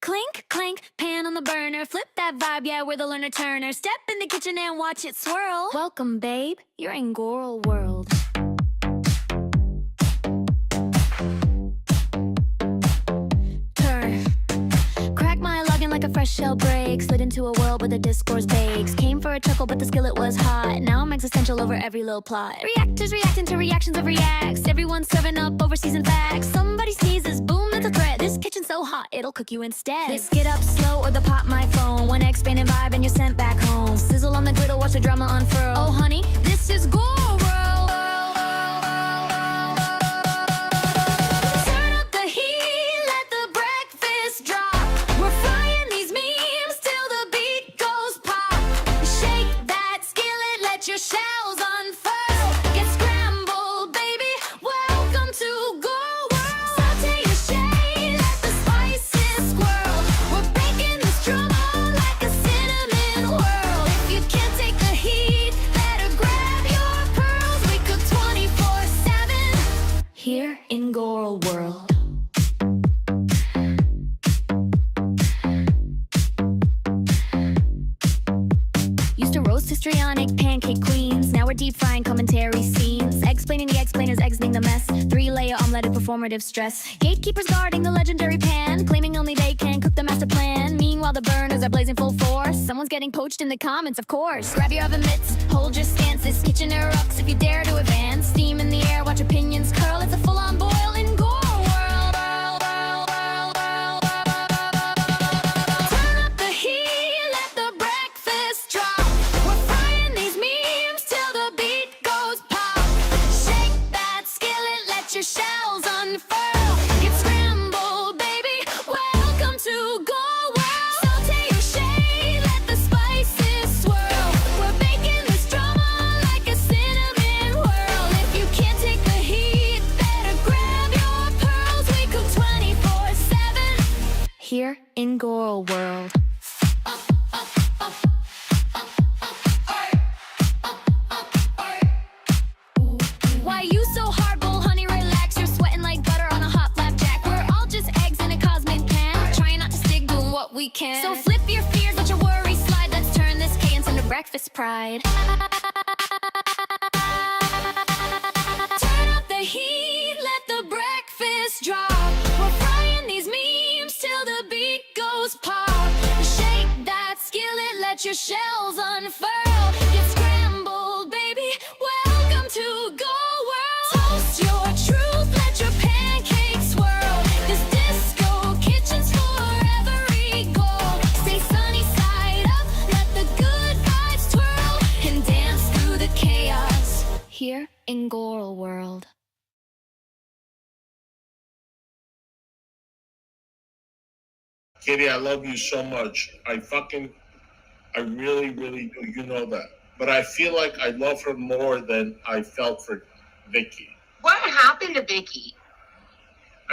Clink, clank, pan on the burner. Flip that vibe, yeah, we're the learner turner. Step in the kitchen and watch it swirl. Welcome, babe, you're in Goral World. Turn. Crack my login like a fresh shell break. Slid into a world where the discourse bakes. Came for a chuckle, but the skillet was hot. Now I'm existential over every little plot. Reactors reacting to reactions of reacts. Everyone's serving up overseas and facts. Somebody sneezes, boom, that's a threat. This kitchen's so hot, it'll cook you instead. This get up slow or the pop my phone. One expanding vibe and you're sent back home. Sizzle on the griddle, watch the drama unfurl. Oh honey, this is Goral. Turn up the heat, let the breakfast drop. We're frying these memes till the beat goes pop. Shake that skillet, let your shells unfurl. Get scrambled, baby, welcome to Goral World. Saute your shade, let the spices swirl. We're baking this drama like a cinnamon whirl. If you can't take the heat, better grab your pearls. We cook 24/7 here in Goral World. Used to roast histrionic pancake queens. Now we're deep frying commentary scenes. Explaining the explainers, exiting the mess. 3-layer omelet of performative stress. Gatekeepers guarding the legendary pan. Claiming only they can cook the master plan. Meanwhile the burners are blazing full force. Someone's getting poached in the comments, of course. Grab your oven mitts, hold your stance. This kitchen erupts if you dare to advance. Steam in the air, watch opinions curl. It's a full-on boil in Goral World. Turn up the heat, let the breakfast drop. We're frying these memes till the beat goes pop. Shake that skillet, let your shells unfurl. Get scrambled, baby, welcome to Goral World. Saute your shade, let the spices swirl. We're baking this drama like a cinnamon whirl. If you can't take the heat, better grab your pearls. We cook 24/7 here in Goral World. Why you so hardball, honey, relax. You're sweating like butter on a hot flapjack. We're all just eggs in a cosmic pan, trying not to stick, doing what we can. So flip your fears, let your worries slide. Let's turn this chaos into breakfast pride. Turn up the heat, let the breakfast drop. We're frying these memes till the beat goes pop. Shake that skillet, let your shells unfurl. Get scrambled, baby, welcome to Goral World. Toast your truth, let your pancakes swirl. This disco kitchen's forever equal. Stay sunny side up, let the good vibes twirl. And dance through the chaos here in Goral World. Katie, I love you so much. I really, really do. You know that. But I feel like I love her more than I felt for Vicky. What happened to Vicky?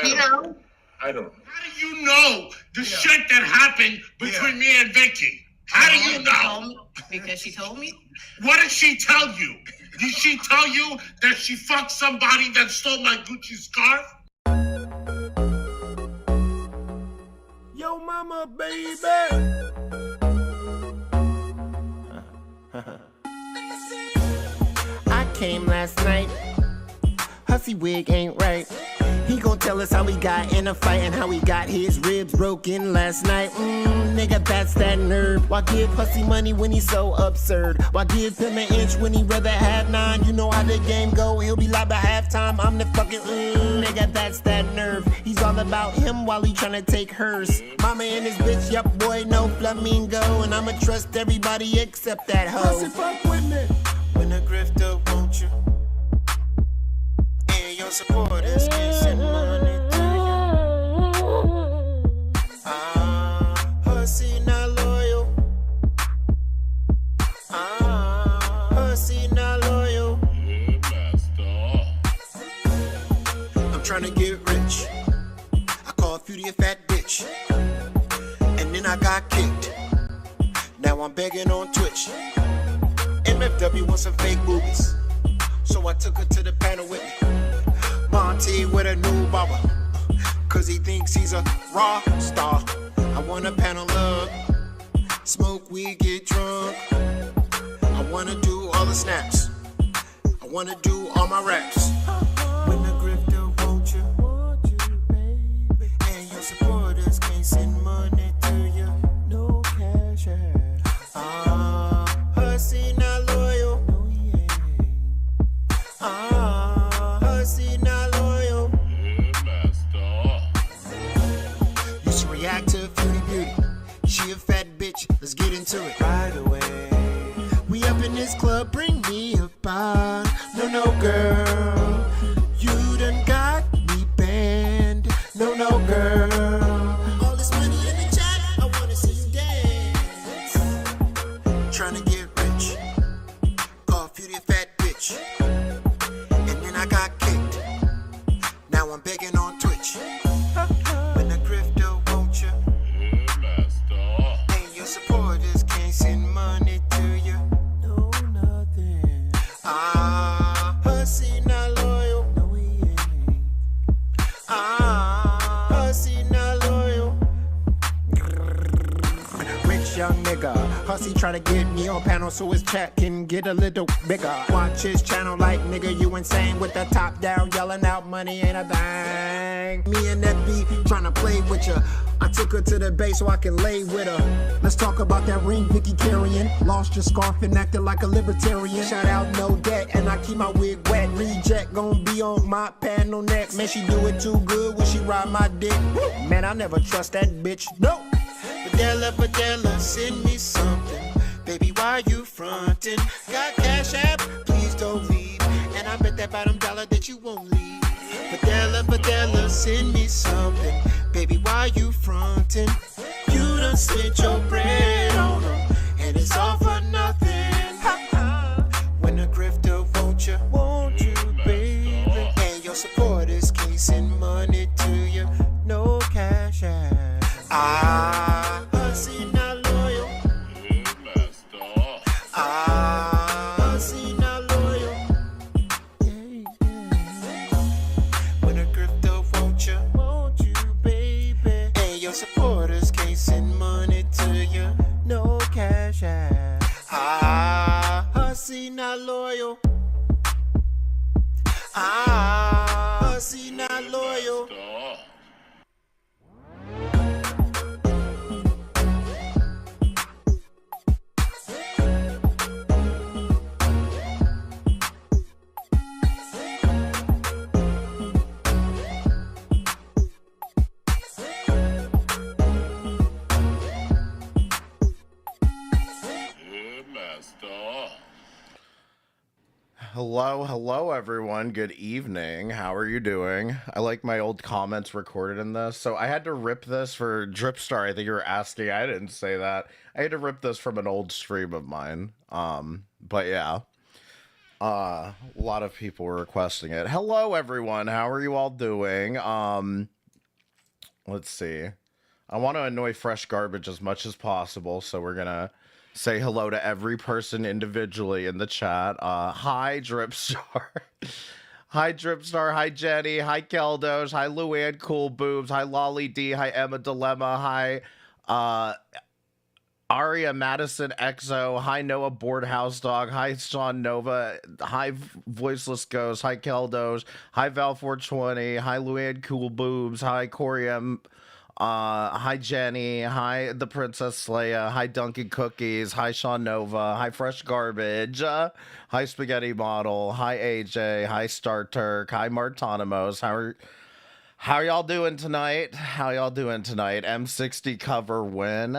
You know? I don't know. How do you know the shit that happened between me and Vicky? How do you know? Because she told me? What did she tell you? Did she tell you that she fucked somebody that stole my Gucci scarf? Yo, mama, baby. I came last night. Hussy wig ain't right. He gon' tell us how we got in a fight and how he got his ribs broken last night. Nigga, that's that nerve. Why give Hussy money when he's so absurd? Why give him an inch when he rather have 9? You know how the game go. He'll be live by halftime. I'm the fucking nigga, that's that nerve. He's all about him while he tryna take hers. Mama and his bitch, yup, boy, no flamingo. And I'ma trust everybody except that hoe. Hussy, fuck with me. When a grifter, won't you? And your supporters can send money to you. Hussy not loyal. Hussy not loyal. I'm tryna get rich. I call Beauty a fat bitch. And then I got kicked. Now I'm begging on Twitch. MFW wants some fake boobies. So I took her to the panel with me. Monty with a new barber. Cause he thinks he's a rock star. I Smoke, we get drunk. I wanna do all the snaps. I wanna do all my raps. When the grifter won't you, baby? And your supporters can't send money to you. No cash out. Hussy not loyal. No, he ain't. Hussy not loyal. Used to react to Beauty. She a fat bitch, let's get into it right away. We up in this club, bring me a bar. No, girl, you done got me banned. No, girl. All this money in the chat, I wanna see you dance. Tryna get rich, call Beauty a fat bitch. And then I got kicked, now I'm begging on Twitch. When the grifter won't you? And your supporters can't send money to you. No, nothing. Hussy not loyal. No, he ain't. Hussy not loyal. Rich young nigga, Hussy tryna get me on panel so his chat can get a little bigger. Watch his channel like nigga, you insane with the top down, yelling out money ain't a thing. Me and that B tryna play with ya. I took her to the bay so I can lay with her. Let's talk about that ring Vicky carrying. Lost your scarf and acted like a libertarian. Shout out no debt and I keep my wig wet. Reject gon' be on my panel next. Man, she do it too good when she ride my dick. Man, I never trust that bitch. No. Padella, send me something. Baby, why you frontin'? Got cash app? Please don't leave. And I bet that bottom dollar that you won't leave. Padella, send me something. Baby, why you frontin'? You done spent your bread on them, and it's all for nothing. When the grifter won't you, baby? And your supporters can't send money to you. No cash out. Hussy not loyal. Hussy not loyal. When a grifter won't you, baby? And your supporters can't send money to you. No cash out. Hussy not loyal. Hussy not loyal. Hello everyone. Good evening. How are you doing? I like my old comments recorded in this. So I had to rip this for Dripstar. I think you were asking. I didn't say that. I had to rip this from an old stream of mine. But yeah. A lot of people were requesting it. Hello everyone. How are you all doing? Let's see. I want to annoy Fresh Garbage as much as possible, so we're gonna say hello to every person individually in the chat. Hi, Dripstar. Hi, Dripstar. Hi, Jenny. Hi, Keldos. Hi, Luann Cool Boobs. Hi, Lolly D. Hi, Emma Dilemma. Hi, Aria Madison Exo. Hi, Noah Boardhouse Dog. Hi, Sean Nova. Hi, Voiceless Ghost. Hi, Keldos. Hi, Val420. Hi, Luann Cool Boobs. Hi, Corey M. Hi Jenny, hi the Princess Leia, hi Dunkin' Cookies, hi Sean Nova, hi Fresh Garbage, hi Spaghetti Model, hi AJ, hi Star Turk, hi Martonimos. How y'all doing tonight? How y'all doing tonight? M60 cover win.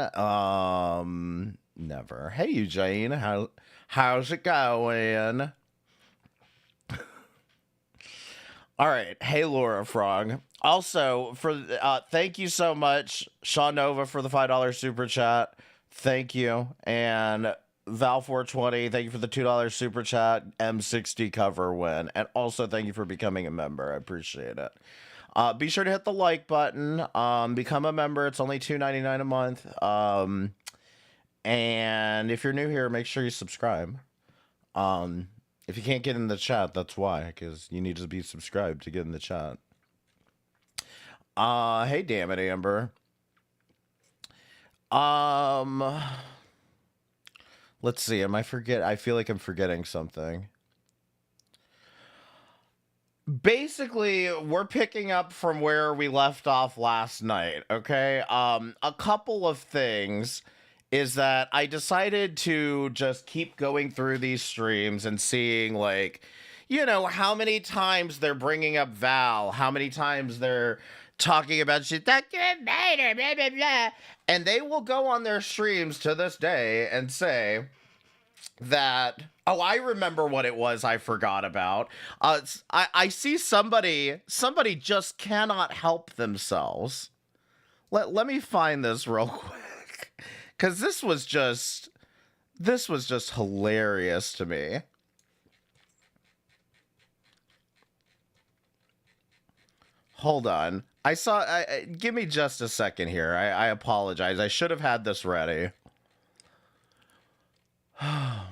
Never. Hey Eugene, how's it going? All right. Hey Laura Frog. Also, thank you so much, Sean Nova, for the $5 super chat. Thank you. And Val420, thank you for the $2 super chat. M60 cover win. And also, thank you for becoming a member. I appreciate it. Be sure to hit the like button. Become a member. It's only $2.99 a month. And if you're new here, make sure you subscribe. If you can't get in the chat, that's why. Because you need to be subscribed to get in the chat. Hey, damn it, Amber. Let's see. I feel like I'm forgetting something. Basically, we're picking up from where we left off last night, okay? A couple of things is that I decided to just keep going through these streams and seeing, like, you know, how many times they're bringing up Val, how many times they're talking about shit, that good night, or blah, blah, blah. And they will go on their streams to this day and say that, oh, I remember what it was I forgot about. I see somebody just cannot help themselves. Let me find this real quick, because this was just hilarious to me. Hold on. Give me just a second here. I apologize. I should have had this ready. All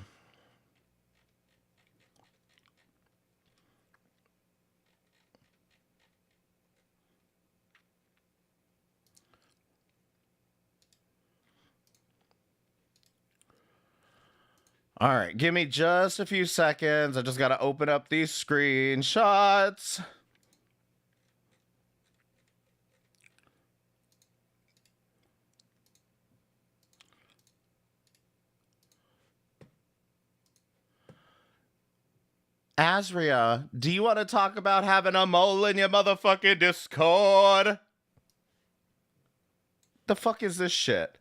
right, give me just a few seconds. I just got to open up these screenshots. Azria, do you want to talk about having a mole in your motherfucking Discord? The fuck is this shit?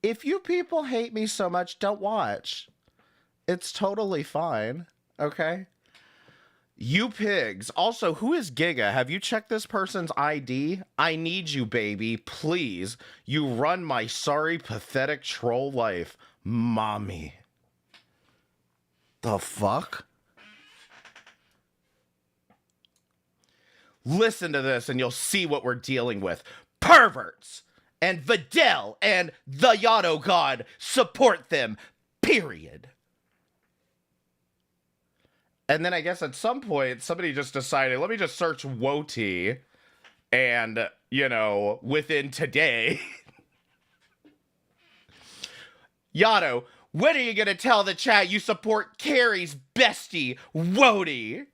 If you people hate me so much, don't watch. It's totally fine, okay? You pigs. Also, who is Giga? Have you checked this person's ID? I need you, baby. Please. You run my sorry, pathetic troll life. Mommy. The fuck? Listen to this and you'll see what we're dealing with. Perverts! And Videl and the Yotto God support them. Period. And then I guess at some point, somebody just decided, let me just search Woti. And, you know, within today. Yotto, when are you going to tell the chat you support Carrie's bestie, Woti?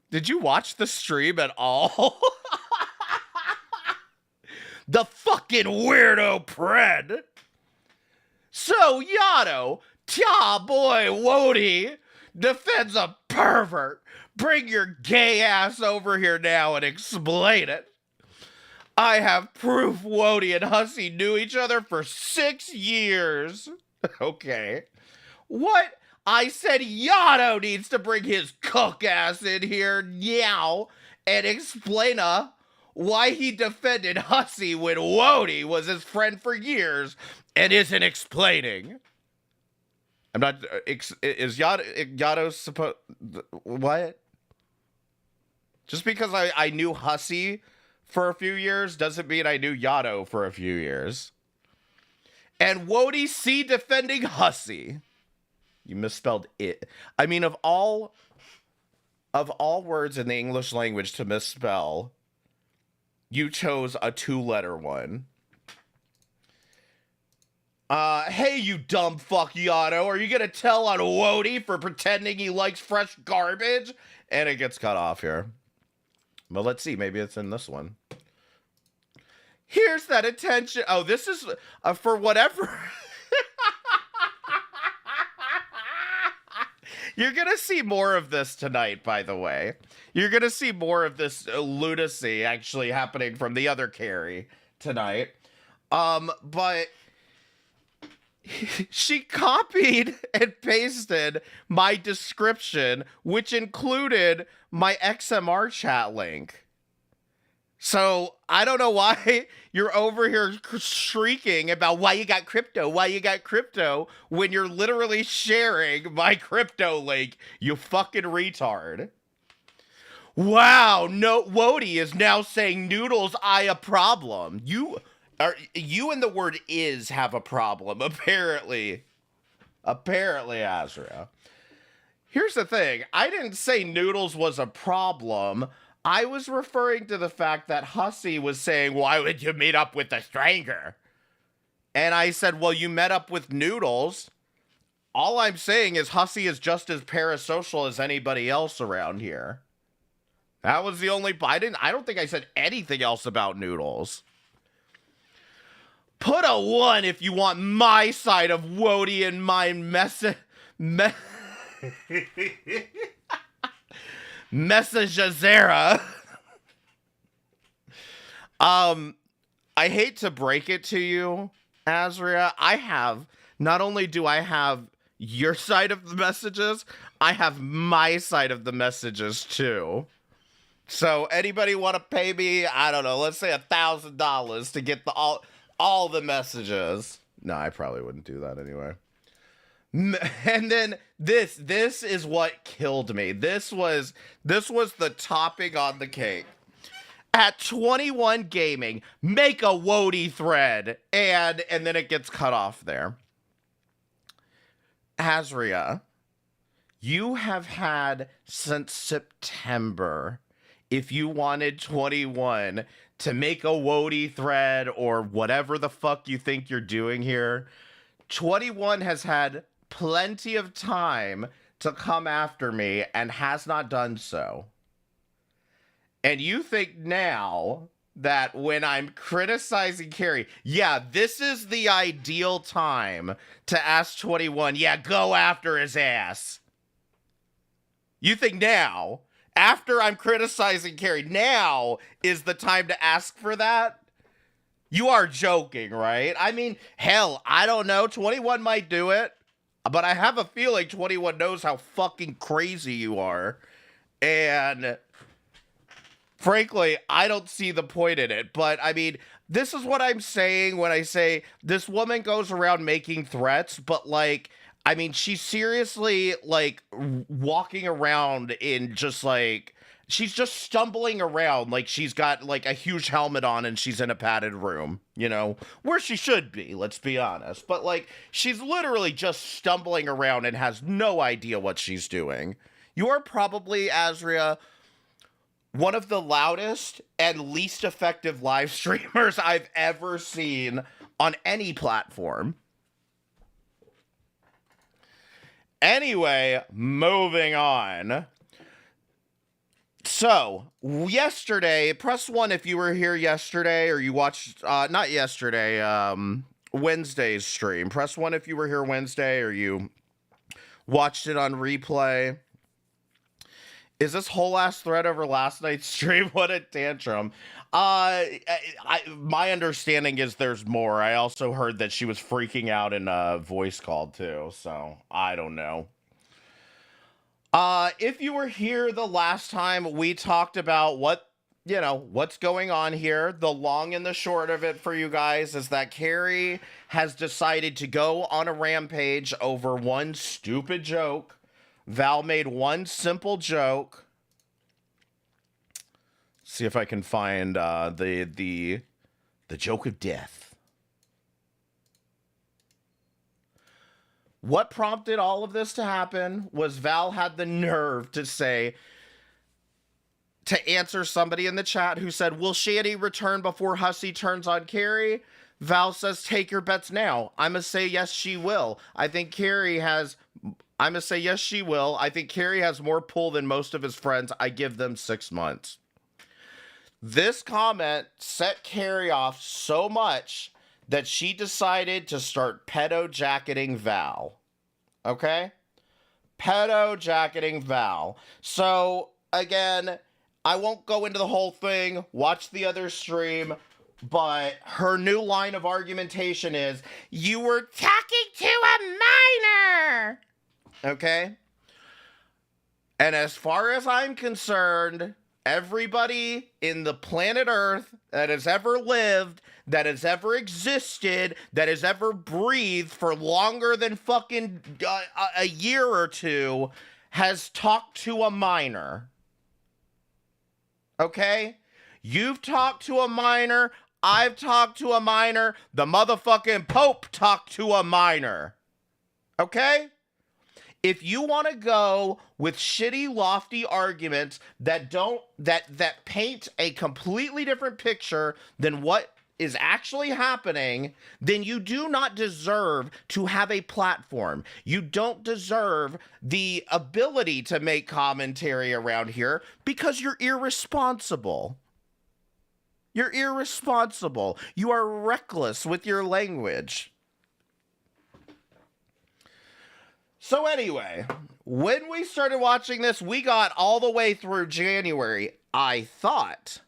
Did you watch the stream at all? The fucking weirdo pred. So, Yotto, tia boy Woti defends a pervert. Bring your gay ass over here now and explain it. I have proof Woti and Hussy knew each other for 6 years. Okay. What? I said Yotto needs to bring his cook ass in here now and explain why he defended Hussy when Woti was his friend for years and isn't explaining. I'm not. Is Yotto supposed? What? Just because I knew Hussy for a few years doesn't mean I knew Yotto for a few years. And Woti see defending Hussy. You misspelled it. I mean, of all words in the English language to misspell, you chose a 2-letter one. Hey, you dumb fuck, Yotto. Are you gonna tell on Woti for pretending he likes fresh garbage? And it gets cut off here. Well, let's see. Maybe it's in this one. Here's that attention. Oh, this is for whatever. You're going to see more of this tonight, by the way. You're going to see more of this lunacy actually happening from the other Carrie tonight. But she copied and pasted my description, which included my XMR chat link. So, I don't know why you're over here shrieking about why you got crypto, when you're literally sharing my crypto link, you fucking retard. Wow, no, Woti is now saying Noodles, I a problem. You and the word is have a problem, apparently. Apparently, Azria. Here's the thing, I didn't say Noodles was a problem. I was referring to the fact that Hussy was saying, why would you meet up with a stranger? And I said, well, you met up with Noodles. All I'm saying is Hussy is just as parasocial as anybody else around here. That was the only... I don't think I said anything else about Noodles. Put a 1 if you want my side of Wody and my Messagezera. I hate to break it to you, Azria. Not only do I have your side of the messages, I have my side of the messages too. So anybody want to pay me, I don't know, let's say $1,000 to get all the messages. No, I probably wouldn't do that anyway. And then this is what killed me. This was the topping on the cake. At 21 Gaming, make a Wody thread, and then it gets cut off there. Azria, you have had since September, if you wanted 21 to make a Wody thread or whatever the fuck you think you're doing here, 21 has had plenty of time to come after me and has not done so. And you think now that when I'm criticizing Carrie, yeah, this is the ideal time to ask 21, yeah, go after his ass. You think now, after I'm criticizing Carrie, now is the time to ask for that? You are joking, right? I mean, hell, I don't know. 21 might do it. But I have a feeling 21 knows how fucking crazy you are. And frankly, I don't see the point in it. But I mean, this is what I'm saying when I say this woman goes around making threats. But like, I mean, she's seriously like walking around in just like, she's just stumbling around like she's got like a huge helmet on and she's in a padded room, you know, where she should be, let's be honest. But like, she's literally just stumbling around and has no idea what she's doing. You're probably, Azria, one of the loudest and least effective live streamers I've ever seen on any platform. Anyway, moving on. So, yesterday, press 1 if you were here yesterday, or you watched, not yesterday, Wednesday's stream. Press 1 if you were here Wednesday, or you watched it on replay. Is this whole ass thread over last night's stream? What a tantrum. My understanding is there's more. I also heard that she was freaking out in a voice call too, so I don't know. If you were here the last time, we talked about what's going on here. The long and the short of it for you guys is that Carrie has decided to go on a rampage over one stupid joke. Val made one simple joke. See if I can find the joke of death. What prompted all of this to happen was Val had the nerve to answer somebody in the chat who said, will Shanny return before Hussy turns on Carrie? Val says, take your bets now. I'ma say yes, she will. I think Carrie has more pull than most of his friends. I give them 6 months. This comment set Carrie off so much that she decided to start pedo-jacketing Val. Okay? Pedo-jacketing Val. So, again, I won't go into the whole thing. Watch the other stream. But her new line of argumentation is, you were talking to a minor! Okay? And as far as I'm concerned, everybody in the planet Earth that has ever lived, that has ever existed, that has ever breathed for longer than fucking a year or two has talked to a minor. Okay? You've talked to a minor. I've talked to a minor. The motherfucking Pope talked to a minor. Okay? If you want to go with shitty, lofty arguments that paint a completely different picture than what is actually happening, then you do not deserve to have a platform. You don't deserve the ability to make commentary around here because you're irresponsible. You're irresponsible. You are reckless with your language. So anyway, when we started watching this, we got all the way through January. I thought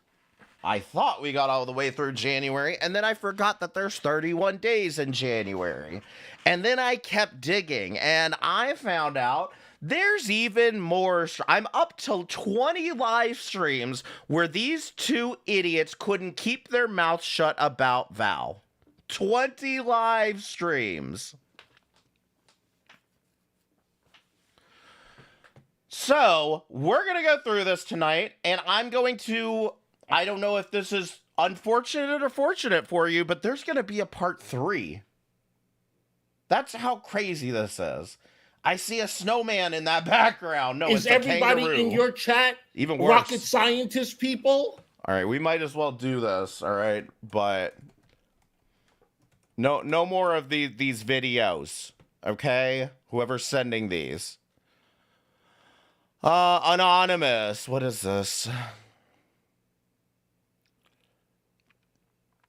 we got all the way through January, and then I forgot that there's 31 days in January. And then I kept digging, and I found out there's even more. I'm up to 20 live streams where these two idiots couldn't keep their mouths shut about Val. 20 live streams. So, we're going to go through this tonight, and I'm going to, I don't know if this is unfortunate or fortunate for you, but there's going to be a part 3. That's how crazy this is. I see a snowman in that background. No, Is it's a everybody kangaroo. in your chat Even worse. rocket scientist people? All right, we might as well do this, all right? But no more of these videos, okay? Whoever's sending these. Anonymous. What is this?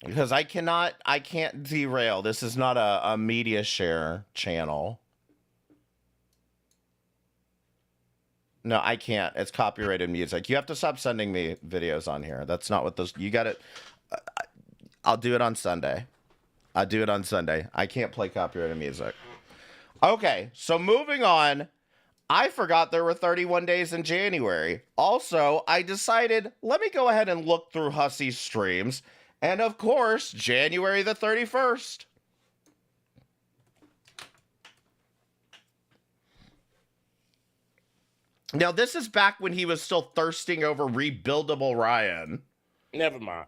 Because I can't derail. This is not a media share channel. No, I can't. It's copyrighted music. You have to stop sending me videos on here. That's not what those... You got it. I'll do it on Sunday. I'll do it on Sunday. I can't play copyrighted music. Okay, so moving on. I forgot there were 31 days in January. Also, I decided, let me go ahead and look through Hussy's streams. And of course, January the 31st. Now, this is back when he was still thirsting over rebuildable Ryan. Never mind.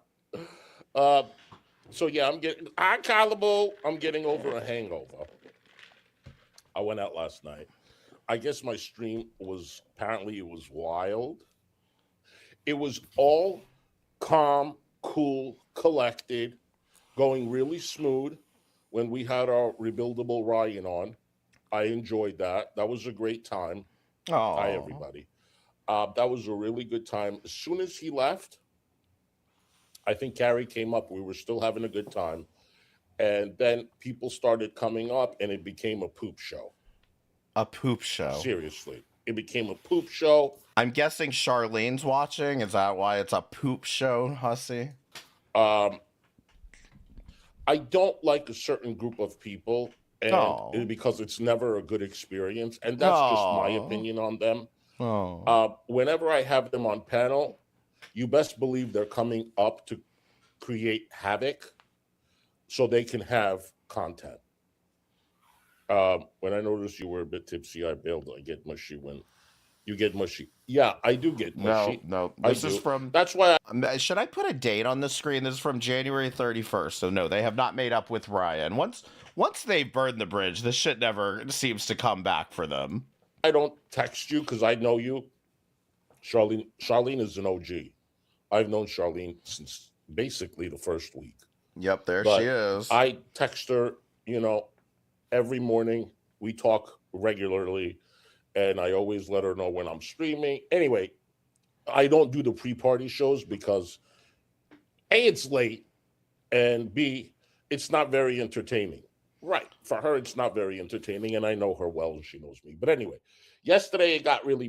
So yeah, I'm getting over a hangover. I went out last night. I guess my stream was, apparently it was wild. It was all calm, cool, collected, going really smooth when we had our rebuildable Ryan on. I enjoyed that. That was a great time. Oh, Hi, everybody. That was a really good time. As soon as he left, I think Carrie came up. We were still having a good time. And then people started coming up, and it became a poop show. A poop show. Seriously. It became a poop show. I'm guessing Charlene's watching. Is that why it's a poop show, Hussy? I don't like a certain group of people, and because it's never a good experience. And that's just my opinion on them. Whenever I have them on panel, you best believe they're coming up to create havoc so they can have content. When I noticed you were a bit tipsy, I bailed. I get mushy when you get mushy. Yeah, I do get mushy. No. This is from... That's why should I put a date on the screen? This is from January 31st. So no, they have not made up with Ryan. Once they burn the bridge, this shit never seems to come back for them. I don't text you because I know you. Charlene is an OG. I've known Charlene since basically the first week. Yep, she is. I text her, every morning. We talk regularly, and I always let her know when I'm streaming. Anyway, I don't do the pre-party shows because A, it's late, and B, it's not very entertaining. Right. For her, it's not very entertaining, and I know her well, and she knows me. But anyway, yesterday it got really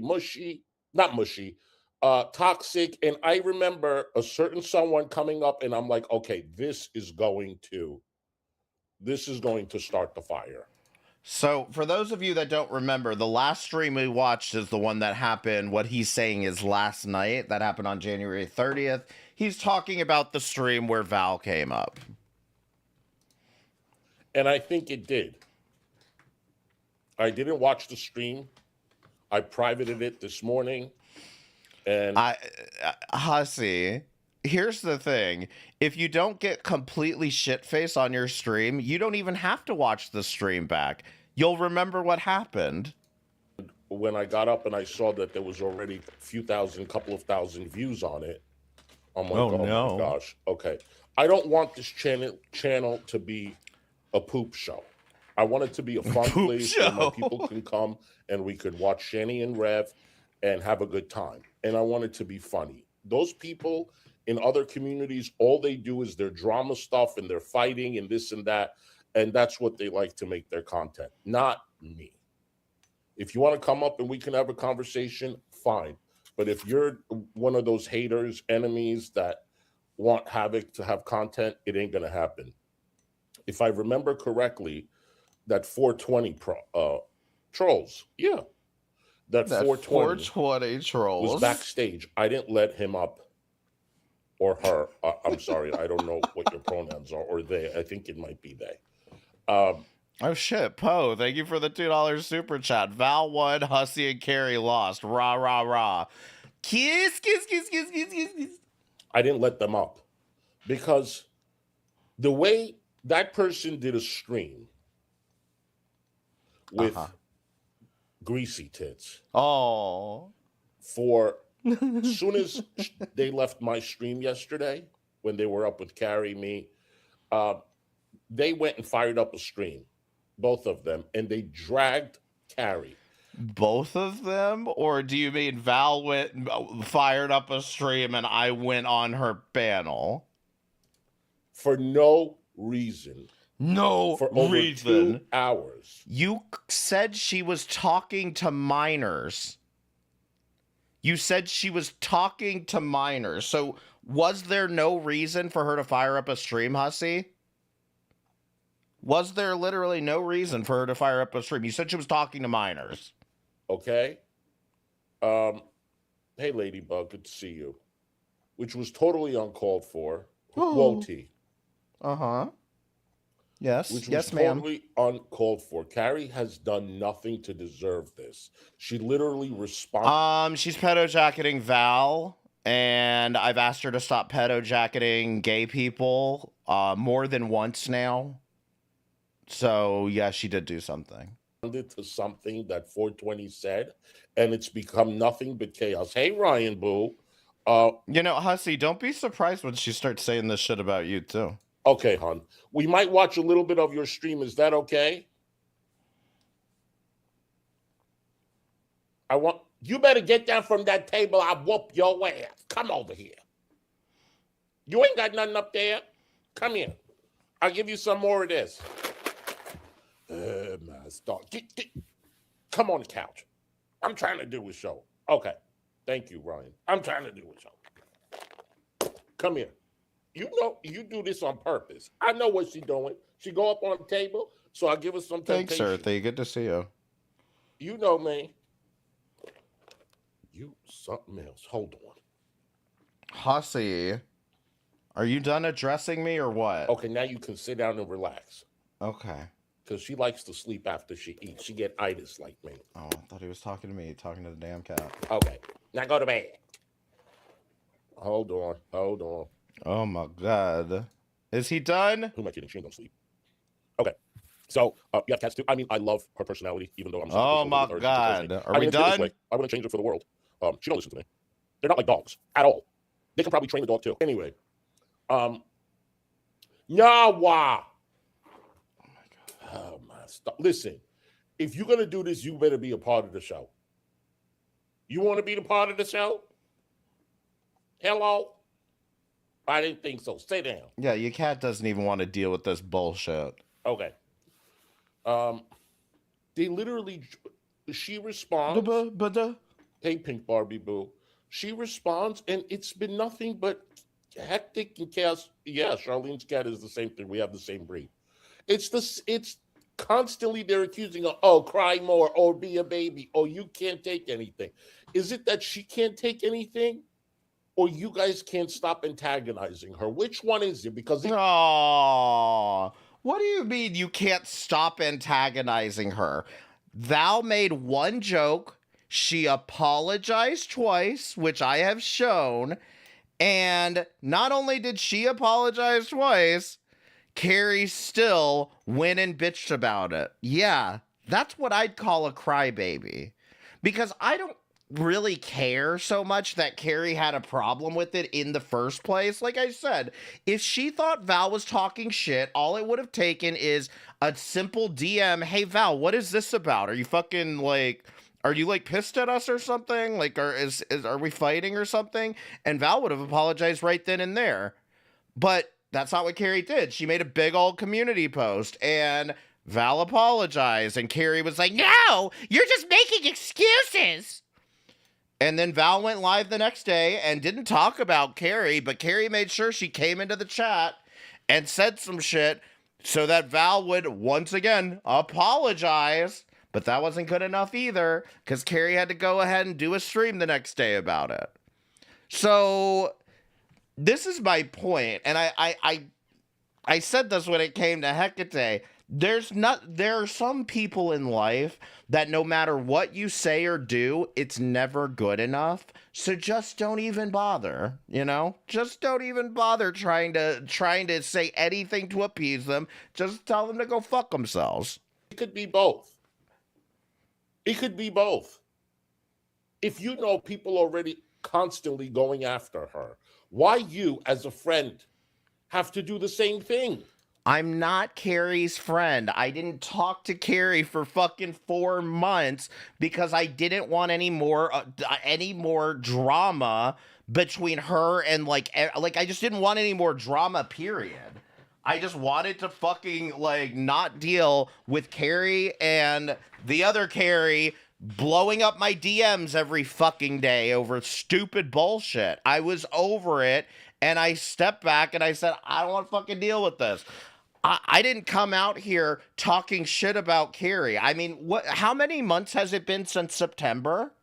toxic, and I remember a certain someone coming up, and I'm like, okay, this is going to start the fire. So, for those of you that don't remember, the last stream we watched is the one that happened, what he's saying is last night. That happened on January 30th. He's talking about the stream where Val came up. And I think it did. I didn't watch the stream. I privated it this morning. And Hussy, here's the thing. If you don't get completely shit-faced on your stream, you don't even have to watch the stream back. You'll remember what happened. When I got up and I saw that there was already a couple of thousand views on it, I'm like, oh no. My gosh. Okay. I don't want this channel to be a poop show. I want it to be a fun Poop place where my show. people can come and we could watch Shani and Rev and have a good time. And I want it to be funny. Those people in other communities, all they do is their drama stuff and they're fighting and this and that. And that's what they like to make their content, not me. If you want to come up and we can have a conversation, fine. But if you're one of those haters, enemies that want Havoc to have content, it ain't going to happen. If I remember correctly, that 420 trolls, yeah. That 420 trolls was backstage. I didn't let him up or her. I'm sorry. I don't know what your pronouns are, or they. I think it might be they. Oh shit, Poe, thank you for the $2 super chat. Val won, Hussey and Carrie lost. Rah, rah, rah. Kiss, kiss, kiss, kiss, kiss, kiss, kiss. I didn't let them up because the way that person did a stream with greasy tits Oh. for as soon as they left my stream yesterday when they were up with Carrie, me, they went and fired up a stream, both of them, and they dragged Carrie. Both of them? Or do you mean Val went fired up a stream and I went on her panel? For no reason. No For over reason. 2 hours. You said she was talking to minors. You said she was talking to minors. So was there no reason for her to fire up a stream, Hussey? Was there literally no reason for her to fire up a stream? You said she was talking to minors. Okay. Hey, Ladybug, good to see you. Which was totally uncalled for. Whoa, T. Uh-huh. Yes. Which was Yes, ma'am. totally uncalled for. Carrie has done nothing to deserve this. She literally responded. She's pedo jacketing Val, and I've asked her to stop pedo jacketing gay people more than once now. So yeah, she did do something. To something that 420 said, and it's become nothing but chaos. Hey, Ryan Boo. You know, Hussey, don't be surprised when she starts saying this shit about you too. Okay, hon. We might watch a little bit of your stream. Is that okay? You better get down from that table. I'll whoop your ass. Come over here. You ain't got nothing up there. Come here. I'll give you some more of this. My star. Come on the couch. I'm trying to do a show. Okay. Thank you, Ryan. I'm trying to do a show. Come here. You know, you do this on purpose. I know what she's doing. She go up on the table, so I give her some temptation. Thanks, Earthy. Good to see you. You know me. You something else. Hold on. Hussey, are you done addressing me or what? Okay, now you can sit down and relax. Okay. Because she likes to sleep after she eats. She get itis like me. Oh, I thought he was talking to me, talking to the damn cat. Okay. Now go to bed. Hold on. Oh my God. Is he done? Who am I kidding? She ain't gonna sleep. Okay. So, you have cats too? I mean, I love her personality, even though I'm... Oh my God. Are we done? I wouldn't change it for the world. She don't listen to me. They're not like dogs at all. They can probably train a dog too. Anyway. Yawa. Oh my stuff. Listen, if you're gonna do this, you better be a part of the show. You want to be the part of the show? Hello? I didn't think so. Stay down. Yeah, your cat doesn't even want to deal with this bullshit. Okay. They literally, she responds. Hey, Pink Barbie Boo. She responds, and it's been nothing but hectic and chaos. Yeah, Charlene's cat is the same thing. We have the same breed. It's constantly they're accusing her, oh, cry more, or be a baby, or you can't take anything. Is it that she can't take anything? Or you guys can't stop antagonizing her? Which one is it? Because Oh, what do you mean you can't stop antagonizing her? Thou made one joke. She apologized twice, which I have shown. And not only did she apologize twice, Carrie still went and bitched about it. Yeah, that's what I'd call a crybaby. Because really care so much that Carrie had a problem with it in the first place. Like I said, if she thought Val was talking shit, all it would have taken is a simple DM. Hey Val, what is this about? Are you fucking like, are you like pissed at us or something? Like, are we fighting or something? And Val would have apologized right then and there. But that's not what Carrie did. She made a big old community post and Val apologized. And Carrie was like, no, you're just making excuses. And then Val went live the next day and didn't talk about Carrie, but Carrie made sure she came into the chat and said some shit so that Val would once again apologize. But that wasn't good enough either because Carrie had to go ahead and do a stream the next day about it. So this is my point, and I said this when it came to Hecate. There are some people in life that no matter what you say or do, it's never good enough. So just don't even bother, you know? Just don't even bother trying to say anything to appease them. Just tell them to go fuck themselves. It could be both. It could be both. If you know people already constantly going after her, why you, as a friend, have to do the same thing? I'm not Carrie's friend. I didn't talk to Carrie for fucking 4 months because I didn't want any more drama between her and like I just didn't want any more drama, period. I just wanted to fucking like not deal with Carrie and the other Carrie blowing up my DMs every fucking day over stupid bullshit. I was over it and I stepped back and I said, I don't want to fucking deal with this. I didn't come out here talking shit about Carrie. I mean, how many months has it been since September?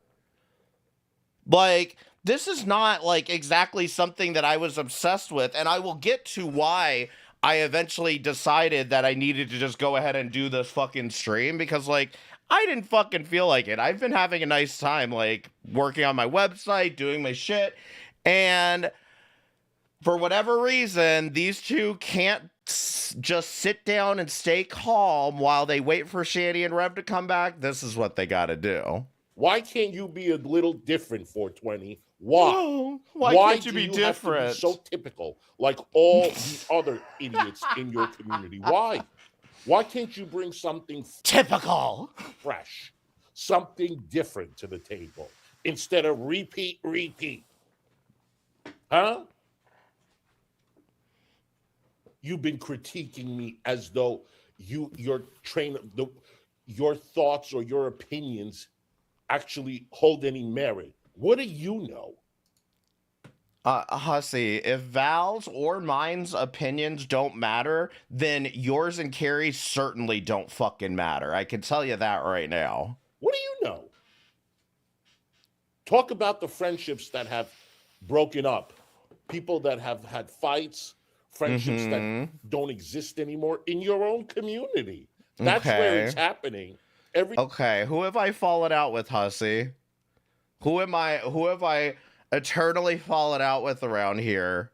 Like, this is not like exactly something that I was obsessed with, and I will get to why I eventually decided that I needed to just go ahead and do this fucking stream because like I didn't fucking feel like it. I've been having a nice time like working on my website, doing my shit, and for whatever reason, these two can't just sit down and stay calm while they wait for Shanny and Rev to come back. This is what they got to do. Why can't you be a little different, 420? Why? Oh, why can't you be different? Have to be so typical, like all the other idiots in your community. Why? Why can't you bring something typical, fresh, something different to the table instead of repeat? Huh? You've been critiquing me as though your thoughts or your opinions actually hold any merit. What do you know? Hussy, if Val's or mine's opinions don't matter, then yours and Carrie's certainly don't fucking matter. I can tell you that right now. What do you know? Talk about the friendships that have broken up, people that have had fights, friendships that don't exist anymore in your own community. That's where it's happening. Okay, who have I fallen out with, Hussy? Who have I eternally fallen out with around here?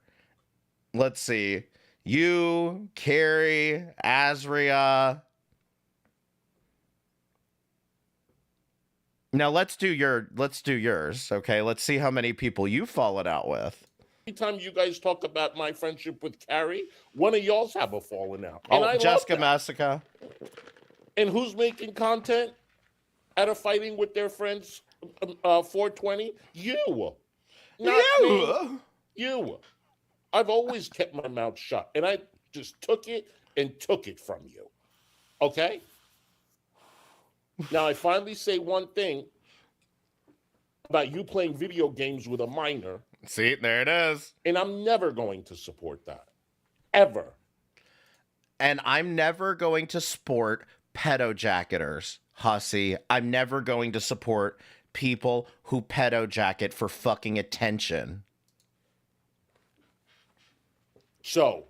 Let's see. You, Carrie, Azria. Now let's do yours, okay? Let's see how many people you've fallen out with. Anytime you guys talk about my friendship with Carrie, one of y'all's have a falling out. Oh, Jessica Massacre. And who's making content out of fighting with their friends, 420? You. Not me. You. I've always kept my mouth shut, and I just took it from you. Okay? Now, I finally say one thing about you playing video games with a minor. See, there it is. And I'm never going to support that. Ever. And I'm never going to support pedo jacketers, Hussy. I'm never going to support people who pedo jacket for fucking attention. So,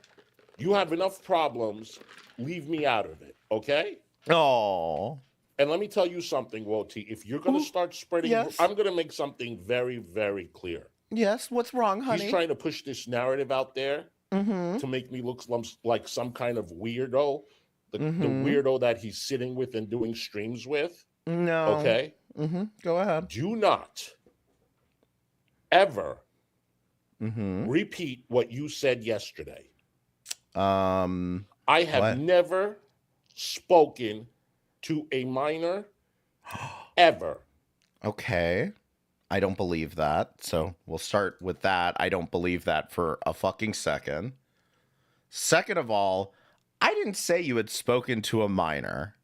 you have enough problems. Leave me out of it, okay? Oh. And let me tell you something, Woti. If you're going to start spreading, yes. I'm going to make something very, very clear. Yes, what's wrong, honey? He's trying to push this narrative out there to make me look like some kind of weirdo. The weirdo that he's sitting with and doing streams with. No. Okay? Go ahead. Do not ever Mm-hmm. repeat what you said yesterday. Um, I have what? never spoken to a minor ever. Okay. I don't believe that. So we'll start with that. I don't believe that for a fucking second. Second of all, I didn't say you had spoken to a minor.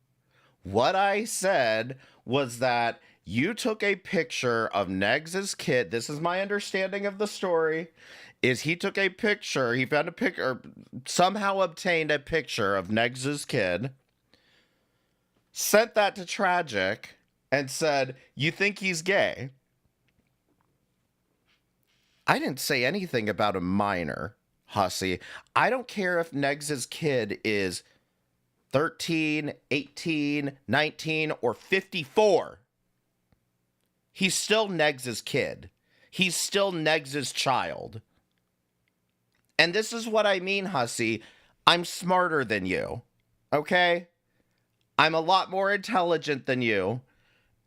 What I said was that you took a picture of Negs's kid. This is my understanding of the story. Is he took a picture, he found a picture, somehow obtained a picture of Negs's kid, sent that to Tragic, and said, "You think he's gay?" I didn't say anything about a minor, Hussy. I don't care if Negs's kid is 13, 18, 19, or 54. He's still Negs's kid. He's still Negs's child. And this is what I mean, Hussy. I'm smarter than you. Okay? I'm a lot more intelligent than you.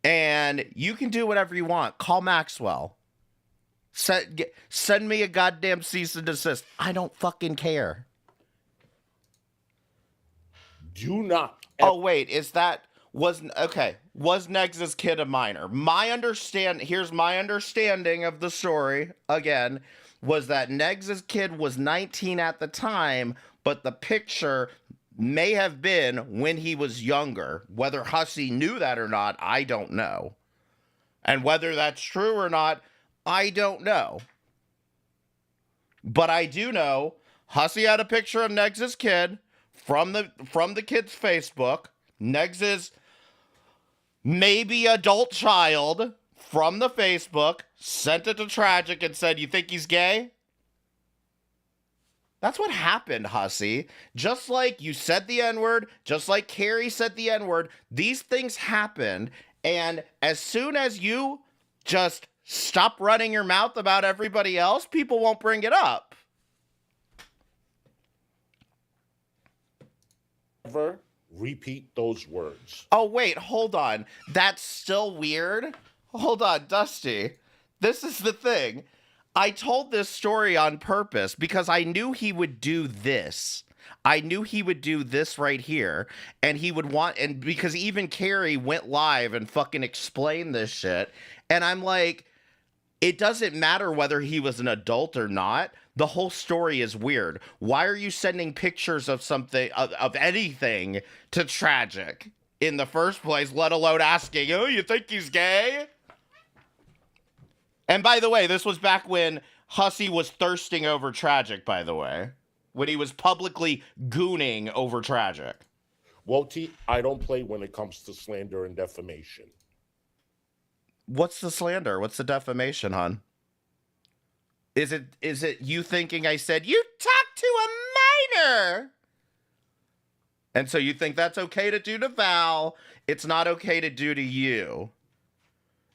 And you can do whatever you want. Call Maxwell. Send me a goddamn cease and desist. I don't fucking care. Do not. Oh, wait. Was Negs's kid a minor? Here's my understanding of the story, again, was that Negs's kid was 19 at the time, but the picture may have been when he was younger. Whether Hussy knew that or not, I don't know. And whether that's true or not, I don't know. But I do know Hussy had a picture of Negs's kid from the kid's Facebook. Negs's maybe adult child from the Facebook, sent it to Tragic and said, "You think he's gay?" That's what happened, Hussy. Just like you said the N-word, just like Carrie said the N-word, these things happened, and as soon as you just stop running your mouth about everybody else, people won't bring it up. Never repeat those words. Oh, wait, hold on. That's still weird? Hold on, Dusty. This is the thing. I told this story on purpose because I knew he would do this. I knew he would do this right here. And he would and because even Carrie went live and fucking explained this shit. And I'm like, it doesn't matter whether he was an adult or not. The whole story is weird. Why are you sending pictures of something, of anything to Tragic in the first place, let alone asking, "Oh, you think he's gay?" And by the way, this was back when Hussy was thirsting over Tragic, by the way. When he was publicly gooning over Tragic. Woti, I don't play when it comes to slander and defamation. What's the slander? What's the defamation, hon? Is it you thinking I said, "You talked to a minor"? And so you think that's okay to do to Val. It's not okay to do to you.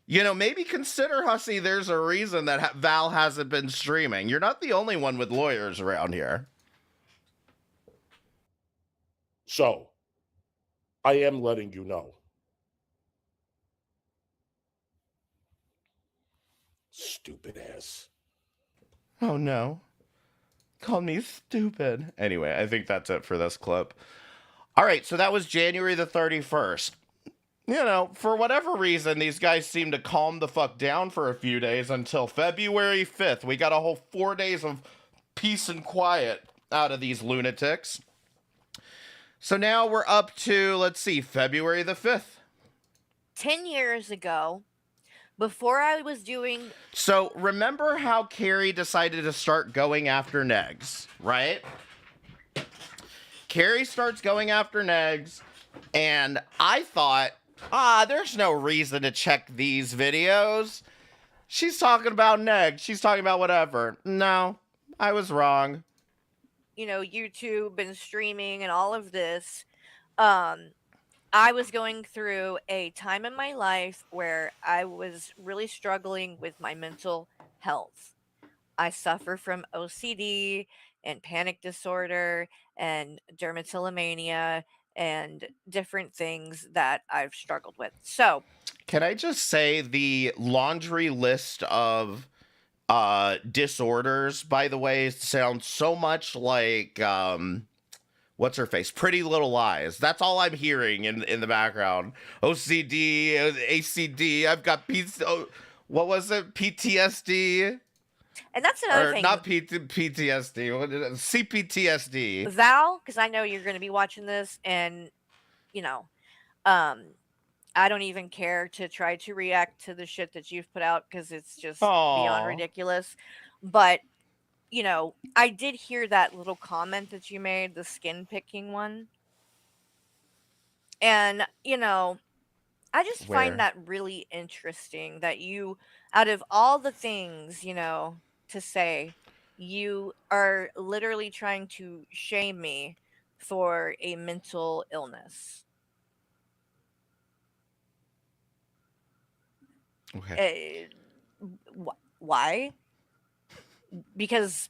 You know, maybe consider, Hussy, there's a reason that Val hasn't been streaming. You're not the only one with lawyers around here. So, I am letting you know. Stupid ass. Oh, no. Call me stupid. Anyway, I think that's it for this clip. All right, so that was January the 31st. You know, for whatever reason, these guys seem to calm the fuck down for a few days until February 5th. We got a whole 4 days of peace and quiet out of these lunatics. So now we're up to, let's see, February the 5th. 10 years ago, before I was doing... So remember how Carrie decided to start going after Negs, right? Carrie starts going after Negs, and I thought, there's no reason to check these videos. She's talking about Negs. She's talking about whatever. No, I was wrong. You know, YouTube and streaming and all of this. I was going through a time in my life where I was really struggling with my mental health. I suffer from OCD and panic disorder and dermatillomania and different things that I've struggled with. So, Can I just say the laundry list of disorders, by the way, sounds so much like what's her face? Pretty Little Lies. That's all I'm hearing in the background. OCD, ACD, I've got what was it? PTSD? and that's another Or thing, not PTSD, what is it? CPTSD. Val, because I know you're going to be watching this, and you know, um, I don't even care to try to react to the shit that you've put out because it's just beyond Aw. ridiculous. But I did hear that little comment that you made, the skin picking one. And, I just find Where? that really interesting that you, out of all the things, to say, you are literally trying to shame me for a mental illness. Okay. Why? Because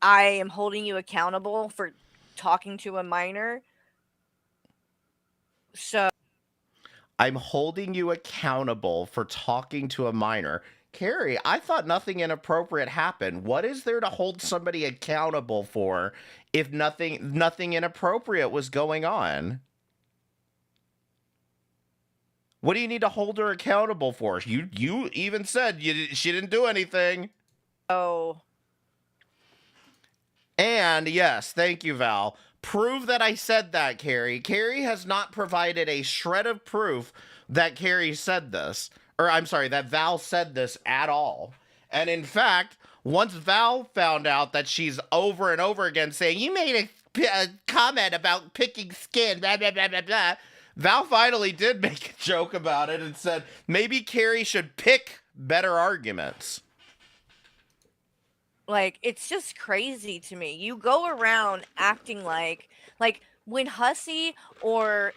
I am holding you accountable for talking to a minor. So I'm holding you accountable for talking to a minor. Carrie, I thought nothing inappropriate happened. What is there to hold somebody accountable for if nothing inappropriate was going on? What do you need to hold her accountable for? You even said she didn't do anything. And yes, thank you, Val. Prove that I said that, Carrie. Carrie has not provided a shred of proof that Carrie said this. Or I'm sorry, that Val said this at all. And in fact, once Val found out that she's over and over again saying, you made a comment about picking skin, blah, blah, blah, blah, blah, Val finally did make a joke about it and said, maybe Carrie should pick better arguments. Like, it's just crazy to me. You go around acting like when Hussey or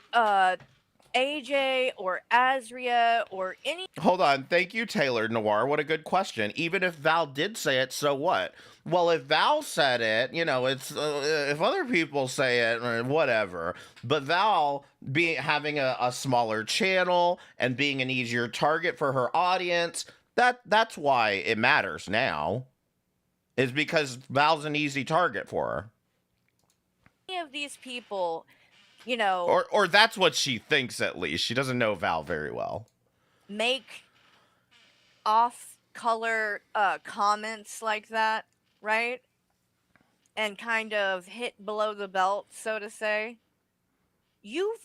AJ or Azria or any Hold on. Thank you, Taylor Noir. What a good question. Even if Val did say it, so what? Well, if Val said it, it's if other people say it, whatever. But Val having a smaller channel and being an easier target for her audience, that's why it matters now. Is because Val's an easy target for her. of these people, Or that's what she thinks, at least. She doesn't know Val very well. make off-color comments like that, right? And kind of hit below the belt, so to say. You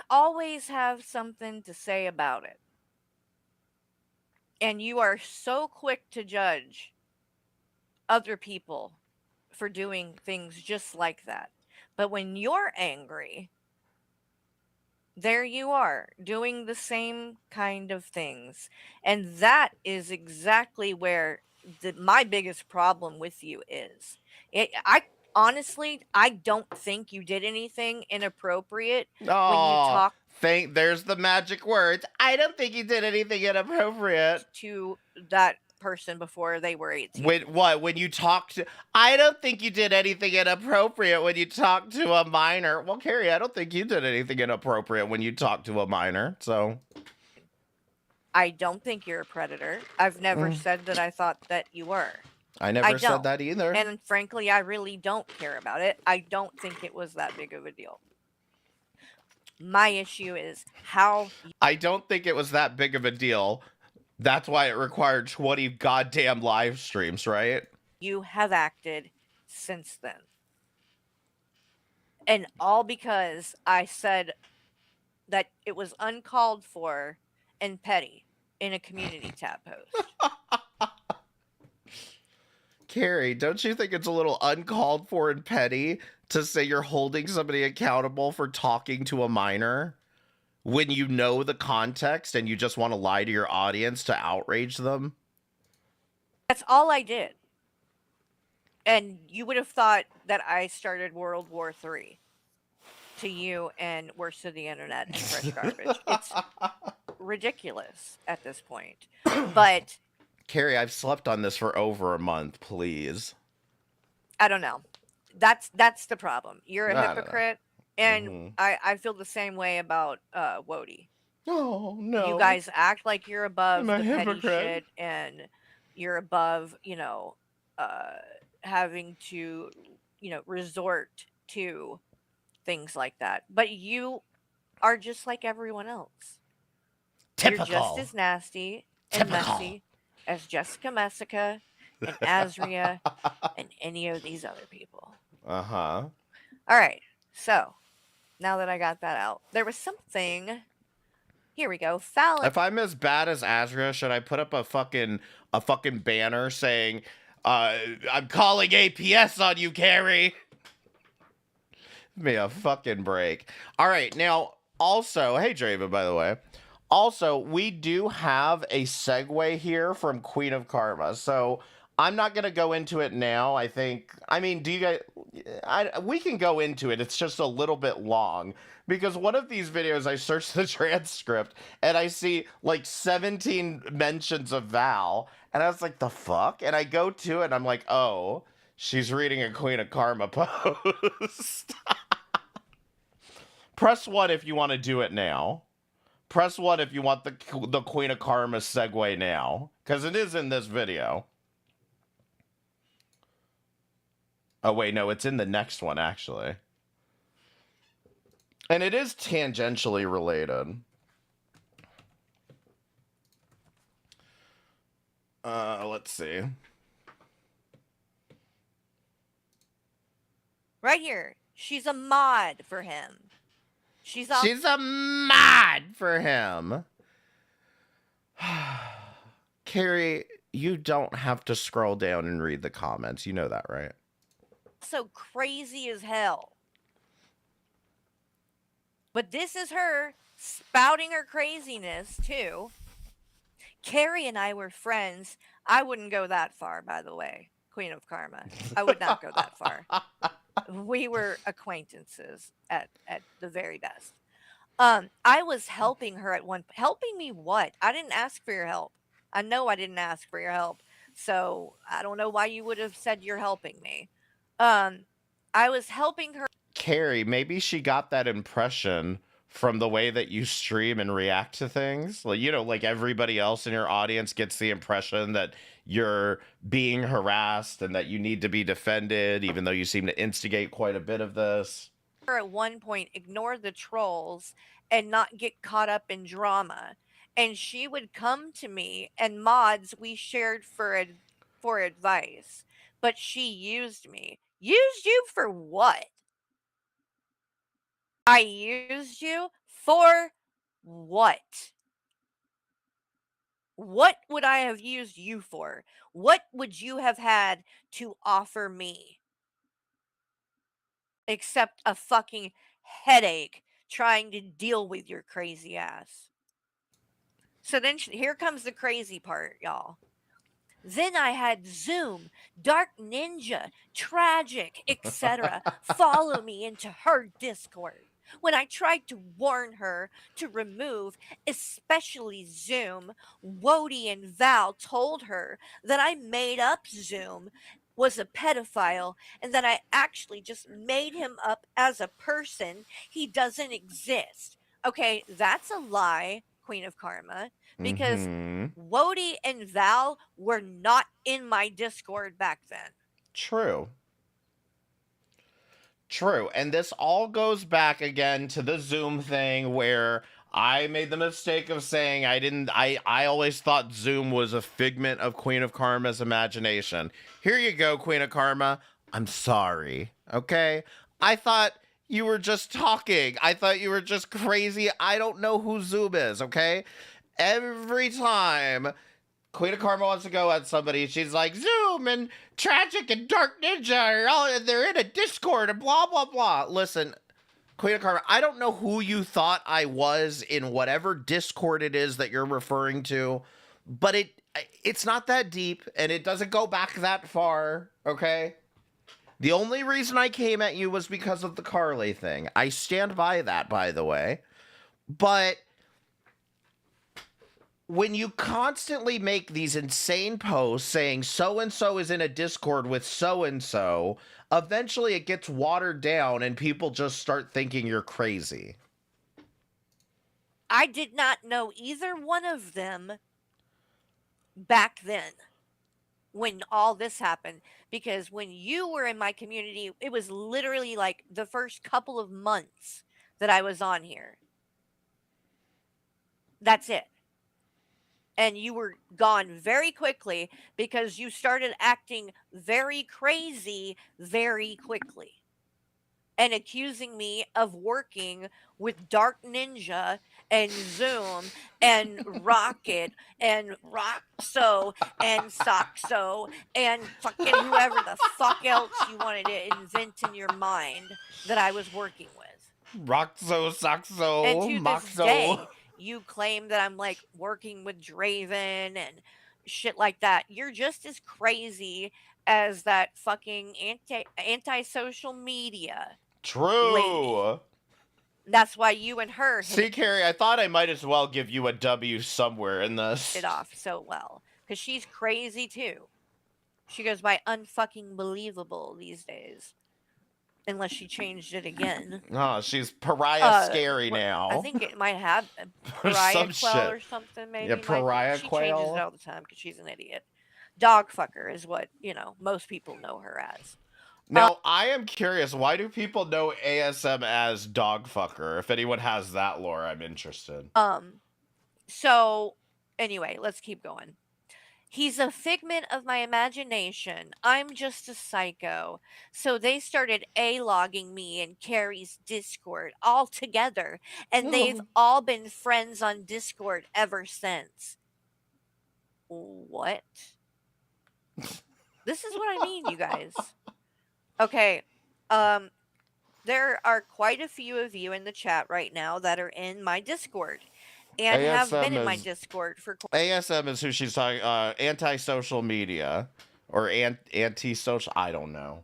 always have something to say about it. And you are so quick to judge other people for doing things just like that. But when you're angry, there you are doing the same kind of things. And that is exactly where my biggest problem with you is. I honestly, I don't think you did anything inappropriate when you talk there's the magic words. I don't think you did anything inappropriate to that person before they were 18. When you talked to, I don't think you did anything inappropriate when you talked to a minor. Well, Carrie, I don't think you did anything inappropriate when you talked to a minor. So I don't think you're a predator. I've never said that I thought that you were. I never said that either. And frankly, I really don't care about it. I don't think it was that big of a deal. My issue is how I don't think it was that big of a deal. That's why it required 20 goddamn live streams, right? You have acted since then. And all because I said that it was uncalled for and petty in a community tab post. Carrie, don't you think it's a little uncalled for and petty to say you're holding somebody accountable for talking to a minor when you know the context and you just want to lie to your audience to outrage them? That's all I did. And you would have thought that I started World War III to you and worse to the internet and fresh garbage. It's ridiculous at this point. But Carrie, I've slept on this for over a month, please. I don't know. That's the problem. You're a hypocrite And I feel the same way about Wody. Oh no. You guys act like you're above I'm a the petty hypocrite. shit and you're above, having to, resort to things like that. But you are just like everyone else. You're just Typical. as nasty and messy as Jessica Messica and Azria and any of these other people. Uh-huh. All right. So, now that I got that out, there was something. Here we go. Fallon. If I'm as bad as Azria, should I put up a fucking banner saying, I'm calling APS on you, Carrie? Give me a fucking break. All right, now, also, hey, Draven, by the way. Also, we do have a segue here from Queen of Karma. So, I'm not going to go into it now. Do you guys... we can go into it. It's just a little bit long. Because one of these videos, I searched the transcript, and I see, like, 17 mentions of Val. And I was like, the fuck? And I go to it, and I'm like, oh, she's reading a Queen of Karma post. Press 1 if you want to do it now. Press 1 if you want the Queen of Karma segue now. Because it is in this video. Oh, wait, no, it's in the next one, actually. And it is tangentially related. Let's see. Right here. She's a mod for him. She's a mod for him. Carrie, you don't have to scroll down and read the comments. You know that, right? so crazy as hell. But this is her spouting her craziness, too. Carrie and I were friends. I wouldn't go that far, by the way, Queen of Karma. I would not go that far. We were acquaintances at the very best. I was helping her at one... Helping me what? I didn't ask for your help. I know I didn't ask for your help. So I don't know why you would have said you're helping me. I was helping her... Carrie, maybe she got that impression from the way that you stream and react to things. Like, you know, like everybody else in your audience gets the impression that you're being harassed and that you need to be defended, even though you seem to instigate quite a bit of this. At one point, ignore the trolls and not get caught up in drama. And she would come to me, and mods we shared for advice. But she used me. Used you for what? I used you for what? What would I have used you for? What would you have had to offer me? Except a fucking headache trying to deal with your crazy ass. So then here comes the crazy part, y'all. Then I had Zoom, Dark Ninja, Tragic, etc. follow me into her Discord. When I tried to warn her to remove, especially Zoom, Wody and Val told her that I made up Zoom was a pedophile and that I actually just made him up as a person. He doesn't exist. Okay, that's a lie, Queen of Karma, because Wody and Val were not in my Discord back then. True. True. And this all goes back again to the Zoom thing where I made the mistake of saying I always thought Zoom was a figment of Queen of Karma's imagination. Here you go, Queen of Karma. I'm sorry. Okay? I thought you were just talking. I thought you were just crazy. I don't know who Zoom is, okay? Every time Queen of Karma wants to go at somebody, she's like, Zoom and Tragic and Dark Ninja, they're in a Discord and blah, blah, blah. Listen, Queen of Karma, I don't know who you thought I was in whatever Discord it is that you're referring to, but it's not that deep, and it doesn't go back that far, okay? The only reason I came at you was because of the Carly thing. I stand by that, by the way. But when you constantly make these insane posts saying so and so is in a Discord with so and so, eventually it gets watered down and people just start thinking you're crazy. I did not know either one of them back then when all this happened, because when you were in my community, it was literally like the first couple of months that I was on here. That's it. And you were gone very quickly because you started acting very crazy very quickly and accusing me of working with Dark Ninja and Zoom and Rocket and Roxo and Soxo and fucking whoever the fuck else you wanted to invent in your mind that I was working with. Roxo, And Soxo, to this Moxo. day, you claim that I'm like working with Draven and shit like that. You're just as crazy as that fucking anti-social media lady. True. That's why you and her hit See, Carrie, I thought I might as well give you a W somewhere in this. it off so well because she's crazy too. She goes by unfucking believable these days, unless she changed it again. Oh, she's pariah scary what- now. I think it might have Or pariah some quail shit. or something. Maybe Yeah, pariah she changes quail. it all the time because she's an idiot. Dog fucker is what most people know her as. Now, I am curious, why do people know ASM as Dogfucker? If anyone has that lore, I'm interested. So anyway, let's keep going. He's a figment of my imagination. I'm just a psycho. So they started A-logging me in Carrie's Discord all together, and they've all been friends on Discord ever since. What? This is what I mean, you guys. Okay. There are quite a few of you in the chat right now that are in my Discord and have been in my Discord for ASM is who she's talking, anti-social media, or anti-social, I don't know.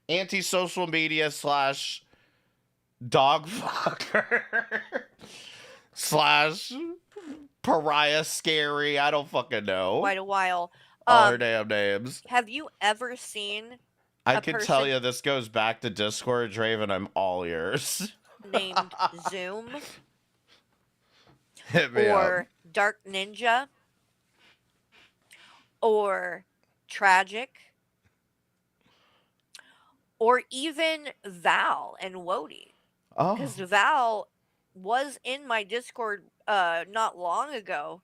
Anti-social media slash dogfucker slash pariah scary, I don't fucking know. quite a while. All her damn names. Have you ever seen I a can tell person you this goes back to Discord, Draven, I'm all ears. named Zoom Hit me or up. Dark Ninja or Tragic or even Val and Wody? Oh. Because Val was in my Discord not long ago,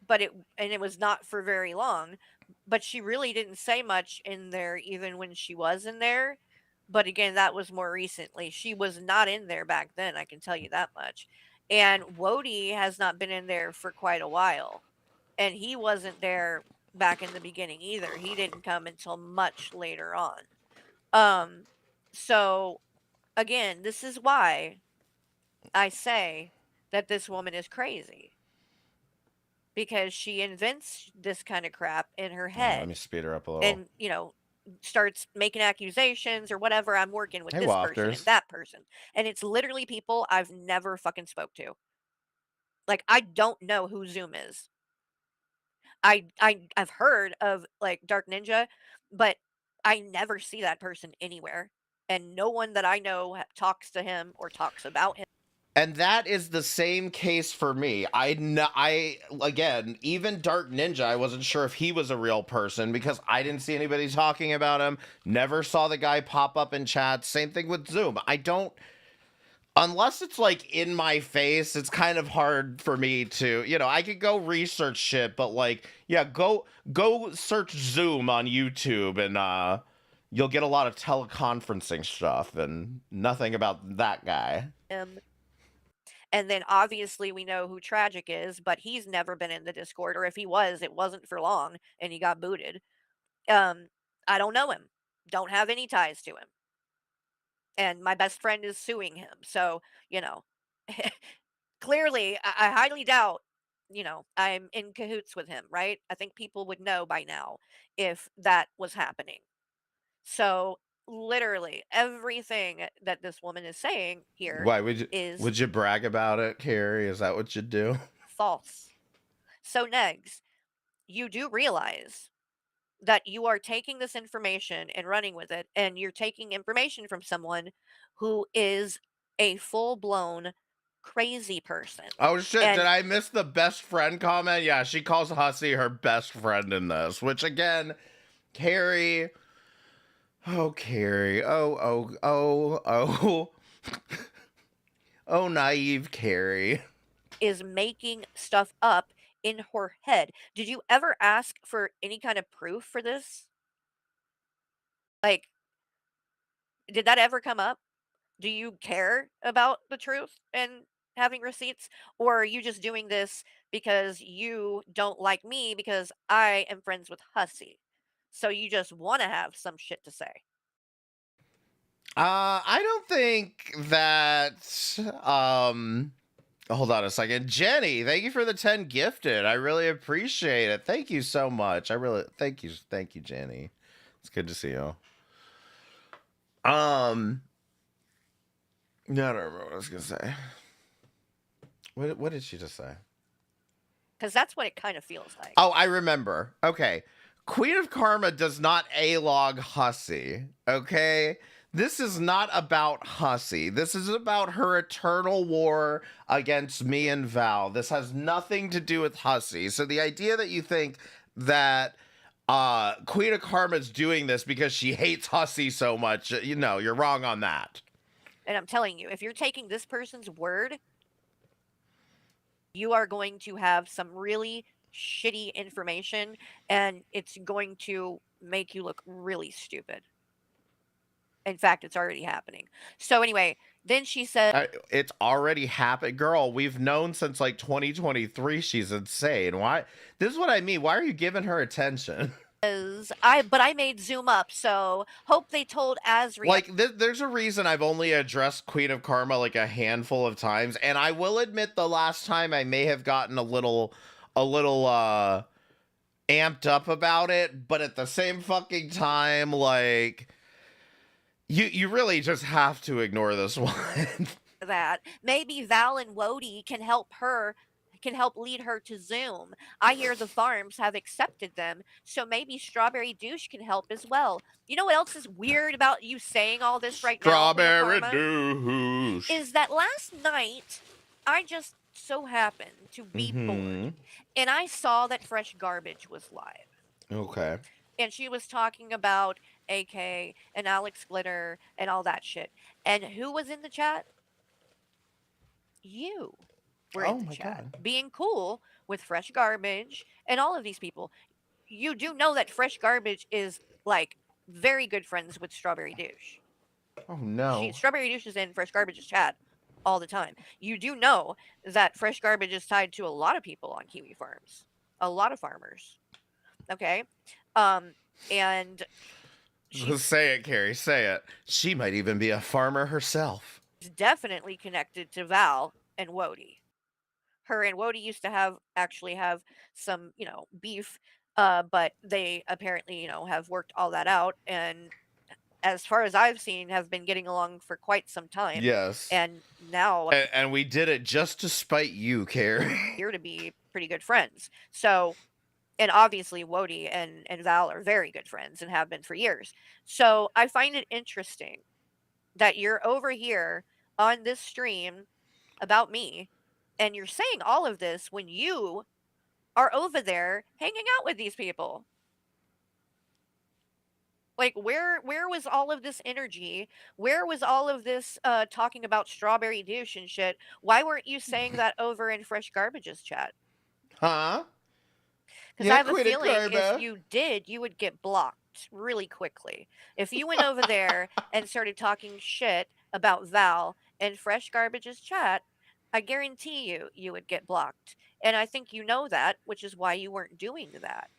but it was not for very long. But she really didn't say much in there even when she was in there. But again, that was more recently. She was not in there back then, I can tell you that much. And Wody has not been in there for quite a while. And he wasn't there back in the beginning either. He didn't come until much later on. So again, this is why I say that this woman is crazy. Because she invents this kind of crap in her head. Let me speed her up a little. And, starts making accusations or whatever. I'm working with Hey, this person Wafters. and that person. And it's literally people I've never fucking spoke to. Like, I don't know who Zoom is. I've heard of, like, Dark Ninja, but I never see that person anywhere. And no one that I know talks to him or talks about him. And that is the same case for me. Again, even Dark Ninja, I wasn't sure if he was a real person because I didn't see anybody talking about him. Never saw the guy pop up in chat. Same thing with Zoom. Unless it's like in my face, it's kind of hard for me to, I could go research shit, but like, yeah, go search Zoom on YouTube and you'll get a lot of teleconferencing stuff and nothing about that guy. And then obviously we know who Tragic is, but he's never been in the Discord, or if he was, it wasn't for long and he got booted. I don't know him. Don't have any ties to him. And my best friend is suing him. So, clearly I highly doubt, I'm in cahoots with him, right? I think people would know by now if that was happening. So literally everything that this woman is saying here Why would you brag about it, Carrie? Is that what you do? false. So, Negs, you do realize that you are taking this information and running with it, and you're taking information from someone who is a full blown crazy person. Oh shit, did And I miss the best friend comment? Yeah, she calls Hussy her best friend in this, which again, Carrie. Oh, Carrie. Oh. Oh, naive Carrie. is making stuff up in her head. Did you ever ask for any kind of proof for this? Like, did that ever come up? Do you care about the truth and having receipts? Or are you just doing this because you don't like me because I am friends with Hussy? So you just want to have some shit to say. I don't think that hold on a second. Jenny, thank you for the 10 gifted. I really appreciate it. Thank you so much. I really thank you, Jenny. It's good to see you. No, I don't remember what I was gonna say. What did she just say? Because that's what it kind of feels like. Oh, I remember. Okay. Queen of Karma does not A-log Hussy. Okay? This is not about Hussy. This is about her eternal war against me and Val. This has nothing to do with Hussy. So the idea that you think that Queen of Karma is doing this because she hates Hussy so much, you're wrong on that. And I'm telling you, if you're taking this person's word, you are going to have some really shitty information and it's going to make you look really stupid. In fact, it's already happening. So anyway, then she said, It's already happened. Girl, we've known since like 2023 she's insane. Why? This is what I mean. Why are you giving her attention? I made Zoom up, so hope they told Azria. Like, there's a reason I've only addressed Queen of Karma like a handful of times, and I will admit the last time I may have gotten a little amped up about it, but at the same fucking time, like, you really just have to ignore this one. That maybe Val and Wody can help lead her to Zoom. I hear the farms have accepted them, so maybe Strawberry Douche can help as well. You know what else is weird about you saying all this right now? Strawberry Karma? Douche. Is that last night I just so happened to be bored and I saw that Fresh Garbage was live. Okay. And she was talking about AK and Alex Glitter and all that shit. And who was in the chat? You were in the chat. God. Being cool with Fresh Garbage and all of these people. You do know that Fresh Garbage is like very good friends with Strawberry Douche. Oh no. Strawberry Douche is in Fresh Garbage's chat all the time. You do know that Fresh Garbage is tied to a lot of people on Kiwi farms. A lot of farmers. Okay? And Say it, Carrie. Say it. She might even be a farmer herself. she's definitely connected to Val and Wody. Her and Wody used to actually have some, beef, but they apparently, have worked all that out. And as far as I've seen, have been getting along for quite some time. Yes. And now And we did it just to spite you, Carrie. appear to be pretty good friends. So, and obviously Wody and Val are very good friends and have been for years. So I find it interesting that you're over here on this stream about me and you're saying all of this when you are over there hanging out with these people. Like, where was all of this energy? Where was all of this talking about Strawberry Douche and shit? Why weren't you saying that over in Fresh Garbage's chat? Huh? Because I have a feeling if you did, you would get blocked really quickly. If you went over there and started talking shit about Val in Fresh Garbage's chat, I guarantee you would get blocked. And I think you know that, which is why you weren't doing that.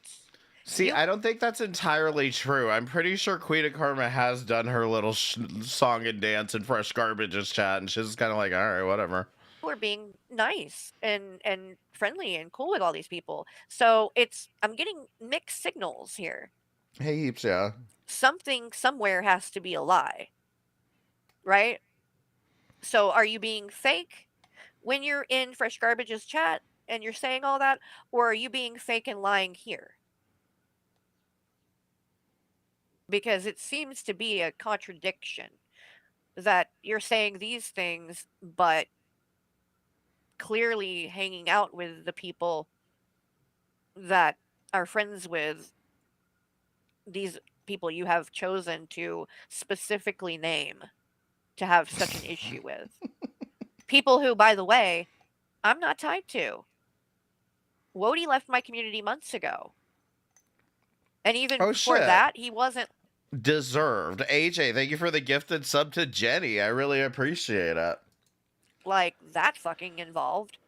See, I don't think that's entirely true. I'm pretty sure Queen of Karma has done her little song and dance in Fresh Garbage's chat, and she's kind of like, all right, whatever. We're being nice and friendly and cool with all these people. So I'm getting mixed signals here. Hey, Heaps, yeah. Something somewhere has to be a lie, right? So are you being fake when you're in Fresh Garbage's chat? and you're saying all that, or are you being fake and lying here? Because it seems to be a contradiction that you're saying these things, but clearly hanging out with the people that are friends with these people you have chosen to specifically name to have such an issue with. People who, by the way, I'm not tied to. Wody left my community months ago. And even Oh, before shit. that, he wasn't. Deserved. AJ, thank you for the gifted sub to Jenny. I really appreciate it. Like that fucking involved.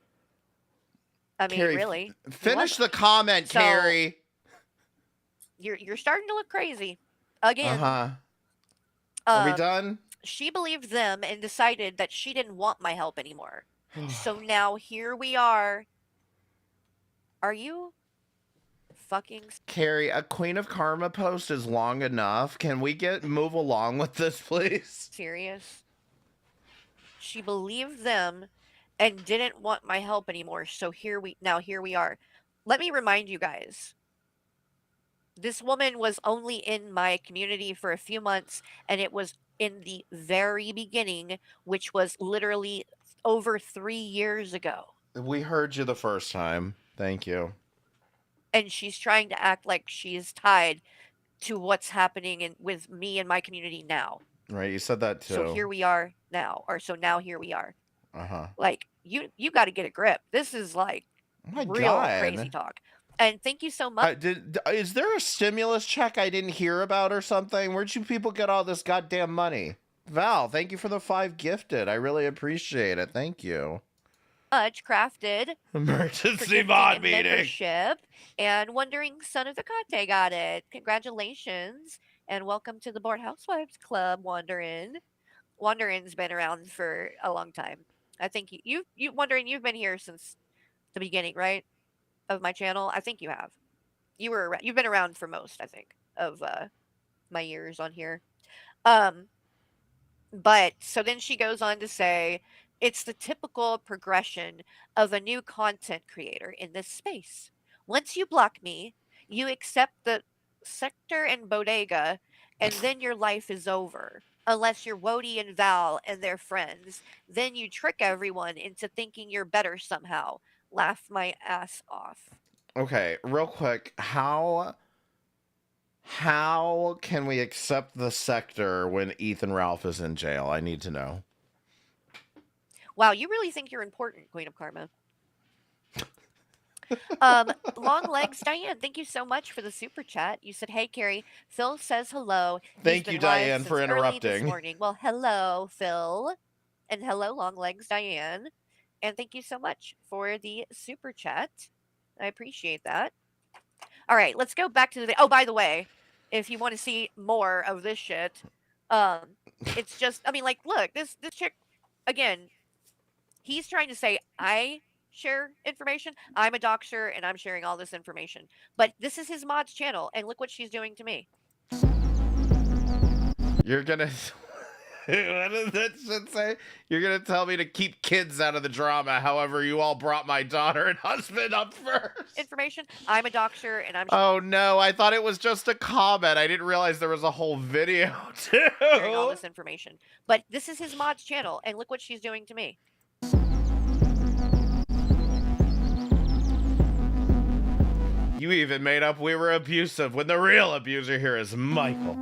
I mean, Carrie, really. finish the comment, So, Carrie. You're starting to look crazy. Again. Uh-huh. Are we Um, done? She believed them and decided that she didn't want my help anymore. So now here we are. Are you fucking Carrie, a Queen of Karma post is long enough. Can we move along with this, please? serious? She believed them and didn't want my help anymore. So here we are. Let me remind you guys. This woman was only in my community for a few months, and it was in the very beginning, which was literally over 3 years ago. We heard you the first time. Thank you. And she's trying to act like she's tied to what's happening with me and my community now. Right, you said that too. So here we are now, now here we are. Uh-huh. Like you got to get a grip. This is like real crazy talk. And thank you so much. Is there a stimulus check I didn't hear about or something? Where'd you people get all this goddamn money? Val, thank you for the 5 gifted. I really appreciate it. Thank you. Much crafted Emergency mod meeting. Membership, and Wondering Son of the Kate got it. Congratulations and welcome to the Board Housewives Club, Wanderin. Wanderin's been around for a long time. I think you Wondering, you've been here since the beginning, right? Of my channel. I think you have. You've been around for most, I think, of my years on here. But so then she goes on to say, it's the typical progression of a new content creator in this space. Once you block me, you accept the sector and bodega, and then your life is over. Unless you're Wody and Val and their friends, then you trick everyone into thinking you're better somehow. Laugh my ass off. Okay, real quick, how can we accept the sector when Ethan Ralph is in jail? I need to know. Wow, you really think you're important, Queen of Karma. Long Legs Diane, thank you so much for the super chat. You said, "Hey Carrie, Phil says hello." Thank you, Diane, for interrupting. This morning. Well, hello, Phil, and hello, Long Legs Diane, and thank you so much for the super chat. I appreciate that. All right, let's go back to the. Oh, by the way, if you want to see more of this shit, it's just. I mean, like, look, this chick, again. He's trying to say, I share information. I'm a doxer and I'm sharing all this information. But this is his mod's channel, and look what she's doing to me. You're gonna... What does that shit say? You're gonna tell me to keep kids out of the drama, however you all brought my daughter and husband up first. Information. I'm a doxer and I'm... Oh no, I thought it was just a comment. I didn't realize there was a whole video too. Sharing all this information. But this is his mod's channel, and look what she's doing to me. You even made up we were abusive when the real abuser here is Michael.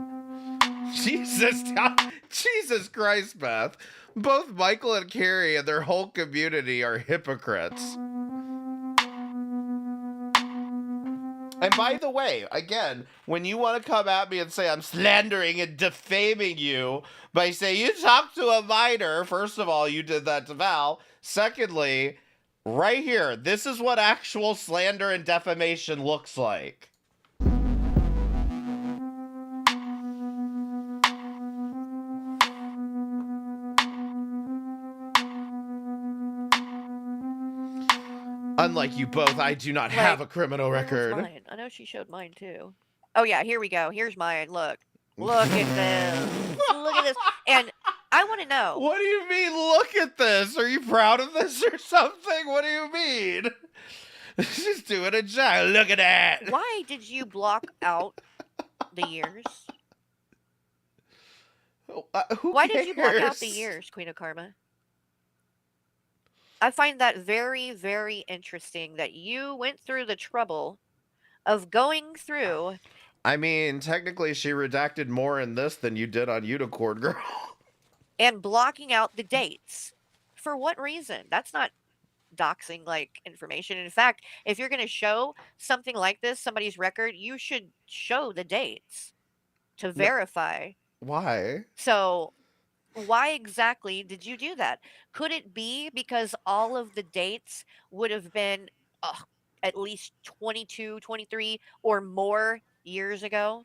Jesus Christ, Beth. Both Michael and Carrie and their whole community are hypocrites. And by the way, again, when you want to come at me and say I'm slandering and defaming you by saying you talked to a minor, first of all, you did that to Val. Secondly, right here, this is what actual slander and defamation looks like. Unlike you both, I do not have a criminal record. Mine? I know she showed mine too. Oh yeah, here we go. Here's mine. Look. Look at this. Look at this. And I want know. What do you mean, look at this? Are you proud of this or something? What do you mean? She's doing a job. Look at that. Why did you block out the years? Who Why did you block out the cares? years, Queen of Karma? I find that very, very interesting that you went through the trouble of going through I mean, technically, she redacted more in this than you did on Unicorn Girl. and blocking out the dates. For what reason? That's not doxing like information. In fact, if you're going to show something like this, somebody's record, you should show the dates to verify. Why? So, why exactly did you do that? Could it be because all of the dates would have been at least 22, 23 or more years ago?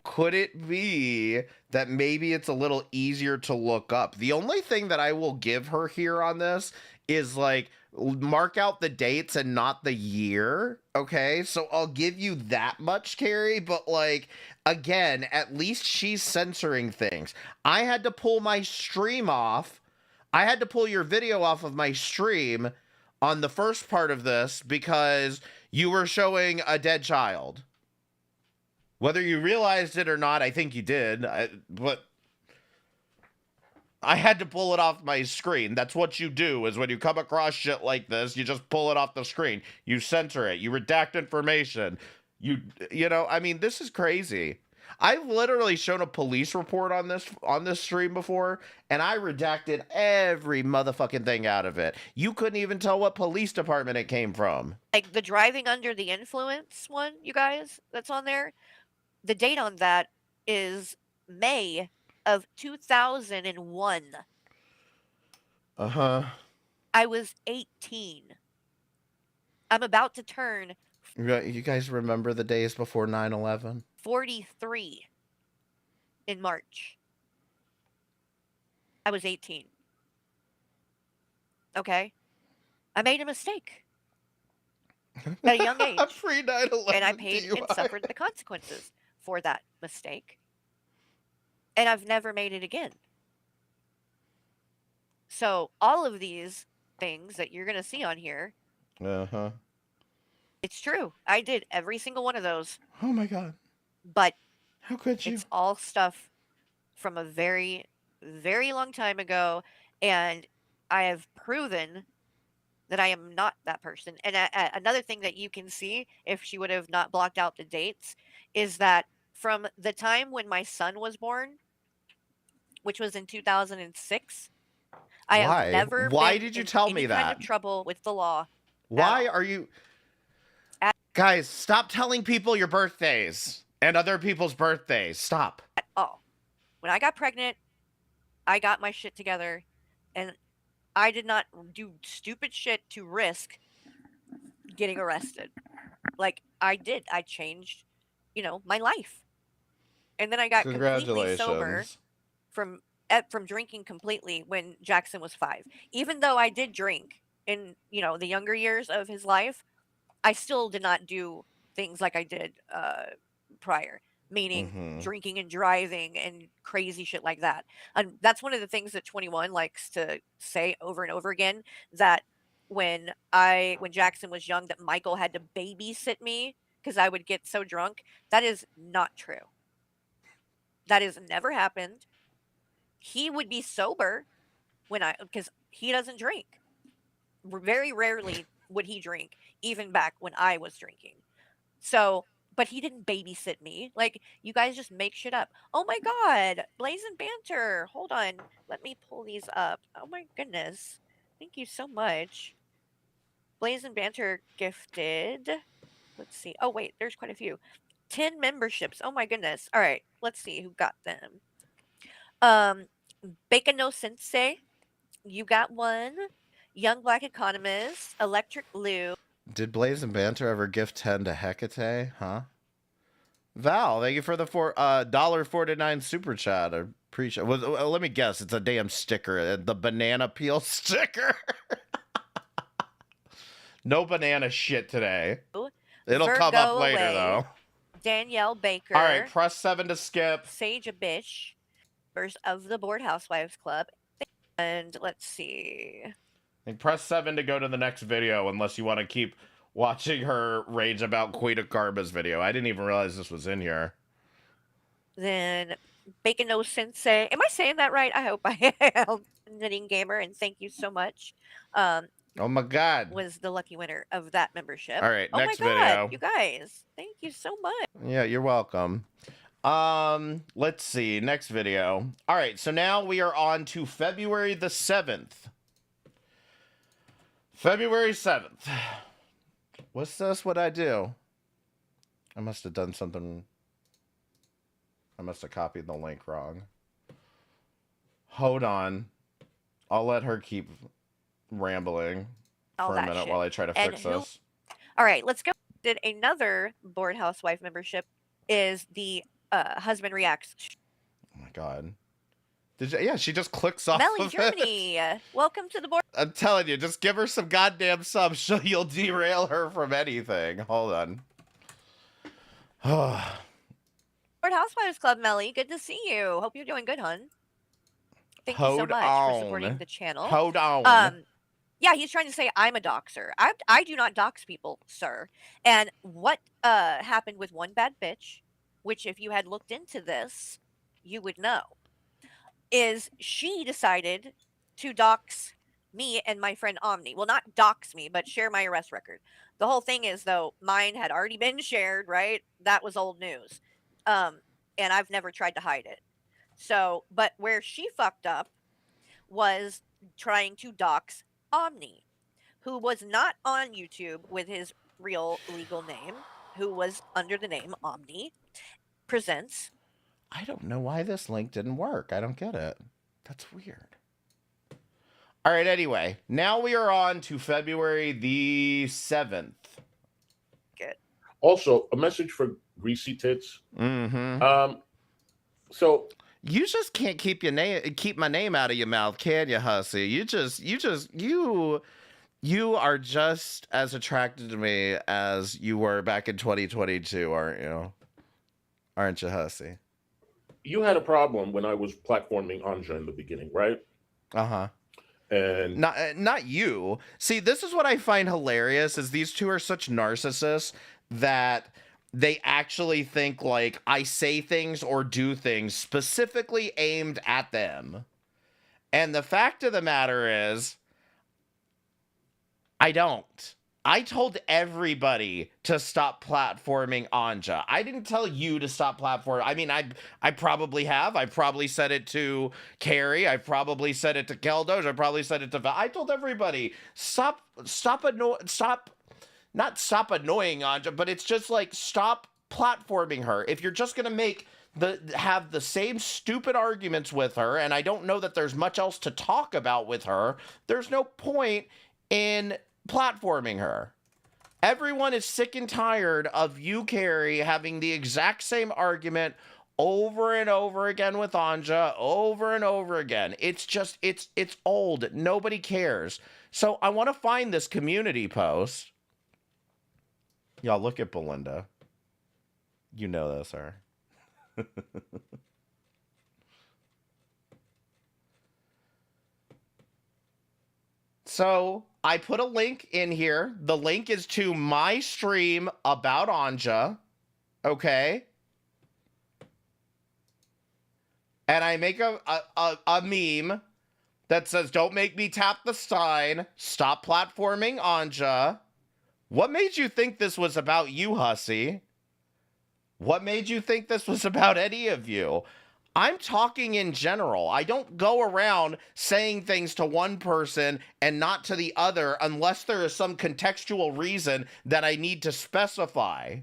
Could it be that maybe it's a little easier to look up? The only thing that I will give her here on this is like mark out the dates and not the year. Okay, so I'll give you that much, Carrie. But like again, at least she's censoring things. I had to pull my stream off. I had to pull your video off of my stream on the first part of this because you were showing a dead child. Whether you realized it or not, I think you did, but I had to pull it off my screen. That's what you do, is when you come across shit like this, you just pull it off the screen. You censor it. You redact information. You know, I mean, this is crazy. I've literally shown a police report on this stream before, and I redacted every motherfucking thing out of it. You couldn't even tell what police department it came from. Like the driving under the influence one, you guys, that's on there. The date on that is May of 2001. Uh-huh. I was 18. I'm about to turn You guys remember the days before 9/11? 43 in March. I was 18. Okay? I made a mistake at a young age. Pre 9/11 And I paid and suffered the consequences for that mistake. And I've never made it again. So all of these things that you're going to see on here, Uh-huh. it's true. I did every single one of those. Oh my god. But How could you? it's all stuff from a very, very long time ago. And I have proven that I am not that person. And another thing that you can see, if she would have not blocked out the dates, is that from the time when my son was born, which was in 2006, I have never Why been did you in tell any me kind that? of trouble with the law. Why are you... Guys, stop telling people your birthdays and other people's birthdays. Stop. At all. When I got pregnant, I got my shit together, and I did not do stupid shit to risk getting arrested. Like I did. I changed, my life. And then I got completely sober from drinking completely when Jackson was 5. Even though I did drink in, the younger years of his life, I still did not do things like I did prior, meaning drinking and driving and crazy shit like that. And that's one of the things that 21 likes to say over and over again, that when Jackson was young, that Michael had to babysit me because I would get so drunk. That is not true. That has never happened. He would be sober because he doesn't drink. Very rarely would he drink, even back when I was drinking. So, but he didn't babysit me. Like, you guys just make shit up. Oh my God, Blazing Banter. Hold on. Let me pull these up. Oh my goodness. Thank you so much. Blazing Banter gifted. Let's see. Oh, wait, there's quite a few. 10 memberships. Oh my goodness. All right, let's see who got them. Bacon No Sensei, you got one. Young Black Economist, Electric Lou. Did Blaze and Banter ever gift 10 to Hecate? Huh? Val, thank you for the $1.49 super chat. I appreciate it. Let me guess, it's a damn sticker. The banana peel sticker. No banana shit today. It'll come up later, though. Danielle Baker. All right, press 7 to skip. Sage Abish. members of the Bored Housewives Club. And let's see. And press 7 to go to the next video unless you want to keep watching her rage about Queen of Karma's video. I didn't even realize this was in here. Then Bacon No Sensei. Am I saying that right? I hope I am. Knitting Gamer, and thank you so much. Oh my god. Was the lucky winner of that membership. All right, oh next my God, video. you guys. Thank you so much. Yeah, you're welcome. Let's see, next video. All right, so now we are on to February the 7th. February 7th. What's this? What'd I do? I must have done something. I must have copied the link wrong. Hold on. I'll let her keep rambling All for a that minute shit. while I try to And fix who- this. All right, let's go. Did another Bored Housewife membership is the Husband Reacts. Oh my god. Yeah, she just clicks off Melly of it. Germany. Welcome to the Bored I'm telling you, just give her some goddamn subs so you'll derail her from anything. Hold on. Housewives Club, Melly. Good to see you. Hope you're doing good, hun. Thank you so Hold much for supporting on. the channel. Hold on. Yeah, he's trying to say I'm a doxer. I do not dox people, sir. And what happened with one bad bitch, which if you had looked into this, you would know, is she decided to dox me and my friend Omni. Well, not dox me, but share my arrest record. The whole thing is, though, mine had already been shared, right? That was old news. And I've never tried to hide it. So, but where she fucked up was trying to dox Omni, who was not on YouTube with his real legal name, who was under the name Omni Presents. I don't know why this link didn't work. I don't get it. That's weird. All right, anyway. Now we are on to February the 7th. Good. Also, a message for Greasy Tits. Mm-hmm. So you just can't keep my name out of your mouth, can you, hussy? You are just as attracted to me as you were back in 2022, aren't you? Aren't you, hussy? you had a problem when I was platforming Anja in the beginning, right? Uh-huh. And not you. See, this is what I find hilarious is these two are such narcissists that they actually think like I say things or do things specifically aimed at them. And the fact of the matter is, I don't. I told everybody to stop platforming Anja. I didn't tell you to stop platforming. I mean, I probably have. I probably said it to Carrie. I probably said it to Keldoge. I probably said it to Val. I told everybody, stop annoying Anja, but it's just like, stop platforming her. If you're just going to have the same stupid arguments with her, and I don't know that there's much else to talk about with her, there's no point in platforming her. Everyone is sick and tired of you, Carrie, having the exact same argument over and over again with Anja, over and over again. It's just, it's old. Nobody cares. So I want to find this community post. Y'all, look at Belinda. You know this, her. So I put a link in here. The link is to my stream about Anja. Okay. And I make a meme that says, don't make me tap the Stein. Stop platforming Anja. What made you think this was about you, hussy? What made you think this was about any of you? I'm talking in general. I don't go around saying things to one person and not to the other unless there is some contextual reason that I need to specify.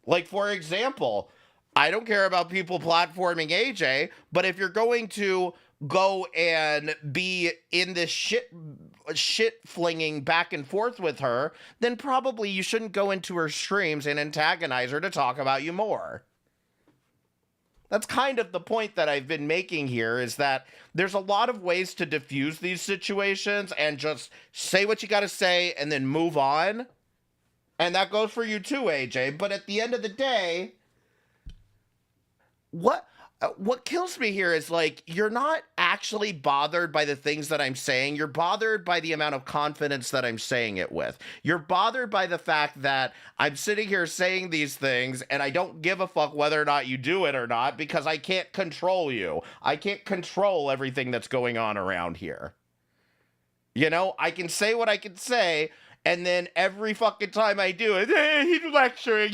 Like, for example, I don't care about people platforming AJ, but if you're going to go and be in this shit flinging back and forth with her, then probably you shouldn't go into her streams and antagonize her to talk about you more. That's kind of the point that I've been making here, is that there's a lot of ways to diffuse these situations and just say what you got to say and then move on. And that goes for you too, AJ. But at the end of the day, what? What kills me here is like you're not actually bothered by the things that I'm saying. You're bothered by the amount of confidence that I'm saying it with. You're bothered by the fact that I'm sitting here saying these things and I don't give a fuck whether or not you do it or not because I can't control you. I can't control everything that's going on around here. You know, I can say what I can say, and then every fucking time I do it, he's lecturing.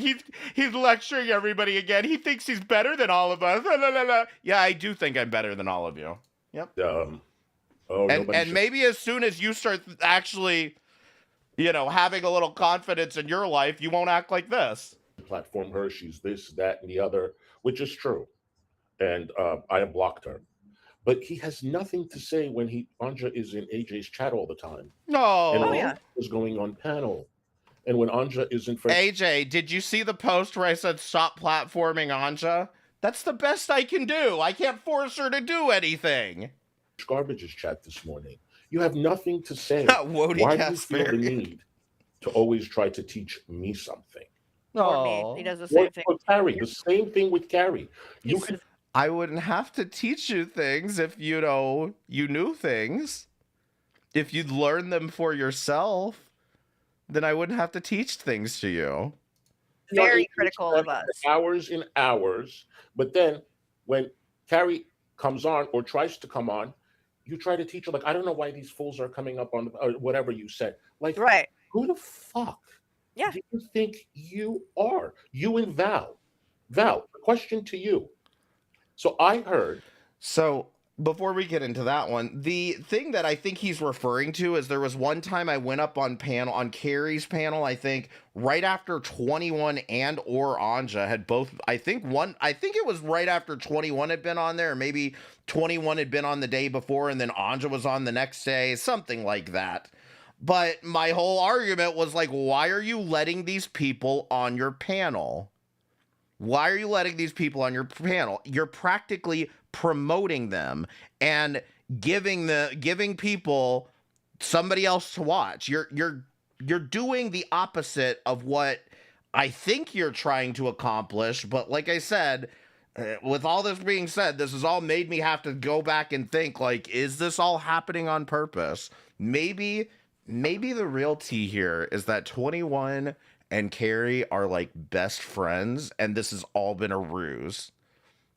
He's lecturing everybody again. He thinks he's better than all of us. La, la, la, la. Yeah, I do think I'm better than all of you. Yep. And maybe as soon as you start actually, you know, having a little confidence in your life, you won't act like this. Platform her, she's this, that, and the other, which is true. And I have blocked her. But he has nothing to say when Anja is in AJ's chat all the time. No. And yeah. is going on panel. And when Anja isn't for AJ, did you see the post where I said stop platforming Anja? That's the best I can do. I can't force her to do anything. Garbage's chat this morning, you have nothing to say. Wody Why do you feel the Casper. need to always try to teach me something? Or me. He does the same thing. Or Carrie, the same thing with Carrie. He You says, can I wouldn't have to teach you things if, you know, you knew things. If you'd learn them for yourself, then I wouldn't have to teach things to you. very critical of us. hours and hours, but then when Carrie comes on or tries to come on, you try to teach her like, I don't know why these fools are coming up on or whatever you said. Like, Right. who the fuck Yeah. do you think you are? You and Val. Val, question to you. So I heard. So before we get into that one, the thing that I think he's referring to is there was one time I went up on Carrie's panel, I think right after 21 and or Anja had both, I think it was right after 21 had been on there, or maybe 21 had been on the day before and then Anja was on the next day, something like that. But my whole argument was like, why are you letting these people on your panel? Why are you letting these people on your panel? You're practically promoting them and giving people somebody else to watch. You're doing the opposite of what I think you're trying to accomplish. But like I said, with all this being said, this has all made me have to go back and think, like, is this all happening on purpose? Maybe the real tea here is that 21 and Carrie are like best friends, and this has all been a ruse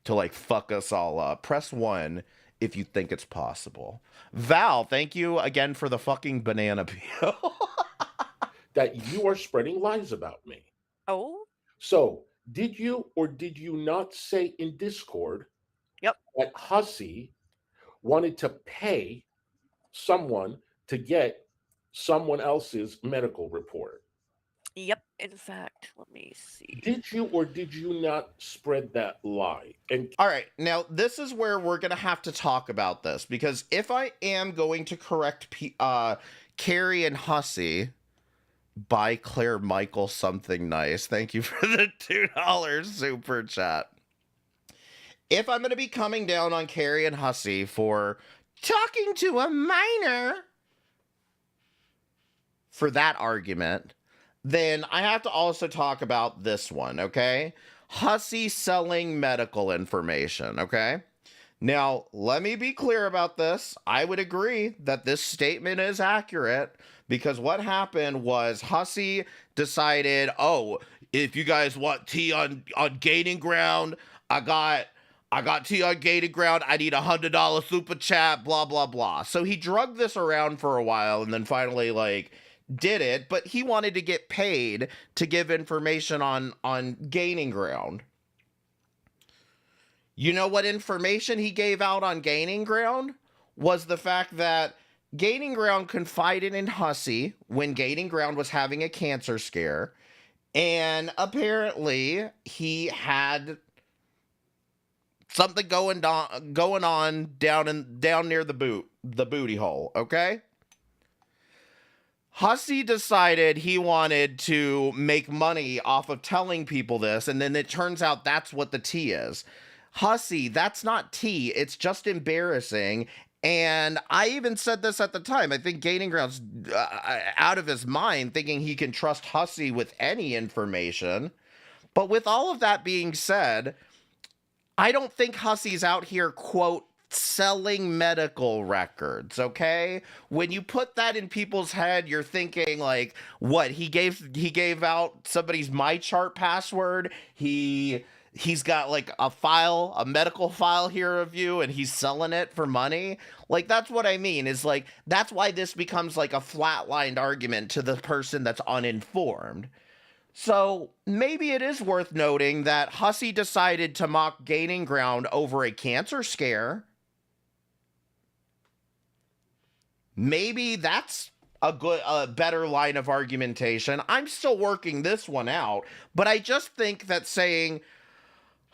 to like fuck us all up. Press 1 if you think it's possible. Val, thank you again for the fucking banana peel. That you are spreading lies about me. Oh, So did you or did you not say in Discord Yep. that Hussey wanted to pay someone to get someone else's medical report? yep. In fact, let me see. Did you or did you not spread that lie? And All right, now this is where we're gonna have to talk about this, because if I am going to correct Carrie and Hussey, by Claire Michael something nice, thank you for the $2 super chat. If I'm gonna be coming down on Carrie and Hussey for talking to a minor for that argument, then I have to also talk about this one, okay? Hussey selling medical information, okay? Now, let me be clear about this. I would agree that this statement is accurate, because what happened was Hussey decided, oh, if you guys want tea on gaining ground, I got tea on gaining ground, I need $100 super chat, blah, blah, blah. So he drugged this around for a while and then finally, like, did it, but he wanted to get paid to give information on gaining ground. You know what information he gave out on gaining ground? Was the fact that Gaining Ground confided in Hussey when Gaining Ground was having a cancer scare, and apparently he had something going on down near the booty hole, okay? Hussey decided he wanted to make money off of telling people this, and then it turns out that's what the tea is. Hussey, that's not tea, it's just embarrassing. And I even said this at the time. I think Gaining Ground's out of his mind thinking he can trust Hussey with any information. But with all of that being said, I don't think Hussey's out here, quote, selling medical records, okay? When you put that in people's head, you're thinking like, what? He gave out somebody's MyChart password. He's got like a medical file here of you, and he's selling it for money. Like, that's what I mean, is like, that's why this becomes like a flatlined argument to the person that's uninformed. So maybe it is worth noting that Hussey decided to mock Gaining Ground over a cancer scare. Maybe that's a better line of argumentation. I'm still working this one out, but I just think that saying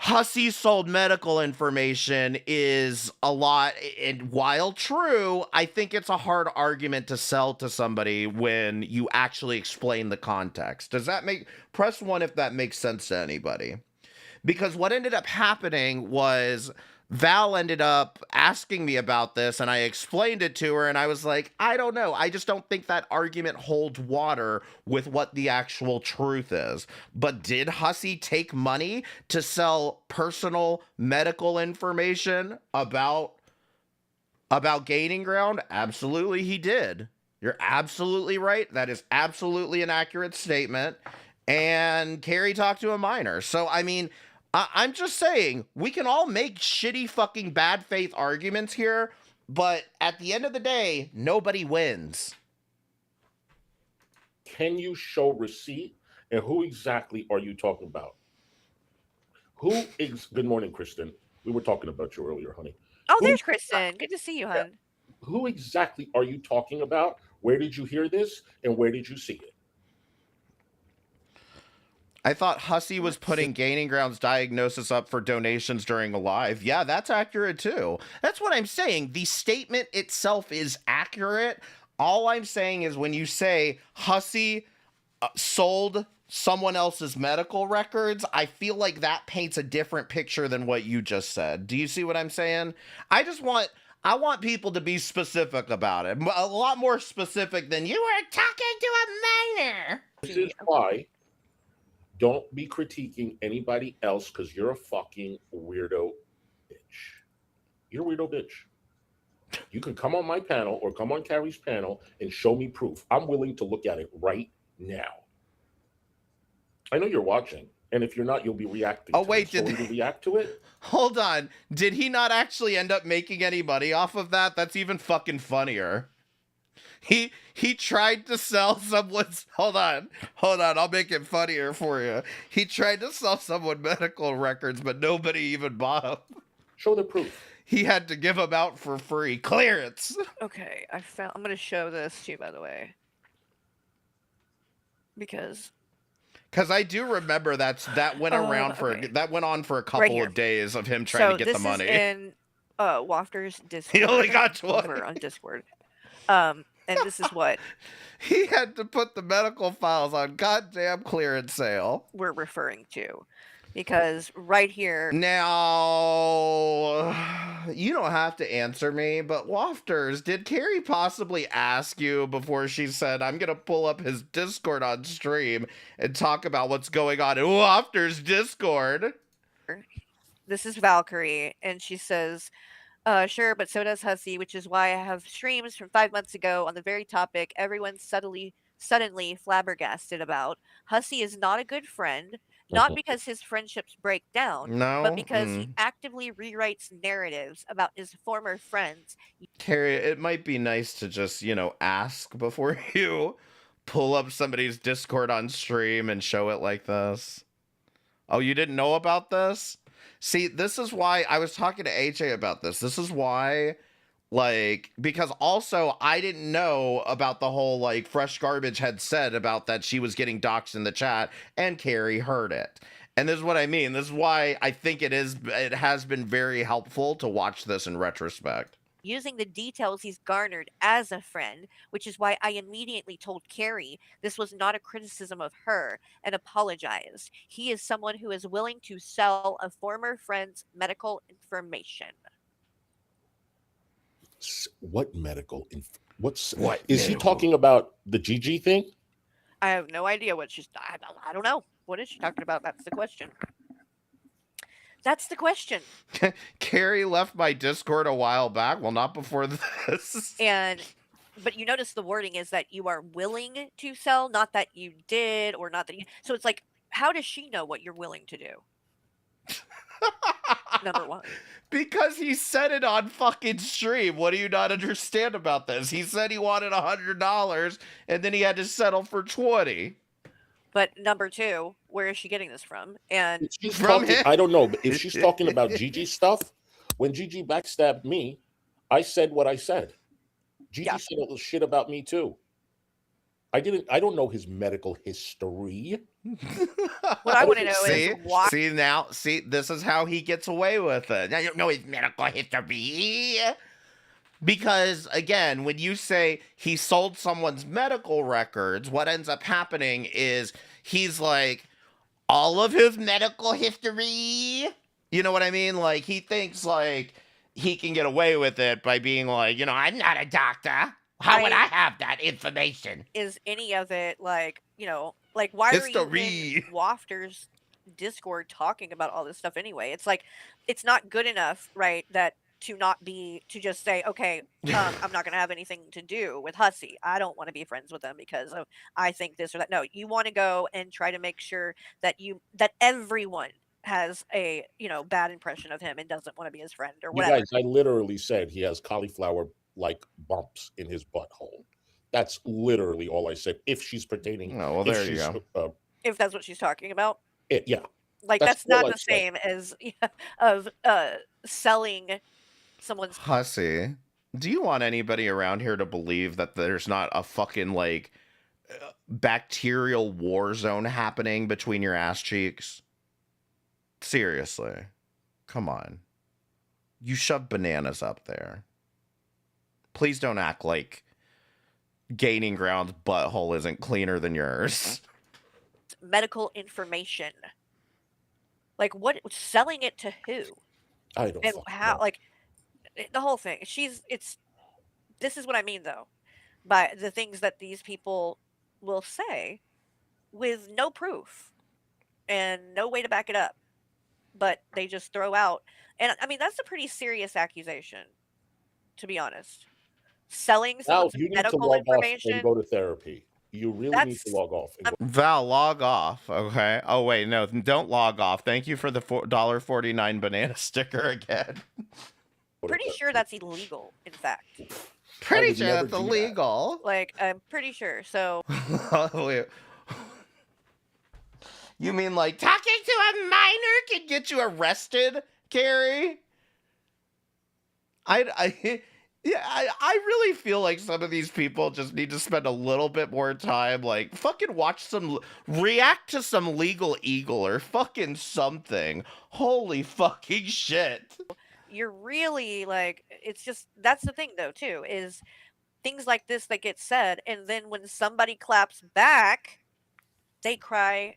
Hussey sold medical information is a lot, and while true, I think it's a hard argument to sell to somebody when you actually explain the context. Does that press 1 if that makes sense to anybody? Because what ended up happening was Val ended up asking me about this, and I explained it to her, and I was like, I don't know. I just don't think that argument holds water with what the actual truth is. But did Hussey take money to sell personal medical information about Gaining Ground? Absolutely, he did. You're absolutely right. That is absolutely an accurate statement. And Carrie talked to a minor. So, I mean, I'm just saying, we can all make shitty fucking bad faith arguments here, but at the end of the day, nobody wins. Can you show receipt? And who exactly are you talking about? Good morning, Kristen. We were talking about you earlier, honey. Oh, there's Kristen. Good to see you, hon. Who exactly are you talking about? Where did you hear this? And where did you see it? I thought Hussey was putting Gaining Ground's diagnosis up for donations during a live. Yeah, that's accurate too. That's what I'm saying. The statement itself is accurate. All I'm saying is when you say Hussey sold someone else's medical records, I feel like that paints a different picture than what you just said. Do you see what I'm saying? I want people to be specific about it. A lot more specific than you were talking to a minor. This is why don't be critiquing anybody else because you're a fucking weirdo bitch. You're a weirdo bitch. You can come on my panel or come on Carrie's panel and show me proof. I'm willing to look at it right now. I know you're watching, and if you're not, you'll be reacting. Oh, wait, did they react to it? Hold on. Did he not actually end up making any money off of that? That's even fucking funnier. He tried to sell someone's... Hold on, I'll make it funnier for you. He tried to sell someone medical records, but nobody even bought them. Show the proof. He had to give them out for free. Clearance. Okay, I'm going to show this to you, by the way. Because I do remember that went around that went on for a couple of days of him trying to get the money. So this is in Wafter's Discord. He only got 20 over on Discord. And this is what he had to put the medical files on goddamn clearance sale. We're referring to, because right here. Now, you don't have to answer me, but Wafters, did Carrie possibly ask you before she said, I'm going to pull up his Discord on stream and talk about what's going on in Wafters' Discord? This is Valkyrie, and she says, sure, but so does Hussey, which is why I have streams from 5 months ago on the very topic everyone's suddenly flabbergasted about. Hussey is not a good friend, not because his friendships break down, but because he actively rewrites narratives about his former friends. Carrie, it might be nice to just, ask before you pull up somebody's Discord on stream and show it like this. Oh, you didn't know about this? See, this is why I was talking to AJ about this. This is why, because also I didn't know about the whole, Fresh Garbage had said about that she was getting doxxed in the chat, and Carrie heard it. And this is what I mean. This is why I think it has been very helpful to watch this in retrospect. Using the details he's garnered as a friend, which is why I immediately told Carrie this was not a criticism of her and apologized. He is someone who is willing to sell a former friend's medical information. What medical? What is he talking about? The GG thing? I have no idea what she's. I don't know. What is she talking about? That's the question. That's the question. Carrie left my Discord a while back. Well, not before this. But you notice the wording is that you are willing to sell, not that you did or not that you. So it's like, how does she know what you're willing to do? Number one. Because he said it on fucking stream. What do you not understand about this? He said he wanted $100 and then he had to settle for 20. But number two, where is she getting this from? And If she's From talking, him. I don't know, but if she's talking about Gigi stuff, when Gigi backstabbed me, I said what I said. Gigi Yeah. said all the shit about me too. I don't know his medical history. what I want to know See, is why. see, this is how he gets away with it. I don't know his medical history. Because again, when you say he sold someone's medical records, what ends up happening is he's like, all of his medical history. You know what I mean? Like, he thinks like he can get away with it by being like, I'm not a doctor. How would I have that information? Is any of it like, like why are you History. in Wafter's Discord talking about all this stuff anyway? It's like, it's not good enough, right? That to just say, okay, I'm not going to have anything to do with Hussey. I don't want to be friends with them because of, I think this or that. No, you want to go and try to make sure that everyone has a, bad impression of him and doesn't want to be his friend or You whatever. guys, I literally said he has cauliflower like bumps in his butthole. That's literally all I said. If she's pertaining, Oh, well, if there you she's, go. If that's what she's talking about. Yeah. Like, That's that's not all I the said. same as of selling someone's. Hussey, do you want anybody around here to believe that there's not a fucking like bacterial war zone happening between your ass cheeks? Seriously, come on. You shove bananas up there. Please don't act like Gaining Ground's butthole isn't cleaner than yours. Medical information. Like, what, selling it to who? I don't And fucking how, know. like, the whole thing. This is what I mean, though, by the things that these people will say with no proof and no way to back it up, but they just throw out. And I mean, that's a pretty serious accusation, to be honest. Selling Now someone's you need to medical log off information. and go to therapy. You really need to log off. And go. Val, log off, okay? Oh, wait, no, don't log off. Thank you for the $1.49 banana sticker again. Pretty sure that's illegal, in fact. Pretty would sure never that's do that. illegal. Like, I'm pretty sure. So, Wait. You mean like talking to a minor can get you arrested, Carrie? I really feel like some of these people just need to spend a little bit more time, like, fucking react to some Legal Eagle or fucking something. Holy fucking shit. you're really like, it's just, that's the thing, though, too, is things like this that get said, and then when somebody claps back, they cry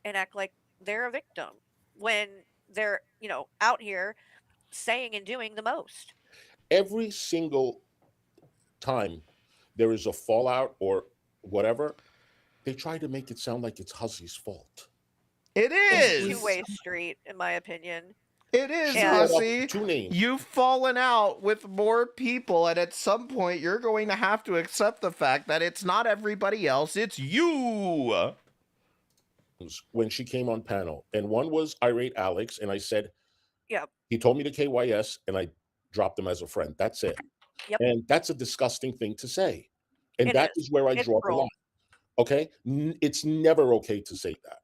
and act like they're a victim when they're, out here saying and doing the most. Every single time there is a fallout or whatever, they try to make it sound like it's Hussey's fault. It It's is. two-way street, in my opinion. It is, Yeah. Hussey. Two names. You've fallen out with more people, and at some point, you're going to have to accept the fact that it's not everybody else, it's you. When she came on panel, and one was Irate Alex, and I said, Yep. he told me to KYS, and I dropped him as a friend. That's it. Yep. And that's a disgusting thing to say. And It that is. is where I It's draw the cruel. line. Okay? It's never okay to say that.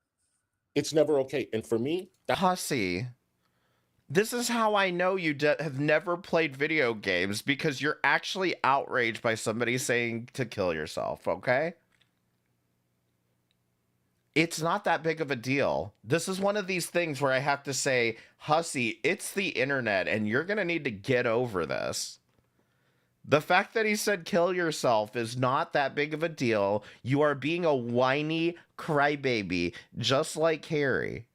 It's never okay. And for me, Hussey, this is how I know you have never played video games, because you're actually outraged by somebody saying to kill yourself, okay? It's not that big of a deal. This is one of these things where I have to say, Hussey, it's the internet, and you're going to need to get over this. The fact that he said kill yourself is not that big of a deal. You are being a whiny crybaby, just like Carrie.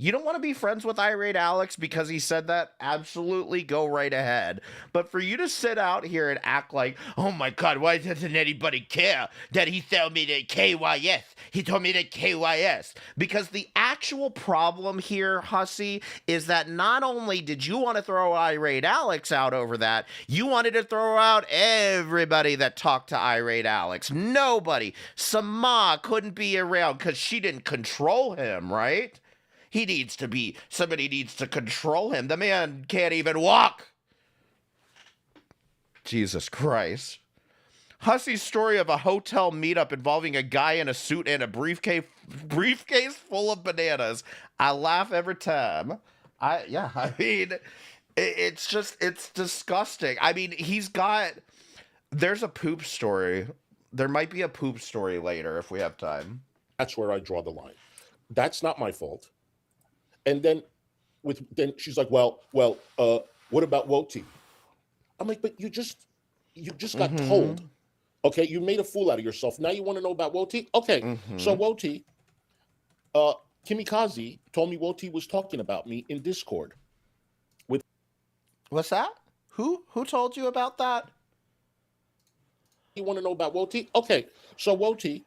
You don't want to be friends with Irate Alex because he said that? Absolutely go right ahead. But for you to sit out here and act like, oh my God, why doesn't anybody care that he told me to KYS? He told me to KYS. Because the actual problem here, Hussy, is that not only did you want to throw Irate Alex out over that, you wanted to throw out everybody that talked to Irate Alex. Nobody. Sama couldn't be around because she didn't control him, right? Somebody needs to control him. The man can't even walk. Jesus Christ. Hussy's story of a hotel meetup involving a guy in a suit and a briefcase full of bananas. I laugh every time. It's disgusting. I mean, there's a poop story. There might be a poop story later if we have time. That's where I draw the line. That's not my fault. And then she's like, well, what about Woti? I'm like, but you just got told. Okay, you made a fool out of yourself. Now you want to know about Woti? Okay, so Woti, Kimikaze told me Woti was talking about me in Discord. What's that? Who told you about that? You want to know about Woti? Okay, so Woti,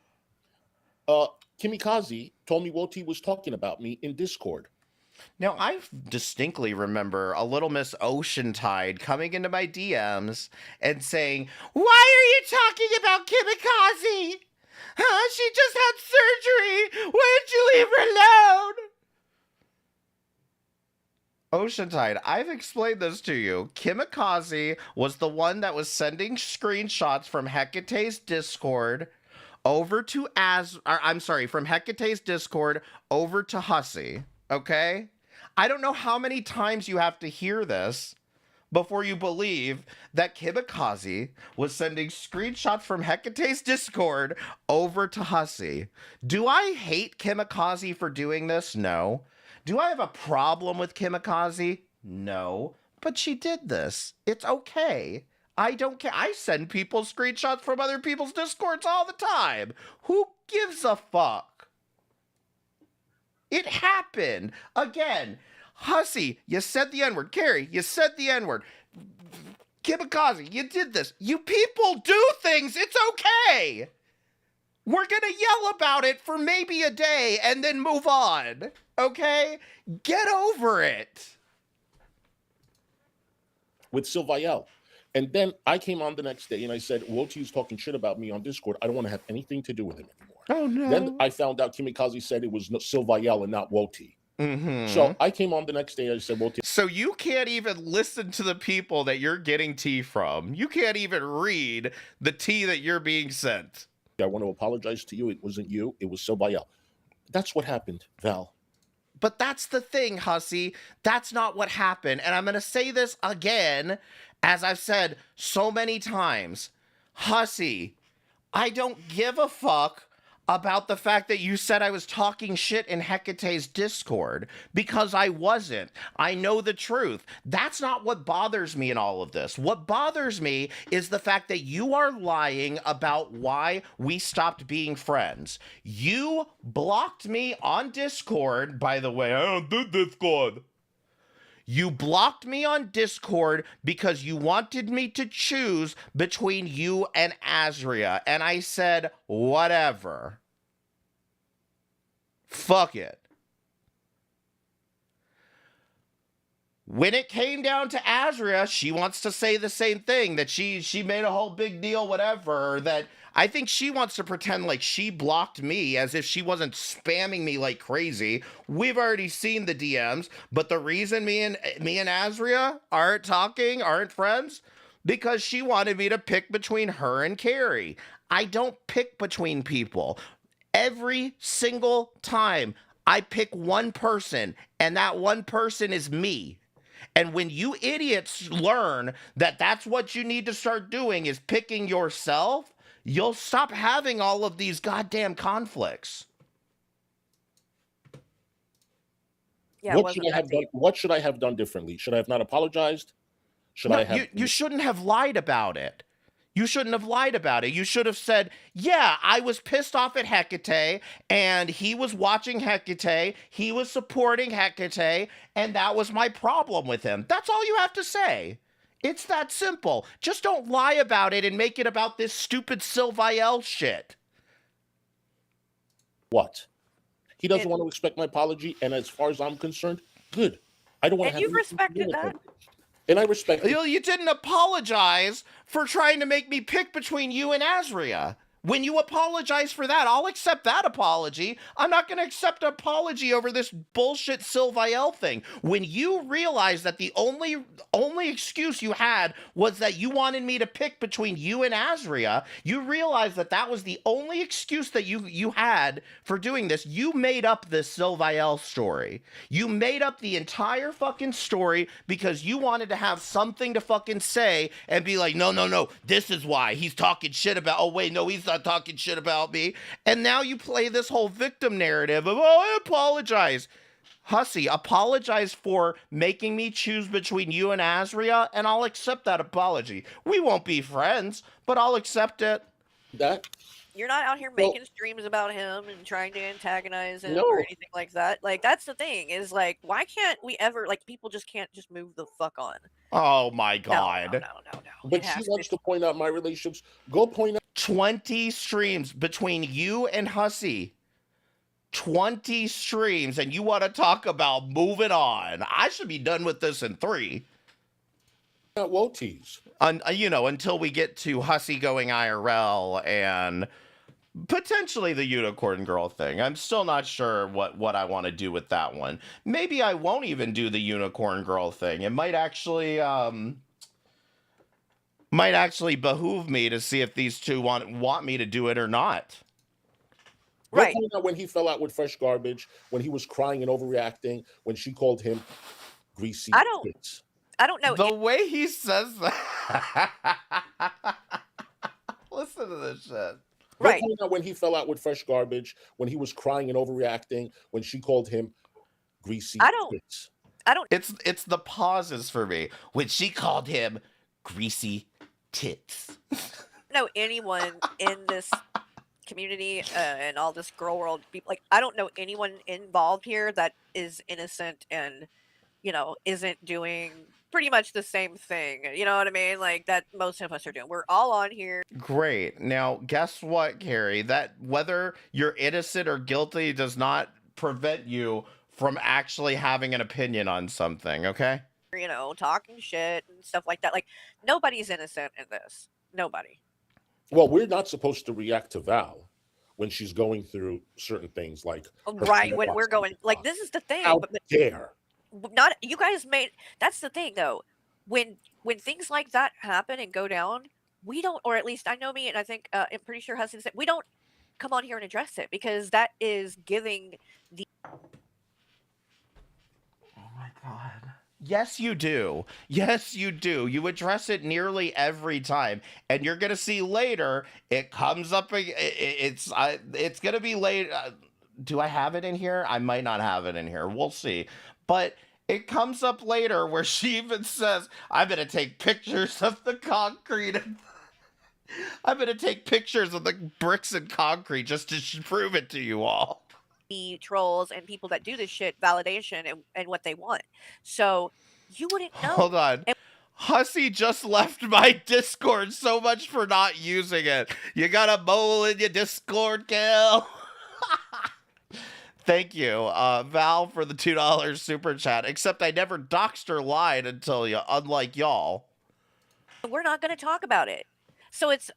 Kimikaze told me Woti was talking about me in Discord. Now, I distinctly remember a little Miss Oceantide coming into my DMs and saying, why are you talking about Kimikaze? Huh? She just had surgery. Why didn't you leave her alone? Oceantide, I've explained this to you. Kimikaze was the one that was sending screenshots from Hecate's Discord over to from Hecate's Discord over to Hussy. Okay? I don't know how many times you have to hear this before you believe that Kimikaze was sending screenshots from Hecate's Discord over to Hussy. Do I hate Kimikaze for doing this? No. Do I have a problem with Kimikaze? No. But she did this. It's okay. I don't care. I send people screenshots from other people's Discords all the time. Who gives a fuck? It happened. Again, Hussy, you said the N-word. Carrie, you said the N-word. Kimikaze, you did this. You people do things. It's okay. We're going to yell about it for maybe a day and then move on. Okay? Get over it. With Sylvael. And then I came on the next day and I said, Woti's talking shit about me on Discord. I don't want to have anything to do with him anymore. Oh, no. Then I found out Kimikaze said it was Sylvael and not Woti. So I came on the next day and I said, Woti. So you can't even listen to the people that you're getting tea from. You can't even read the tea that you're being sent. I want to apologize to you. It wasn't you. It was Sylvael. That's what happened, Val. But that's the thing, Hussy. That's not what happened. And I'm going to say this again, as I've said so many times. Hussy, I don't give a fuck about the fact that you said I was talking shit in Hecate's Discord, because I wasn't. I know the truth. That's not what bothers me in all of this. What bothers me is the fact that you are lying about why we stopped being friends. You blocked me on Discord. By the way, I don't do Discord. You blocked me on Discord because you wanted me to choose between you and Azria. And I said, whatever. Fuck it. When it came down to Azria, she wants to say the same thing, that she made a whole big deal, whatever, that I think she wants to pretend like she blocked me as if she wasn't spamming me like crazy. We've already seen the DMs, but the reason me and Azria aren't friends, because she wanted me to pick between her and Carrie. I don't pick between people. Every single time I pick one person, and that one person is me. And when you idiots learn that that's what you need to start doing is picking yourself, you'll stop having all of these goddamn conflicts. Yeah, What should I have done? What should I have done differently? Should I have not apologized? You shouldn't have lied about it. You shouldn't have lied about it. You should have said, yeah, I was pissed off at Hecate, and he was watching Hecate, he was supporting Hecate, and that was my problem with him. That's all you have to say. It's that simple. Just don't lie about it and make it about this stupid Sylviel shit. What? He doesn't want to expect my apology, and as far as I'm concerned, good. I don't want to And have you've anything to do respected with that. him. And I respect it. You didn't apologize for trying to make me pick between you and Azria. When you apologize for that, I'll accept that apology. I'm not going to accept an apology over this bullshit Sylviel thing. When you realize that the only excuse you had was that you wanted me to pick between you and Azria, you realize that that was the only excuse that you had for doing this. You made up this Sylviel story. You made up the entire fucking story because you wanted to have something to fucking say and be like, no, this is why he's talking shit about, oh wait, no, he's not talking shit about me. And now you play this whole victim narrative of, oh, I apologize. Hussy, apologize for making me choose between you and Azria, and I'll accept that apology. We won't be friends, but I'll accept it. That You're not out here Well- making streams about him and trying to antagonize him No. or anything like that. Like, that's the thing, is like, why can't we ever, like, people just can't just move the fuck on. Oh my No, God. no. But It she has wants to point out my relationships. Go point out. 20 streams between you and Hussy. 20 streams, and you want to talk about moving on. I should be done with this in 3. Woties. Until we get to Hussy going IRL and potentially the unicorn girl thing. I'm still not sure what I want to do with that one. Maybe I won't even do the unicorn girl thing. It might actually behoove me to see if these two want me to do it or not. Go Right. point out when he fell out with Fresh Garbage, when he was crying and overreacting, when she called him greasy. I don't- tits. I don't know. The way he says that. Listen to this shit. Go Right. point out when he fell out with Fresh Garbage, when he was crying and overreacting, when she called him greasy. I don't- tits. It's the pauses for me when she called him greasy tits. know anyone in this community and all this girl world people. Like, I don't know anyone involved here that is innocent and, isn't doing pretty much the same thing. You know what I mean? Like, that most of us are doing. We're all on here. Great. Now, guess what, Carrie? That whether you're innocent or guilty does not prevent you from actually having an opinion on something, okay? Talking shit and stuff like that. Like, nobody's innocent in this. Nobody. Well, we're not supposed to react to Val when she's going through certain things like her Right. When feedback we're going, like, box. this is the thing. How But dare. not you guys made. That's the thing, though. When things like that happen and go down, we don't, or at least I know me, and I think I'm pretty sure Hudson said, we don't come on here and address it because that is giving the. Oh my God. Yes, you do. Yes, you do. You address it nearly every time, and you're gonna see later. It comes up. It's gonna be late. Do I have it in here? I might not have it in here. We'll see. But it comes up later where she even says, "I'm gonna take pictures of the concrete. I'm gonna take pictures of the bricks and concrete just to prove it to you all." The trolls and people that do this shit validation and what they want. So you wouldn't know. Hold on. And- Hussy just left my Discord. So much for not using it. You got a mole in your Discord, Cal. Thank you, Val, for the $2 super chat. Except I never doxed or lied until you, unlike y'all. We're not going to talk about it. So it's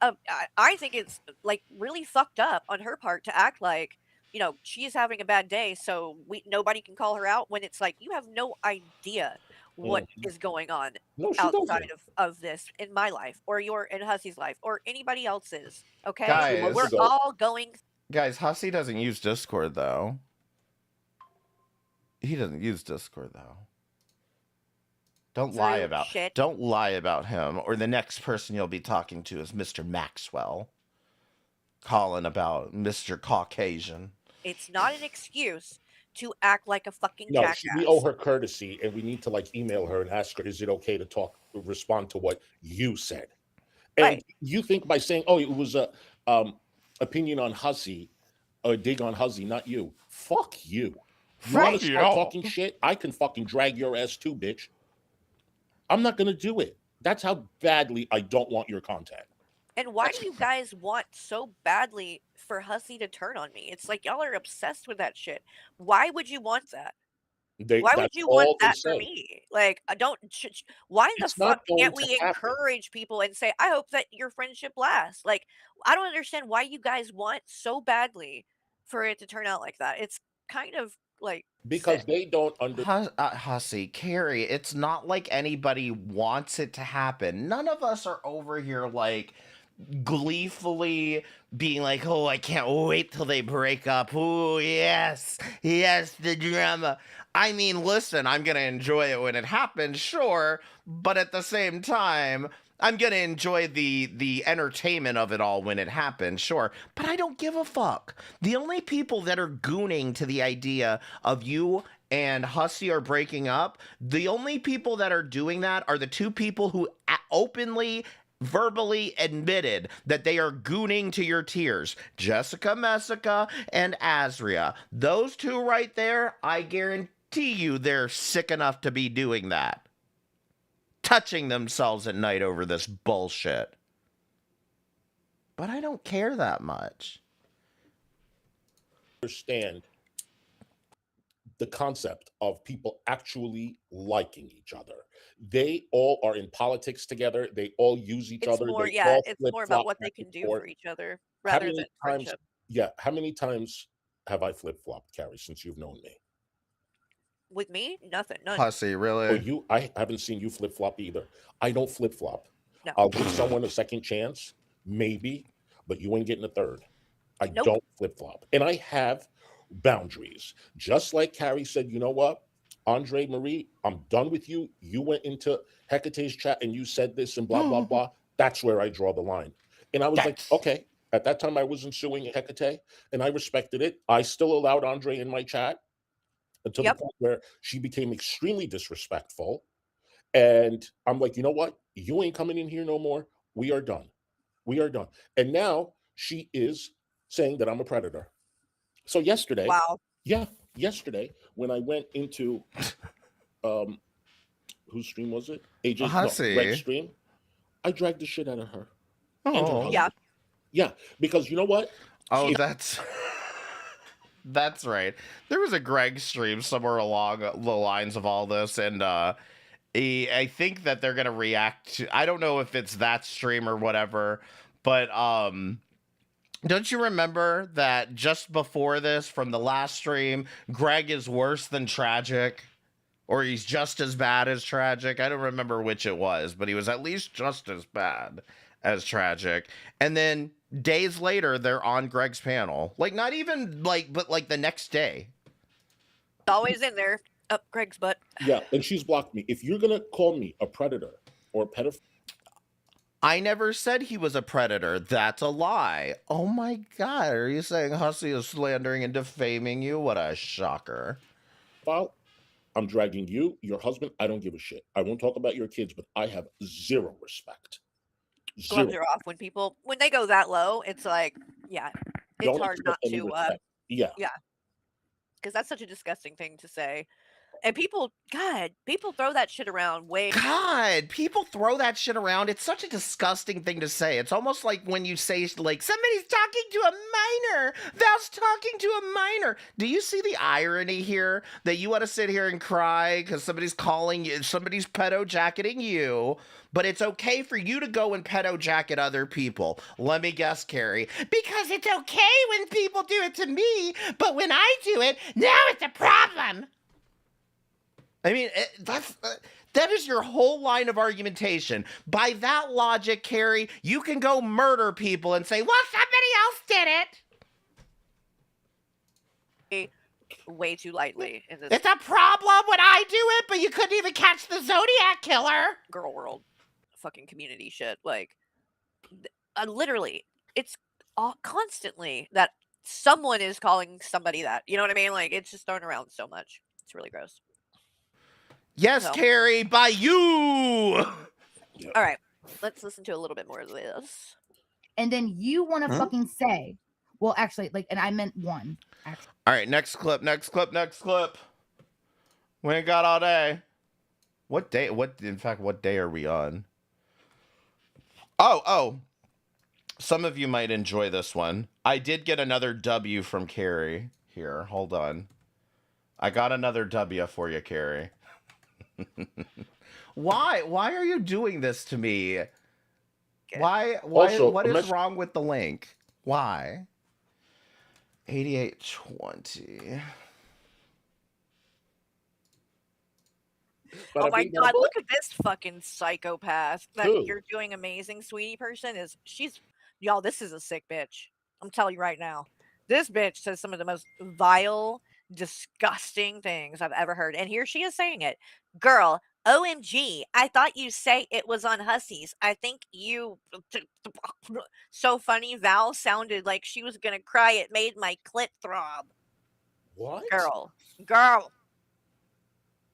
I think it's like really fucked up on her part to act like she's having a bad day, so nobody can call her out when it's like you have no idea what is going on No, she outside doesn't. of this in my life or in Hussy's life or anybody else's. Okay, Guys. we're all going. Guys, Hussy doesn't use Discord, though. He doesn't use Discord, though. Don't lie Through shit. Don't lie about him, or the next person you'll be talking to is Mr. Maxwell. Calling about Mr. Caucasian. It's not an excuse to act like a fucking No, jackass. we owe her courtesy, and we need to email her and ask her, is it okay to respond to what you said? And Right. you think by saying, "Oh, it was a opinion on Hussy, a dig on Hussy," not you. Fuck you. You want Right. to start talking shit? I can fucking drag your ass too, bitch. I'm not gonna do it. That's how badly I don't want your content. And why do you guys want so badly for Hussy to turn on me? It's like y'all are obsessed with that shit. Why would you want that? Why would That's you want all they that for say. me? Like, I don't. Why the It's not fuck going can't to we happen encourage people and say, "I hope that your friendship lasts"? Like, I don't understand why you guys want so badly for it to turn out like that. It's kind of like because sick. they don't under. Hussy, Carrie, it's not like anybody wants it to happen. None of us are over here like gleefully being like, oh, I can't wait till they break up. Oh, yes, yes, the drama. I mean, listen, I'm gonna enjoy it when it happens, sure, but at the same time, I'm gonna enjoy the entertainment of it all when it happens, sure. But I don't give a fuck. The only people that are gooning to the idea of you and Hussy are breaking up, the only people that are doing that are the two people who openly verbally admitted that they are gooning to your tears. Jessica Messica and Azria. Those two right there, I guarantee you they're sick enough to be doing that. Touching themselves at night over this bullshit. But I don't care that much. Understand the concept of people actually liking each other. They all are in politics together. They all use each It's other. more, They yeah, all it's flip more about flop what they back and can do forth. for each other How rather many than times? friendship. Yeah, how many times have I flip flopped, Carrie, since you've known me? With me, nothing, none. Hussy, Oh, really? I haven't seen you flip flop either. I don't flip flop. No. I'll give someone a second chance, maybe, but you ain't getting a third. I Nope. don't flip flop. And I have boundaries. Just like Carrie said, you know what? Andre Marie, I'm done with you. You went into Hecate's chat and you said this and blah, blah, blah. That's where I draw the line. And I was like, That's okay. At that time, I wasn't suing Hecate and I respected it. I still allowed Andre in my chat until the Yep. point where she became extremely disrespectful. And I'm like, you know what? You ain't coming in here no more. We are done. We are done. And now she is saying that I'm a predator. So yesterday, Wow. yesterday when I went into um whose stream was it? AJ's no, Greg's Hussy. stream. I dragged the shit out of her and her Oh. husband. Yeah. Yeah, because you know what? Oh, If that's that's right. There was a Greg stream somewhere along the lines of all this, and I think that they're gonna react to. I don't know if it's that stream or whatever, but don't you remember that just before this, from the last stream, Greg is worse than tragic? Or he's just as bad as tragic. I don't remember which it was, but he was at least just as bad as tragic. And then days later, they're on Greg's panel. Like, not even like, but like the next day. It's always in there. Up Greg's butt. yeah, and she's blocked me. If you're gonna call me a predator or a pedophile, I never said he was a predator. That's a lie. Oh my God. Are you saying Hussy is slandering and defaming you? What a shocker. I'm dragging you, your husband. I don't give a shit. I won't talk about your kids, but I have zero respect. Gloves Zero. are off when they go that low. It's like, yeah, it's Don't hard expect not any to, respect. Yeah. because that's such a disgusting thing to say. And people, God, people throw that shit around way. God, people throw that shit around. It's such a disgusting thing to say. It's almost like when you say, like, somebody's talking to a minor. Val's talking to a minor. Do you see the irony here? That you want to sit here and cry because somebody's calling you, somebody's pedo jacketing you, but it's okay for you to go and pedo jacket other people. Let me guess, Carrie. Because it's okay when people do it to me, but when I do it, now it's a problem. I mean, that is your whole line of argumentation. By that logic, Carrie, you can go murder people and say, well, somebody else did it. Way too lightly in this It's a problem when I do it, but you couldn't even catch the Zodiac killer. girl world fucking community shit. Like, literally, it's constantly that someone is calling somebody that. You know what I mean? Like, it's just thrown around so much. It's really gross. Yes, So. Carrie, by you. All right. Let's listen to a little bit more of this. And then you want to fucking say, well, actually, like, and I meant one. Actually. All right, next clip. We ain't got all day. What day? What day are we on? Oh. Some of you might enjoy this one. I did get another W from Carrie. Here, hold on. I got another W for you, Carrie. Why are you doing this to me? Why Also, what is wrong with the link? Why? 8820. But Oh I my mean, god, look at this fucking psychopath. That Who? You're Doing Amazing, sweetie person y'all, this is a sick bitch. I'm telling you right now. This bitch says some of the most vile, disgusting things I've ever heard. And here she is saying it. Girl, OMG, I thought you say it was on Hussies. I think you so funny. Val sounded like she was gonna cry. It made my clit throb. What? Girl.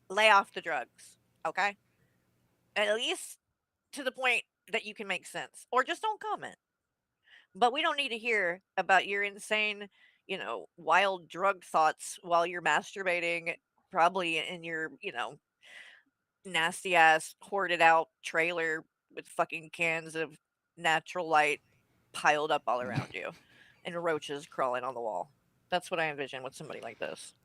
Lay off the drugs, okay? At least to the point that you can make sense. Or just don't comment. But we don't need to hear about your insane, wild drug thoughts while you're masturbating, probably in your, nasty ass hoarded out trailer with fucking cans of natural light piled up all around you and roaches crawling on the wall. That's what I envision with somebody like this.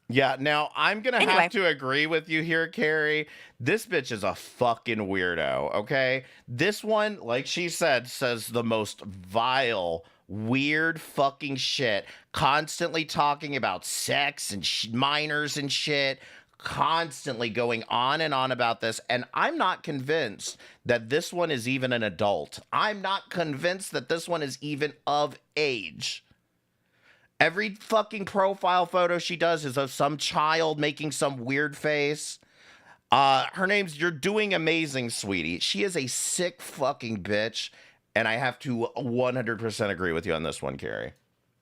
Yeah, now I'm gonna Anyway. have to agree with you here, Carrie. This bitch is a fucking weirdo, okay? This one, like she said, says the most vile, weird fucking shit, constantly talking about sex and minors and shit, constantly going on and on about this, and I'm not convinced that this one is even an adult. I'm not convinced that this one is even of age. Every fucking profile photo she does is of some child making some weird face. Her name's You're Doing Amazing, sweetie. She is a sick fucking bitch, and I have to 100% agree with you on this one, Carrie.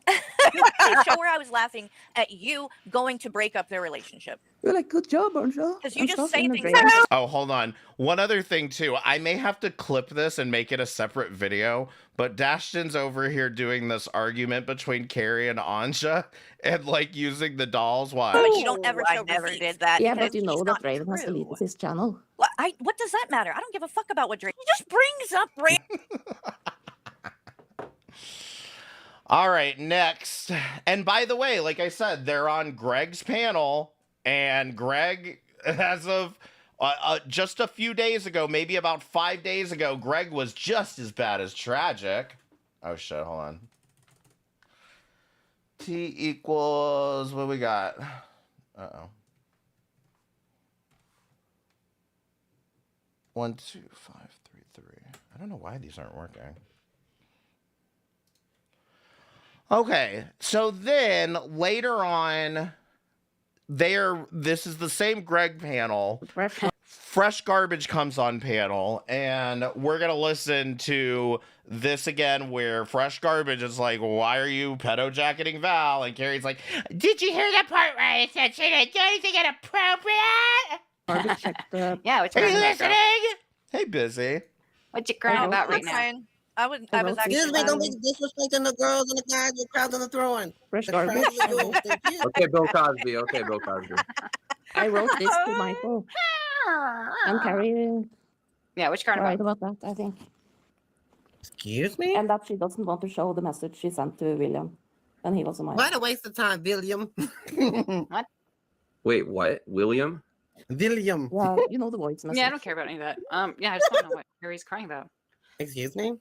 Show where I was laughing at you going to break up their relationship. You're like, good job, Anja. Because you just say things. Oh, hold on. One other thing, too. I may have to clip this and make it a separate video, but Dashton's over here doing this argument between Carrie and Anja and, like, using the dolls. Why? But you don't ever show never receipts. did that. Yeah, because but you it's know not that Raven has true. deleted his channel. What does that matter? I don't give a fuck about what Drake. He just brings up All right, next. And by the way, like I said, they're on Greg's panel, and Greg, as of just a few days ago, maybe about 5 days ago, Greg was just as bad as tragic. Oh shit, hold on. T equals, what we got? Uh-oh. 1, 2, 5, 3, 3. I don't know why these aren't working. Okay, so then later on, this is the same Greg panel. Fresh Garbage comes on panel, and we're going to listen to this again where Fresh Garbage is like, why are you pedo-jacketing Val? And Carrie's like, did you hear that part where I said she didn't do anything inappropriate? Yeah, which Are you listening? Hey, Busy. What you crying about right now? Fine. I was Excuse actually. Excuse me, don't be disrespecting the girls and the guys you're crowding the throwing. Fresh The garbage. crowds are yours, thank you. Okay, Bill Cosby. Okay, Bill Cosby. I wrote this to Michael. And Carrie Yeah, which crying cried about? about that, I think. Excuse me? And that she doesn't want to show the message she sent to William. And he was a minor. What a waste of time, William. Wait, what? William? William. Yeah, you know the voice message. Yeah, I don't care about any of that. Yeah, I just want to know what Carrie's crying about. Excuse me?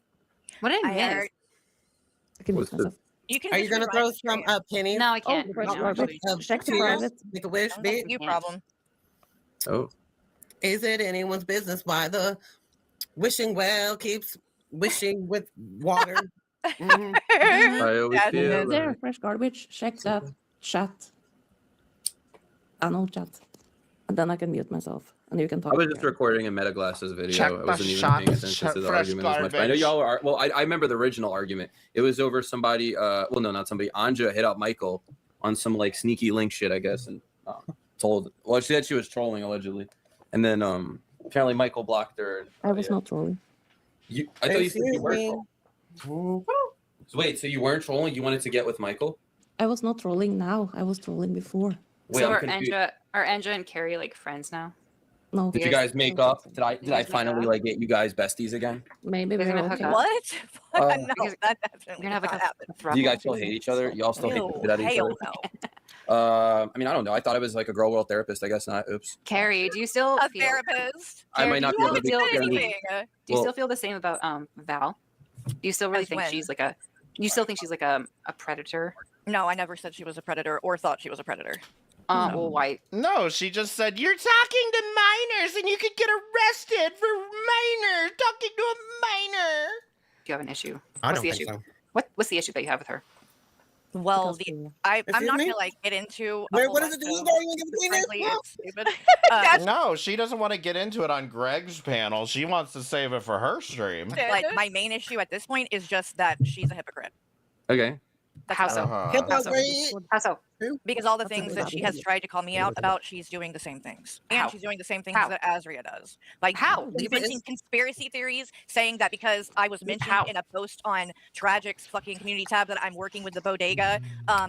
What did I miss? heard- I can What's mute myself. You can Are you just going to rewrite throw it, some pennies? No, I can't. Fresh No, garbage. actually. Check the Cheers. private. Make a wish, bitch. You Yes. problem. Oh. Is it anyone's business why the wishing well keeps wishing with water? Mhm. I always That feel is- There, like- Fresh Garbage. Check that chat. Panel chat. And then I can mute myself. And you can talk. I was to just Carrie. recording a Metaglasses video. Check I the wasn't even shot, paying attention to the fresh argument as much. But I know garbage. y'all are. Well, I remember the original argument. It was over somebody. Well, no, not somebody. Anja hit up Michael on some like sneaky link shit, I guess, and told. Well, she said she was trolling allegedly, and then apparently Michael blocked her. And, I was not trolling. I thought you said you Excuse weren't me. trolling. So wait, so you weren't trolling? You wanted to get with Michael? I was not trolling now. I was trolling before. Wait, So I'm are confused. Anja and Carrie like friends now? No. Did you guys make up? Did I guys make finally up? like get you guys besties again? Maybe You're we're gonna hook okay. up? What? Uh, No, Because that You're definitely gonna have like not a happening. Do you throuple? guys still hate each other? Y'all still hate the Ew, shit out of each hell other? no. I mean, I don't know. I thought I was like a girl world therapist. I guess not. Oops. Carrie, do you still A feel? therapist. I might Carrie, not do be you able to feel be. anything. Do you still feel the same about Val? Do you still really As think when? she's like a? You still think she's like a predator? No, I never said she was a predator or thought she was a predator. Well, why? No, she just said, you're talking to minors and you could get arrested for minors, talking to a minor. Do you have an issue? I What's don't the think issue? so. What's the issue that you have with her? Well, Because I'm Excuse not me? gonna like get into. A Wait, whole what is it? bunch Do you of- know you in between this? Frankly, it's stupid. No, she doesn't want to get into it on Greg's panel. She wants to save it for her stream. Like my main issue at this point is just that she's a hypocrite. Okay. That's How about so? it. How so? Hypocrite. How so? Because all the That's a things bit that she of has it. tried to call me out about, she's doing the same things, and How? she's doing the same things How? that Azria does. Like How? inventing conspiracy theories, saying that because I was mentioned How? in a post on Tragic's fucking community tab that I'm working with the bodega,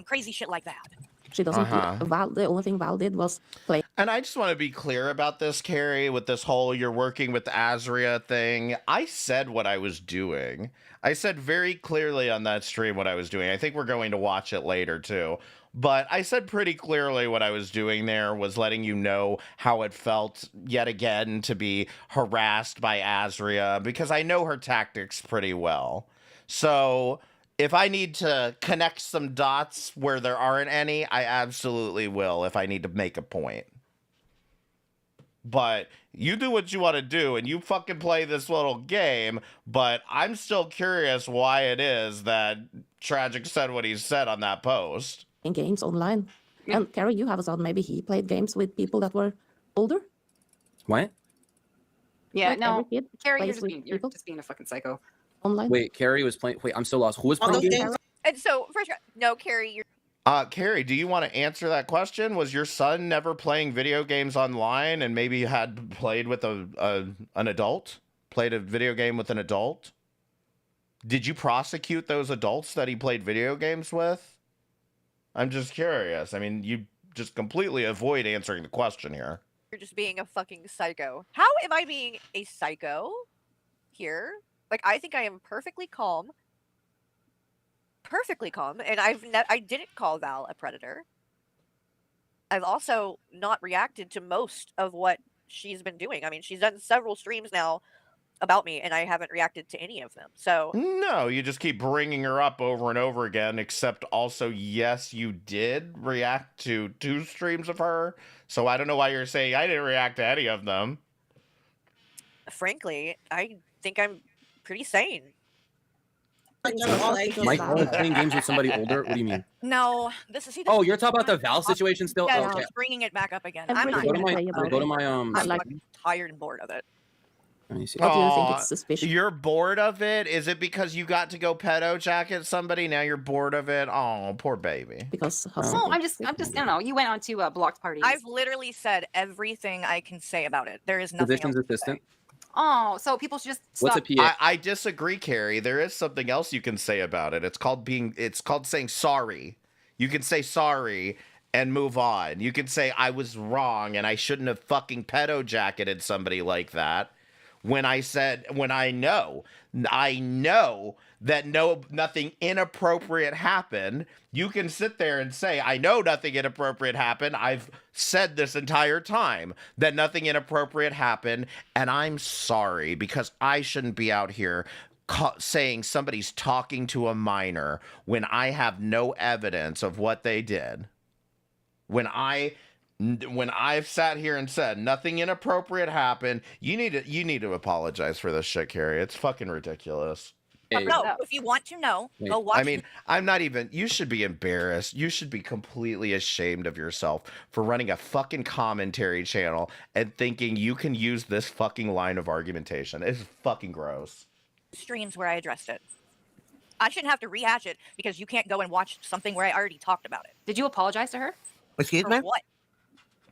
crazy shit like that. She doesn't do Val. The only thing Val did was play. And I just want to be clear about this, Carrie, with this whole you're working with Azria thing. I said what I was doing. I said very clearly on that stream what I was doing. I think we're going to watch it later, too. But I said pretty clearly what I was doing there was letting you know how it felt yet again to be harassed by Azria, because I know her tactics pretty well. So if I need to connect some dots where there aren't any, I absolutely will if I need to make a point. But you do what you want to do and you fucking play this little game, but I'm still curious why it is that Tragic said what he said on that post. In games online. And Carrie, you have a son. Maybe he played games with people that were older. What? Yeah, Like no, every kid Carrie, plays with you're people just being a fucking psycho. online. Wait, Carrie was playing. Wait, I'm so lost. Who was On playing those games? games, And so, first, no, Carrie, you're Carrie, do you want to answer that question? Was your son never playing video games online and maybe had played with an adult? Played a video game with an adult? Did you prosecute those adults that he played video games with? I'm just curious. I mean, you just completely avoid answering the question here. just being a fucking psycho. How am I being a psycho here? Like, I think I am perfectly calm, and I didn't call Val a predator. I've also not reacted to most of what she's been doing. I mean, she's done several streams now about me, and I haven't reacted to any of them. So No, you just keep bringing her up over and over again, except also, yes, you did react to 2 streams of her. So I don't know why you're saying I didn't react to any of them. frankly, I think I'm pretty sane. Michael was playing games with somebody older? What do you mean? No, this is. Oh, you're talking about the Val situation still? Yeah, Okay. just bringing it back up again. I'm I'm not. Go to my. Play about Go to it. my. I'm like- fucking tired and bored of it. Let me see. What do you think Aw, it's suspicious? You're bored of it? Is it because you got to go pedo jacket somebody? Now you're bored of it? Oh, poor baby. Because No, I'm just, I don't know. You went on to blocked parties. I've literally said everything I can say about it. There is nothing Physician's else to say. assistant. Oh, so people should just stop. What's a PA? I disagree, Carrie. There is something else you can say about it. It's called saying sorry. You can say sorry and move on. You can say I was wrong and I shouldn't have fucking pedo jacketed somebody like that. When I know that nothing inappropriate happened, you can sit there and say, I know nothing inappropriate happened. I've said this entire time that nothing inappropriate happened, and I'm sorry because I shouldn't be out here saying somebody's talking to a minor when I have no evidence of what they did. When I've sat here and said nothing inappropriate happened, you need to apologize for this shit, Carrie. It's fucking ridiculous. Hey, No, if you want to know, Wait, go watch. I mean, I'm not even. You should be embarrassed. You should be completely ashamed of yourself for running a fucking commentary channel and thinking you can use this fucking line of argumentation. It's fucking gross. streams where I addressed it. I shouldn't have to rehash it because you can't go and watch something where I already talked about it. Did you apologize to her? Excuse For me? what?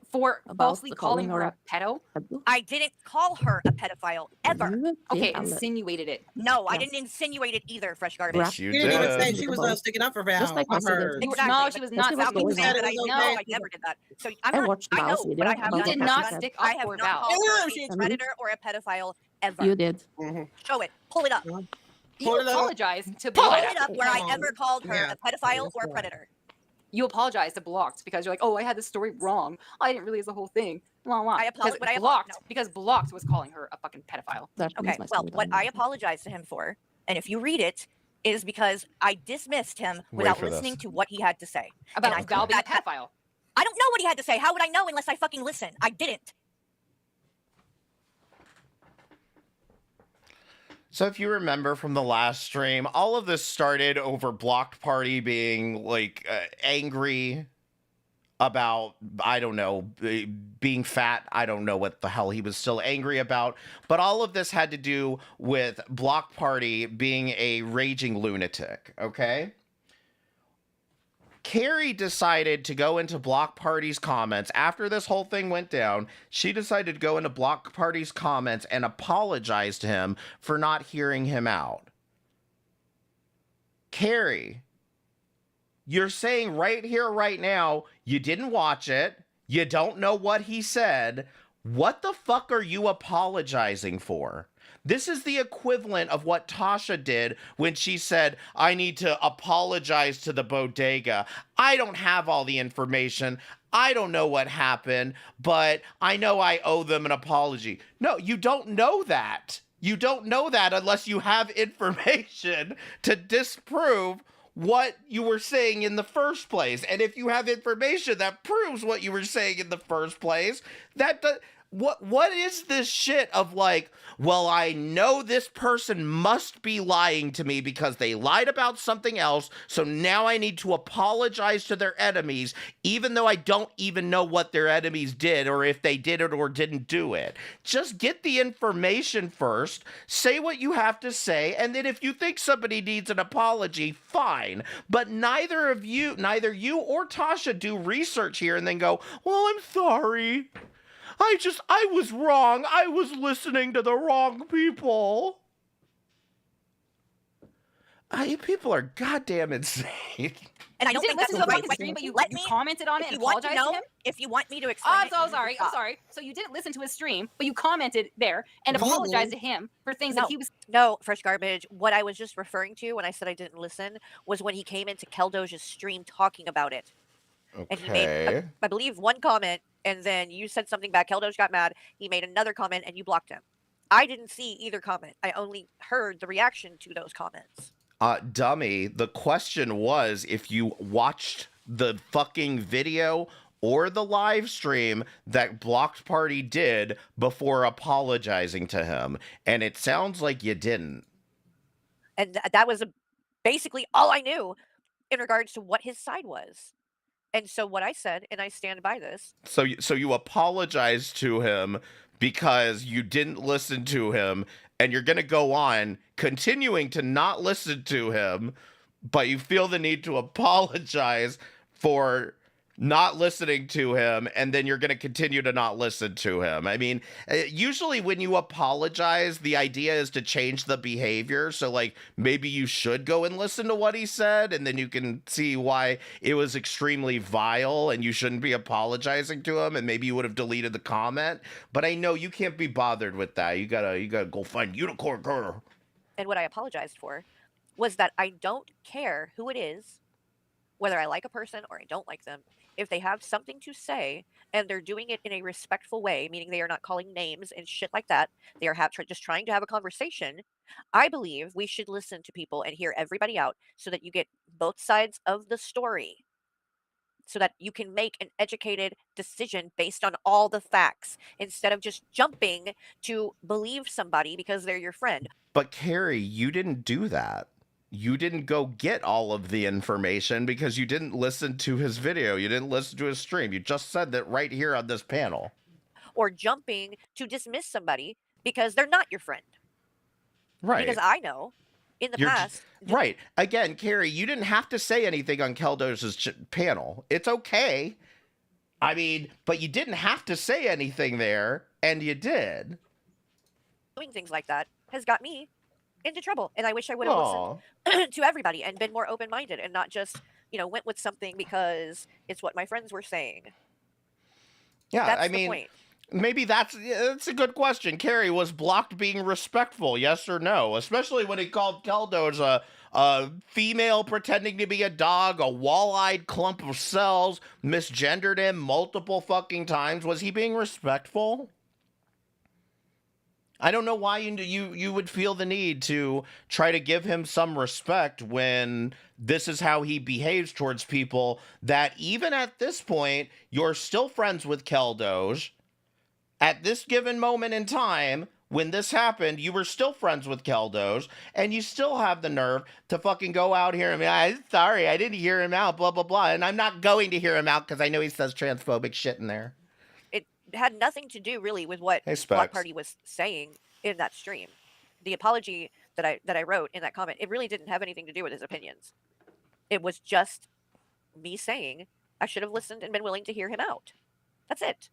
for About falsely the calling calling her her a pedo? I didn't call her a pedophile ever. You Okay, did, Ale. insinuated it. No, I Yes. didn't insinuate it either, Fresh Garbage. Yes, you She didn't even say did. she was About- sticking up for Just Val. like I Messi did. heard. Exactly. No, but she was Messi not was Val sticking keeps going saying on. that I It was no, okay. I never did that. So I'm I not. watched I Val's know, video but I have about not You did what not Messi said. stick I up have for not Val. called her She- a predator or a pedophile ever. You did. Show it. Pull it up. Pull You it up. apologized to Pull Blocked. it up where I Come on. ever called her Yeah, a pedophile that's or a right. predator. You apologized to Blocked because you're like, oh, I had this story wrong. I didn't realize the whole thing. Blah, blah. Because Blocked was calling her a fucking pedophile. Okay, well, what I apologize to him for, and if you read it, is because I dismissed him without for listening this. to what he had to say. About And I Val think being a that- pedophile. I don't know what he had to say. How would I know unless I fucking listen? I didn't. So if you remember from the last stream, all of this started over Blocked Party being like angry about, I don't know, being fat. I don't know what the hell he was still angry about. But all of this had to do with Blocked Party being a raging lunatic, okay? Carrie decided to go into Block Party's comments after this whole thing went down. She decided to go into Block Party's comments and apologize to him for not hearing him out. Carrie, you're saying right here, right now, you didn't watch it. You don't know what he said. What the fuck are you apologizing for? This is the equivalent of what Tasha did when she said, I need to apologize to the bodega. I don't have all the information. I don't know what happened, but I know I owe them an apology. No, you don't know that. You don't know that unless you have information to disprove what you were saying in the first place. And if you have information that proves what you were saying in the first place, that does... What is this shit of like, well, I know this person must be lying to me because they lied about something else, so now I need to apologize to their enemies, even though I don't even know what their enemies did or if they did it or didn't do it. Just get the information first, say what you have to say, and then if you think somebody needs an apology, fine. But neither you or Tasha do research here and then go, well, I'm sorry. I was wrong. I was listening to the wrong people. You people are goddamn insane. And I You don't didn't think that's listen to the the right fucking way. stream, but you Let me commented on it if and you want to apologized to know, him? if you want me to Oh, explain I'm so it, sorry. I'm stop. sorry. So you didn't listen to his stream, but you commented there and Really? apologized to him for things that he was. No, Fresh Garbage. What I was just referring to when I said I didn't listen was when he came into Keldoge's stream talking about it. And he made, I believe, one comment, and then you said something back. Keldoge got mad. He made another comment, and you blocked him. I didn't see either comment. I only heard the reaction to those comments. Dummy, the question was if you watched the fucking video or the live stream that Blocked Party did before apologizing to him. And it sounds like you didn't. And that was basically all I knew in regards to what his side was. And so what I said, and I stand by this. So you apologized to him because you didn't listen to him, and you're going to go on continuing to not listen to him, but you feel the need to apologize for not listening to him, and then you're going to continue to not listen to him. I mean, usually when you apologize, the idea is to change the behavior. So, like, maybe you should go and listen to what he said, and then you can see why it was extremely vile and you shouldn't be apologizing to him, and maybe you would have deleted the comment. But I know you can't be bothered with that. You gotta go find Unicorn Girl. And what I apologized for was that I don't care who it is, whether I like a person or I don't like them. If they have something to say and they're doing it in a respectful way, meaning they are not calling names and shit like that, they are just trying to have a conversation, I believe we should listen to people and hear everybody out so that you get both sides of the story, so that you can make an educated decision based on all the facts instead of just jumping to believe somebody because they're your friend. But Carrie, you didn't do that. You didn't go get all of the information because you didn't listen to his video. You didn't listen to his stream. You just said that right here on this panel. Or jumping to dismiss somebody because they're not your friend. Right. Because I know in the past. Right. Again, Carrie, you didn't have to say anything on Keldoge's panel. It's okay. I mean, but you didn't have to say anything there, and you did. Doing things like that has got me into trouble, and I wish I would have Aw. listened to everybody and been more open-minded and not just, went with something because it's what my friends were saying. Yeah, That's I the mean, point. maybe that's a good question. Carrie, was Blocked being respectful, yes or no? Especially when he called Keldo's a female pretending to be a dog, a wall-eyed clump of cells, misgendered him multiple fucking times. Was he being respectful? I don't know why you would feel the need to try to give him some respect when this is how he behaves towards people that even at this point, you're still friends with Keldo's. At this given moment in time, when this happened, you were still friends with Keldo's, and you still have the nerve to fucking go out here and be, I'm sorry, I didn't hear him out, blah, blah, blah. And I'm not going to hear him out because I know he says transphobic shit in there. It had nothing to do really with what Hey, Block Specs. Party was saying in that stream. The apology that I wrote in that comment, it really didn't have anything to do with his opinions. It was just me saying I should have listened and been willing to hear him out. That's it.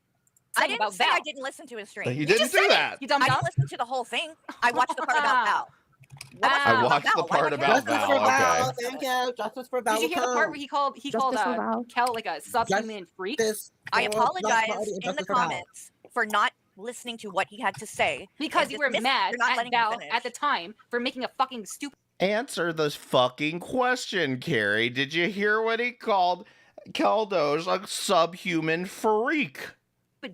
I didn't say I didn't listen to his stream. You didn't just do said that. It. You dumb I didn't listen to the whole thing. I watched the part about Val. I watched the part about Justice Val. for Val. Okay. Thank you. Justice for Val. Did you hear the part where he called Kel like a subhuman freak? I apologize in the comments for not listening to what he had to say because you were mad at Val at the time for making a fucking stupid Answer this fucking question, Carrie. Did you hear what he called Keldo's a subhuman freak?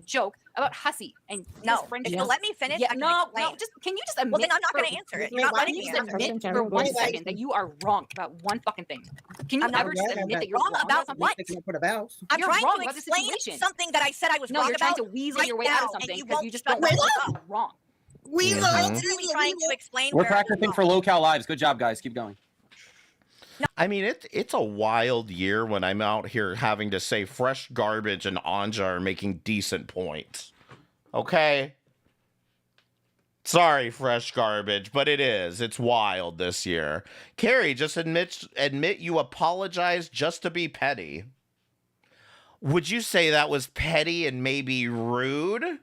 joke about Hussy and No, his friend. if you'll let me finish, I can no, explain. just can you just admit? Well, then I'm not going to answer it. You're not letting me answer it. Admit for 1 second that you are wrong about one fucking thing. Can you ever just admit that you're wrong about what? I'm You're trying wrong to about the explain situation. something that I said I was wrong you're about. trying to weasel right your way now, out of something and because you just shut don't the know fuck it's up. wrong. I'm literally trying to explain. We're where I was practicing wrong. for low-cal lives. Good job, guys. Keep going. I mean, it's a wild year when I'm out here having to say Fresh Garbage and Anja are making decent points. Okay? Sorry, Fresh Garbage, but it is. It's wild this year. Carrie, just admit you apologized just to be petty. Would you say that was petty and maybe rude?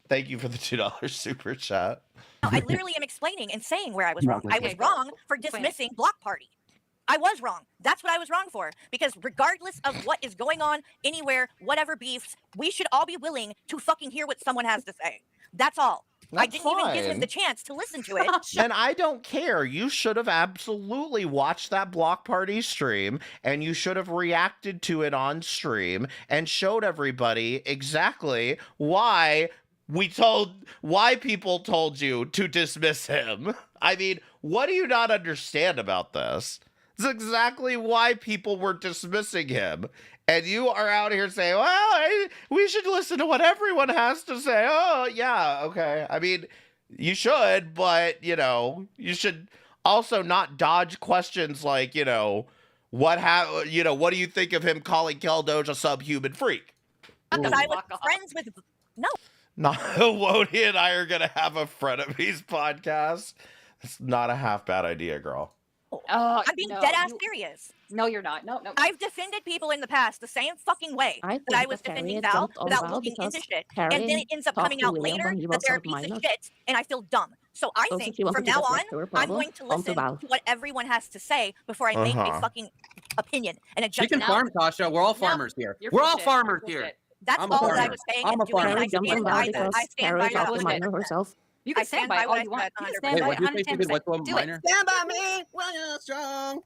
Thank you for the $2 super chat. No, I literally am explaining and saying where I was wrong. I was wrong for dismissing Block Party. I was wrong. That's what I was wrong for. Because regardless of what is going on anywhere, whatever beefs, we should all be willing to fucking hear what someone has to say. That's all. I didn't even give him the chance to listen to it. And I don't care. You should have absolutely watched that Block Party stream, and you should have reacted to it on stream and showed everybody exactly why people told you to dismiss him. I mean, what do you not understand about this? It's exactly why people were dismissing him. And you are out here saying, well, we should listen to what everyone has to say. Oh, yeah, okay. I mean, you should, but, you should also not dodge questions like, what do you think of him calling Keldo's a subhuman freak? Because I was friends with... No. Wody and I are going to have a frenemies podcast. It's not a half bad idea, girl. I'm being dead ass serious. No, you're not. No. I've defended people in the past the same fucking way that I was defending Val without looking into shit. And then it ends up coming out later that they're a piece of shit and I feel dumb. So I think from now on, I'm going to listen to what everyone has to say before I make a fucking opinion and a You judgment. can farm, Tasha. We're all farmers here. We're all farmers here. That's I'm a all that I farmer. was saying I'm and a doing. farmer. And I stand by that. I stand by that. herself. You can I stand by all you want. You can stand by Wait, what did you say? 110%. What to a Do it. minor? Stand by me when you're strong.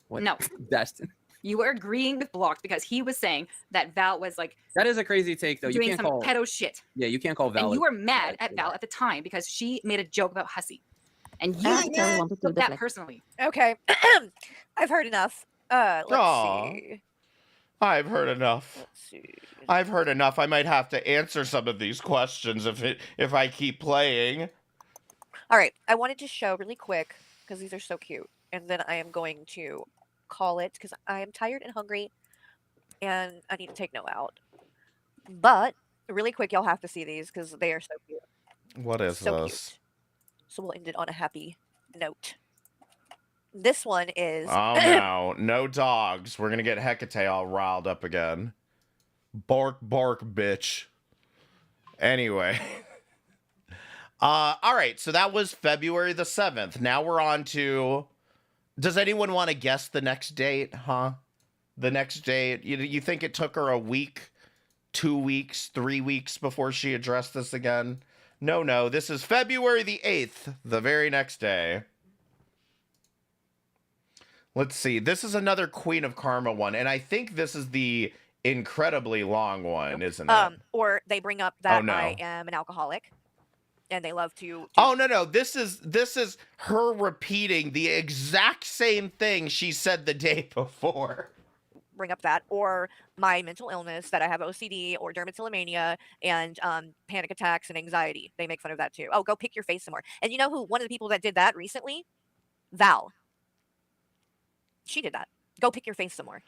What? No. Destin. You were agreeing with Blocked because he was saying that Val was like That is a crazy take, though. You doing can't some call. pedo shit. Yeah, you can't call Val. And you were mad at Val at the time because she made a joke about Hussy. And you took that personally. Okay. I've heard enough. Let's see. I've heard enough. Let's see. I've heard enough. I might have to answer some of these questions if I keep playing. All right. I wanted to show really quick because these are so cute. And then I am going to call it because I am tired and hungry and I need to take Noah out. But really quick, y'all have to see these because they are so cute. What is So this? cute. So we'll end it on a happy note. This one is... Oh, no. No dogs. We're going to get Hecate all riled up again. Bark, bark, bitch. Anyway. All right, so that was February the 7th. Now we're on to... Does anyone want to guess the next date, huh? The next date? You think it took her a week, 2 weeks, 3 weeks before she addressed this again? No, this is February the 8th, the very next day. Let's see. This is another Queen of Karma one, and I think this is the incredibly long one, isn't it? Or they bring up that no. I am an alcoholic, and they love to. Oh no, this is her repeating the exact same thing she said the day before. Bring up that, or my mental illness, that I have OCD or dermatillomania and panic attacks and anxiety. They make fun of that too. Oh, go pick your face some more. And you know who? One of the people that did that recently, Val. She did that. Go pick your face some more.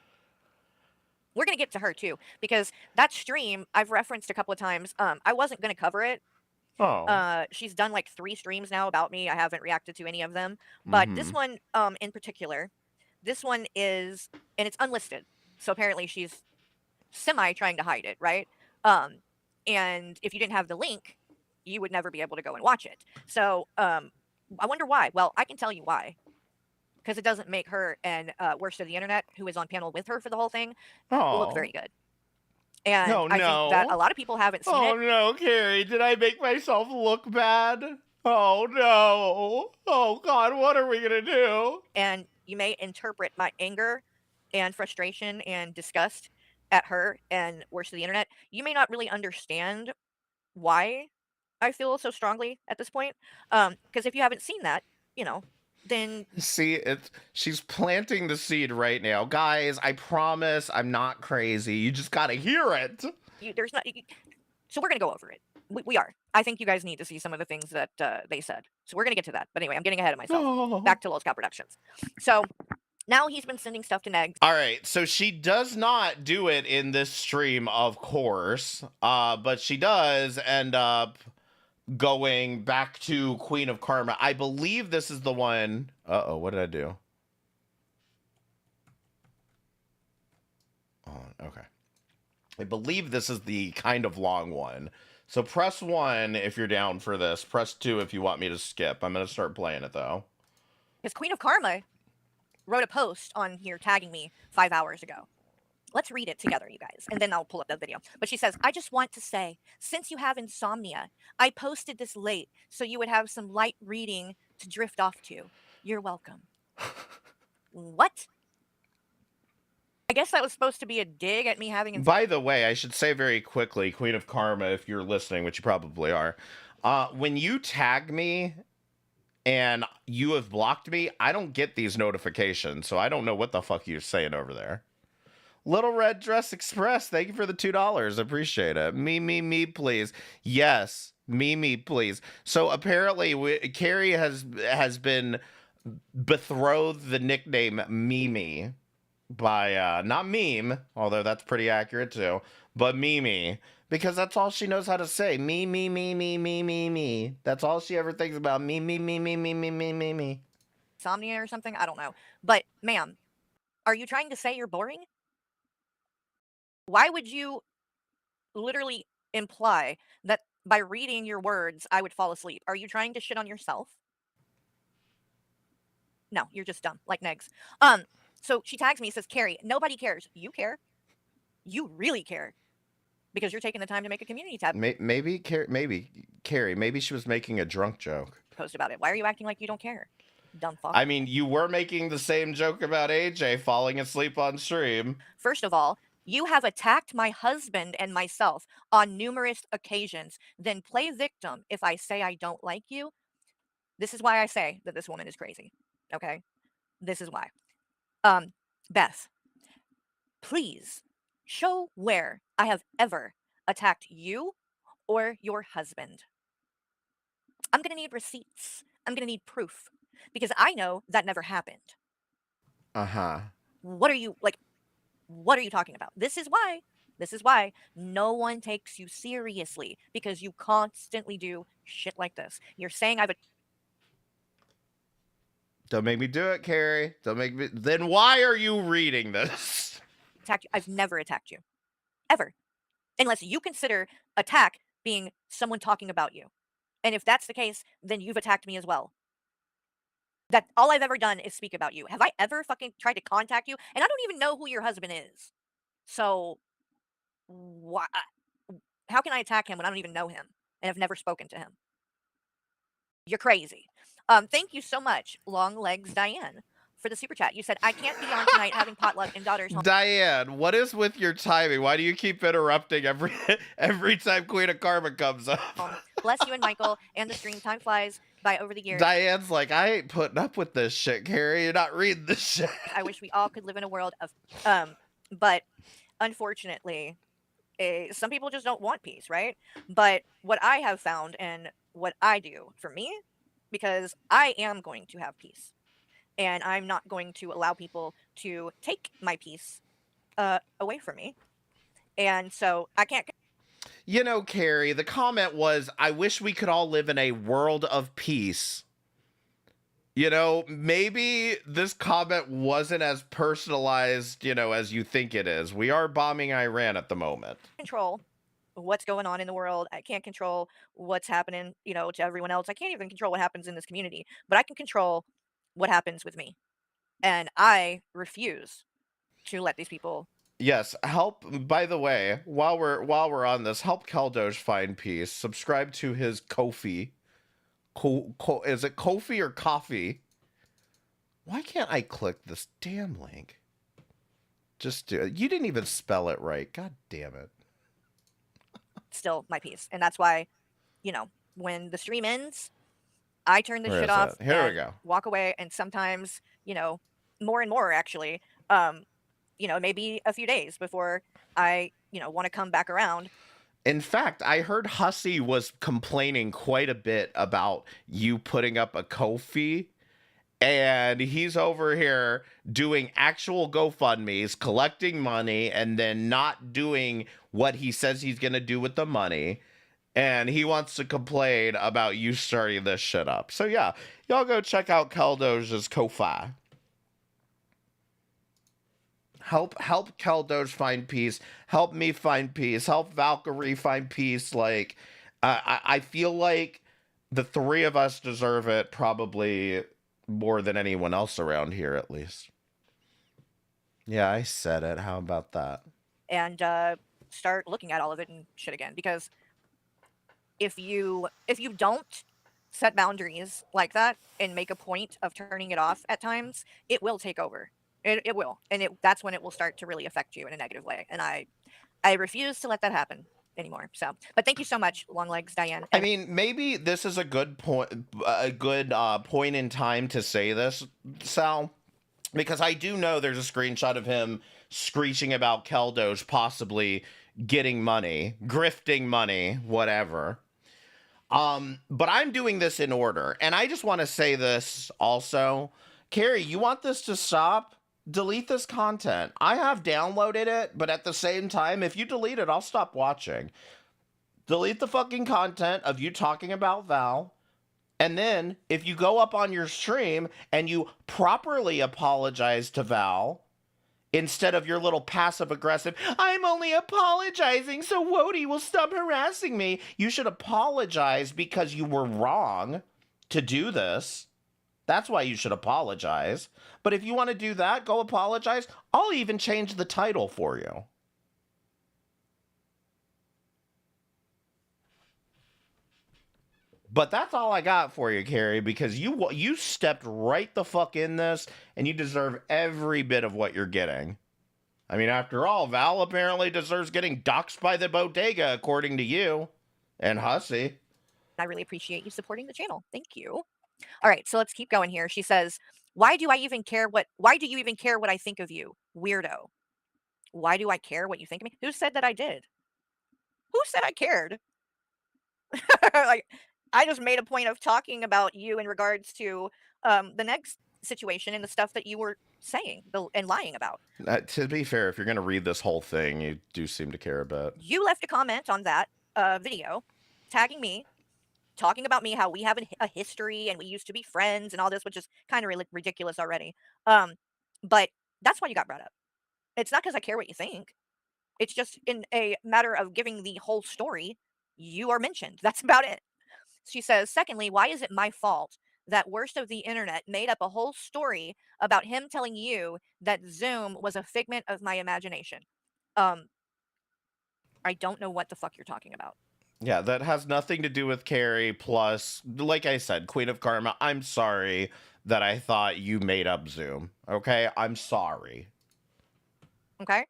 We're gonna get to her too, because that stream I've referenced a couple of times. I wasn't gonna cover it. Oh. She's done like 3 streams now about me. I haven't reacted to any of them, but this one in particular, this one is, and it's unlisted. So apparently she's semi trying to hide it, right? And if you didn't have the link, you would never be able to go and watch it. So I wonder why. Well, I can tell you why. Because it doesn't make her and Worst of the Internet, who is on panel with her for the whole thing, look very good. And I think that a lot of people haven't seen it. Oh no, Carrie, did I make myself look bad? Oh no. Oh God, what are we gonna do? And you may interpret my anger and frustration and disgust at her and Worst of the Internet. You may not really understand why I feel so strongly at this point. Because if you haven't seen that, then see, she's planting the seed right now. Guys, I promise I'm not crazy. You just gotta hear it. So we're gonna go over it. We are. I think you guys need to see some of the things that they said. So we're gonna get to that. But anyway, I'm getting ahead of myself. Back to Lil Scout Productions. So now he's been sending stuff to Negs. All right, so she does not do it in this stream, of course, but she does end up going back to Queen of Karma. I believe this is the one. Uh-oh, what did I do? Oh, okay. I believe this is the kind of long one. So press 1 if you're down for this. Press 2 if you want me to skip. I'm going to start playing it, though. Because Queen of Karma wrote a post on here tagging me 5 hours ago. Let's read it together, you guys, and then I'll pull up the video. But she says, I just want to say, since you have insomnia, I posted this late so you would have some light reading to drift off to. You're welcome. What? I guess that was supposed to be a dig at me having By the way, I should say very quickly, Queen of Karma, if you're listening, which you probably are, when you tag me and you have blocked me, I don't get these notifications, so I don't know what the fuck you're saying over there. Little Red Dress Express, thank you for the $2. Appreciate it. Me, please. Yes, me, please. So apparently, Carrie has been betrothed the nickname Mimi by, not meme, although that's pretty accurate too, but Mimi, because that's all she knows how to say. Me. That's all she ever thinks about. Me. insomnia or something. I don't know. But, ma'am, are you trying to say you're boring? Why would you literally imply that by reading your words, I would fall asleep? Are you trying to shit on yourself? No, you're just dumb, like Negs. So she tags me, says, Carrie, nobody cares. You care. You really care. Because you're taking the time to make a community tab. Maybe Carrie, maybe she was making a drunk joke. Post about it. Why are you acting like you don't care? Dumb fuck. I mean, you were making the same joke about AJ falling asleep on stream. First of all, you have attacked my husband and myself on numerous occasions. Then play victim if I say I don't like you. This is why I say that this woman is crazy. Okay? This is why. Beth, please show where I have ever attacked you or your husband. I'm going to need receipts. I'm going to need proof because I know that never happened. Uh-huh. What are you talking about? This is why no one takes you seriously because you constantly do shit like this. You're saying Don't make me do it, Carrie. Don't make me. Then why are you reading this? attacked you. I've never attacked you. Ever. unless you consider attack being someone talking about you. And if that's the case, then you've attacked me as well. That all I've ever done is speak about you. Have I ever fucking tried to contact you? And I don't even know who your husband is. So why? How can I attack him when I don't even know him and have never spoken to him? You're crazy. Thank you so much, Long Legs Diane, for the super chat. You said I can't be on tonight having potluck and daughter's home. Diane, what is with your timing? Why do you keep interrupting every time Queen of Karma comes up? Bless you and Michael and the stream. Time flies by over the years. Diane's like, I ain't putting up with this shit, Carrie. You're not reading this shit. I wish we all could live in a world of, but unfortunately, some people just don't want peace, right? But what I have found and what I do for me, because I am going to have peace, and I'm not going to allow people to take my peace away from me. And so I can't. You know, Carrie, the comment was, I wish we could all live in a world of peace. You know, maybe this comment wasn't as personalized, as you think it is. We are bombing Iran at the moment. Control what's going on in the world. I can't control what's happening, to everyone else. I can't even control what happens in this community, but I can control what happens with me. And I refuse to let these people. Yes, help. By the way, while we're on this, help Keldosh find peace. Subscribe to his Ko-fi. Is it Ko-fi or coffee? Why can't I click this damn link? Just do it. You didn't even spell it right. God damn it. Still my peace. And that's why, when the stream ends, I turn this shit off. Here we go. Walk away. And sometimes, more and more actually, maybe a few days before I, want to come back around. In fact, I heard Hussey was complaining quite a bit about you putting up a Ko-fi, and he's over here doing actual GoFundMes, collecting money, and then not doing what he says he's going to do with the money. And he wants to complain about you starting this shit up. So yeah, y'all go check out Keldosh's Ko-fi. Help Keldosh find peace. Help me find peace. Help Valkyrie find peace. Like, I feel like the three of us deserve it probably more than anyone else around here, at least. Yeah, I said it. How about that? And start looking at all of it and shit again. Because if you don't set boundaries like that and make a point of turning it off at times, it will take over. It will. And that's when it will start to really affect you in a negative way. And I refuse to let that happen anymore. So, but thank you so much, Long Legs Diane. I mean, maybe this is a good point in time to say this, Sal, because I do know there's a screenshot of him screeching about Keldosh possibly getting money, grifting money, whatever. But I'm doing this in order, and I just want to say this also. Carrie, you want this to stop? Delete this content. I have downloaded it, but at the same time, if you delete it, I'll stop watching. Delete the fucking content of you talking about Val. And then, if you go up on your stream and you properly apologize to Val, instead of your little passive-aggressive, I'm only apologizing so Wody will stop harassing me. You should apologize because you were wrong to do this. That's why you should apologize. But if you want to do that, go apologize. I'll even change the title for you. But that's all I got for you, Carrie, because you stepped right the fuck in this, and you deserve every bit of what you're getting. I mean, after all, Val apparently deserves getting doxxed by the bodega, according to you. And Hussey. I really appreciate you supporting the channel. Thank you. All right, so let's keep going here. She says, why do you even care what I think of you? Weirdo. Why do I care what you think of me? Who said that I did? Who said I cared? Like, I just made a point of talking about you in regards to the next situation and the stuff that you were saying and lying about. To be fair, if you're going to read this whole thing, you do seem to care a bit. You left a comment on that video, tagging me, talking about me, how we have a history and we used to be friends and all this, which is kind of ridiculous already. But that's why you got brought up. It's not because I care what you think. It's just in a matter of giving the whole story, you are mentioned. That's about it. She says, secondly, why is it my fault that Worst of the Internet made up a whole story about him telling you that Zoom was a figment of my imagination? I don't know what the fuck you're talking about. Yeah, that has nothing to do with Carrie. Plus, like I said, Queen of Karma, I'm sorry that I thought you made up Zoom. Okay? I'm sorry. Okay?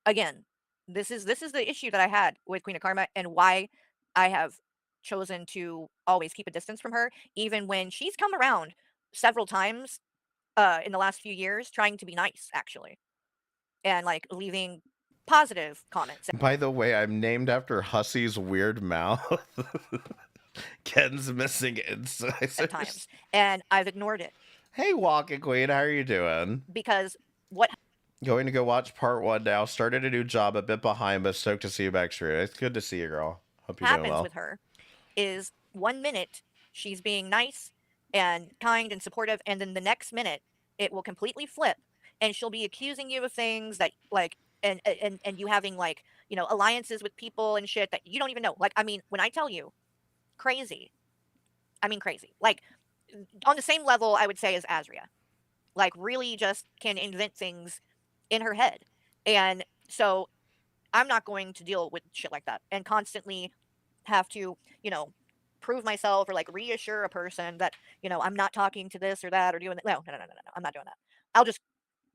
Again, this is the issue that I had with Queen of Karma and why I have chosen to always keep a distance from her, even when she's come around several times in the last few years trying to be nice, actually, and like leaving positive comments By the way, I'm named after Hussey's weird mouth. Ken's missing incisors. at times, and I've ignored it Hey, Walking Queen, how are you doing? because what Going to go watch part 1 now. Started a new job, a bit behind, but stoked to see you back straight. It's good to see you, girl. Hope you're doing happens well. with her is 1 minute she's being nice and kind and supportive, and then the next minute it will completely flip, and she'll be accusing you of things that like and you having like alliances with people and shit that you don't even know. Like, I mean, when I tell you crazy, I mean crazy. Like on the same level, I would say, as Azria. Like, really just can invent things in her head. And so I'm not going to deal with shit like that and constantly have to, prove myself or like reassure a person that, I'm not talking to this or that or doing that. No, no, no, no, no, no. I'm not doing that. I'll just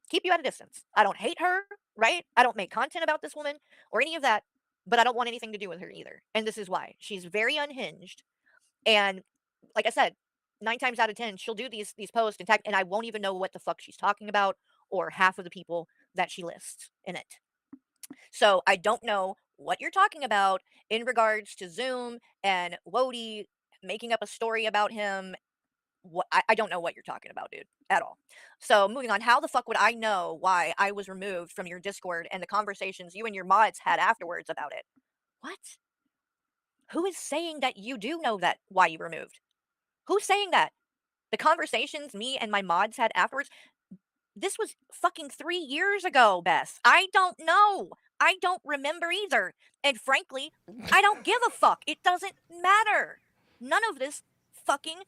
keep you at a distance. I don't hate her, right? I don't make content about this woman or any of that, but I don't want anything to do with her either. And this is why. She's very unhinged. And like I said, 9 times out of 10, she'll do these posts and tag, and I won't even know what the fuck she's talking about or half of the people that she lists in it. So I don't know what you're talking about in regards to Zoom and Wody making up a story about him. I don't know what you're talking about, dude, at all. So moving on, how the fuck would I know why I was removed from your Discord and the conversations you and your mods had afterwards about it? What? Who is saying that you do know that why you removed? Who's saying that? The conversations me and my mods had afterwards, this was fucking 3 years ago, Bess. I don't know. I don't remember either. And frankly, I don't give a fuck. It doesn't matter. None of this fucking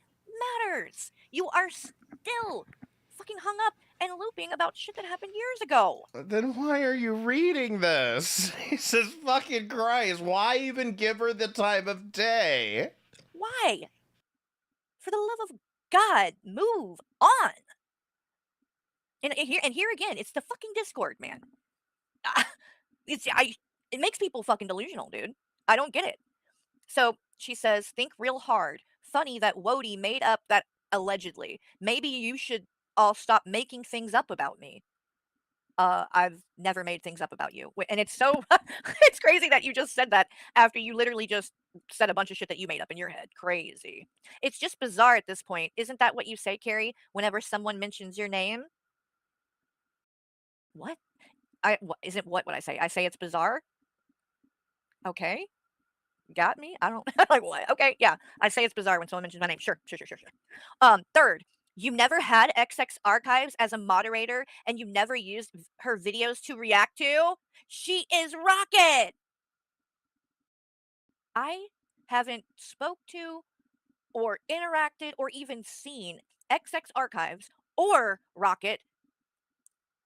matters. You are still fucking hung up and looping about shit that happened years ago. Then why are you reading this? Jesus fucking Christ. Why even give her the time of day? Why? For the love of God, move on. And here again, it's the fucking Discord, man. It makes people fucking delusional, dude. I don't get it. So she says, think real hard. Funny that Wody made up that allegedly. Maybe you should all stop making things up about me. I've never made things up about you. And it's so, it's crazy that you just said that after you literally just said a bunch of shit that you made up in your head. Crazy. It's just bizarre at this point. Isn't that what you say, Carrie, whenever someone mentions your name? What? Isn't what I say? I say it's bizarre? Okay. Got me? I don't like what? Okay, yeah. I say it's bizarre when someone mentions my name. Sure. Third, you never had XX Archives as a moderator and you never used her videos to react to? She is Rocket. I haven't spoke to or interacted or even seen XX Archives or Rocket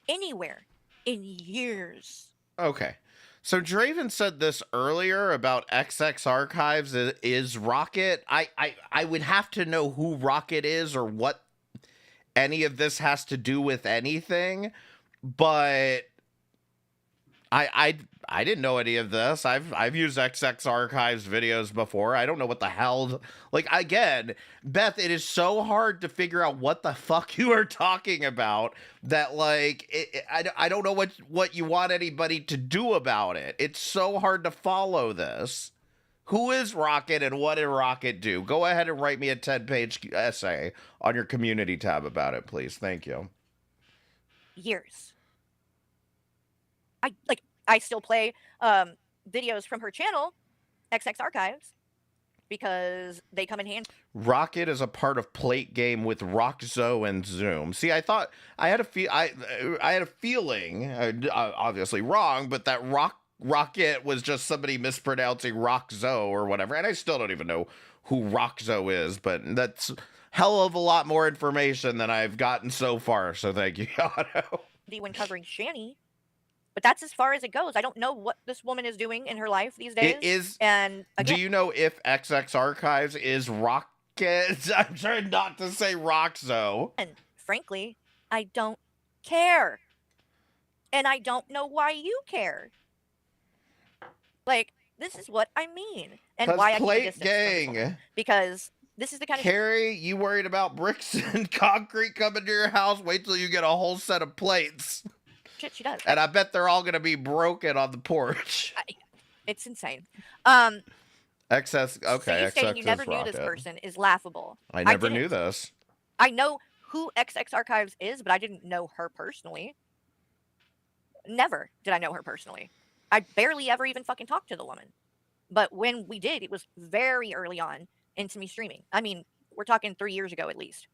anywhere in years. Okay. So Draven said this earlier about XX Archives is Rocket. I would have to know who Rocket is or what any of this has to do with anything, but I didn't know any of this. I've used XX Archives videos before. I don't know what the hell. Like, again, Beth, it is so hard to figure out what the fuck you are talking about that, like, I don't know what you want anybody to do about it. It's so hard to follow this. Who is Rocket and what did Rocket do? Go ahead and write me a 10-page essay on your community tab about it, please. Thank you. Years. I still play videos from her channel, XX Archives, because they come in handy. Rocket is a part of Plate Game with Rockzo and Zoom. See, I thought I had a feeling, obviously wrong, but that Rocket was just somebody mispronouncing Rockzo or whatever, and I still don't even know who Rockzo is, but that's hell of a lot more information than I've gotten so far. So thank you, Otto. When covering Shani, but that's as far as it goes. I don't know what this woman is doing in her life these days. It is. And again, do you know if XX Archives is Rocket? I'm trying not to say Rockzo. And frankly, I don't care. And I don't know why you care. Like, this is what I mean. And why I keep a distance from this woman. Because this is the kind of Carrie, you worried about bricks and concrete coming to your house? Wait till you get a whole set of plates. shit she does. And I bet they're all going to be broken on the porch. It's insane. Excess. Okay. So you saying you never knew this person is laughable. I never knew this. I know who XX Archives is, but I didn't know her personally. Never did I know her personally. I barely ever even fucking talked to the woman. But when we did, it was very early on into me streaming. I mean, we're talking 3 years ago at least.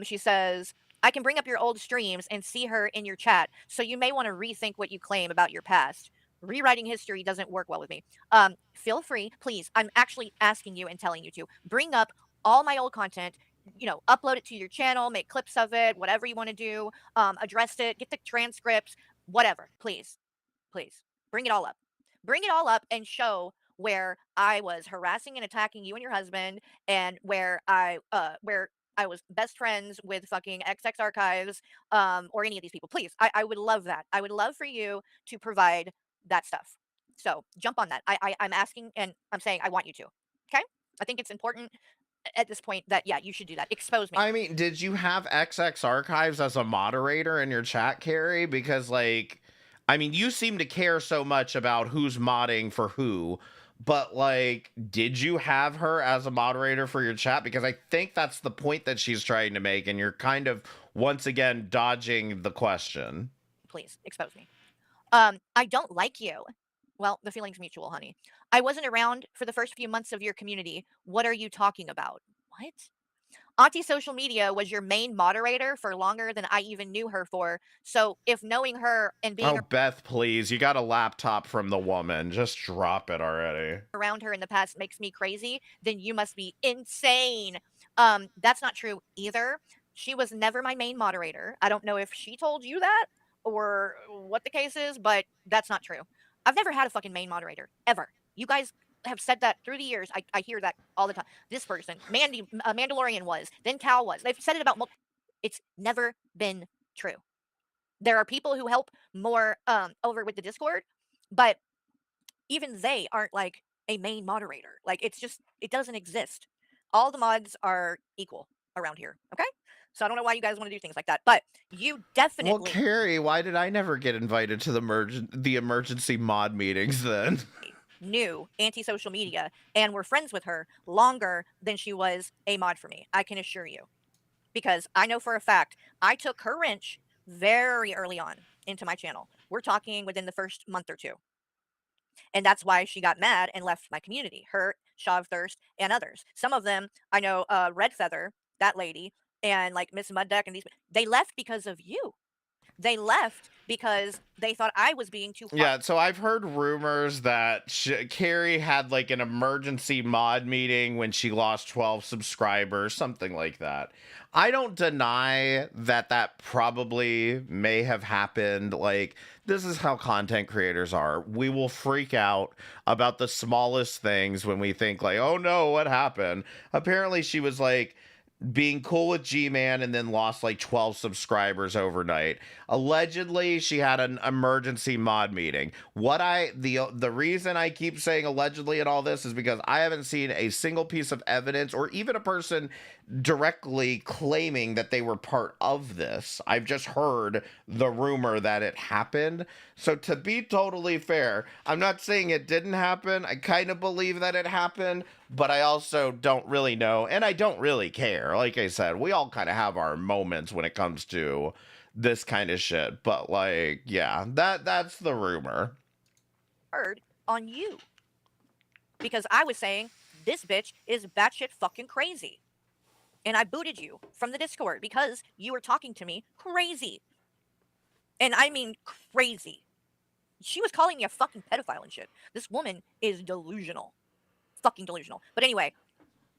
She says, I can bring up your old streams and see her in your chat, so you may want to rethink what you claim about your past. Rewriting history doesn't work well with me. Feel free, please. I'm actually asking you and telling you to bring up all my old content, you know, upload it to your channel, make clips of it, whatever you want to do, address it, get the transcripts, whatever. Please, please bring it all up. Bring it all up and show where I was harassing and attacking you and your husband, and where I was best friends with fucking XX Archives, or any of these people. Please, I would love that. I would love for you to provide that stuff. So jump on that. I'm asking and I'm saying I want you to. Okay? I think it's important at this point that, yeah, you should do that. Expose me. I mean, did you have XX Archives as a moderator in your chat, Carrie? Because, like, I mean, you seem to care so much about who's modding for who, but, like, did you have her as a moderator for your chat? Because I think that's the point that she's trying to make, and you're kind of, once again, dodging the question. Please, expose me. I don't like you. Well, the feeling's mutual, honey. I wasn't around for the first few months of your community. What are you talking about? What? Auntie Social Media was your main moderator for longer than I even knew her for. So if knowing her and being Beth, please. You got a laptop from the woman. Just drop it already. around her in the past makes me crazy, then you must be insane. That's not true either. She was never my main moderator. I don't know if she told you that or what the case is, but that's not true. I've never had a fucking main moderator, ever. You guys have said that through the years. I hear that all the time. This person, Mandalorian was, then Cal was. They've said it about it's never been true. There are people who help more over with the Discord, but even they aren't like a main moderator. Like, it's just, it doesn't exist. All the mods are equal around here, okay? So I don't know why you guys want to do things like that, but you definitely... Well, Carrie, why did I never get invited to the emergency mod meetings then? Knew anti-social media and were friends with her longer than she was a mod for me. I can assure you. Because I know for a fact, I took her wrench very early on into my channel. We're talking within the first month or two. And that's why she got mad and left my community. Her, Shav Thirst, and others. Some of them, I know, Red Feather, that lady, and like Miss Mudduck and these, they left because of you. They left because they thought I was being too hard. Yeah, so I've heard rumors that Carrie had like an emergency mod meeting when she lost 12 subscribers, something like that. I don't deny that that probably may have happened. Like, this is how content creators are. We will freak out about the smallest things when we think like, oh no, what happened? Apparently she was like being cool with G-Man and then lost like 12 subscribers overnight. Allegedly, she had an emergency mod meeting. The reason I keep saying allegedly and all this is because I haven't seen a single piece of evidence or even a person directly claiming that they were part of this. I've just heard the rumor that it happened. So to be totally fair, I'm not saying it didn't happen. I kind of believe that it happened, but I also don't really know, and I don't really care. Like I said, we all kind of have our moments when it comes to this kind of shit. But like, yeah, that's the rumor. Heard on you. Because I was saying, this bitch is batshit fucking crazy. And I booted you from the Discord because you were talking to me crazy. And I mean crazy. She was calling me a fucking pedophile and shit. This woman is delusional. Fucking delusional. But anyway,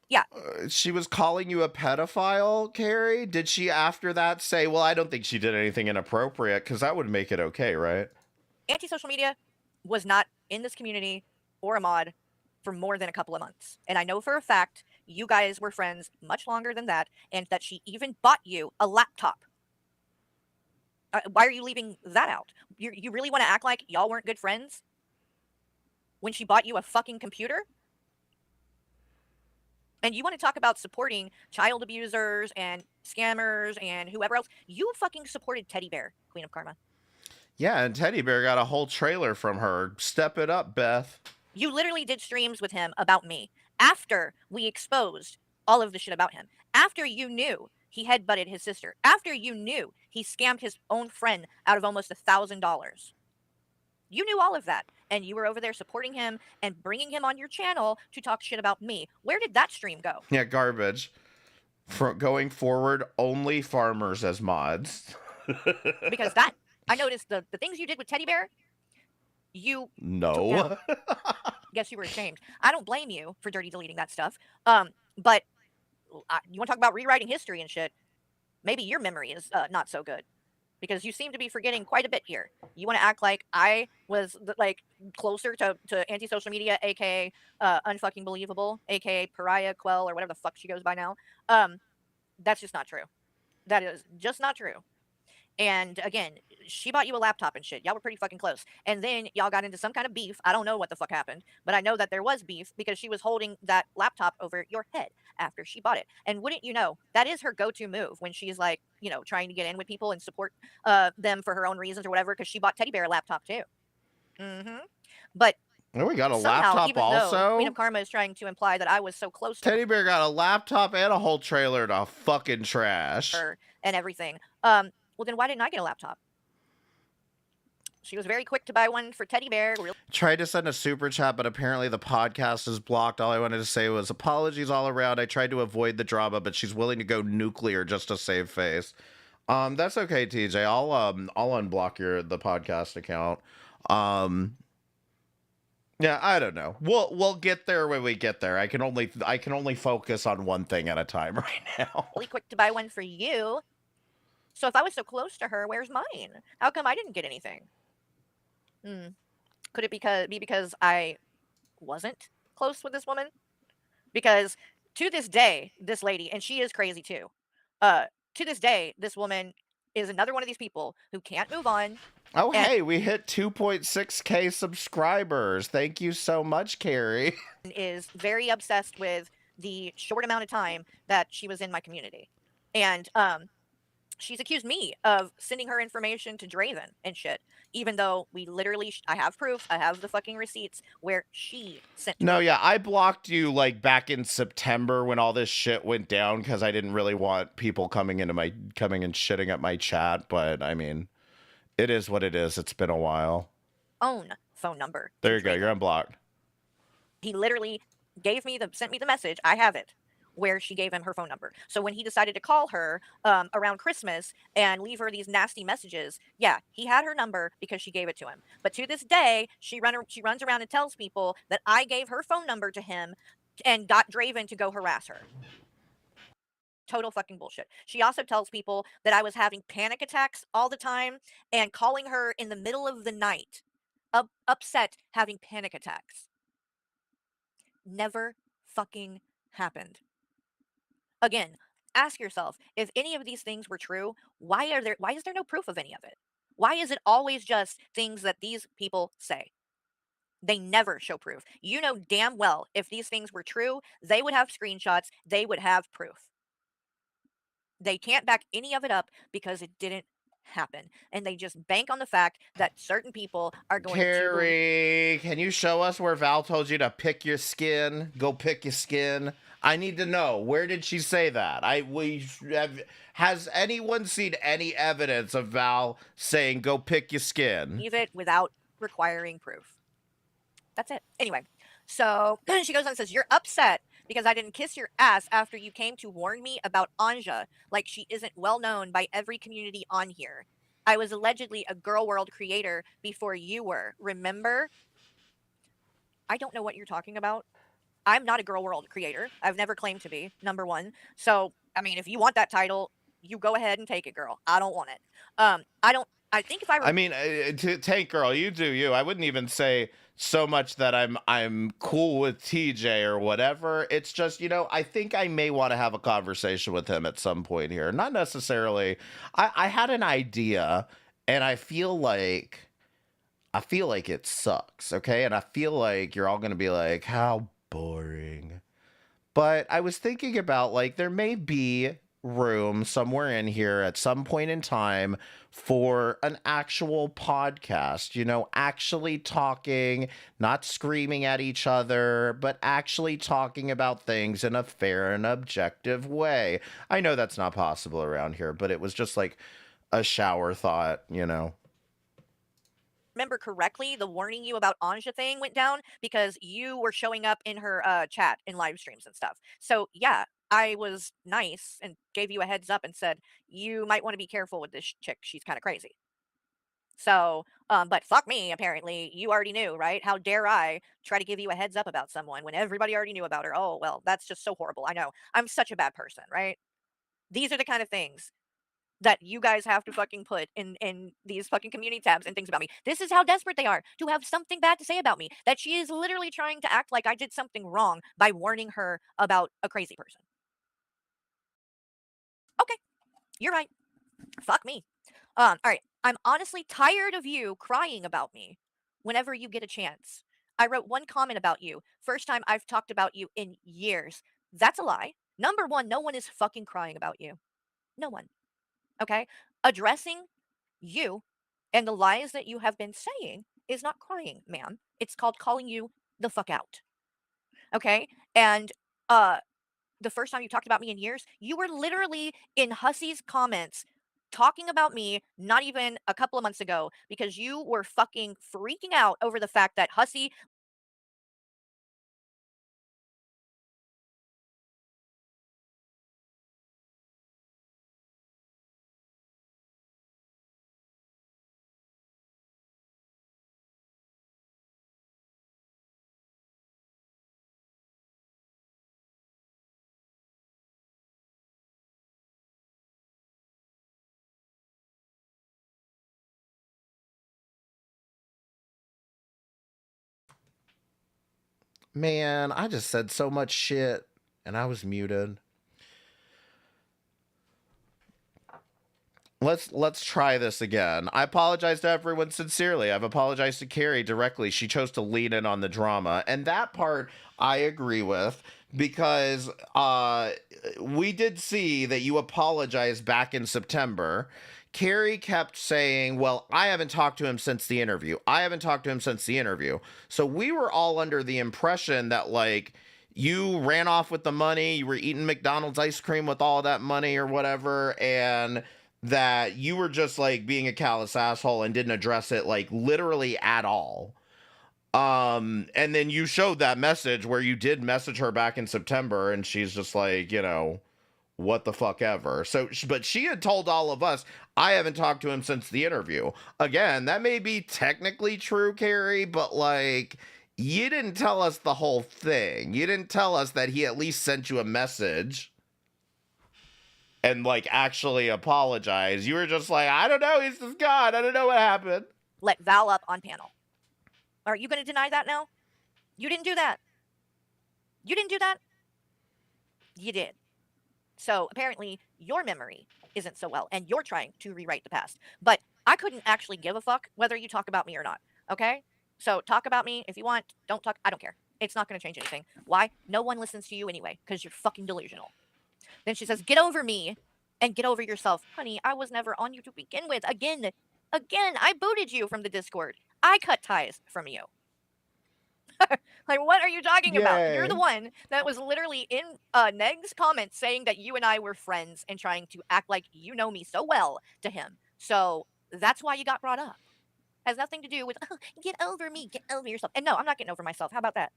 yeah. She was calling you a pedophile, Carrie? Did she after that say, well, I don't think she did anything inappropriate, because that would make it okay, right? Anti-social media was not in this community or a mod for more than a couple of months. And I know for a fact you guys were friends much longer than that, and that she even bought you a laptop. Why are you leaving that out? You really want to act like y'all weren't good friends when she bought you a fucking computer? And you want to talk about supporting child abusers and scammers and whoever else? You fucking supported Teddy Bear, Queen of Karma. Yeah, and Teddy Bear got a whole trailer from her. Step it up, Beth. You literally did streams with him about me after we exposed all of the shit about him. After you knew he headbutted his sister. After you knew he scammed his own friend out of almost $1,000. You knew all of that. And you were over there supporting him and bringing him on your channel to talk shit about me. Where did that stream go? Yeah, garbage. Going forward, only farmers as mods. Because that, I noticed the things you did with Teddy Bear, you No. guess you were ashamed. I don't blame you for dirty deleting that stuff. But you want to talk about rewriting history and shit? Maybe your memory is not so good, because you seem to be forgetting quite a bit here. You want to act like I was like closer to anti-social media, aka unfucking believable, aka pariah quell, or whatever the fuck she goes by now. That's just not true. That is just not true. And again, she bought you a laptop and shit. Y'all were pretty fucking close. And then y'all got into some kind of beef. I don't know what the fuck happened, but I know that there was beef because she was holding that laptop over your head after she bought it. And wouldn't you know, that is her go-to move when she's like, you know, trying to get in with people and support them for her own reasons or whatever, because she bought Teddy Bear a laptop too. But Oh, we got a somehow, laptop even also? though Queen of Karma is trying to imply that I was so close to Teddy Bear got a laptop and a whole trailer to fucking trash. her and everything. Well, then why didn't I get a laptop? She was very quick to buy one for Teddy Bear. Tried to send a super chat, but apparently the podcast is blocked. All I wanted to say was apologies all around. I tried to avoid the drama, but she's willing to go nuclear just to save face. That's okay, TJ. I'll unblock the podcast account. Yeah, I don't know. We'll get there when we get there. I can only focus on one thing at a time right now. Really quick to buy one for you. So if I was so close to her, where's mine? How come I didn't get anything? Could it be because I wasn't close with this woman? Because to this day, this lady, and she is crazy too. To this day, this woman is another one of these people who can't move on. Oh, hey, we hit 2.6K subscribers. Thank you so much, Carrie. Is very obsessed with the short amount of time that she was in my community. And she's accused me of sending her information to Draven and shit, even though we literally, I have proof, I have the fucking receipts where she sent. No, yeah, I blocked you like back in September when all this shit went down because I didn't really want people coming and shitting at my chat. But I mean, it is what it is. It's been a while. Own phone number. There you go. You're unblocked. He literally sent me the message. I have it, where she gave him her phone number. So when he decided to call her around Christmas and leave her these nasty messages, yeah, he had her number because she gave it to him. But to this day, she runs around and tells people that I gave her phone number to him and got Draven to go harass her. Total fucking bullshit. She also tells people that I was having panic attacks all the time and calling her in the middle of the night, upset, having panic attacks. Never fucking happened. Again, ask yourself, if any of these things were true, why is there no proof of any of it? Why is it always just things that these people say? They never show proof. You know damn well if these things were true, they would have screenshots, they would have proof. They can't back any of it up because it didn't happen. And they just bank on the fact that certain people are going Carrie, can you show us where Val told you to pick your skin? Go pick your skin. I need to know. Where did she say that? Has anyone seen any evidence of Val saying go pick your skin? leave it without requiring proof. That's it. Anyway, So she goes on and says, "You're upset because I didn't kiss your ass after you came to warn me about Anja, like she isn't well known by every community on here. I was allegedly a girl world creator before you were. Remember?" I don't know what you're talking about. I'm not a girl world creator. I've never claimed to be, number one. So, I mean, if you want that title, you go ahead and take it, girl. I don't want it. I think if I I mean, Tank Girl, you do you. I wouldn't even say so much that I'm cool with TJ or whatever. It's just, I think I may want to have a conversation with him at some point here. Not necessarily. I had an idea, and I feel like it sucks, okay? And I feel like you're all gonna be like, how boring. But I was thinking about, like, there may be room somewhere in here at some point in time for an actual podcast, actually talking, not screaming at each other, but actually talking about things in a fair and objective way. I know that's not possible around here, but it was just like a shower thought. remember correctly, the warning you about Anja thing went down because you were showing up in her chat in live streams and stuff. So, yeah, I was nice and gave you a heads up and said, you might want to be careful with this chick. She's kind of crazy. So, but fuck me, apparently. You already knew, right? How dare I try to give you a heads up about someone when everybody already knew about her? Oh, well, that's just so horrible. I know. I'm such a bad person, right? These are the kind of things that you guys have to fucking put in these fucking community tabs and things about me. This is how desperate they are to have something bad to say about me. That she is literally trying to act like I did something wrong by warning her about a crazy person. Okay, you're right. Fuck me. All right. I'm honestly tired of you crying about me whenever you get a chance. I wrote one comment about you. First time I've talked about you in years. That's a lie. Number one, no one is fucking crying about you. No one. Okay? Addressing you and the lies that you have been saying is not crying, ma'am. It's called calling you the fuck out. Okay? And the first time you talked about me in years, you were literally in Hussy's comments talking about me not even a couple of months ago because you were fucking freaking out over the fact that Hussy Man, I just said so much shit and I was muted. Let's try this again. I apologize to everyone sincerely. I've apologized to Carrie directly. She chose to lean in on the drama, and that part I agree with because we did see that you apologized back in September. Carrie kept saying, well, I haven't talked to him since the interview. I haven't talked to him since the interview. So we were all under the impression that, like, you ran off with the money, you were eating McDonald's ice cream with all that money or whatever, and that you were just like being a callous asshole and didn't address it like literally at all. And then you showed that message where you did message her back in September and she's just like, what the fuck ever. So, but she had told all of us, I haven't talked to him since the interview. Again, that may be technically true, Carrie, but like, you didn't tell us the whole thing. You didn't tell us that he at least sent you a message and like actually apologize. You were just like, I don't know, he's just gone. I don't know what happened. let Val up on panel. Are you going to deny that now? You didn't do that. You didn't do that. You did. So apparently your memory isn't so well and you're trying to rewrite the past. But I couldn't actually give a fuck whether you talk about me or not. Okay? So talk about me if you want. Don't talk. I don't care. It's not going to change anything. Why? No one listens to you anyway because you're fucking delusional. Then she says, get over me and get over yourself. Honey, I was never on you to begin with. Again, I booted you from the Discord. I cut ties from you. Like, what are you talking about? You're the Yay. one that was literally in Neg's comments saying that you and I were friends and trying to act like you know me so well to him. So that's why you got brought up. Has nothing to do with, oh, get over me, get over yourself. And no, I'm not getting over myself. How about that?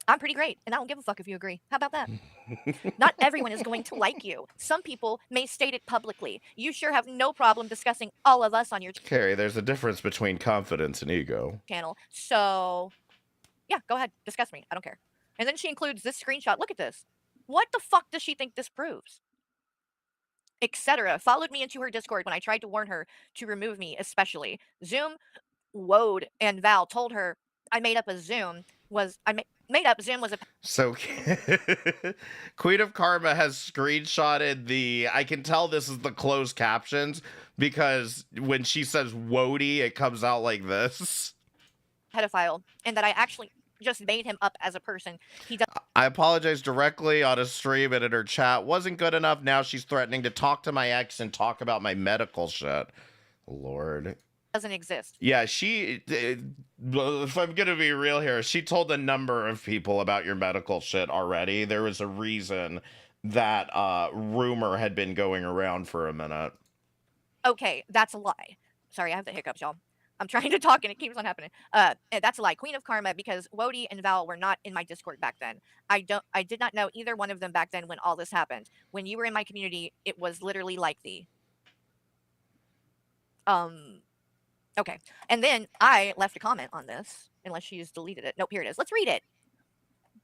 I'm pretty great, and I don't give a fuck if you agree. How about that? Not everyone is going to like you. Some people may state it publicly. You sure have no problem discussing all of us on your Carrie, there's a difference between confidence and ego. channel. So, yeah, go ahead. Discuss me. I don't care. And then she includes this screenshot. Look at this. What the fuck does she think this proves? Etc. Followed me into her Discord when I tried to warn her to remove me, especially. Zoom, Wode, and Val told her I made up a Zoom was made up Zoom was a So Queen of Karma has screenshotted I can tell this is the closed captions because when she says Wody, it comes out like this. pedophile, and that I actually just made him up as a person. He does I apologize directly on a stream and in her chat. Wasn't good enough. Now she's threatening to talk to my ex and talk about my medical shit. Lord. doesn't exist. Yeah, if I'm going to be real here, she told a number of people about your medical shit already. There was a reason that rumor had been going around for a minute. Okay, that's a lie. Sorry, I have the hiccups, y'all. I'm trying to talk and it keeps on happening. That's a lie. Queen of Karma, because Wody and Val were not in my Discord back then. I did not know either one of them back then when all this happened. When you were in my community, it was literally like the okay. And then I left a comment on this, unless she's deleted it. Nope, here it is. Let's read it.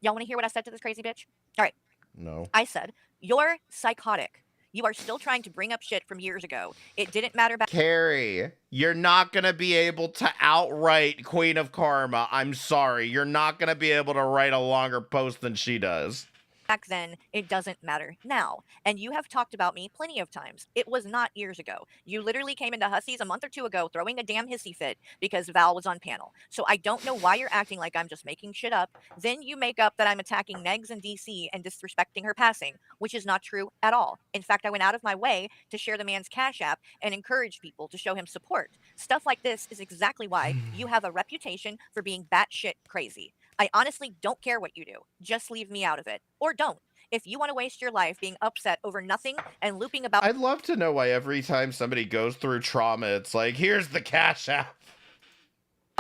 Y'all want to hear what I said to this crazy bitch? All right. No. I said, "You're psychotic. You are still trying to bring up shit from years ago. It didn't matter back." Carrie, you're not going to be able to outright Queen of Karma. I'm sorry. You're not going to be able to write a longer post than she does. Back then, it doesn't matter now. And you have talked about me plenty of times. It was not years ago. You literally came into Hussies a month or two ago throwing a damn hissy fit because Val was on panel. So I don't know why you're acting like I'm just making shit up. Then you make up that I'm attacking Negs and DC and disrespecting her passing, which is not true at all. In fact, I went out of my way to share the man's Cash App and encourage people to show him support. Stuff like this is exactly why you have a reputation for being batshit crazy. I honestly don't care what you do. Just leave me out of it. Or don't. If you want to waste your life being upset over nothing and looping about... I'd love to know why every time somebody goes through trauma, it's like, here's the Cash App.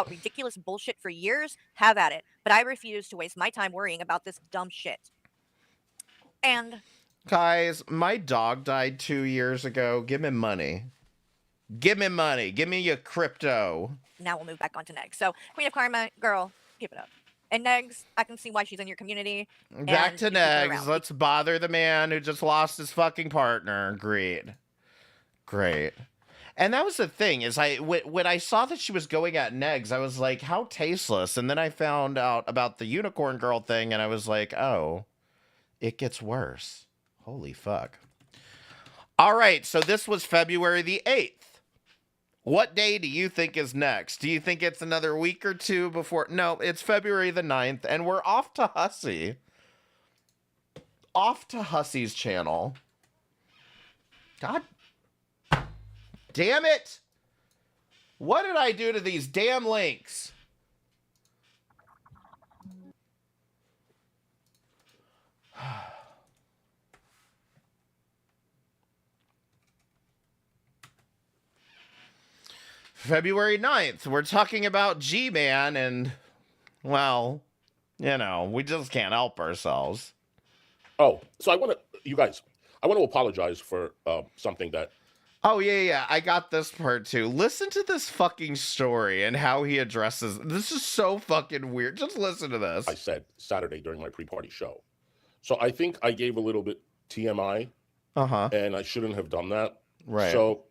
ridiculous bullshit for years, have at it. But I refuse to waste my time worrying about this dumb shit. And... guys, my dog died 2 years ago. Give me money. Give me money. Give me your crypto. Now we'll move back on to Negs. So, Queen of Karma, girl, keep it up. And Negs, I can see why she's in your community. Back to Negs. Let's bother the man who just lost his fucking partner. Great. And that was the thing, is when I saw that she was going at Negs, I was like, how tasteless. And then I found out about the unicorn girl thing, and I was like, oh, it gets worse. Holy fuck. All right, so this was February the 8th. What day do you think is next? Do you think it's another week or two before? No, it's February the 9th, and we're off to Hussy. Off to Hussy's channel. God damn it! What did I do to these damn links? February 9th, we're talking about G-Man, and, well, you know, we just can't help ourselves. Oh, so I want to apologize for something that... Oh, yeah, I got this part, too. Listen to this fucking story and how he addresses... This is so fucking weird. Just listen to this. I said Saturday during my pre-party show. So I think I gave a little bit TMI, and I shouldn't have done that. Right. So...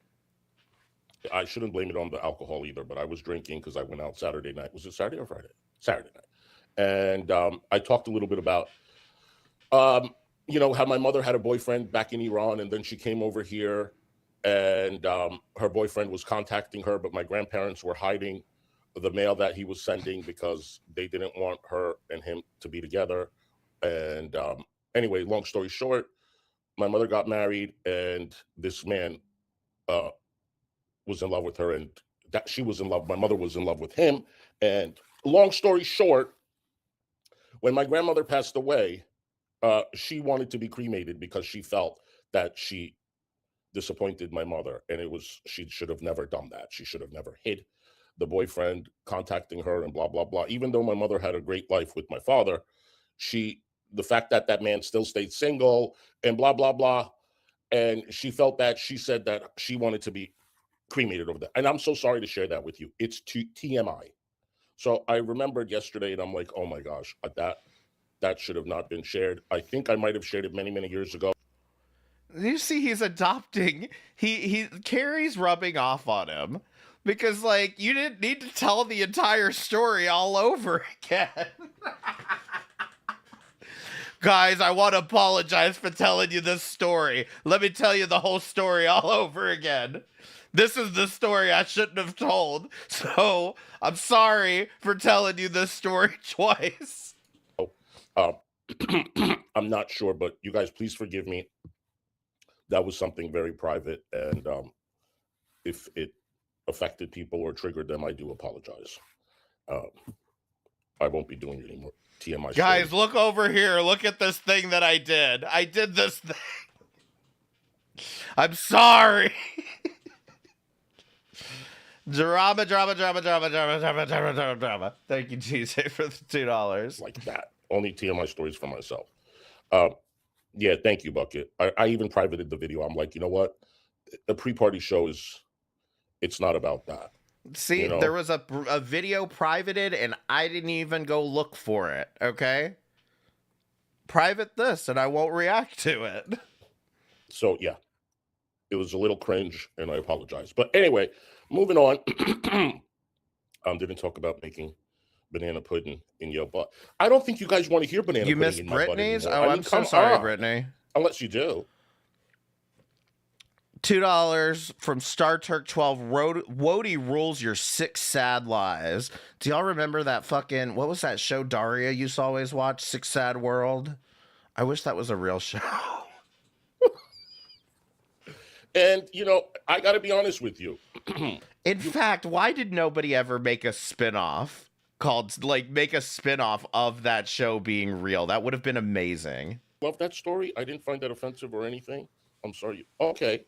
I shouldn't blame it on the alcohol either, but I was drinking because I went out Saturday night. Was it Saturday or Friday? Saturday night. And I talked a little bit about, you know, how my mother had a boyfriend back in Iran, and then she came over here, and her boyfriend was contacting her, but my grandparents were hiding the mail that he was sending because they didn't want her and him to be together. And anyway, long story short, my mother got married, and this man was in love with her, and that she was in love. My mother was in love with him. And long story short, when my grandmother passed away, she wanted to be cremated because she felt that she disappointed my mother, and she should have never done that. She should have never hid the boyfriend contacting her and blah, blah, blah. Even though my mother had a great life with my father, the fact that that man still stayed single and blah, blah, blah. And she felt that she said that she wanted to be cremated over that. And I'm so sorry to share that with you. It's TMI. So I remembered yesterday and I'm like, oh my gosh, that should have not been shared. I think I might have shared it many, many years ago. You see, he's adopting. Carrie's rubbing off on him because, like, you didn't need to tell the entire story all over again. Guys, I want to apologize for telling you this story. Let me tell you the whole story all over again. This is the story I shouldn't have told. So I'm sorry for telling you this story twice. I'm not sure, but you guys, please forgive me. That was something very private, and if it affected people or triggered them, I do apologize. I won't be doing it anymore. TMI. Guys, look over here. Look at this thing that I did. I did this thing. I'm sorry. Drama. Thank you, GJ, for the $2. Like that. Only TMI stories for myself. Yeah, thank you, Bucket. I even privated the video. I'm like, you know what? The pre-party show it's not about that. See, you know? There was a video privated, and I didn't even go look for it, okay? Private this, and I won't react to it. So, yeah. It was a little cringe, and I apologize. But anyway, moving on. Didn't talk about making banana pudding in your butt. I don't think you guys want to hear banana pudding missed in my butt Brittany's? anymore. Oh, I'm so sorry, Brittany. Unless you do. $2 from Star Turk 12. Wody rules your 6 sad lives. Do y'all remember that fucking, what was that show Daria used to always watch? 6 Sad World? I wish that was a real show. And, you know, I got to be honest with you. In fact, why did nobody ever make a spinoff make a spinoff of that show being real? That would have been amazing. Love that story. I didn't find that offensive or anything. I'm sorry. Okay.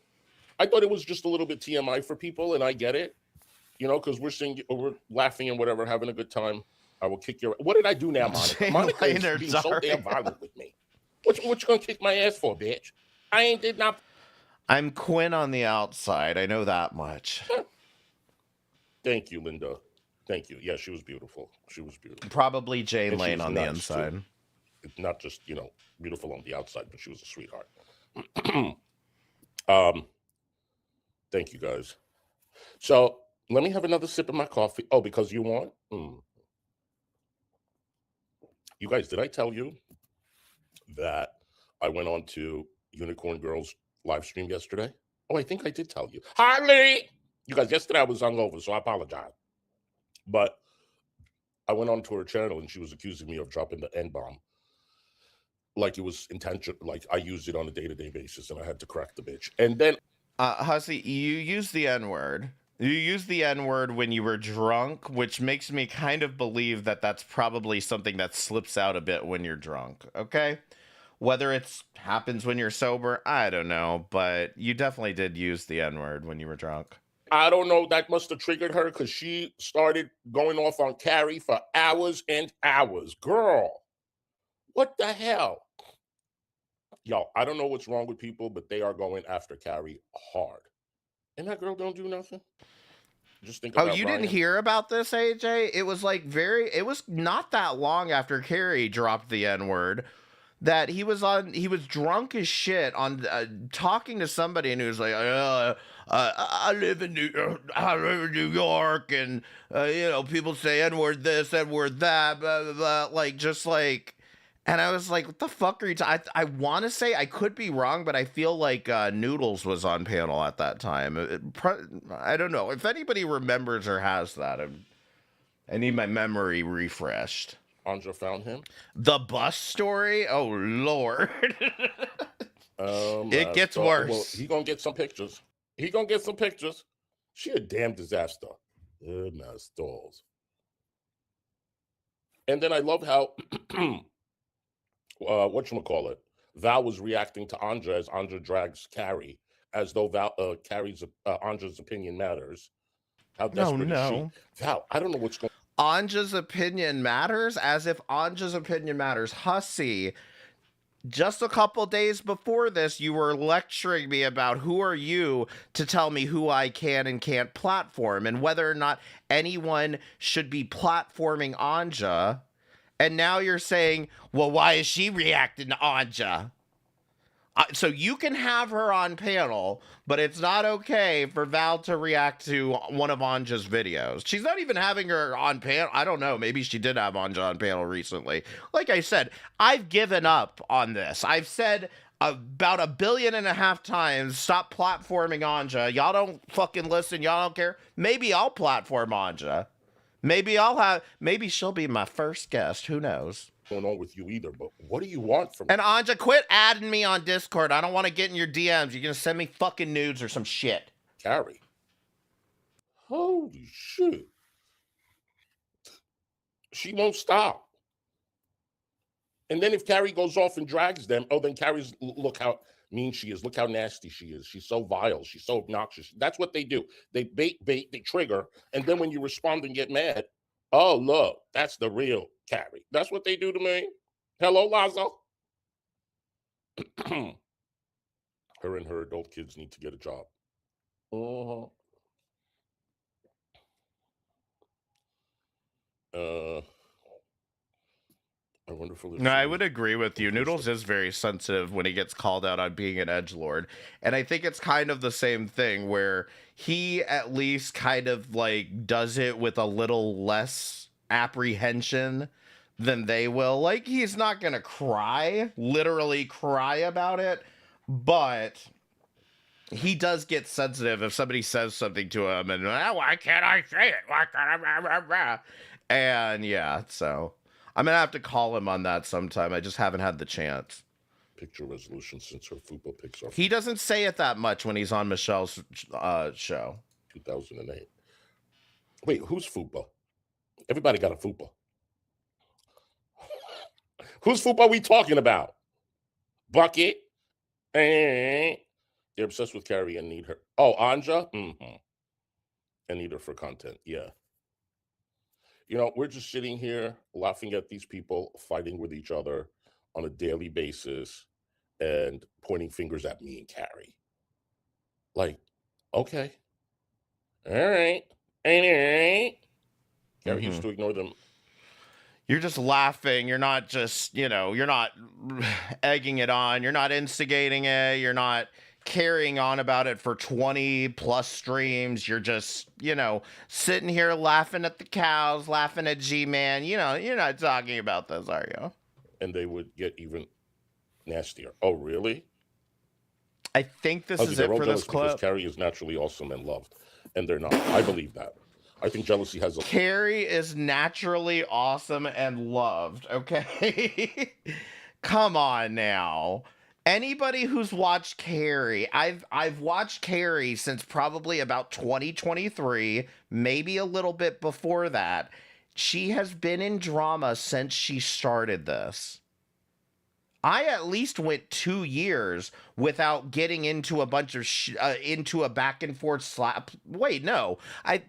I thought it was just a little bit TMI for people, and I get it. You know, because we're laughing and whatever, having a good time. I will kick your... What did I do now, Monica? Monica is being so damn violent with me. What you gonna kick my ass for, bitch? I ain't did not... I'm Quinn on the outside. I know that much. Thank you, Linda. Thank you. Yeah, she was beautiful. She was beautiful. Probably Jane Lane on the inside. Too. Not just, you know, beautiful on the outside, but she was a sweetheart. Thank you, guys. So let me have another sip of my coffee. Oh, because you want? You guys, did I tell you that I went on to Unicorn Girls live stream yesterday? Oh, I think I did tell you. Harley! You guys, yesterday I was hungover, so I apologize. But I went on to her channel and she was accusing me of dropping the N-bomb. Like it was intentional, like I used it on a day-to-day basis and I had to correct the bitch. And then... Hussy, you used the N-word. You used the N-word when you were drunk, which makes me kind of believe that that's probably something that slips out a bit when you're drunk, okay? Whether it happens when you're sober, I don't know, but you definitely did use the N-word when you were drunk. I don't know, that must have triggered her because she started going off on Carrie for hours and hours. Girl, what the hell? Yo, I don't know what's wrong with people, but they are going after Carrie hard. And that girl don't do nothing. Just think about you Ryan. didn't hear about this, AJ? It was like it was not that long after Carrie dropped the N-word that he was drunk as shit on talking to somebody, and he was like, I live in New York, and you know, people say N-word this, N-word that, blah, blah, blah, like, just like, and I was like, what the fuck are you I want to say, I could be wrong, but I feel like Noodles was on panel at that time. I don't know. If anybody remembers or has that, I need my memory refreshed. Anja found him? The bus story? Oh, Lord. It gets worse. Well, he gonna get some pictures. She a damn disaster. Goodness, dolls. And then I love how... whatchamacallit, Val was reacting to Anja as Anja drags Carrie, as though Anja's opinion matters. How desperate is she? Val, I don't know what's going on. Anja's opinion matters, as if Anja's opinion matters. Hussy, just a couple days before this, you were lecturing me about who are you to tell me who I can and can't platform and whether or not anyone should be platforming Anja. And now you're saying, well, why is she reacting to Anja? So you can have her on panel, but it's not okay for Val to react to one of Anja's videos. She's not even having her on panel. I don't know. Maybe she did have Anja on panel recently. Like I said, I've given up on this. I've said about 1.5 billion times, stop platforming Anja. Y'all don't fucking listen. Y'all don't care. Maybe I'll platform Anja. Maybe she'll be my first guest. Who knows? Going on with you either, but what do you want from And Anja, quit adding me on Discord. I don't want to get in your DMs. You're gonna send me fucking nudes or some shit. Carrie? Holy shit. She won't stop. And then if Carrie goes off and drags them, oh, then Carrie's, look how mean she is. Look how nasty she is. She's so vile. She's so obnoxious. That's what they do. They bait, they trigger. And then when you respond and get mad, oh, look, that's the real Carrie. That's what they do to me. Hello, Lazo. Her and her adult kids need to get a job. I wonder if No, I would agree with you. Noodles is very sensitive when he gets called out on being an edgelord. And I think it's kind of the same thing where he at least kind of like does it with a little less apprehension than they will. Like, he's not gonna cry, literally cry about it, but he does get sensitive if somebody says something to him and why can't I say it? Why can't I? And yeah, so I'm gonna have to call him on that sometime. I just haven't had the chance. Picture resolution since her FUPA pics are. He doesn't say it that much when he's on Michelle's show. 2008. Wait, who's FUPA? Everybody got a FUPA. Whose FUPA are we talking about? Bucket? They're obsessed with Carrie and need her. Oh, Anja? And need her for content. Yeah. You know, we're just sitting here laughing at these people fighting with each other on a daily basis and pointing fingers at me and Carrie. Like, okay. All right. Carrie used to ignore them. You're just laughing. You're not just, you're not egging it on. You're not instigating it. You're not carrying on about it for 20 plus streams. You're just, sitting here laughing at the cows, laughing at G-Man. You're not talking about this, are you? And they would get even nastier. Oh, really? I think this is it for this clip. Because Carrie is naturally awesome and loved, and they're not. I believe that. I think jealousy has a... Carrie is naturally awesome and loved, okay? Come on now. Anybody who's watched Carrie, I've watched Carrie since probably about 2023, maybe a little bit before that. She has been in drama since she started this. I at least went 2 years without getting into a bunch of into a back and forth slap. Wait, no. I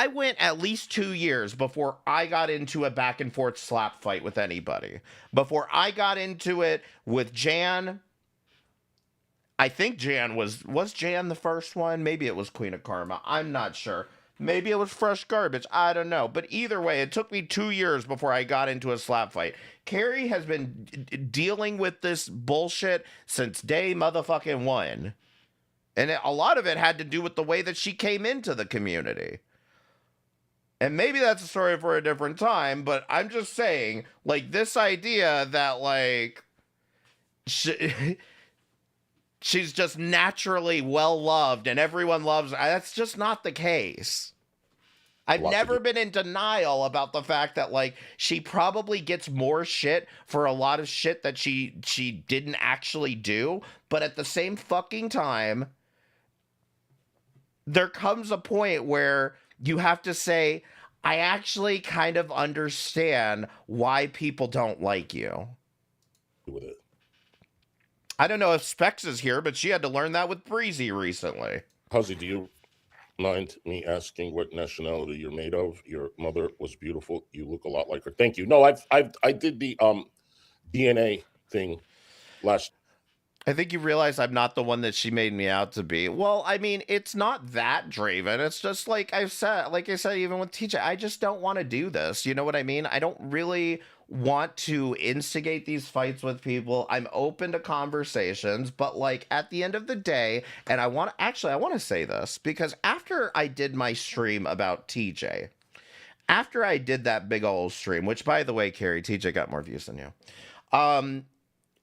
went at least 2 years before I got into a back and forth slap fight with anybody. Before I got into it with Jan. I think Jan was Jan the first one? Maybe it was Queen of Karma. I'm not sure. Maybe it was Fresh Garbage. I don't know. But either way, it took me 2 years before I got into a slap fight. Carrie has been dealing with this bullshit since day motherfucking one. And a lot of it had to do with the way that she came into the community. And maybe that's a story for a different time, but I'm just saying, like, this idea that, like, she's just naturally well-loved and everyone loves her, that's just not the case. I've never been in denial about the fact that, like, she probably gets more shit for a lot of shit that she didn't actually do, but at the same fucking time, there comes a point where you have to say, I actually kind of understand why people don't like you. With it. I don't know if Specs is here, but she had to learn that with Breezy recently. Huzzy, do you mind me asking what nationality you're made of? Your mother was beautiful. You look a lot like her. Thank you. No, I did the DNA thing last. I think you realize I'm not the one that she made me out to be. Well, I mean, it's not that Draven. It's just like I said, even with TJ, I just don't want to do this. You know what I mean? I don't really want to instigate these fights with people. I'm open to conversations, but like at the end of the day, and I want to say this because after I did my stream about TJ, after I did that big old stream, which by the way, Carrie, TJ got more views than you.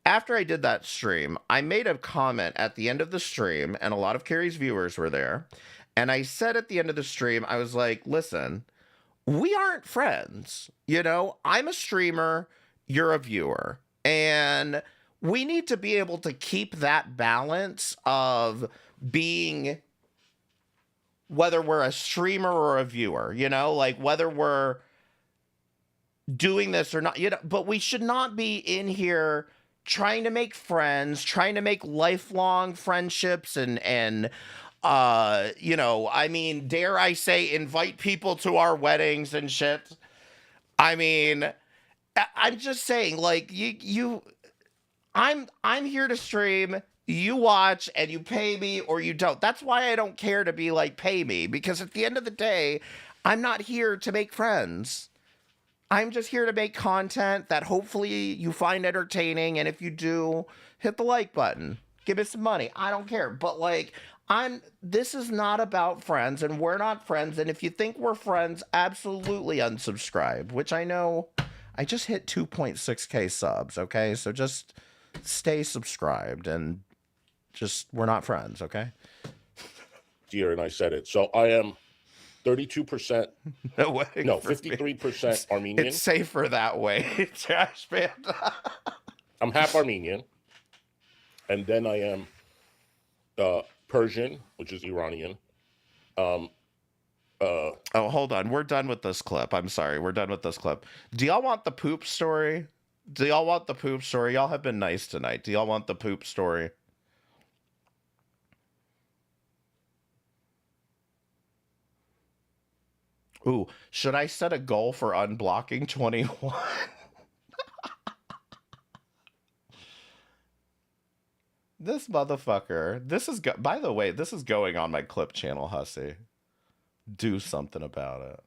After I did that stream, I made a comment at the end of the stream, and a lot of Carrie's viewers were there. And I said at the end of the stream, I was like, listen, we aren't friends. You know, I'm a streamer, you're a viewer. And we need to be able to keep that balance of being, whether we're a streamer or a viewer, you know, like whether we're doing this or not, you know, but we should not be in here trying to make friends, trying to make lifelong friendships and you know, I mean, dare I say invite people to our weddings and shit. I mean, I'm just saying, like, I'm here to stream, you watch and you pay me or you don't. That's why I don't care to be like pay me, because at the end of the day, I'm not here to make friends. I'm just here to make content that hopefully you find entertaining, and if you do, hit the like button. Give me some money. I don't care. But like, this is not about friends, and we're not friends, and if you think we're friends, absolutely unsubscribe, which I know I just hit 2.6k subs, okay? So just stay subscribed and just, we're not friends, okay? Dear, and I said it. So I am 32%. No way. No, 53% Armenian. It's safer that way. Trash Panda. I'm half Armenian. And then I am Persian, which is Iranian. Oh, hold on. We're done with this clip. I'm sorry. We're done with this clip. Do y'all want the poop story? Do y'all want the poop story? Y'all have been nice tonight. Do y'all want the poop story? Ooh, should I set a goal for unblocking 21? This motherfucker. This is, by the way, this is going on my clip channel, Hussy. Do something about it.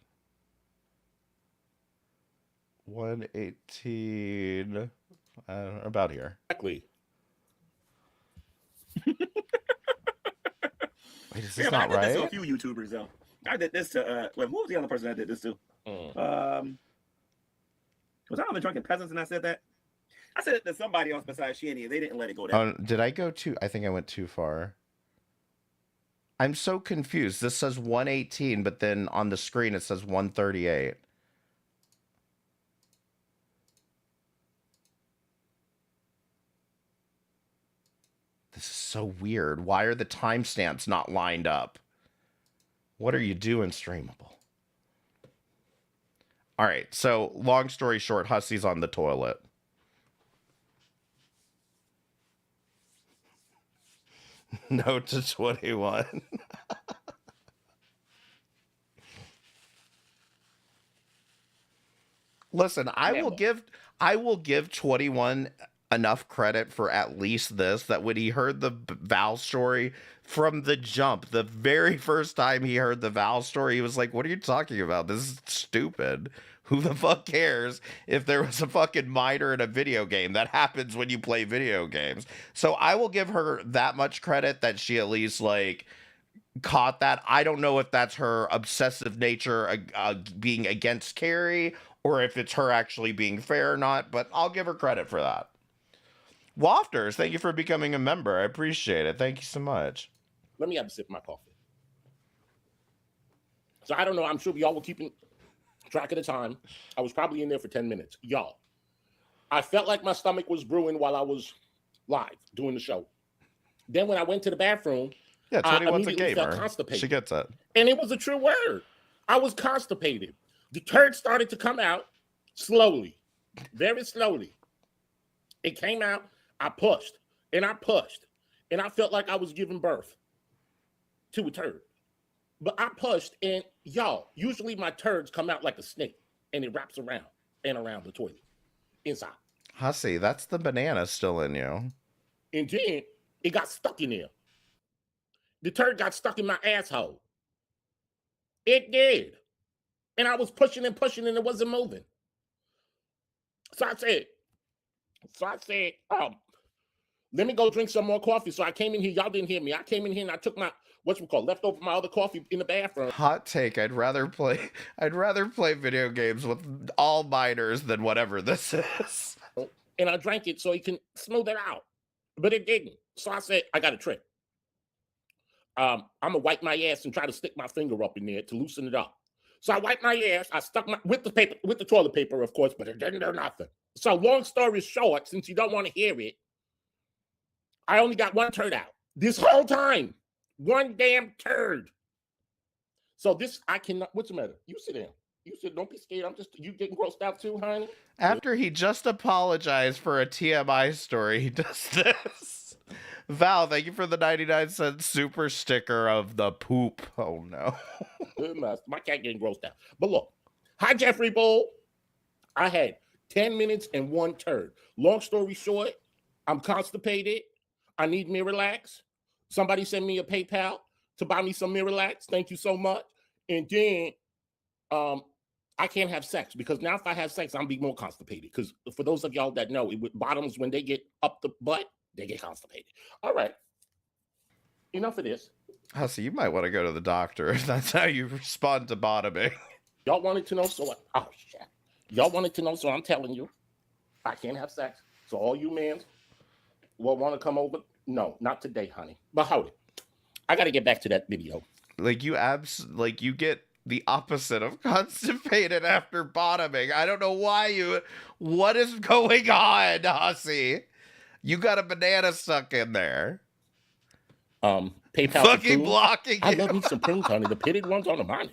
118. About here. Exactly. Wait, is this Yeah, not but I did right? this to a few YouTubers though. I did this to wait, who was the other person I did this to? Was I on the Drunken Peasants and I said that? I said it to somebody else besides Shanny, and they didn't let it go down. Did I go too? I think I went too far. I'm so confused. This says 118, but then on the screen it says 138. This is so weird. Why are the timestamps not lined up? What are you doing, Streamable? All right, so long story short, Hussy's on the toilet. No to 21. Listen, I will give 21 enough credit for at least this, that when he heard the Val story from the jump, the very first time he heard the Val story, he was like, what are you talking about? This is stupid. Who the fuck cares if there was a fucking minor in a video game? That happens when you play video games. So I will give her that much credit that she at least like caught that. I don't know if that's her obsessive nature being against Carrie or if it's her actually being fair or not, but I'll give her credit for that. Wafters, thank you for becoming a member. I appreciate it. Thank you so much. Let me have a sip of my coffee. So I don't know. I'm sure y'all were keeping track of the time. I was probably in there for 10 minutes. Y'all, I felt like my stomach was brewing while I was live doing the show. Then when I went to the bathroom, yeah, I 21's a immediately felt gamer. constipated. She gets it. And it was a true word. I was constipated. The turd started to come out slowly, very slowly. It came out. I pushed, and I pushed, and I felt like I was giving birth to a turd. But I pushed, and y'all, usually my turds come out like a snake, and it wraps around and around the toilet inside. Hussy, that's the banana still in you. And then it got stuck in there. The turd got stuck in my asshole. It did. And I was pushing and pushing, and it wasn't moving. So I said, let me go drink some more coffee. So I came in here. Y'all didn't hear me. I came in here and I took my leftover my other coffee in the bathroom. Hot take. I'd rather play video games with all minors than whatever this is. And I drank it so he can smooth it out. But it didn't. So I said, I got a trick. I'm gonna wipe my ass and try to stick my finger up in there to loosen it up. So I wiped my ass. I stuck with the toilet paper, of course, but it didn't do nothing. So long story short, since you don't want to hear it, I only got one turd out this whole time. One damn turd. So this, I cannot. What's the matter? You sit down. You sit. Don't be scared. You getting grossed out too, honey? After he just apologized for a TMI story, he does this. Val, thank you for the 99-cent super sticker of the poop. Oh no. My cat getting grossed out. But look, hi Jeffrey Bull. I had 10 minutes and one turd. Long story short, I'm constipated. I need Miralax. Somebody send me a PayPal to buy me some Miralax. Thank you so much. And then I can't have sex because now if I have sex, I'll be more constipated. Because for those of y'all that know, bottoms, when they get up the butt, they get constipated. All right. Enough of this. So you might want to go to the doctor if that's how you respond to bottoming. Y'all wanted to know, so oh shit. Y'all wanted to know, so I'm telling you, I can't have sex. So all you men will want to come over. No, not today, honey. But hold it. I got to get back to that video. Like you get the opposite of constipated after bottoming. I don't know why what is going on, Hussy? You got a banana stuck in there. PayPal fucking blocking I love me some prunes, honey. The pitted ones on the money.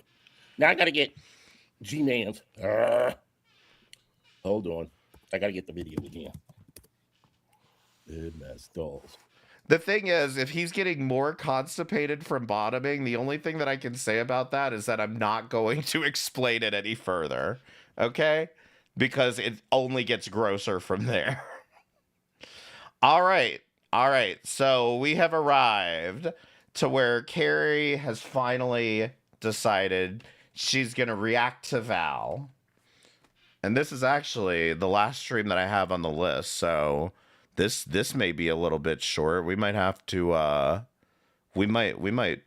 Now I got to get G-Man's. Hold on. I got to get the video again. Dolls. The thing is, if he's getting more constipated from bottoming, the only thing that I can say about that is that I'm not going to explain it any further. Okay? Because it only gets grosser from there. All right. So we have arrived to where Carrie has finally decided she's going to react to Val. And this is actually the last stream that I have on the list. So this may be a little bit short. We might have to we might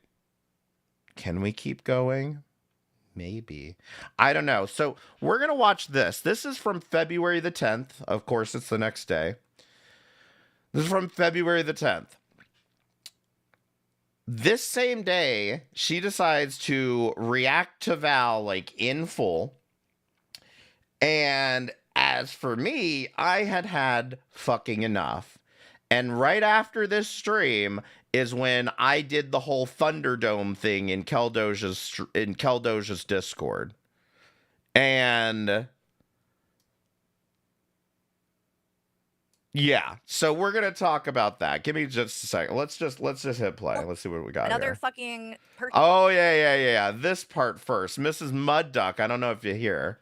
can we keep going? Maybe. I don't know. So we're going to watch this. This is from February the 10th. Of course, it's the next day. This is from February the 10th. This same day, she decides to react to Val like in full. And as for me, I had fucking enough. And right after this stream is when I did the whole Thunderdome thing in Keldoja's Discord. And yeah, so we're gonna talk about that. Give me just a second. Let's just hit play. Let's see what we got. Another here. fucking person. Oh yeah. This part first. Mrs. Mud Duck. I don't know if you hear.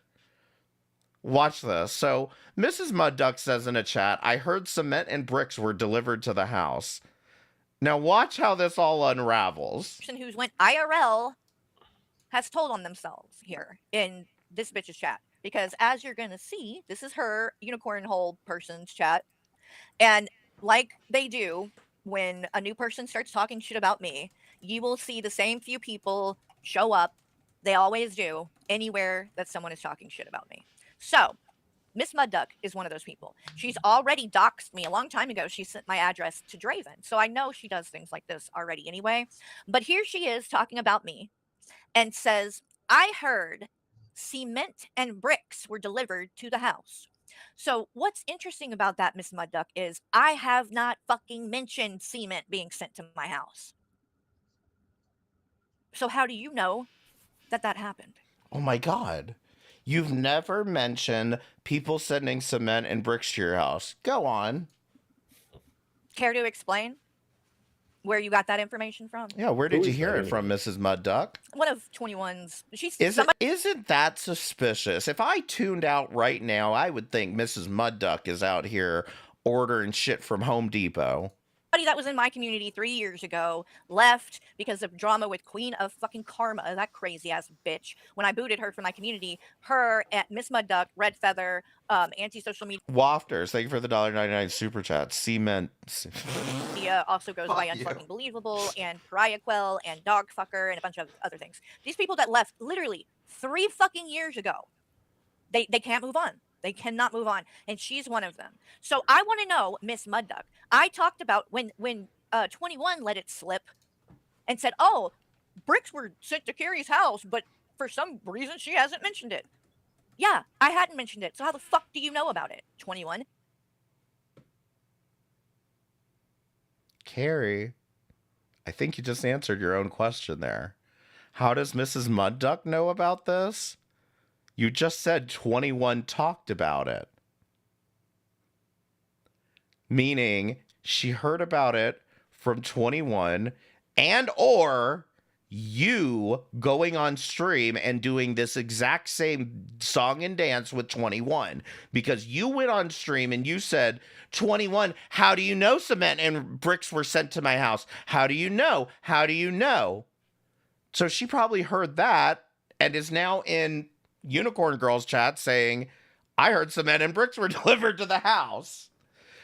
Watch this. So Mrs. Mud Duck says in a chat, I heard cement and bricks were delivered to the house. Now watch how this all unravels. Person who's went IRL has told on themselves here in this bitch's chat. Because as you're gonna see, this is her unicorn hole person's chat. And like they do when a new person starts talking shit about me, you will see the same few people show up. They always do anywhere that someone is talking shit about me. So Miss Mud Duck is one of those people. She's already doxed me a long time ago. She sent my address to Draven. So I know she does things like this already anyway. But here she is talking about me and says, I heard cement and bricks were delivered to the house. So what's interesting about that, Miss Mud Duck, is I have not fucking mentioned cement being sent to my house. So how do you know that that happened? Oh my God. You've never mentioned people sending cement and bricks to your house. Go on. Care to explain? where you got that information from. Yeah, where did you hear it from, Mrs. Mud Duck? One of 21's. Isn't that suspicious? If I tuned out right now, I would think Mrs. Mud Duck is out here ordering shit from Home Depot. Somebody that was in my community 3 years ago left because of drama with Queen of fucking Karma, that crazy ass bitch. When I booted her from my community, her at Miss Mud Duck, Red Feather, anti-social media. Wafters, thank you for the $1.99 super chat. Cement. Also goes by unfucking believable and Pariah Quell and Dog Fucker and a bunch of other things. These people that left literally 3 fucking years ago, they can't move on. They cannot move on, and she's one of them. So I want to know, Miss Mud Duck. I talked about when 21 let it slip and said, "Oh, bricks were sent to Carrie's house, but for some reason she hasn't mentioned it." Yeah, I hadn't mentioned it. So how the fuck do you know about it, 21? Carrie, I think you just answered your own question there. How does Mrs. Mud Duck know about this? You just said 21 talked about it. Meaning she heard about it from 21 and or you going on stream and doing this exact same song and dance with 21. Because you went on stream and you said, 21, how do you know cement and bricks were sent to my house? How do you know? How do you know? So she probably heard that and is now in Unicorn Girls chat saying, I heard cement and bricks were delivered to the house.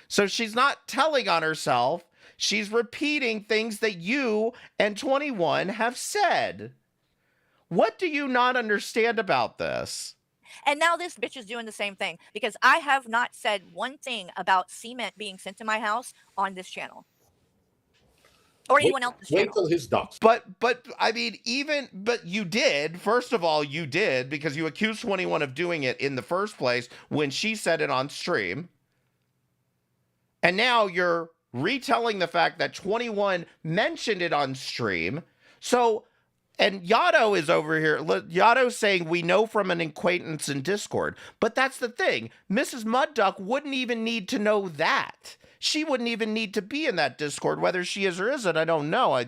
So she's not telling on herself. She's repeating things that you and 21 have said. What do you not understand about this? And now this bitch is doing the same thing because I have not said one thing about cement being sent to my house on this channel. Or anyone else's channel. Wait till his ducks. But I mean, but you did. First of all, you did because you accused 21 of doing it in the first place when she said it on stream. And now you're retelling the fact that 21 mentioned it on stream. So, and Yado is over here. Yado's saying we know from an acquaintance in Discord. But that's the thing. Mrs. Mud Duck wouldn't even need to know that. She wouldn't even need to be in that Discord, whether she is or isn't. I don't know. I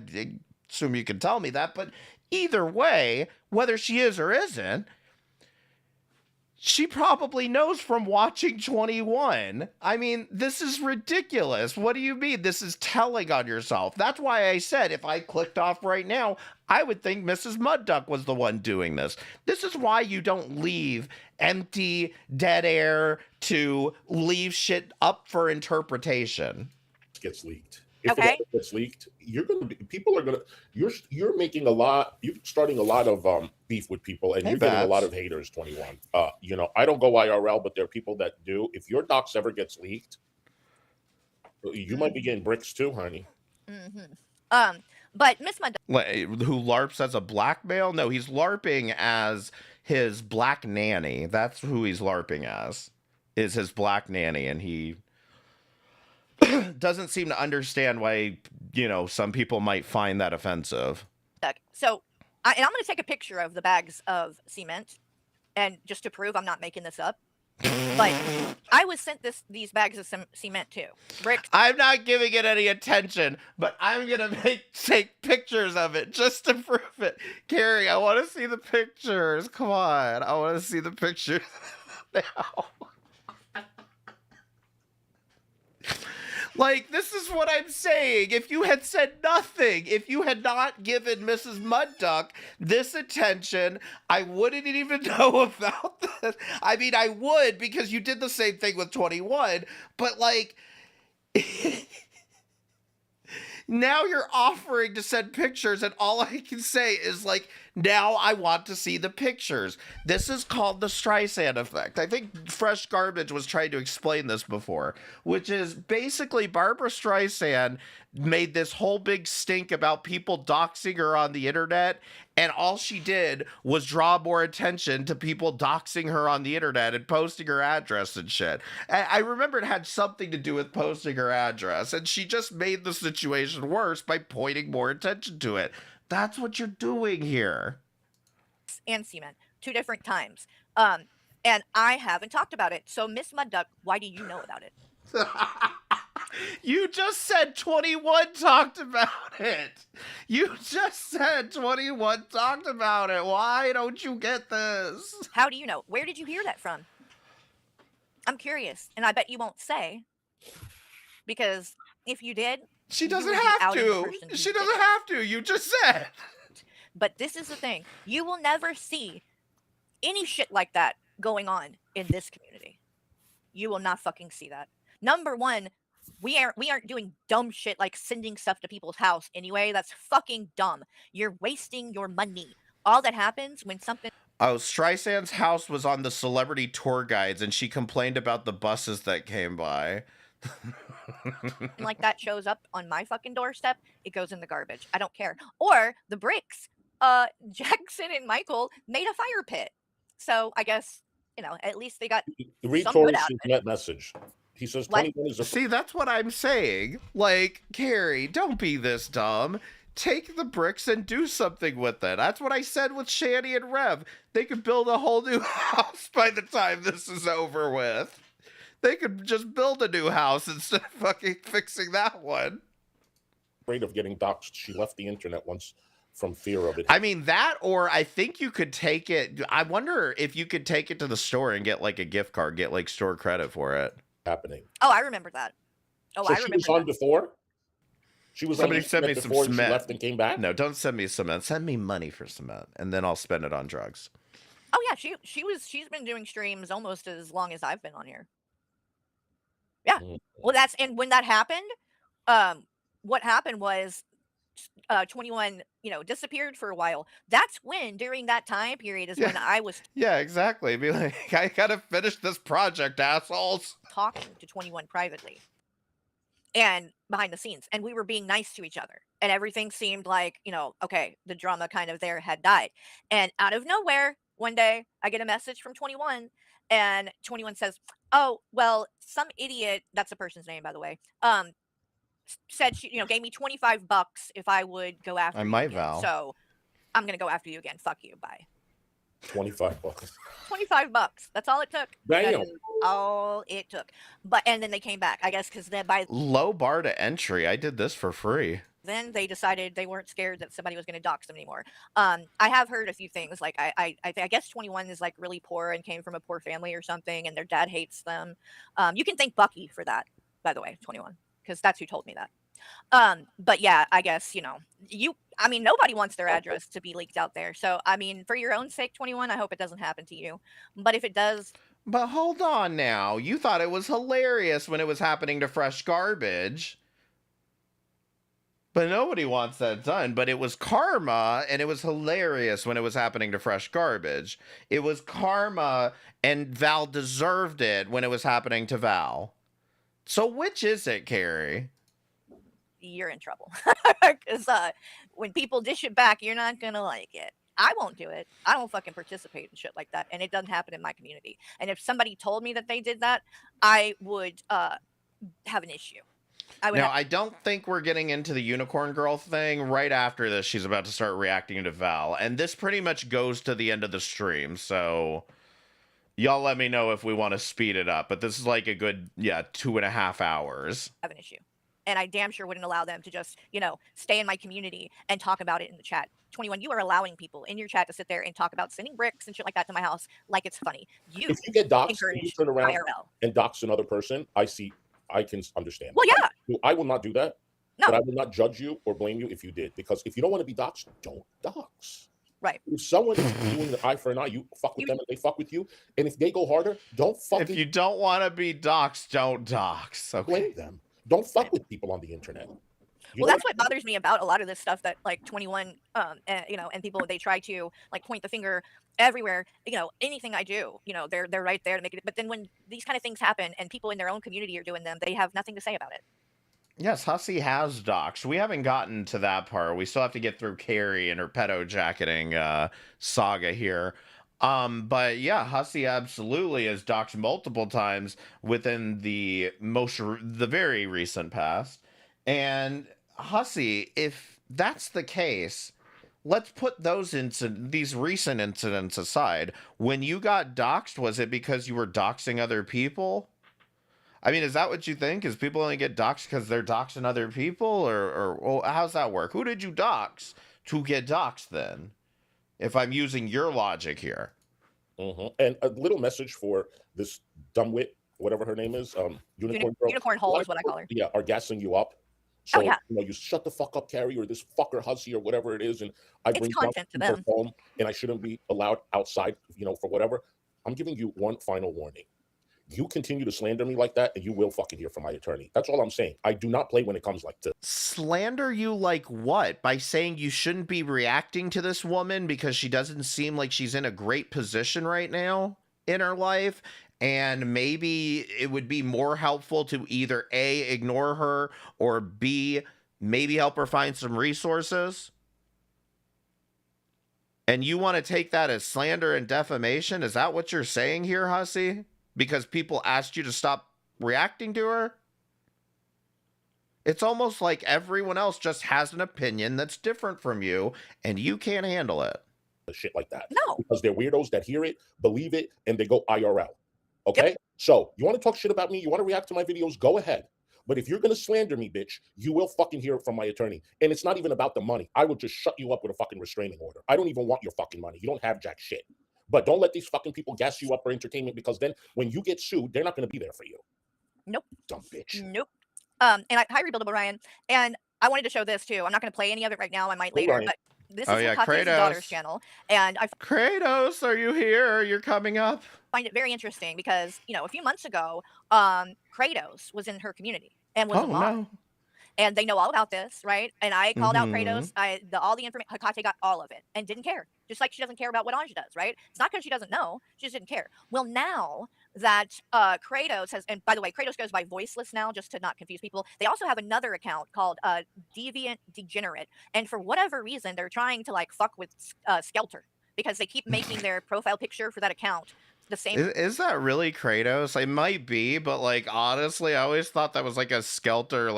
assume you can tell me that. But either way, whether she is or isn't, she probably knows from watching 21. I mean, this is ridiculous. What do you mean? This is telling on yourself. That's why I said if I clicked off right now, I would think Mrs. Mud Duck was the one doing this. This is why you don't leave empty, dead air to leave shit up for interpretation. Gets leaked. If it gets leaked, people are gonna. You're making a lot. You're starting a lot of beef with people, and you're getting a lot of haters. 21. You know, I don't go IRL, but there are people that do. If your docs ever gets leaked, you might be getting bricks too, honey. Mm-hmm. But Miss Mud Duck, who LARPs as a black male? No, he's LARPing as his black nanny. That's who he's LARPing as. Is his black nanny, and he doesn't seem to understand why, you know, some people might find that offensive. So, and I'm going to take a picture of the bags of cement, and just to prove I'm not making this up. But I was sent these bags of cement too. Bricks. I'm not giving it any attention, but I'm gonna take pictures of it just to prove it. Carrie, I want to see the pictures. Come on, I want to see the pictures now. Like, this is what I'm saying. If you had said nothing, if you had not given Mrs. Mud Duck this attention, I wouldn't even know about this. I mean, I would, because you did the same thing with 21, but like, now you're offering to send pictures, and all I can say is like, now I want to see the pictures. This is called the Streisand effect. I think Fresh Garbage was trying to explain this before, which is basically Barbara Streisand made this whole big stink about people doxing her on the internet, and all she did was draw more attention to people doxing her on the internet and posting her address and shit. And I remember it had something to do with posting her address, and she just made the situation worse by pointing more attention to it. That's what you're doing here. And cement, 2 different times. And I haven't talked about it. So, Miss Mud Duck, why do you know about it? You just said 21 talked about it. You just said 21 talked about it. Why don't you get this? How do you know? Where did you hear that from? I'm curious, and I bet you won't say. Because if you did, She you doesn't would be have outing the to. person who She did doesn't it. have to. You just said. But this is the thing. You will never see any shit like that going on in this community. You will not fucking see that. Number one, we aren't doing dumb shit like sending stuff to people's house anyway. That's fucking dumb. You're wasting your money. All that happens when something Oh, Streisand's house was on the celebrity tour guides, and she complained about the buses that came by. like that shows up on my fucking doorstep, it goes in the garbage. I don't care. Or the bricks. Jackson and Michael made a fire pit. So I guess, at least they got Read some good Tori's out of it. net message. He says What? 21 is a See, that's what I'm saying. Like, Carrie, don't be this dumb. Take the bricks and do something with it. That's what I said with Shani and Rev. They could build a whole new house by the time this is over with. They could just build a new house instead of fucking fixing that one. afraid of getting doxxed. She left the internet once from fear of it. I mean, that, or I think you could take it. I wonder if you could take it to the store and get like a gift card, get like store credit for it. Happening. Oh, I remember that. Oh, So I she remember was on that. before? She was Somebody on the sent me internet some before and she cement. left and came back? No, don't send me cement. Send me money for cement, and then I'll spend it on drugs. Oh yeah, she's been doing streams almost as long as I've been on here. Yeah. Well, and when that happened, what happened was 21, disappeared for a while. That's when, during that time period, is when I was Yeah, exactly. Be like, I gotta finish this project, assholes. talking to 21 privately and behind the scenes, and we were being nice to each other, and everything seemed like, okay, the drama kind of there had died. And out of nowhere, one day, I get a message from 21, and 21 says, "Oh, well, some idiot," that's a person's name, by the way, said she, gave me $25 if I would go after I you might again. vow. So I'm gonna go after you again. Fuck you. Bye. $25. $25. That's all it took. That Damn. is all it took. And then they came back, I guess, because then Low bar to entry. I did this for free. then they decided they weren't scared that somebody was going to dox them anymore. I have heard a few things. Like I guess 21 is like really poor and came from a poor family or something, and their dad hates them. You can thank Bucky for that, by the way, 21, because that's who told me that. But yeah, I guess, nobody wants their address to be leaked out there. So, for your own sake, 21, I hope it doesn't happen to you. But if it does. But hold on now. You thought it was hilarious when it was happening to Fresh Garbage. But nobody wants that done. But it was karma, and it was hilarious when it was happening to Fresh Garbage. It was karma, and Val deserved it when it was happening to Val. So which is it, Carrie? You're in trouble. Because when people dish it back, you're not going to like it. I won't do it. I don't fucking participate in shit like that. And it doesn't happen in my community. And if somebody told me that they did that, I would have an issue. I don't think we're getting into the Unicorn Girl thing. Right after this, she's about to start reacting to Val. And this pretty much goes to the end of the stream. So y'all let me know if we want to speed it up. But this is like a good, 2.5 hours. I have an issue. And I damn sure wouldn't allow them to just, stay in my community and talk about it in the chat. 21, you are allowing people in your chat to sit there and talk about sending bricks and shit like that to my house like it's funny. If you get doxxed and you encourage turn around IRL. and dox another person, I can understand. Well, yeah. I will not do that. No. But I will not judge you or blame you if you did. Because if you don't want to be doxxed, don't dox. Right. If someone is doing the eye for an eye, you fuck with them and they fuck with you. And if they go harder, don't fuck If you don't want to be doxxed, don't dox. Okay. blame them. Don't fuck with people on the internet. Well, that's what bothers me about a lot of this stuff that like 21, and people, they try to like point the finger everywhere, anything I do, they're right there to make it. But then when these kind of things happen and people in their own community are doing them, they have nothing to say about it. Yes, Hussy has doxed. We haven't gotten to that part. We still have to get through Carrie and her pedo jacketing saga here. But yeah, Hussy absolutely has doxed multiple times within the very recent past. And Hussy, if that's the case, let's put these recent incidents aside. When you got doxed, was it because you were doxing other people? I mean, is that what you think? Is people only get doxxed because they're doxing other people, or well, how's that work? Who did you dox to get doxxed then? If I'm using your logic here. And a little message for this dumbwit, whatever her name is, Unicorn Girl. Unicorn Hole is what I call her. Yeah, are gassing you up. So, you shut the fuck up, Carrie, or this fucker hussy or whatever it is, and I bring content to them home, and I shouldn't be allowed outside, for whatever. I'm giving you one final warning. You continue to slander me like that, and you will fucking hear from my attorney. That's all I'm saying. I do not play when it comes like this. Slander you like what? By saying you shouldn't be reacting to this woman because she doesn't seem like she's in a great position right now in her life? And maybe it would be more helpful to either A, ignore her, or B, maybe help her find some resources? And you want to take that as slander and defamation? Is that what you're saying here, hussy? Because people asked you to stop reacting to her? It's almost like everyone else just has an opinion that's different from you, and you can't handle it. Shit like that. No. Because they're weirdos that hear it, believe it, and they go IRL. Okay? Yep. So, you want to talk shit about me? You want to react to my videos? Go ahead. But if you're going to slander me, bitch, you will fucking hear it from my attorney. And it's not even about the money. I will just shut you up with a fucking restraining order. I don't even want your fucking money. You don't have jack shit. But don't let these fucking people gas you up for entertainment, because then when you get sued, they're not going to be there for you. Nope. Dumb bitch. Nope. And hi, Rebuildable Ryan. And I wanted to show this too. I'm not going to play any of it right now. I might later. But this is Hakate's daughter's channel. And Kratos, are you here? You're coming up. Find it very interesting because, a few months ago, Kratos was in her community and was a mod. No. And they know all about this, right? And I called out Kratos. All the information, Hakate got all of it and didn't care. Just like she doesn't care about what Anja does, right? It's not because she doesn't know. She just didn't care. Well, now that Kratos has, and by the way, Kratos goes by Voiceless now, just to not confuse people. They also have another account called Deviant Degenerate. And for whatever reason, they're trying to fuck with Skelter because they keep making their profile picture for that account the same. Is that really Kratos? It might be, but honestly, I always thought that was a Skelter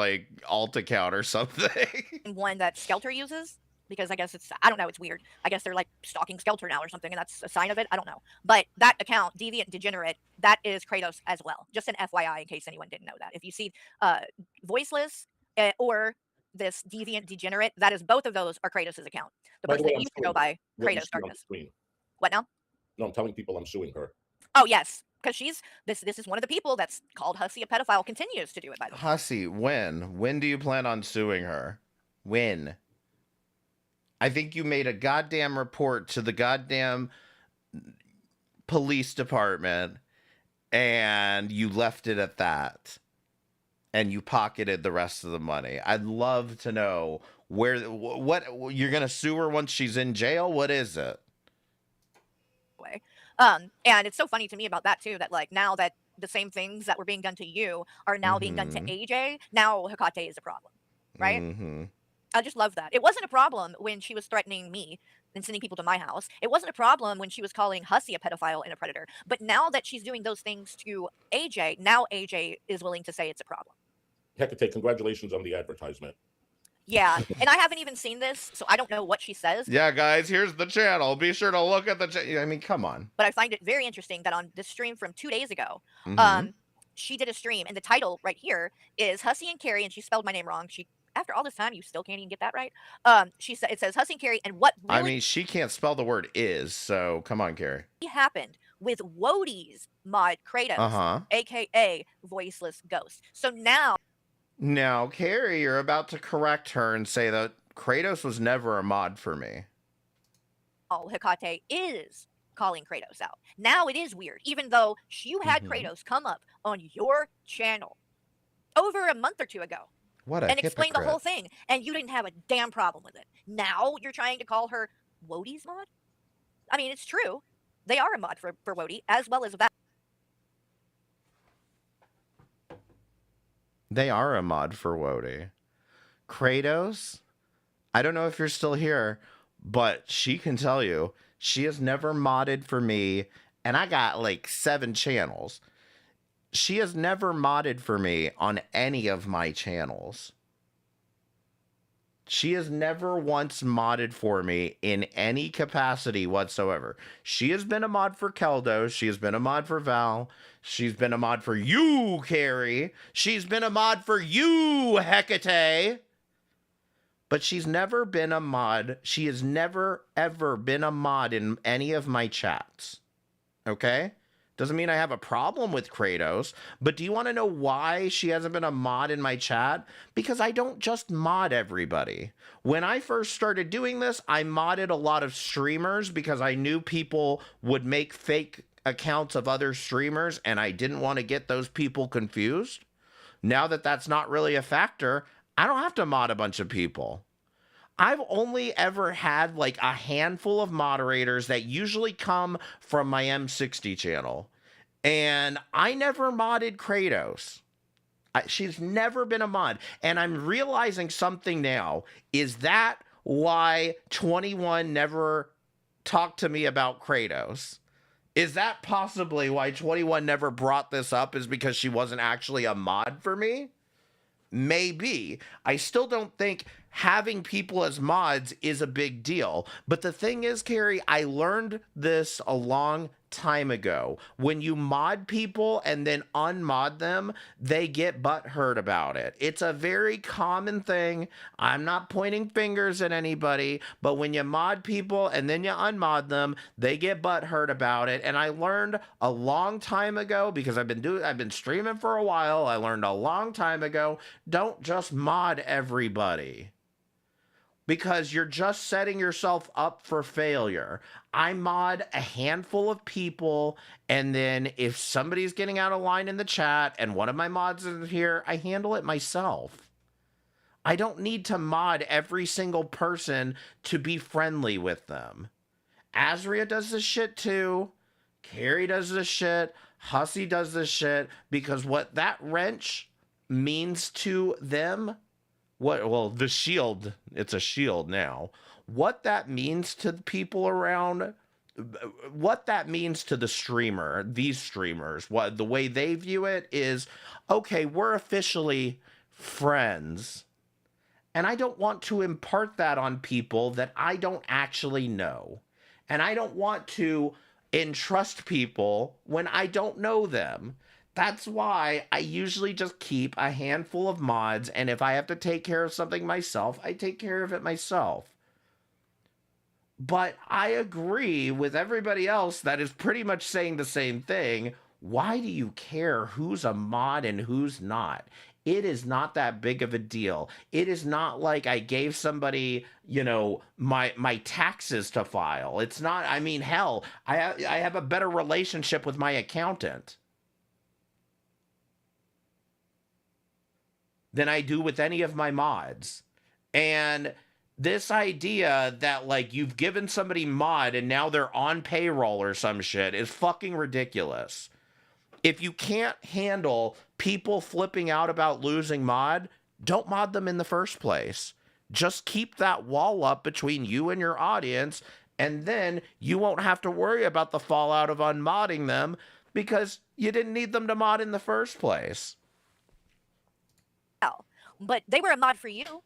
alt account or something. One that Skelter uses, because I guess I don't know, it's weird. I guess they're stalking Skelter now or something, and that's a sign of it. I don't know. But that account, Deviant Degenerate, that is Kratos as well. Just an FYI in case anyone didn't know that. If you see Voiceless or this Deviant Degenerate, that is, both of those are Kratos' account. The person that used to go by Kratos Darkness. What now? No, I'm telling people I'm suing her. Oh, yes. Because this is one of the people that's called Hussy a pedophile, continues to do it, by the way. Hussy, when? When do you plan on suing her? When? I think you made a goddamn report to the goddamn police department and you left it at that. And you pocketed the rest of the money. I'd love to know what you're going to sue her once she's in jail? What is it? And it's so funny to me about that too, that now that the same things that were being done to you are now being done to AJ, now Hakate is a problem, right? I just love that. It wasn't a problem when she was threatening me and sending people to my house. It wasn't a problem when she was calling Hussy a pedophile and a predator. But now that she's doing those things to AJ, now AJ is willing to say it's a problem. Hecate, congratulations on the advertisement. Yeah, and I haven't even seen this, so I don't know what she says. Yeah, guys, here's the channel. Be sure to look at the channel. I mean, come on. But I find it very interesting that on this stream from 2 days ago, she did a stream, and the title right here is Hussy and Carrie, and she spelled my name wrong. After all this time, you still can't even get that right. It says Hussy and Carrie, and what really I mean, she can't spell the word is, so come on, Carrie. Happened with Wodie's mod Kratos, aka Voiceless Ghost. So now, Carrie, you're about to correct her and say that Kratos was never a mod for me. Hecate is calling Kratos out. Now it is weird, even though you had Kratos come up on your channel over a month or two ago and explain the whole thing, and you didn't have a damn problem with it. Now you're trying to call her Wodie's mod? I mean, it's true. They are a mod for Wodie, as well as that. They are a mod for Wodie. Kratos, I don't know if you're still here, but she can tell you she has never modded for me, and I got 7 channels. She has never modded for me on any of my channels. She has never once modded for me in any capacity whatsoever. She has been a mod for Keldo. She has been a mod for Val. She's been a mod for you, Carrie. She's been a mod for you, Hecate. But she's never been a mod. She has never, ever been a mod in any of my chats. Okay? Doesn't mean I have a problem with Kratos, but do you want to know why she hasn't been a mod in my chat? Because I don't just mod everybody. When I first started doing this, I modded a lot of streamers because I knew people would make fake accounts of other streamers, and I didn't want to get those people confused. Now that that's not really a factor, I don't have to mod a bunch of people. I've only ever had like a handful of moderators that usually come from my M60 channel. And I never modded Kratos. She's never been a mod. And I'm realizing something now. Is that why 21 never talked to me about Kratos? Is that possibly why 21 never brought this up, is because she wasn't actually a mod for me? Maybe. I still don't think having people as mods is a big deal. But the thing is, Carrie, I learned this a long time ago. When you mod people and then unmod them, they get butthurt about it. It's a very common thing. I'm not pointing fingers at anybody, but when you mod people and then you unmod them, they get butthurt about it. And I learned a long time ago, because I've been streaming for a while. I learned a long time ago, don't just mod everybody, because you're just setting yourself up for failure. I mod a handful of people, and then if somebody's getting out of line in the chat and one of my mods is here, I handle it myself. I don't need to mod every single person to be friendly with them. Azria does this shit too. Carrie does this shit. Hussy does this shit, because what that wrench means to them, well, the shield, it's a shield now. What that means to the people around, what that means to the streamer, these streamers, what the way they view it is, okay, we're officially friends. And I don't want to impart that on people that I don't actually know. And I don't want to entrust people when I don't know them. That's why I usually just keep a handful of mods, and if I have to take care of something myself, I take care of it myself. But I agree with everybody else that is pretty much saying the same thing. Why do you care who's a mod and who's not? It is not that big of a deal. It is not like I gave somebody, you know, my taxes to file. It's not, I mean, hell, I have a better relationship with my accountant than I do with any of my mods. And this idea that like you've given somebody mod and now they're on payroll or some shit is fucking ridiculous. If you can't handle people flipping out about losing mod, don't mod them in the first place. Just keep that wall up between you and your audience, and then you won't have to worry about the fallout of unmodding them because you didn't need them to mod in the first place. But they were a mod for you.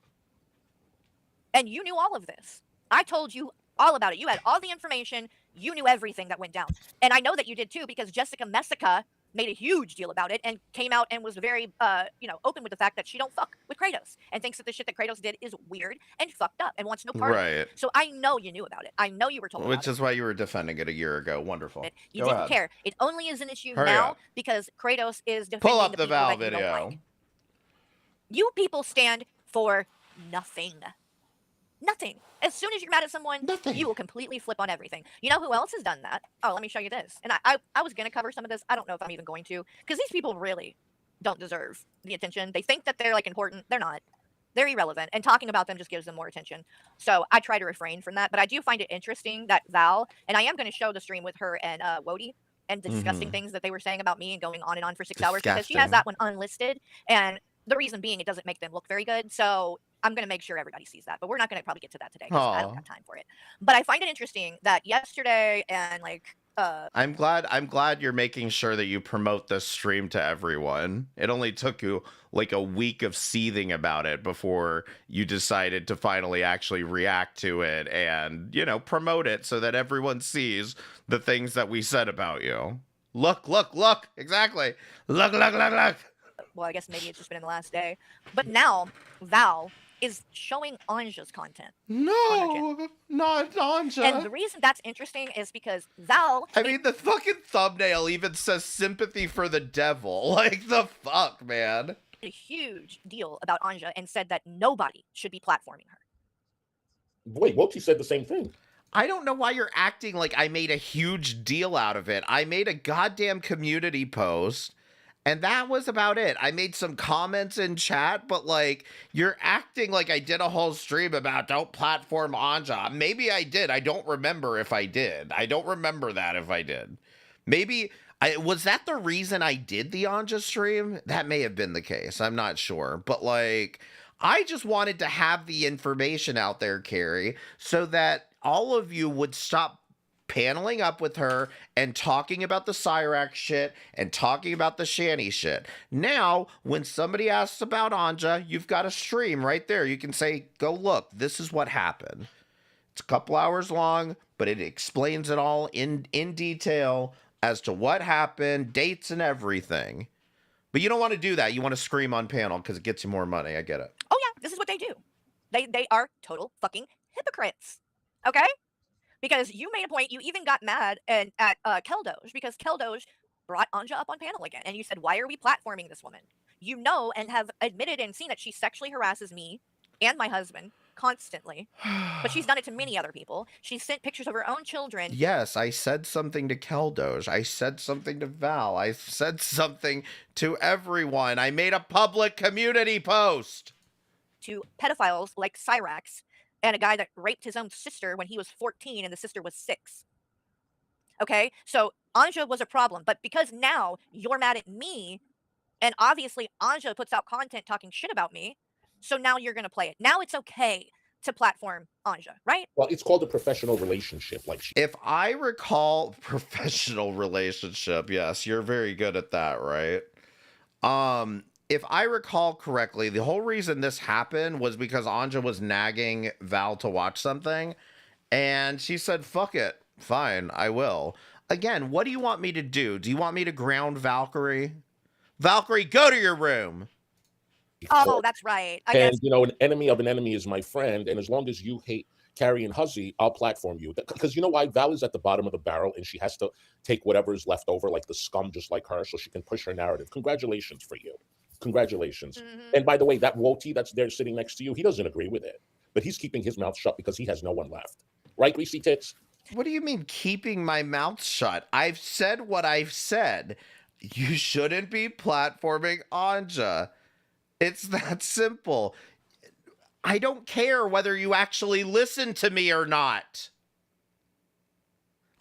And you knew all of this. I told you all about it. You had all the information. You knew everything that went down. And I know that you did too, because Jessica Messica made a huge deal about it and came out and was very, open with the fact that she don't fuck with Kratos and thinks that the shit that Kratos did is weird and fucked up and wants no part of it. So I know you knew about it. I know you were told about it. Which is why you were defending it a year ago. Wonderful. You didn't care. It only is an issue now because Kratos is defending Pull up the people Val that you don't video. like. You people stand for nothing. Nothing. As soon as you're mad at someone, you will completely flip on everything. You know who else has done that? Oh, let me show you this. And I was going to cover some of this. I don't know if I'm even going to, because these people really don't deserve the attention. They think that they're like important. They're not. They're irrelevant. And talking about them just gives them more attention. So I try to refrain from that. But I do find it interesting that Val, and I am going to show the stream with her and Wody, and the disgusting things that they were saying about me and going on and on for 6 hours, because she has that one unlisted. And the reason being, it doesn't make them look very good. So I'm going to make sure everybody sees that. But we're not going to probably get to that today because I don't have time for it. But I find it interesting that yesterday and like I'm glad you're making sure that you promote this stream to everyone. It only took you like a week of seething about it before you decided to finally actually react to it and, you know, promote it so that everyone sees the things that we said about you. Look, exactly. Look. well, I guess maybe it's just been in the last day. But now Val is showing Anja's content. No, not Anja. And the reason that's interesting is because Val. I mean, the fucking thumbnail even says sympathy for the devil. Like, the fuck, man. A huge deal about Anja and said that nobody should be platforming her. Wait, Wopsy said the same thing. I don't know why you're acting like I made a huge deal out of it. I made a goddamn community post, and that was about it. I made some comments in chat, but like, you're acting like I did a whole stream about don't platform Anja. Maybe I did. I don't remember if I did. I don't remember that if I did. Maybe was that the reason I did the Anja stream? That may have been the case. I'm not sure. But like, I just wanted to have the information out there, Carrie, so that all of you would stop paneling up with her and talking about the Cyrax shit and talking about the Shanny shit. Now, when somebody asks about Anja, you've got a stream right there. You can say, go look, this is what happened. It's a couple hours long, but it explains it all in detail as to what happened, dates and everything. But you don't want to do that. You want to scream on panel because it gets you more money. I get it. Oh yeah, this is what they do. They are total fucking hypocrites. Okay? Because you made a point, you even got mad at Keldoge because Keldoge brought Anja up on panel again. And you said, why are we platforming this woman? You know and have admitted and seen that she sexually harasses me and my husband constantly. But she's done it to many other people. She sent pictures of her own children. Yes, I said something to Keldoge. I said something to Val. I said something to everyone. I made a public community post. To pedophiles like Cyrax. And a guy that raped his own sister when he was 14 and the sister was 6. Okay? So Anja was a problem. But because now you're mad at me, and obviously Anja puts out content talking shit about me, so now you're going to play it. Now it's okay to platform Anja, right? Well, it's called a professional relationship. If I recall, professional relationship, yes, you're very good at that, right? If I recall correctly, the whole reason this happened was because Anja was nagging Val to watch something, and she said, fuck it, fine, I will. Again, what do you want me to do? Do you want me to ground Valkyrie? Valkyrie, go to your room! Oh, that's right. I And, guess. you know, an enemy of an enemy is my friend, and as long as you hate Carrie and Huzzy, I'll platform you. Because you know why? Val is at the bottom of the barrel, and she has to take whatever is left over, like the scum, just like her, so she can push her narrative. Congratulations for you. Congratulations. And by the way, that Woti that's there sitting next to you, he doesn't agree with it. But he's keeping his mouth shut because he has no one left. Right, Greasy Tits? What do you mean keeping my mouth shut? I've said what I've said. You shouldn't be platforming Anja. It's that simple. I don't care whether you actually listen to me or not.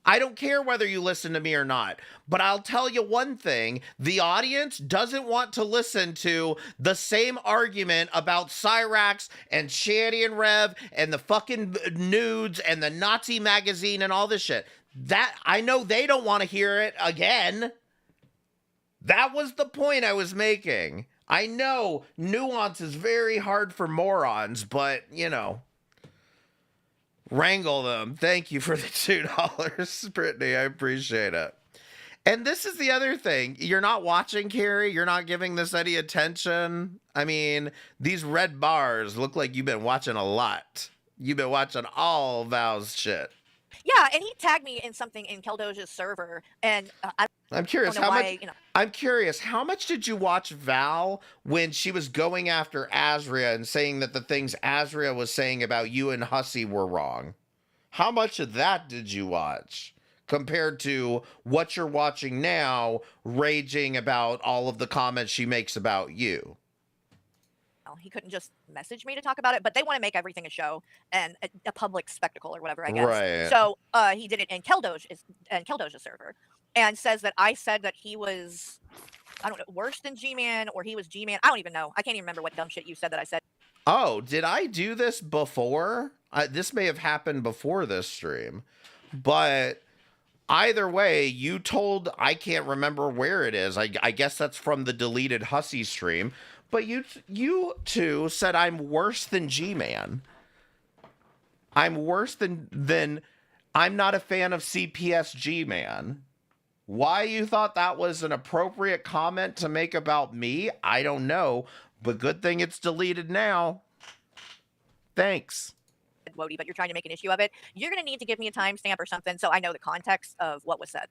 I don't care whether you listen to me or not, but I'll tell you one thing. The audience doesn't want to listen to the same argument about Cyrax and Shanny and Rev and the fucking nudes and the Nazi magazine and all this shit. That, I know they don't want to hear it again. That was the point I was making. I know nuance is very hard for morons, but, you know. Wrangle them. Thank you for the $2, Brittany. I appreciate it. And this is the other thing. You're not watching, Carrie. You're not giving this any attention. I mean, these red bars look like you've been watching a lot. You've been watching all Val's shit. Yeah, and he tagged me in something in Keldoge's server, and I'm curious don't know how why, much. you know. I'm curious how much did you watch Val when she was going after Azria and saying that the things Azria was saying about you and Hussey were wrong? How much of that did you watch compared to what you're watching now, raging about all of the comments she makes about you? He couldn't just message me to talk about it, but they want to make everything a show and a public spectacle or whatever, I guess. Right. So he did it in Keldoge's server, and says that I said that he was, I don't know, worse than G-Man, or he was G-Man. I don't even know. I can't even remember what dumb shit you said that I said. Oh, did I do this before? This may have happened before this stream, but Either way, you told, I can't remember where it is. I guess that's from the deleted Hussy stream. But you two said I'm worse than G-Man. I'm worse than I'm not a fan of CPS G-Man. Why you thought that was an appropriate comment to make about me, I don't know. But good thing it's deleted now. Thanks. Wody, but you're trying to make an issue of it. You're going to need to give me a timestamp or something so I know the context of what was said.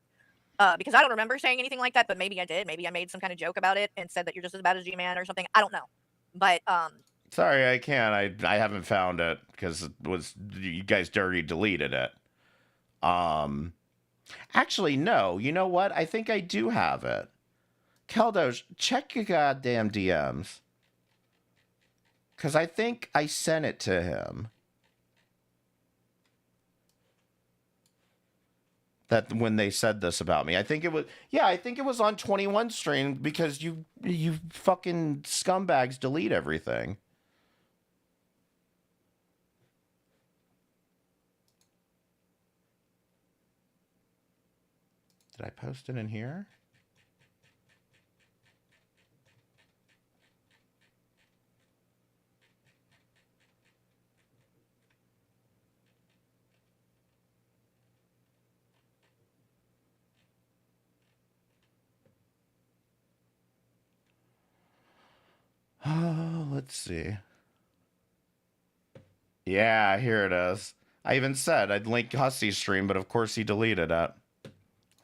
Because I don't remember saying anything like that, but maybe I did. Maybe I made some kind of joke about it and said that you're just as bad as G-Man or something. I don't know. But sorry, I can't. I haven't found it because it was, you guys dirty deleted it. Actually, no. You know what? I think I do have it. Keldos, check your goddamn DMs. Because I think I sent it to him. That when they said this about me, I think it was, yeah, I think it was on 21 stream because you fucking scumbags delete everything. Did I post it in here? Oh, let's see. Yeah, here it is. I even said I'd link Hussy's stream, but of course he deleted it.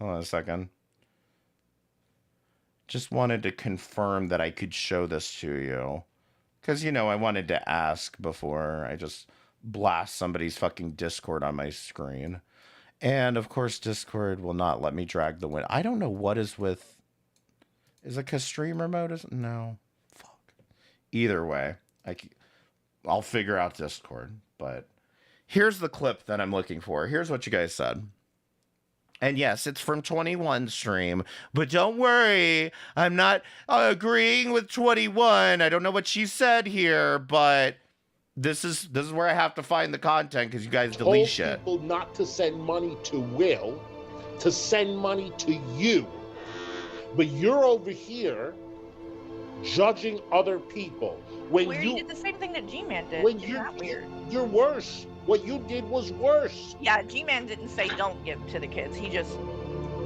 Hold on a second. Just wanted to confirm that I could show this to you. Because, you know, I wanted to ask before I just blast somebody's fucking Discord on my screen. And, of course, Discord will not let me drag the win. I don't know what is with... Is it because streamer mode is... No. Either way, I'll figure out Discord. But here's the clip that I'm looking for. Here's what you guys said. And yes, it's from 21 stream. But don't worry, I'm not agreeing with 21. I don't know what she said here, but this is where I have to find the content because you guys delete shit. People not to send money to Will, to send money to you. But you're over here judging other people. When you did the same thing that G-Man did. When Isn't that weird? You're worse. What you did was worse. Yeah, G-Man didn't say don't give to the kids. He just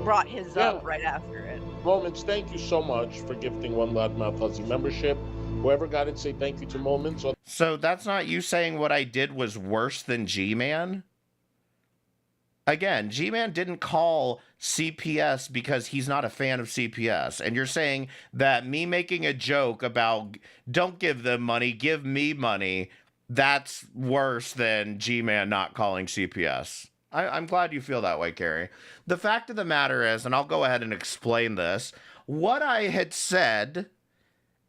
brought his up right after it. Moments, thank you so much for gifting one Loudmouth Fuzzy membership. Whoever got it, say thank you to Moments. So that's not you saying what I did was worse than G-Man? Again, G-Man didn't call CPS because he's not a fan of CPS. And you're saying that me making a joke about don't give them money, give me money, that's worse than G-Man not calling CPS. I'm glad you feel that way, Carrie. The fact of the matter is, and I'll go ahead and explain this, what I had said,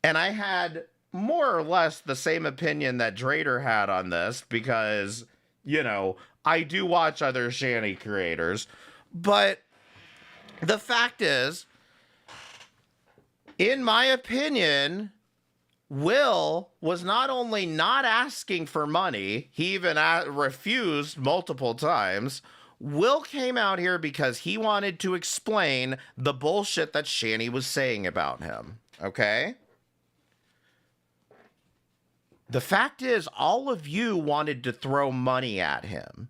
and I had more or less the same opinion that Drader had on this because, you know, I do watch other Shanny creators, but the fact is, in my opinion, Will was not only not asking for money, he even refused multiple times. Will came out here because he wanted to explain the bullshit that Shanny was saying about him, okay? The fact is, all of you wanted to throw money at him.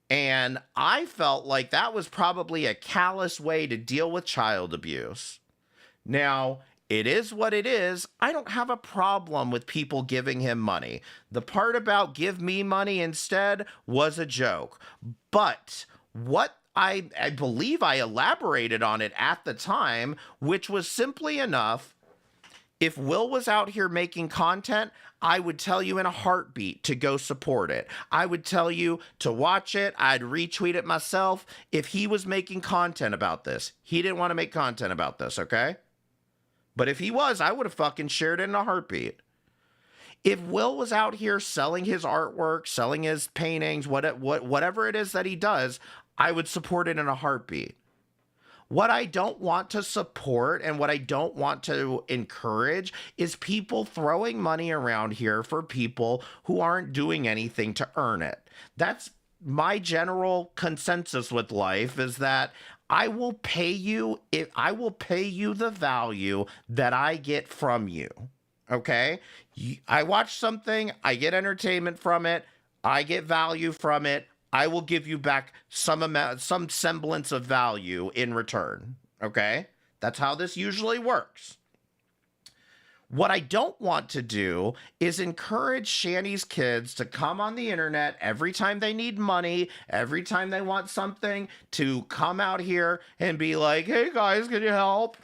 And I felt like that was probably a callous way to deal with child abuse. Now, it is what it is. I don't have a problem with people giving him money. The part about give me money instead was a joke. But what I believe I elaborated on it at the time, which was simply enough. If Will was out here making content, I would tell you in a heartbeat to go support it. I would tell you to watch it. I'd retweet it myself if he was making content about this. He didn't want to make content about this, okay? But if he was, I would have fucking shared it in a heartbeat. If Will was out here selling his artwork, selling his paintings, whatever it is that he does, I would support it in a heartbeat. What I don't want to support and what I don't want to encourage is people throwing money around here for people who aren't doing anything to earn it. That's my general consensus with life, is that I will pay you the value that I get from you. Okay? I watch something, I get entertainment from it, I get value from it. I will give you back some semblance of value in return. Okay? That's how this usually works. What I don't want to do is encourage Shanny's kids to come on the internet every time they need money, every time they want something, to come out here and be like, hey guys, can you help?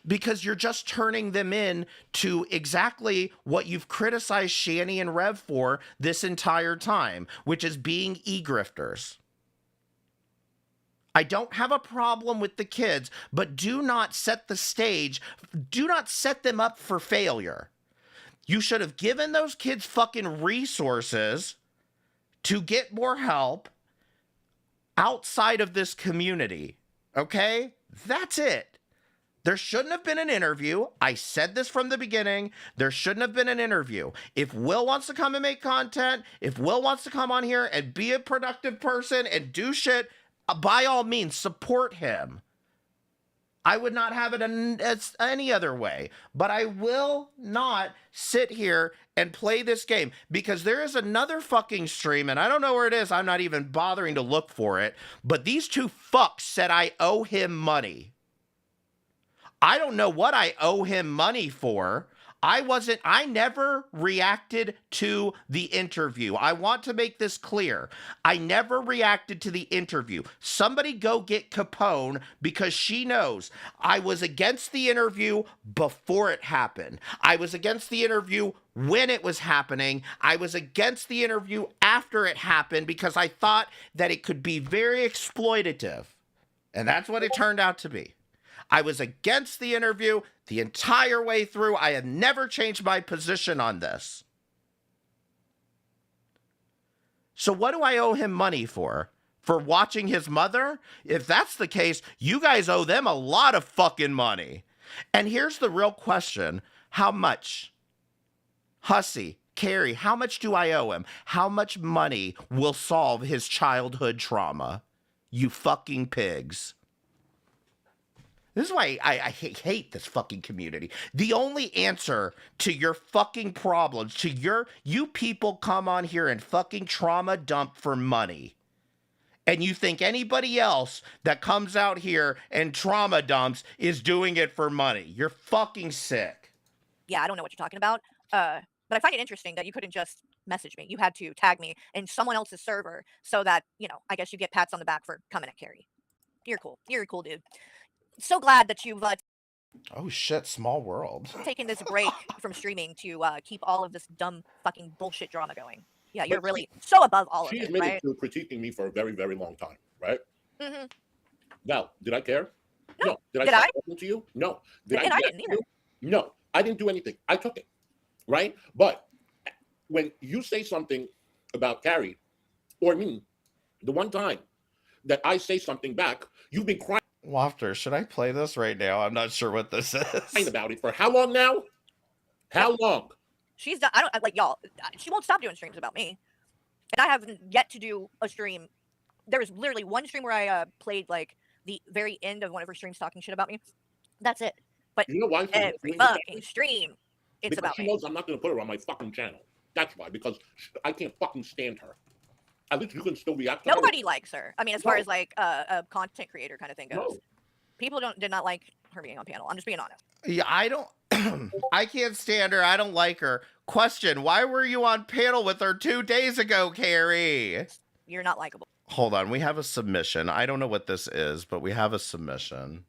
Because you're just turning them in to exactly what you've criticized Shanny and Rev for this entire time, which is being e-grifters. I don't have a problem with the kids, but do not set the stage. Do not set them up for failure. You should have given those kids fucking resources to get more help outside of this community. Okay? That's it. There shouldn't have been an interview. I said this from the beginning. There shouldn't have been an interview. If Will wants to come and make content, if Will wants to come on here and be a productive person and do shit, by all means, support him. I would not have it any other way. But I will not sit here and play this game because there is another fucking stream, and I don't know where it is. I'm not even bothering to look for it. But these two fucks said I owe him money. I don't know what I owe him money for. I never reacted to the interview. I want to make this clear. I never reacted to the interview. Somebody go get Capone because she knows I was against the interview before it happened. I was against the interview when it was happening. I was against the interview after it happened because I thought that it could be very exploitative. And that's what it turned out to be. I was against the interview the entire way through. I have never changed my position on this. So what do I owe him money for? For watching his mother? If that's the case, you guys owe them a lot of fucking money. And here's the real question. How much? Hussy, Carrie, how much do I owe him? How much money will solve his childhood trauma? You fucking pigs. This is why I hate this fucking community. The only answer to your fucking problems, to you people come on here and fucking trauma dump for money. And you think anybody else that comes out here and trauma dumps is doing it for money. You're fucking sick. Yeah, I don't know what you're talking about. But I find it interesting that you couldn't just message me. You had to tag me in someone else's server so that, I guess you get pats on the back for coming at Carrie. You're cool. You're a cool dude. So glad that you've oh shit, small world. taken this break from streaming to keep all of this dumb fucking bullshit drama going. Yeah, you're really so above all of it, She admitted right? to critiquing me for a very, very long time, right? Mm-hmm. Now, did I care? No. Did I Did stop I? talking to you? No. And I didn't either. No, I didn't do anything. I took it, right? But when you say something about Carrie or me, the one time that I say something back, you've been crying. Wafter, should I play this right now? I'm not sure what this is. About it for how long now? How long? She's done. I don't like y'all. She won't stop doing streams about me, and I haven't yet to do a stream. There was literally one stream where I played like the very end of one of her streams talking shit about me. That's it. But you know why? Every fucking stream, it's because about she me. knows I'm not going to put her on my fucking channel. That's why. Because I can't fucking stand her. At least you can still react to Nobody her. likes her. I mean, as far as like a content creator kind of thing goes, No. people did not like her being on panel. I'm just being honest. Yeah, I don't. I can't stand her. I don't like her. Question: why were you on panel with her 2 days ago, Carrie? You're not likable. Hold on, we have a submission. I don't know what this is, but we have a submission.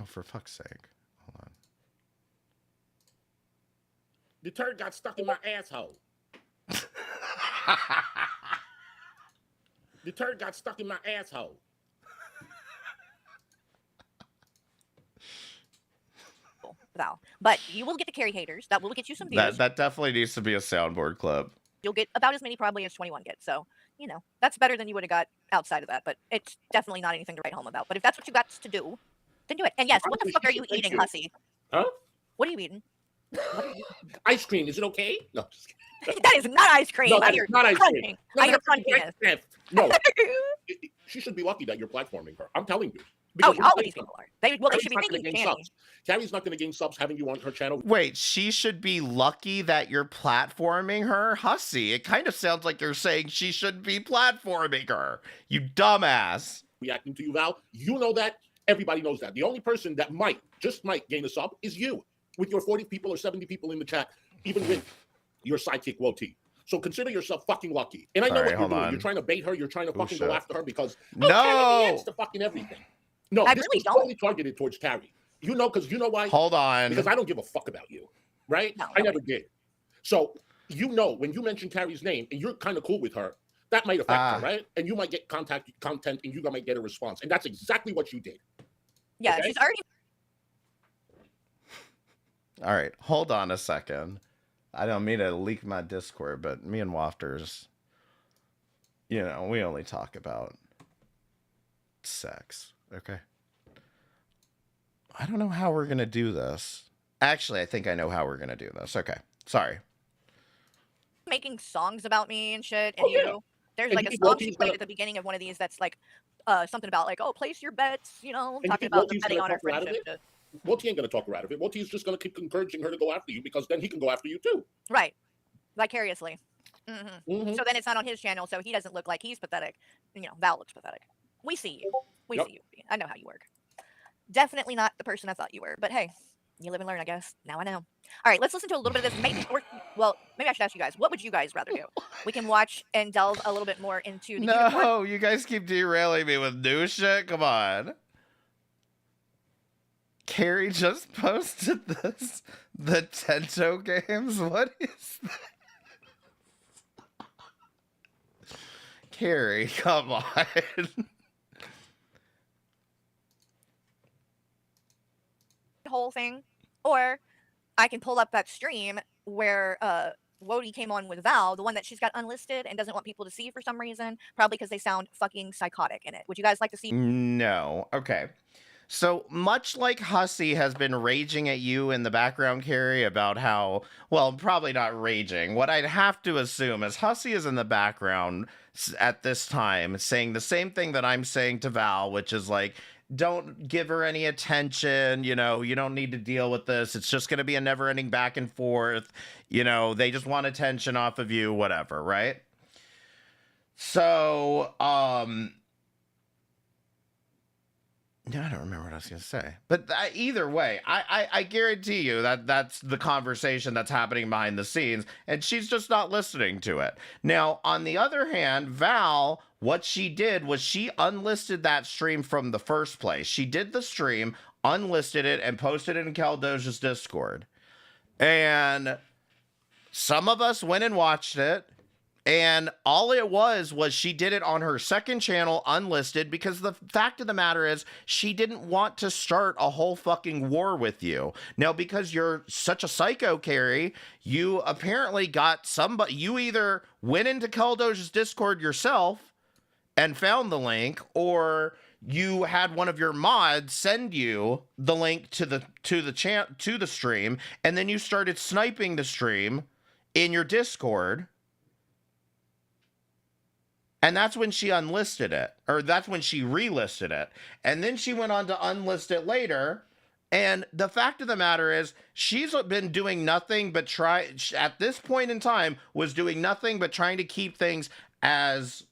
Oh, for fuck's sake. Hold on. The turd got stuck in my asshole. The turd got stuck in my asshole. Val. But you will get to Carrie haters. That will get you some views. That definitely needs to be a soundboard clip. You'll get about as many probably as 21 gets. So, that's better than you would have got outside of that. But it's definitely not anything to write home about. But if that's what you got to do, then do it. And yes, what the fuck are you eating, Hussy? Huh? What are you eating? Ice cream, is it okay? No, just kidding. That is not ice cream. No, I that hear is not ice cream. crunching. No, I hear that's crunchiness. breakfast. No, she should be lucky that you're platforming her. I'm telling you. Oh, Because all of these people are. They should be Carrie's not thinking gonna gain Channy. subs. Carrie's not going to gain subs having you on her channel. Wait, she should be lucky that you're platforming her? Hussy, it kind of sounds like you're saying she should be platforming her. You dumbass. Reacting to you, Val. You know that. Everybody knows that. The only person that might gain a sub is you, with your 40 people or 70 people in the chat, even with your sidekick Woti. So consider yourself fucking lucky. And I know All right, what you're hold doing. on. You're trying to bait her. You're trying to Oh, fucking shit. go after her because No! Carrie reacts to fucking everything. No, I this really is don't. totally targeted towards Carrie. You know, because you know why? Hold on. Because I don't give a fuck about you, right? No, I never did. So you know when you mention Carrie's name and you're kind of cool with her, that might affect her, right? And you might get content and you might get a response. And that's exactly what you did. Yeah, Okay? she's already. All right, hold on a second. I don't mean to leak my Discord, but me and Wafters, you know, we only talk about sex, okay? I don't know how we're going to do this. Actually, I think I know how we're going to do this. Okay, sorry. making songs about me and shit. And Oh, yeah. there's And like you a think song Loki's she played gonna- at the beginning of one of these that's like something about like, oh, place your bets, you know, And you talking think about Loki's betting gonna on our talk her out of friendship. Woti ain't gonna talk her out of it. Woti's just gonna keep encouraging her to go after you because then he can go after you too. Right. Vicariously. Mhm. So then it's not on his channel, so he doesn't look like he's pathetic. You know, Val looks pathetic. We see you. We Yep. see you. I know how you work. Definitely not the person I thought you were, but hey, you live and learn, I guess. Now I know. All right, let's listen to a little bit of this. Maybe I should ask you guys, what would you guys rather do? We can watch and delve a little bit more into the unicorn. No, you guys keep derailing me with new shit. Come on. Carrie just posted this. The Tento games. What is that? Carrie, come on. Whole thing, or I can pull up that stream where Wody came on with Val, the one that she's got unlisted and doesn't want people to see for some reason, probably because they sound fucking psychotic in it. Would you guys like to see? No. Okay. So much like Hussy has been raging at you in the background, Carrie, about how, well, probably not raging. What I'd have to assume is Hussy is in the background at this time saying the same thing that I'm saying to Val, which is like, don't give her any attention. You know, you don't need to deal with this. It's just going to be a never ending back and forth. You know, they just want attention off of you, whatever. Right. So, no, I don't remember what I was going to say. But either way, I guarantee you that that's the conversation that's happening behind the scenes, and she's just not listening to it. Now, on the other hand, Val, what she did was she unlisted that stream from the first place. She did the stream, unlisted it, and posted it in Caldoja's Discord. And some of us went and watched it. And all it was she did it on her second channel, unlisted, because the fact of the matter is she didn't want to start a whole fucking war with you. Now, because you're such a psycho, Carrie, you apparently got somebody, you either went into Caldoja's Discord yourself and found the link, or you had one of your mods send you the link to the stream, and then you started sniping the stream in your Discord. And that's when she unlisted it, or that's when she relisted it. And then she went on to unlist it later. And the fact of the matter is, she's been doing nothing but at this point in time, was doing nothing but trying to keep things as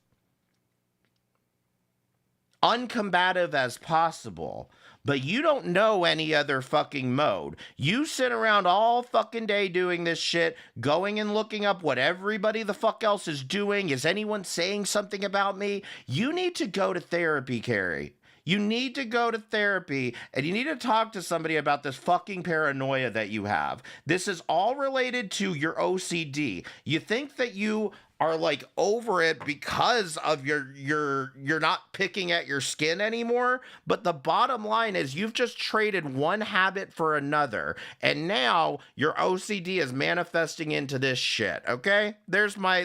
uncombative as possible. But you don't know any other fucking mode. You sit around all fucking day doing this shit, going and looking up what everybody the fuck else is doing. Is anyone saying something about me? You need to go to therapy, Carrie. You need to go to therapy, and you need to talk to somebody about this fucking paranoia that you have. This is all related to your OCD. You think that you are like over it because of you're not picking at your skin anymore, but the bottom line is you've just traded one habit for another, and now your OCD is manifesting into this shit. Okay, there's my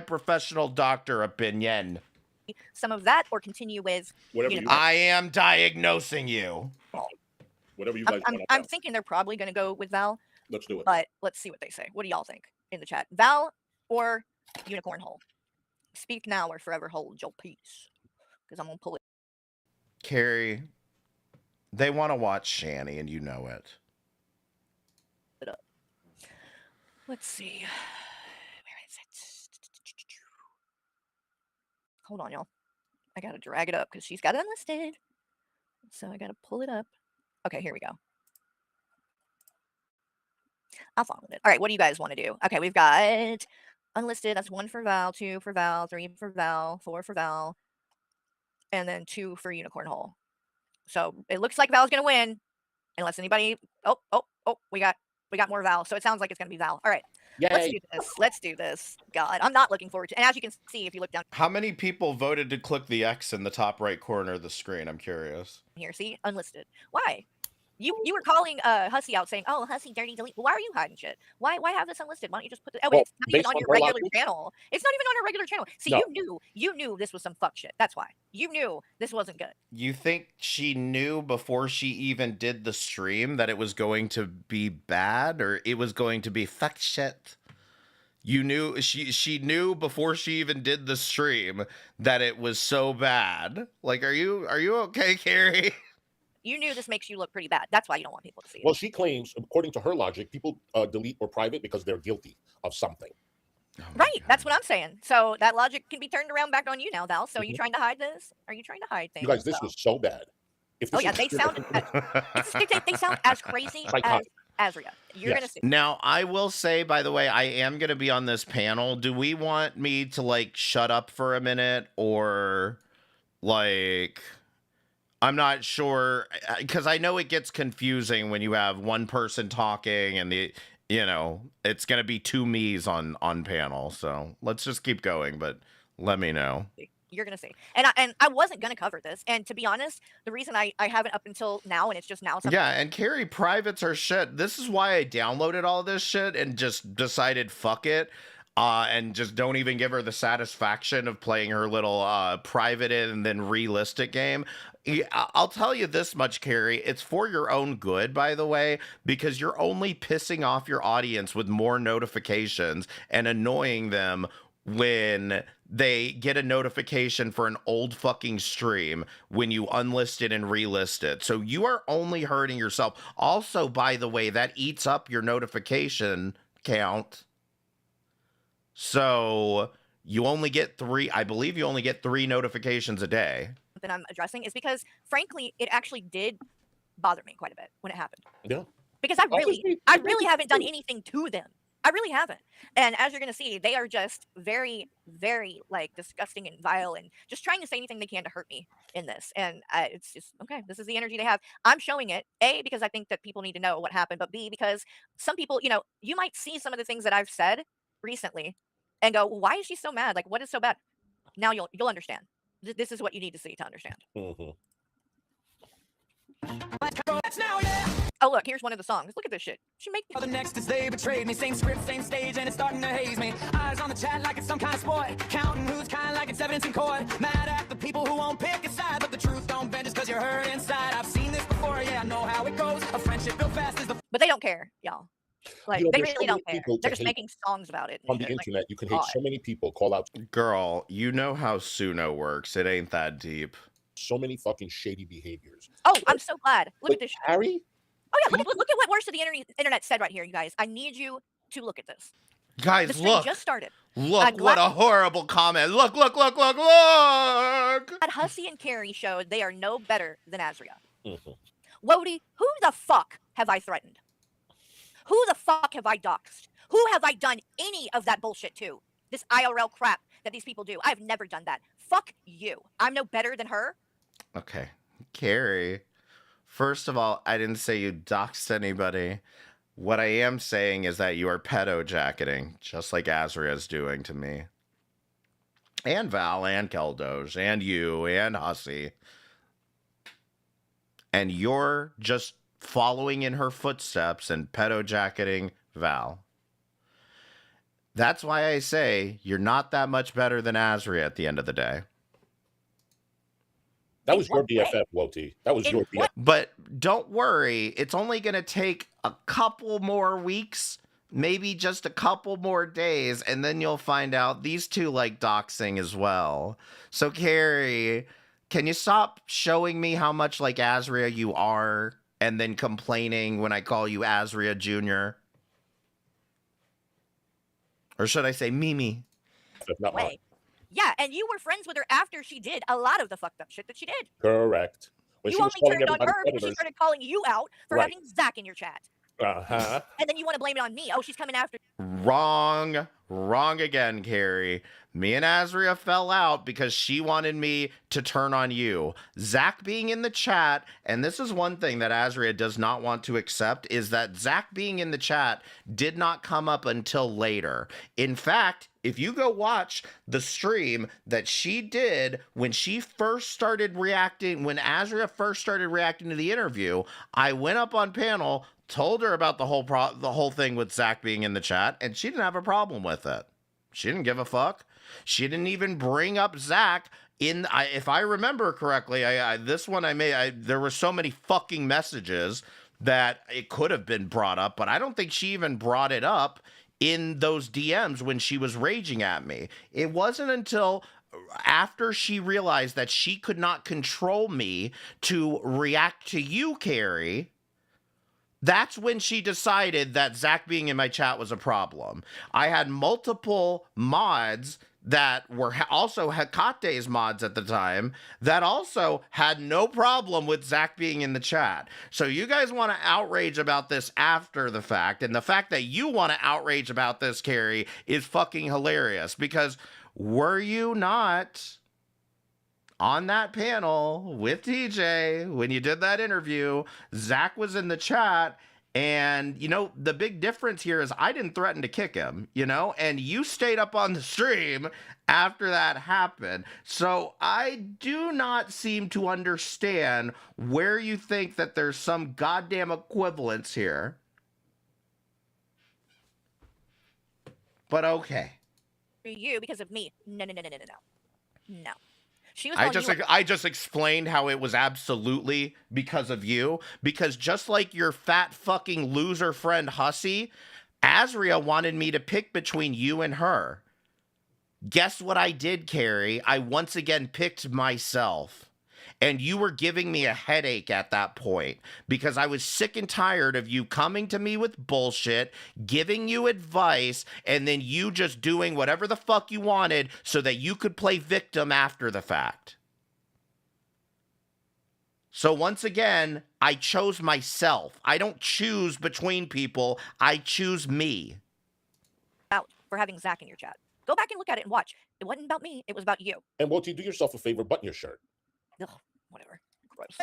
professional doctor opinion. Some of that, or continue with Whatever you know, I am diagnosing you. Whatever you guys want. I'm thinking they're probably going to go with Val. Let's do it. But let's see what they say. What do y'all think in the chat? Val or Unicorn Hole? Speak now or forever hold your peace. Because I'm going to pull it. Carrie, they want to watch Shanny, and you know it. Up. Let's see. Where is it? Hold on, y'all. I got to drag it up because she's got it unlisted. So I got to pull it up. Okay, here we go. I'll follow it. All right, what do you guys want to do? Okay, we've got unlisted. That's 1 for Val, 2 for Val, 3 for Val, 4 for Val, and then 2 for Unicorn Hole. So it looks like Val's gonna win, unless anybody. Oh, we got more Val. So it sounds like it's gonna be Val. All right, let's do this. Let's do this. God, I'm not looking forward to. And as you can see, if you look down How many people voted to click the X in the top right corner of the screen? I'm curious. here, see unlisted. Why? You were calling Hussy out saying, "Oh, Hussy, dirty delete." Well, why are you hiding shit? Why have this unlisted? Why don't you just put it? Oh, Well, it's not even based on on your her regular logic- channel. It's not even on your regular channel. See, No. you knew this was some fuck shit. That's why you knew this wasn't good. You think she knew before she even did the stream that it was going to be bad, or it was going to be fuck shit? You knew she knew before she even did the stream that it was so bad. Like, are you okay, Carrie? You knew this makes you look pretty bad. That's why you don't want people to see it. Well, she claims, according to her logic, people delete or private because they're guilty of something. Right, that's what I'm saying. So that logic can be turned around back on you now, Val. So are you trying to hide this? Are you trying to hide things? You guys, this was so bad. If this Oh yeah, was- they sound they sound as crazy as Psychotic. Azria. You're gonna see. Now, I will say, by the way, I am going to be on this panel. Do we want me to, like, shut up for a minute, or, like, I'm not sure, because I know it gets confusing when you have one person talking and it's going to be 2 me's on panel. So let's just keep going, but let me know. You're gonna see. And I wasn't gonna cover this. And to be honest, the reason I haven't up until now, and it's just now. Something Yeah, and Carrie, privates are shit. This is why I downloaded all this shit and just decided fuck it. And just don't even give her the satisfaction of playing her little privated and then relisted game. I'll tell you this much, Carrie. It's for your own good, by the way, because you're only pissing off your audience with more notifications and annoying them when they get a notification for an old fucking stream when you unlisted and relisted. So you are only hurting yourself. Also, by the way, that eats up your notification count. So you only get 3, I believe you only get 3 notifications a day. that I'm addressing is because, frankly, it actually did bother me quite a bit when it happened. Yeah. Because I really haven't done anything to them. I really haven't. And as you're going to see, they are just very, very, like, disgusting and vile and just trying to say anything they can to hurt me in this. And it's just, okay, this is the energy they have. I'm showing it, A, because I think that people need to know what happened, but B, because some people, you might see some of the things that I've said recently and go, why is she so mad? Like, what is so bad? Now you'll understand. This is what you need to see to understand. Mm-hmm. Oh, look, here's one of the songs. Look at this shit. She make the next is they betrayed me. Same script, same stage, and it's starting to haze me. Eyes on the chat like it's some kind of sport. Counting who's kind like it's evidence in court. Mad at the people who won't pick a side, but the truth don't bend just because you're hurt inside. I've seen this before, yeah, I know how it goes. A friendship built fast is the. But they don't care, y'all. Like, they there's so really don't many care. people They're to just hate making songs about it. on the internet. You can hate so many people. Call out. Girl, you know how Suno works. It ain't that deep. So many fucking shady behaviors. Oh, I'm so glad. Look at this. Harry? Oh yeah, look at what worst of the internet said right here, you guys. I need you to look at this. Guys, The stream look. just started. Look, what a horrible comment. Look. Glad Hussy and Carrie showed they are no better than Azria. Mm-hmm. Wody, who the fuck have I threatened? Who the fuck have I doxxed? Who have I done any of that bullshit to? This IRL crap that these people do. I've never done that. Fuck you. I'm no better than her. Okay. Carrie, first of all, I didn't say you doxed anybody. What I am saying is that you are pedo jacketing, just like Azria's doing to me. And Val, and Keldoge, and you, and Hussy. And you're just following in her footsteps and pedo jacketing Val. That's why I say you're not that much better than Azria at the end of the day. That was your BFF, Woti. That was your BFF. But don't worry, it's only going to take a couple more weeks, maybe just a couple more days, and then you'll find out these two like doxing as well. So, Carrie, can you stop showing me how much like Azria you are and then complaining when I call you Azria Jr.? Or should I say Mimi? Not mine. Yeah, and you were friends with her after she did a lot of the fucked up shit that she did. Correct. When You she was only calling turned on everybody her because she predators. started calling you out for Right. having Zach in your chat. Uh-huh. And then you want to blame it on me. Oh, she's coming after. Wrong. Wrong again, Carrie. Me and Azria fell out because she wanted me to turn on you. Zach being in the chat, and this is one thing that Azria does not want to accept, is that Zach being in the chat did not come up until later. In fact, if you go watch the stream that she did when she first started reacting, when Azria first started reacting to the interview, I went up on panel, told her about the whole thing with Zach being in the chat, and she didn't have a problem with it. She didn't give a fuck. She didn't even bring up Zach in. If I remember correctly, there were so many fucking messages that it could have been brought up, but I don't think she even brought it up in those DMs when she was raging at me. It wasn't until after she realized that she could not control me to react to you, Carrie, that's when she decided that Zach being in my chat was a problem. I had multiple mods that were also Hekate's mods at the time that also had no problem with Zach being in the chat. So you guys want to outrage about this after the fact, and the fact that you want to outrage about this, Carrie, is fucking hilarious, because were you not on that panel with TJ when you did that interview? Zach was in the chat, and you know the big difference here is I didn't threaten to kick him, and you stayed up on the stream after that happened. So I do not seem to understand where you think that there's some goddamn equivalence here. But okay. For you because of me. No. No. She was I just explained how it was absolutely because of you, because just like your fat fucking loser friend Hussy, Azria wanted me to pick between you and her. Guess what I did, Carrie? I once again picked myself. And you were giving me a headache at that point because I was sick and tired of you coming to me with bullshit, giving you advice, and then you just doing whatever the fuck you wanted so that you could play victim after the fact. So once again, I chose myself. I don't choose between people. I choose me. Out for having Zach in your chat. Go back and look at it and watch. It wasn't about me. It was about you. And won't you do yourself a favor, button your shirt? Ugh, whatever. Gross.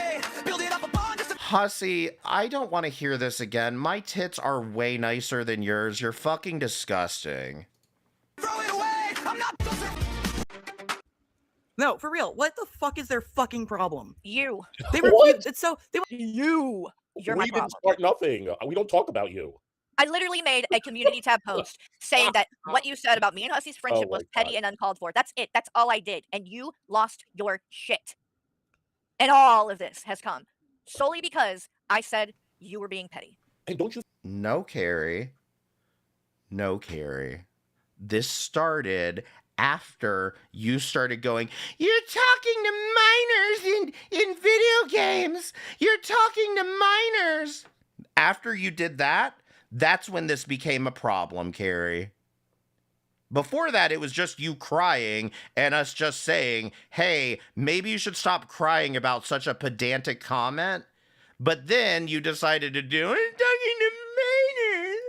Hussy, I don't want to hear this again. My tits are way nicer than yours. You're fucking disgusting. No, for real. What the fuck is their fucking problem? You. They refuse. It's so. You. You're my We problem. didn't start nothing. We don't talk about you. I literally made a community tab post saying that what you said about me and Hussy's friendship was petty and uncalled for. That's it. That's all I did. And you lost your shit. And all of this has come solely because I said you were being petty. And don't you? No, Carrie. No, Carrie. This started after you started going, you're talking to minors in video games. You're talking to minors. After you did that, that's when this became a problem, Carrie. Before that, it was just you crying and us just saying, hey, maybe you should stop crying about such a pedantic comment. But then you decided to do, I'm talking to minors.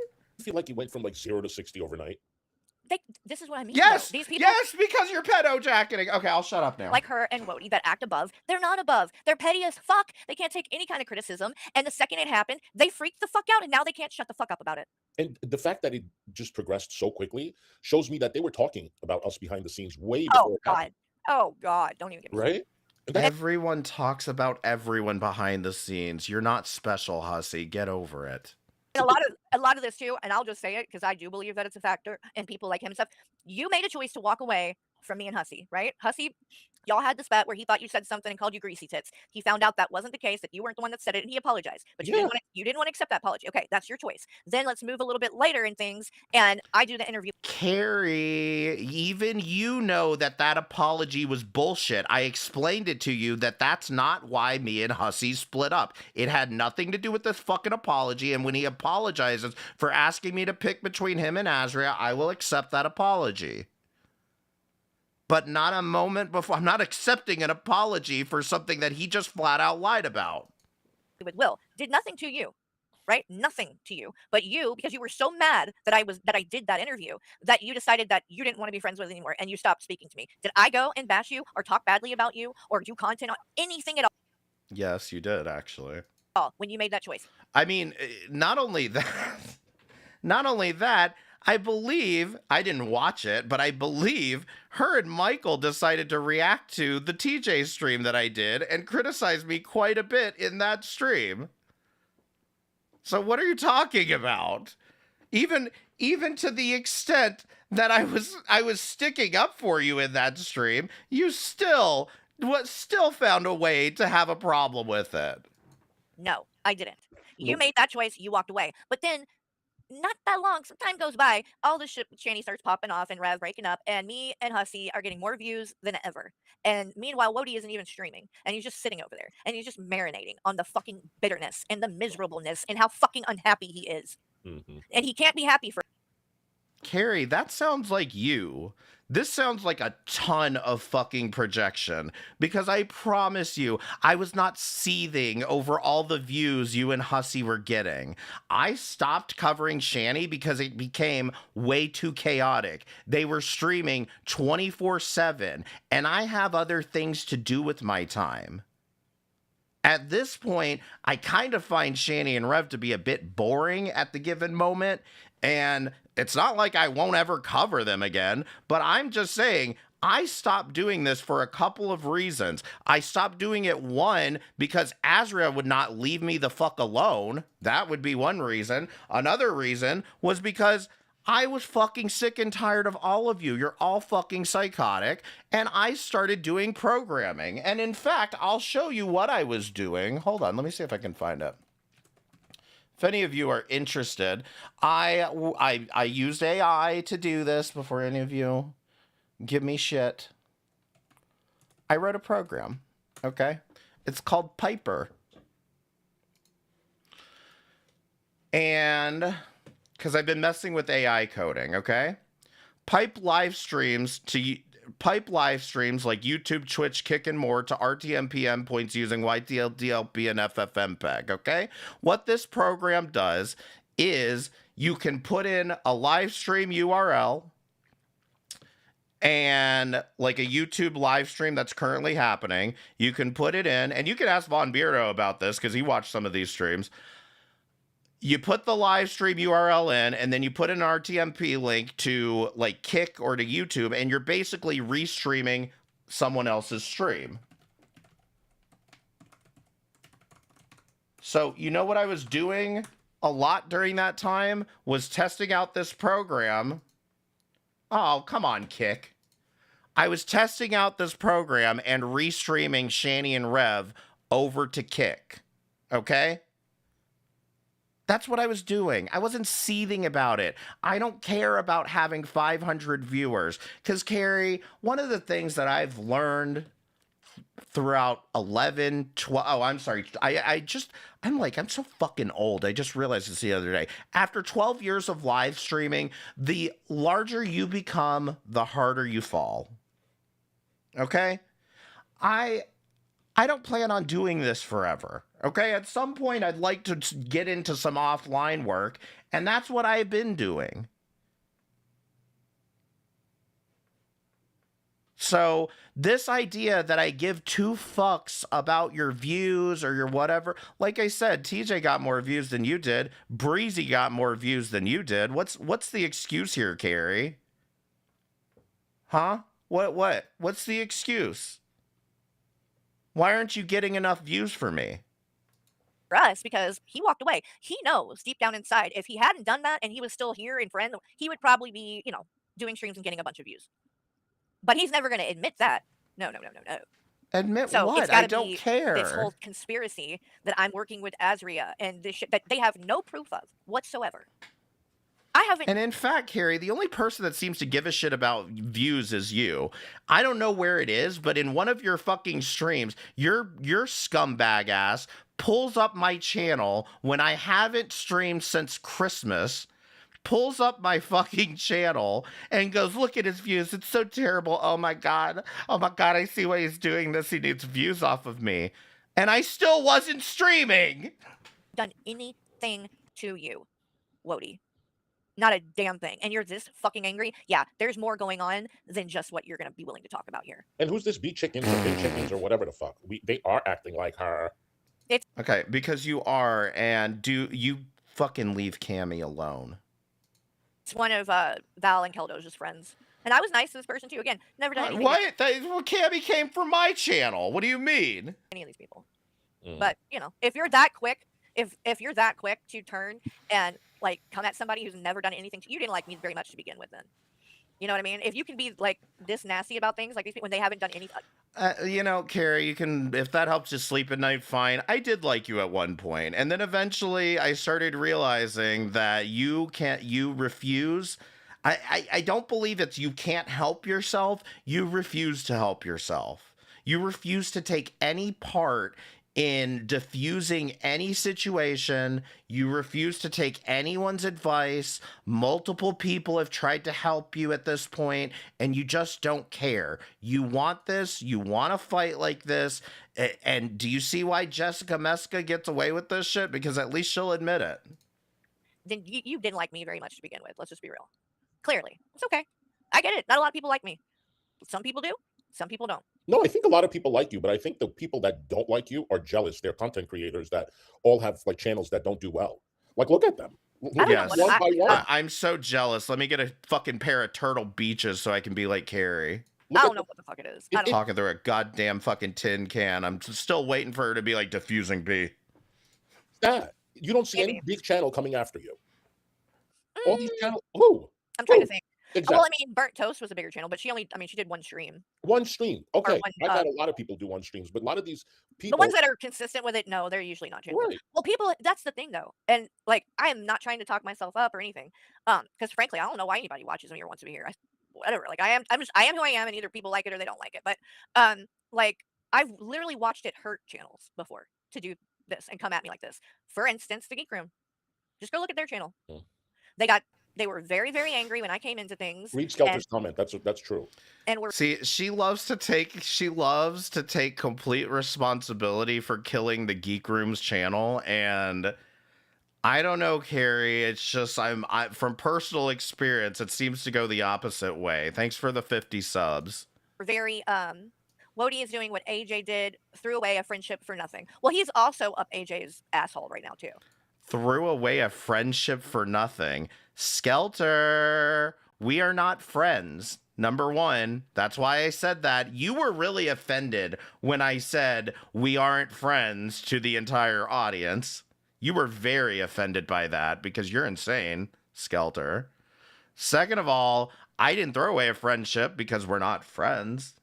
I feel like you went from like 0 to 60 overnight. This is what I mean. Yes, though. These people, yes, because you're pedo jacketing. Okay, I'll shut up now. like her and Wody that act above, they're not above. They're petty as fuck. They can't take any kind of criticism. And the second it happened, they freaked the fuck out, and now they can't shut the fuck up about it. And the fact that it just progressed so quickly shows me that they were talking about us behind the scenes way before it happened. Oh God, don't even get me Right? Everyone talks about everyone behind the scenes. You're not special, Hussy. Get over it. And a lot of this too, and I'll just say it because I do believe that it's a factor, and people like him and stuff. You made a choice to walk away from me and Hussy, right? Hussy, y'all had this bet where he thought you said something and called you greasy tits. He found out that wasn't the case, that you weren't the one that said it, and he apologized. But you didn't want to accept that apology. Okay, that's your choice. Then let's move a little bit later in things, and I do the interview. Carrie, even you know that that apology was bullshit. I explained it to you that that's not why me and Hussy split up. It had nothing to do with this fucking apology, and when he apologizes for asking me to pick between him and Azria, I will accept that apology. But not a moment before. I'm not accepting an apology for something that he just flat out lied about. With Will did nothing to you, right? Nothing to you, but you, because you were so mad that I did that interview, that you decided that you didn't want to be friends with anymore, and you stopped speaking to me. Did I go and bash you or talk badly about you or do content on anything at Yes, you did, actually. all when you made that choice? I mean, not only that, I believe, I didn't watch it, but I believe her and Michael decided to react to the TJ stream that I did and criticize me quite a bit in that stream. So what are you talking about? Even to the extent that I was sticking up for you in that stream, you still found a way to have a problem with it. No, I didn't. You made that choice, you walked away. But then not that long, some time goes by, all this shit with Shani starts popping off and Rev breaking up, and me and Hussy are getting more views than ever. And meanwhile, Wody isn't even streaming, and he's just sitting over there, and he's just marinating on the fucking bitterness and the miserableness and how fucking unhappy he is. And he can't be happy for. Carrie, that sounds like you. This sounds like a ton of fucking projection, because I promise you, I was not seething over all the views you and Hussy were getting. I stopped covering Shani because it became way too chaotic. They were streaming 24/7, and I have other things to do with my time. At this point, I kind of find Shani and Rev to be a bit boring at the given moment, and it's not like I won't ever cover them again, but I'm just saying, I stopped doing this for a couple of reasons. I stopped doing it, one, because Azria would not leave me the fuck alone. That would be one reason. Another reason was because I was fucking sick and tired of all of you. You're all fucking psychotic. And I started doing programming. And in fact, I'll show you what I was doing. Hold on, let me see if I can find it. If any of you are interested, I used AI to do this before any of you give me shit. I wrote a program, okay? It's called Piper. And because I've been messing with AI coding, okay? Pipe live streams like YouTube, Twitch, Kick, and more to RTMP endpoints using YTL, DLP, and FFmpeg, okay? What this program does is you can put in a live stream URL and like a YouTube live stream that's currently happening. You can put it in, and you can ask Von Beardo about this because he watched some of these streams. You put the live stream URL in, and then you put an RTMP link to like Kick or to YouTube, and you're basically restreaming someone else's stream. So you know what I was doing a lot during that time was testing out this program. Oh, come on, Kick. I was testing out this program and restreaming Shani and Rev over to Kick. Okay? That's what I was doing. I wasn't seething about it. I don't care about having 500 viewers. Because, Carrie, one of the things that I've learned throughout 11, 12... Oh, I'm sorry. I'm so fucking old. I just realized this the other day. After 12 years of live streaming, the larger you become, the harder you fall. Okay? I don't plan on doing this forever. Okay, at some point I'd like to get into some offline work, and that's what I've been doing. So this idea that I give two fucks about your views or your whatever, like I said, TJ got more views than you did. Breezy got more views than you did. What's the excuse here, Carrie? Huh? What's the excuse? Why aren't you getting enough views for me? For us, because he walked away. He knows deep down inside, if he hadn't done that and he was still here and friend, he would probably be, doing streams and getting a bunch of views. But he's never going to admit that. No. Admit So what? it's I got to don't be care. this whole conspiracy that I'm working with Azria and this shit that they have no proof of whatsoever. I haven't. And in fact, Carrie, the only person that seems to give a shit about views is you. I don't know where it is, but in one of your fucking streams, your scumbag ass pulls up my channel when I haven't streamed since Christmas, pulls up my fucking channel and goes, look at his views. It's so terrible. Oh my God. Oh my God. I see why he's doing this. He needs views off of me. And I still wasn't streaming. Done anything to you, Wody. Not a damn thing. And you're this fucking angry? Yeah, there's more going on than just what you're going to be willing to talk about here. And who's this B chickens or big chickens or whatever the fuck? They are acting like her. It's okay, because you are, and do you fucking leave Cammy alone? It's one of Val and Keldo's friends. And I was nice to this person too. Again, never done anything. What? Well, Cammy came from my channel. What do you mean? Any of these people. But, you know, if you're that quick, if you're that quick to turn and like come at somebody who's never done anything to you, didn't like me very much to begin with then. You know what I mean? If you can be like this nasty about things like these people when they haven't done anything. You know, Carrie, you can, if that helps you sleep at night, fine. I did like you at one point, and then eventually I started realizing that you refuse. I don't believe it's you can't help yourself. You refuse to help yourself. You refuse to take any part in diffusing any situation. You refuse to take anyone's advice. Multiple people have tried to help you at this point, and you just don't care. You want this. You want to fight like this. And do you see why Jessica Meska gets away with this shit? Because at least she'll admit it. Then you didn't like me very much to begin with. Let's just be real. Clearly. It's okay. I get it. Not a lot of people like me. Some people do. Some people don't. No, I think a lot of people like you, but I think the people that don't like you are jealous. They're content creators that all have like channels that don't do well. Like, look at them. Yes. One by one. I'm so jealous. Let me get a fucking pair of turtle beaches so I can be like Carrie. I don't know what the fuck it is. Talking through a goddamn fucking tin can. I'm still waiting for her to be like diffusing B. That you don't see any big channel coming after you. All these channels. Ooh. I'm trying to think. Exactly. Well, I mean, Burnt Toast was a bigger channel, but she did one stream. One stream. Okay. One, I've had a lot of people do one streams, but a lot of these people. The ones that are consistent with it, no, they're usually not channels. Right. Well, people, that's the thing though. And like, I am not trying to talk myself up or anything. Because frankly, I don't know why anybody watches me or wants to be here. Whatever. Like I am who I am, and either people like it or they don't like it. But like I've literally watched it hurt channels before to do this and come at me like this. For instance, the Geek Room. Just go look at their channel. They were very, very angry when I came into things. Read Skelter's comment. That's true. And we're she loves to take complete responsibility for killing the Geek Room's channel, and I don't know, Carrie. It's just I from personal experience, it seems to go the opposite way. Thanks for the 50 subs. very Wody is doing what AJ did, threw away a friendship for nothing. Well, he's also up AJ's asshole right now too. Threw away a friendship for nothing. Skelter, we are not friends. Number one, that's why I said that. You were really offended when I said we aren't friends to the entire audience. You were very offended by that because you're insane, Skelter. Second of all, I didn't throw away a friendship because we're not friends.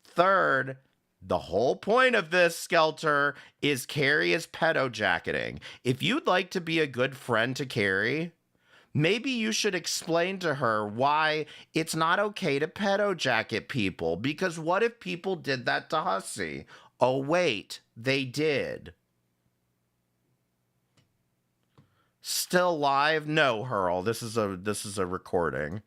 Third, the whole point of this, Skelter, is Carrie is pedo jacketing. If you'd like to be a good friend to Carrie, maybe you should explain to her why it's not okay to pedo jacket people. Because what if people did that to Hussy? Oh, wait, they did. Still live? No, Hurl. This is a recording.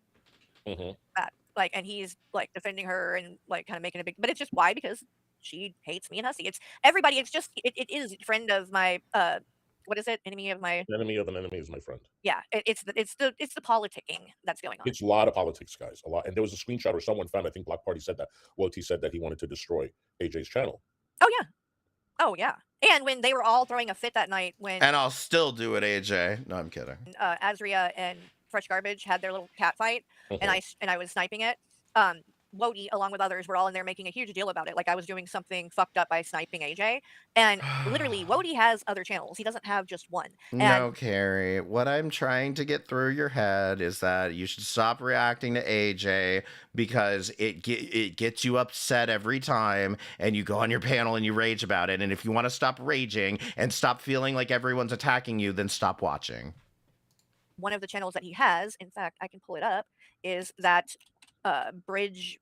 Like, and he's like defending her and like kind of making a big, but it's just why? Because she hates me and Hussy. It's everybody. It's just it is friend of my what is it? Enemy of my enemy of an enemy is my friend. Yeah, it's the politicking that's going on. It's a lot of politics, guys. A lot. And there was a screenshot or someone found. I think Block Party said that. Woti said that he wanted to destroy AJ's channel. Oh yeah. And when they were all throwing a fit that night, when and I'll still do it, AJ. No, I'm kidding. Azria and Fresh Garbage had their little cat fight, and I was sniping it. Wody, along with others, were all in there making a huge deal about it. Like I was doing something fucked up by sniping AJ. And literally, Wody has other channels. He doesn't have just one. No, And Carrie. What I'm trying to get through your head is that you should stop reacting to AJ because it gets you upset every time, and you go on your panel and you rage about it. And if you want to stop raging and stop feeling like everyone's attacking you, then stop watching. one of the channels that he has, in fact, I can pull it up, is that bridge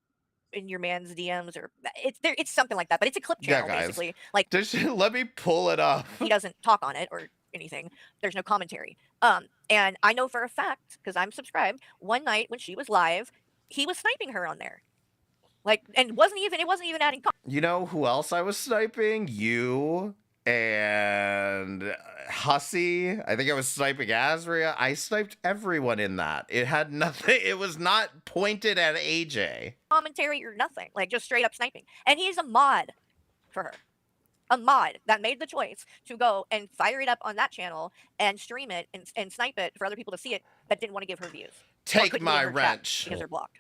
in your man's DMs, or it's something like that, but it's a clip channel basically. Like let me pull it up. He doesn't talk on it or anything. There's no commentary. And I know for a fact, because I'm subscribed, one night when she was live, he was sniping her on there. Like, and it wasn't even adding You know who else I was sniping? You and Hussy. I think I was sniping Azria. I sniped everyone in that. It had nothing. It was not pointed at AJ. commentary or nothing. Like, just straight up sniping. And he's a mod for her. A mod that made the choice to go and fire it up on that channel and stream it and snipe it for other people to see it that didn't want to give her views. Take my wrench. Because they're blocked.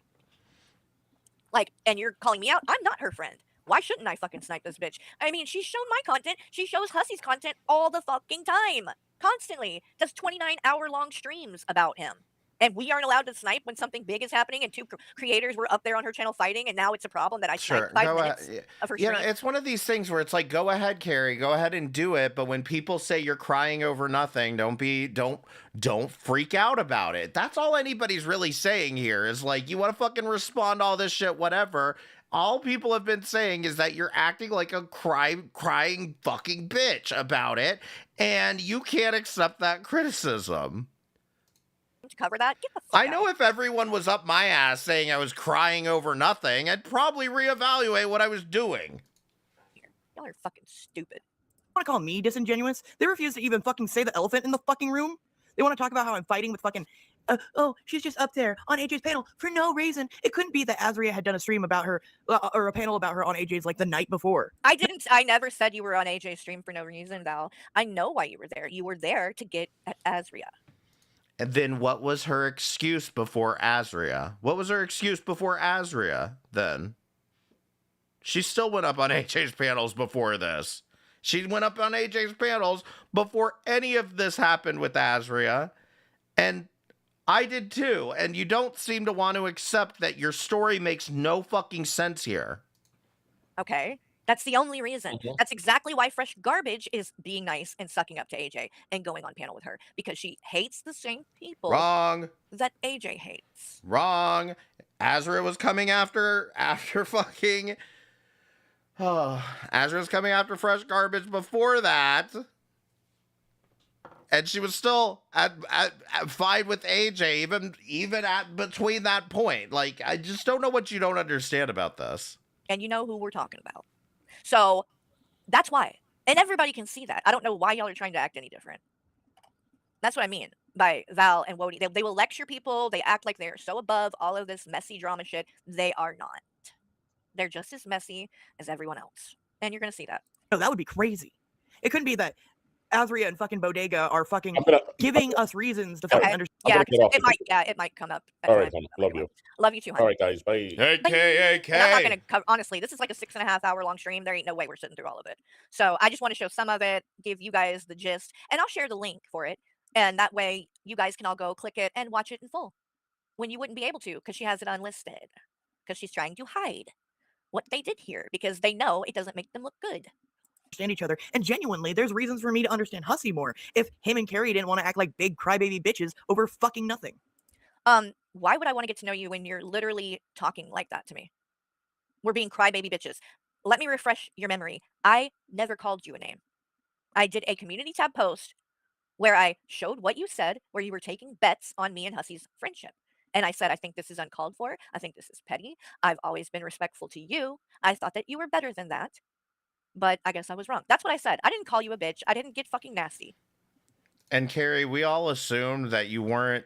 Like, and you're calling me out? I'm not her friend. Why shouldn't I fucking snipe this bitch? I mean, she's shown my content. She shows Hussy's content all the fucking time. Constantly. Does 29-hour-long streams about him. And we aren't allowed to snipe when something big is happening and two creators were up there on her channel fighting, and now it's a problem that I sniped 5 minutes of her stream. Yeah, it's one of these things where it's like, go ahead, Carrie, go ahead and do it. But when people say you're crying over nothing, don't freak out about it. That's all anybody's really saying here is like, you want to fucking respond to all this shit, whatever. All people have been saying is that you're acting like a crying fucking bitch about it, and you can't accept that criticism. To cover that, get the fuck I know if everyone was up my ass saying I was crying over nothing, I'd probably reevaluate what I was doing. Y'all are fucking stupid. Want to call me disingenuous? They refuse to even fucking say the elephant in the fucking room. They want to talk about how I'm fighting with fucking, oh, she's just up there on AJ's panel for no reason. It couldn't be that Azria had done a stream about her, or a panel about her on AJ's like the night before. I never said you were on AJ's stream for no reason, Val. I know why you were there. You were there to get at Azria. And then what was her excuse before Azria? What was her excuse before Azria then? She still went up on AJ's panels before this. She went up on AJ's panels before any of this happened with Azria. And I did too. And you don't seem to want to accept that your story makes no fucking sense here. Okay. That's the only reason. That's exactly why Fresh Garbage is being nice and sucking up to AJ and going on panel with her, because she hates the same people Wrong. that AJ hates. Wrong. Azria was coming after fucking... Oh, Azria was coming after Fresh Garbage before that. And she was still at fine with AJ, even at between that point. Like, I just don't know what you don't understand about this. And you know who we're talking about. So that's why. And everybody can see that. I don't know why y'all are trying to act any different. That's what I mean by Val and Wody. They will lecture people. They act like they're so above all of this messy drama shit. They are not. They're just as messy as everyone else. And you're going to see that. No, that would be crazy. It couldn't be that Azria and fucking Bodega are fucking giving us reasons to fucking understand. Yeah, it might come up. All right, hon. Love you. Love you too, honey. All right, guys. Bye. AKAK. And I'm not going to cover, honestly, this is like a 6.5 hour long stream. There ain't no way we're sitting through all of it. So I just want to show some of it, give you guys the gist, and I'll share the link for it. And that way you guys can all go click it and watch it in full when you wouldn't be able to, because she has it unlisted, because she's trying to hide what they did here, because they know it doesn't make them look good. Understand each other, and genuinely there's reasons for me to understand Hussy more if him and Carrie didn't want to act like big crybaby bitches over fucking nothing. Why would I want to get to know you when you're literally talking like that to me? We're being crybaby bitches. Let me refresh your memory. I never called you a name. I did a community tab post where I showed what you said, where you were taking bets on me and Hussy's friendship. And I said, I think this is uncalled for. I think this is petty. I've always been respectful to you. I thought that you were better than that. But I guess I was wrong. That's what I said. I didn't call you a bitch. I didn't get fucking nasty. And Carrie, we all assumed that you weren't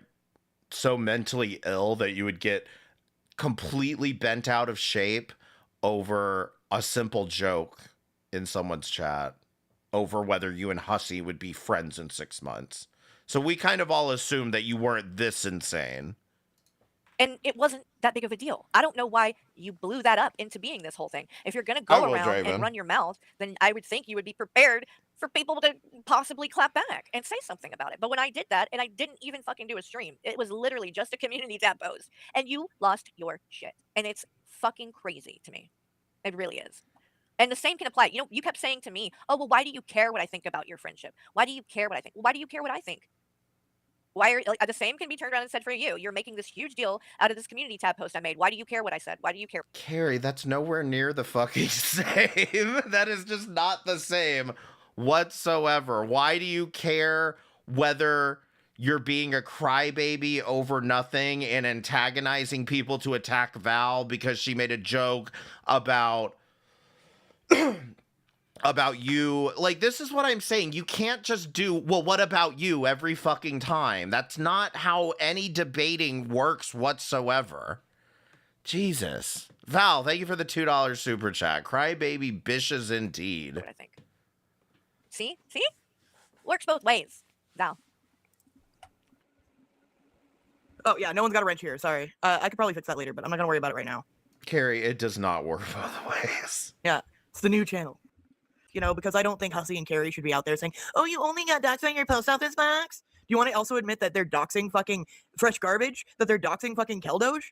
so mentally ill that you would get completely bent out of shape over a simple joke in someone's chat over whether you and Hussy would be friends in 6 months. So we kind of all assumed that you weren't this insane. And it wasn't that big of a deal. I don't know why you blew that up into being this whole thing. If you're going to I go will, around Draven. and run your mouth, then I would think you would be prepared for people to possibly clap back and say something about it. But when I did that, and I didn't even fucking do a stream, it was literally just a community tab post, and you lost your shit. And it's fucking crazy to me. It really is. And the same can apply. You know, you kept saying to me, oh, well, why do you care what I think about your friendship? Why do you care what I think? Well, why do you care what I think? Why are like the same can be turned around and said for you? You're making this huge deal out of this community tab post I made. Why do you care what I said? Why do you care? Carrie, that's nowhere near the fucking same. That is just not the same whatsoever. Why do you care whether you're being a crybaby over nothing and antagonizing people to attack Val because she made a joke about about you? Like, this is what I'm saying. You can't just do, well, what about you every fucking time. That's not how any debating works whatsoever. Jesus. Val, thank you for the $2 super chat. Crybaby bishes indeed. What I think. See? Works both ways. Val. Oh, yeah, no one's got a wrench here. Sorry. I could probably fix that later, but I'm not going to worry about it right now. Carrie, it does not work both ways. Yeah, it's the new channel. You know, because I don't think Hussy and Carrie should be out there saying, oh, you only got doxed on your post office box? Do you want to also admit that they're doxing fucking Fresh Garbage? That they're doxing fucking Keldoge?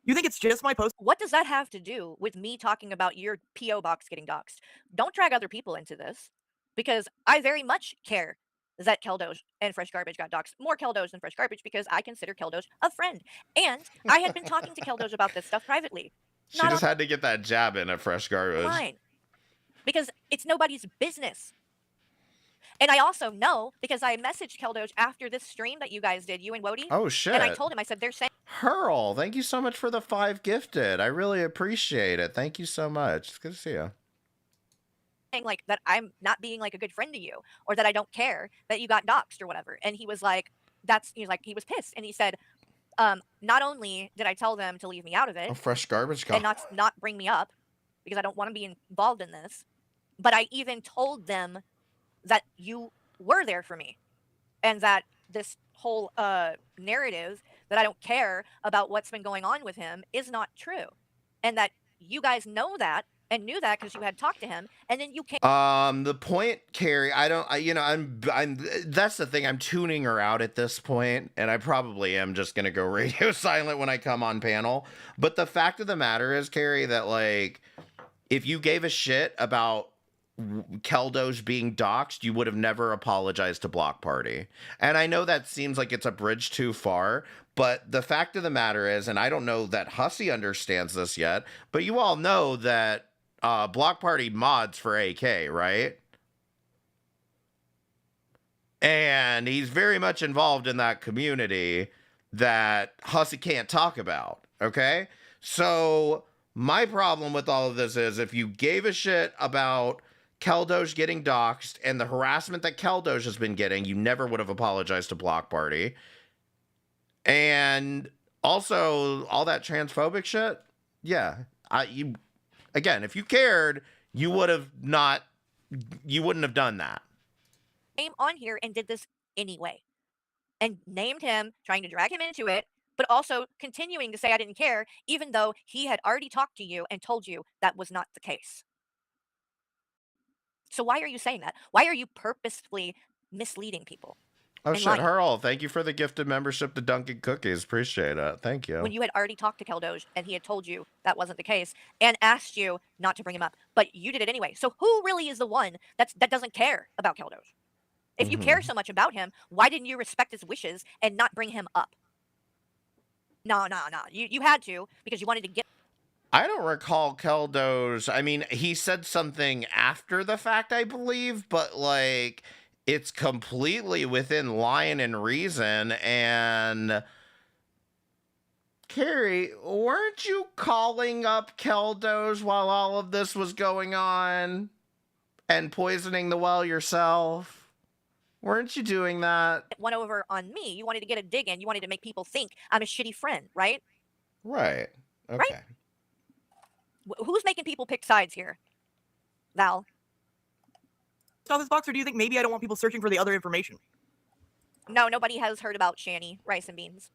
You think it's just my post? What does that have to do with me talking about your P.O. box getting doxed? Don't drag other people into this, because I very much care that Keldoge and Fresh Garbage got doxed. More Keldoge than Fresh Garbage, because I consider Keldoge a friend. And I had been talking to Keldoge about this stuff privately. She just had to get that jab in at Fresh Garbage. Fine. Because it's nobody's business. And I also know, because I messaged Keldoge after this stream that you guys did, you and Wody. Oh, shit. And I told him, I said, they're saying... Hurl, thank you so much for the 5 gifted. I really appreciate it. Thank you so much. It's good to see you. like that I'm not being like a good friend to you, or that I don't care that you got doxxed or whatever. And he was like, he was pissed. And he said, not only did I tell them to leave me out of it, Fresh Garbage and not bring me up because I don't want to be involved in this, but I even told them that you were there for me, and that this whole narrative that I don't care about what's been going on with him is not true, and that you guys know that and knew that because you had talked to him, and then you came. The point, Carrie, I'm that's the thing. I'm tuning her out at this point, and I probably am just gonna go radio silent when I come on panel. But the fact of the matter is, Carrie, that like, if you gave a shit about Keldoge being doxxed, you would have never apologized to Block Party. And I know that seems like it's a bridge too far, but the fact of the matter is, and I don't know that Hussy understands this yet, but you all know that Block Party mods for AK, right? And he's very much involved in that community that Hussy can't talk about, okay? So my problem with all of this is, if you gave a shit about Keldoge getting doxxed and the harassment that Keldoge has been getting, you never would have apologized to Block Party. And also all that transphobic shit, yeah, again, if you cared, you wouldn't have done that. Came on here and did this anyway, and named him, trying to drag him into it, but also continuing to say I didn't care, even though he had already talked to you and told you that was not the case. So why are you saying that? Why are you purposefully misleading people? Oh and shit, lying? Hurl, thank you for the gifted membership to Dunkin' Cookies. Appreciate it. Thank you. When you had already talked to Keldoge and he had told you that wasn't the case and asked you not to bring him up, but you did it anyway. So who really is the one that doesn't care about Keldoge? If you care so much about him, why didn't you respect his wishes and not bring him up? No. You had to, because you wanted to get... I don't recall Keldoge. I mean, he said something after the fact, I believe, but like, it's completely within line and reason. And Carrie, weren't you calling up Keldoge while all of this was going on and poisoning the well yourself? Weren't you doing that? One over on me. You wanted to get a dig in. You wanted to make people think I'm a shitty friend, right? Right. Okay. Right? Who's making people pick sides here? Val? Office box, or do you think maybe I don't want people searching for the other information? No, nobody has heard about Shani, rice and beans.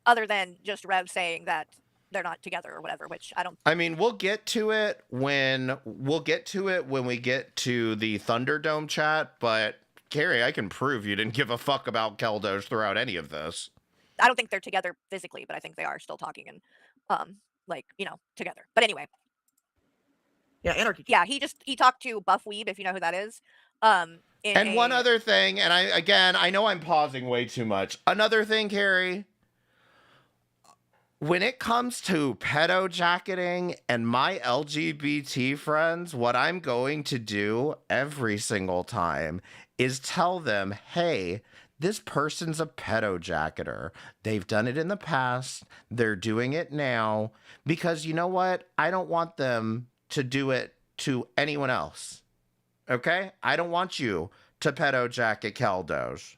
other than just Rev saying that they're not together or whatever, which I don't. I mean, we'll get to it when we get to the Thunderdome chat, but Carrie, I can prove you didn't give a fuck about Keldos throughout any of this. I don't think they're together physically, but I think they are still talking and like, you know, together. But anyway. Yeah, Anarchy. Yeah, he talked to Buff Weeb, if you know who that is. And one other thing, and I know I'm pausing way too much. Another thing, Carrie, when it comes to pedo jacketing and my LGBT friends, what I'm going to do every single time is tell them, hey, this person's a pedo jacketer. They've done it in the past. They're doing it now. Because you know what? I don't want them to do it to anyone else. Okay? I don't want you to pedo jacket Keldos.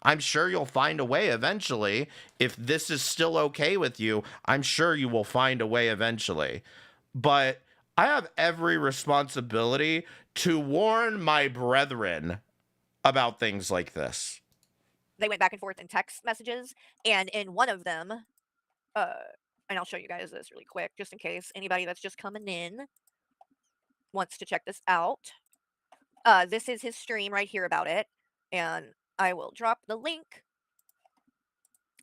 I'm sure you'll find a way eventually. If this is still okay with you, I'm sure you will find a way eventually. But I have every responsibility to warn my brethren about things like this. They went back and forth in text messages, and in one of them, and I'll show you guys this really quick, just in case anybody that's just coming in wants to check this out. This is his stream right here about it, and I will drop the link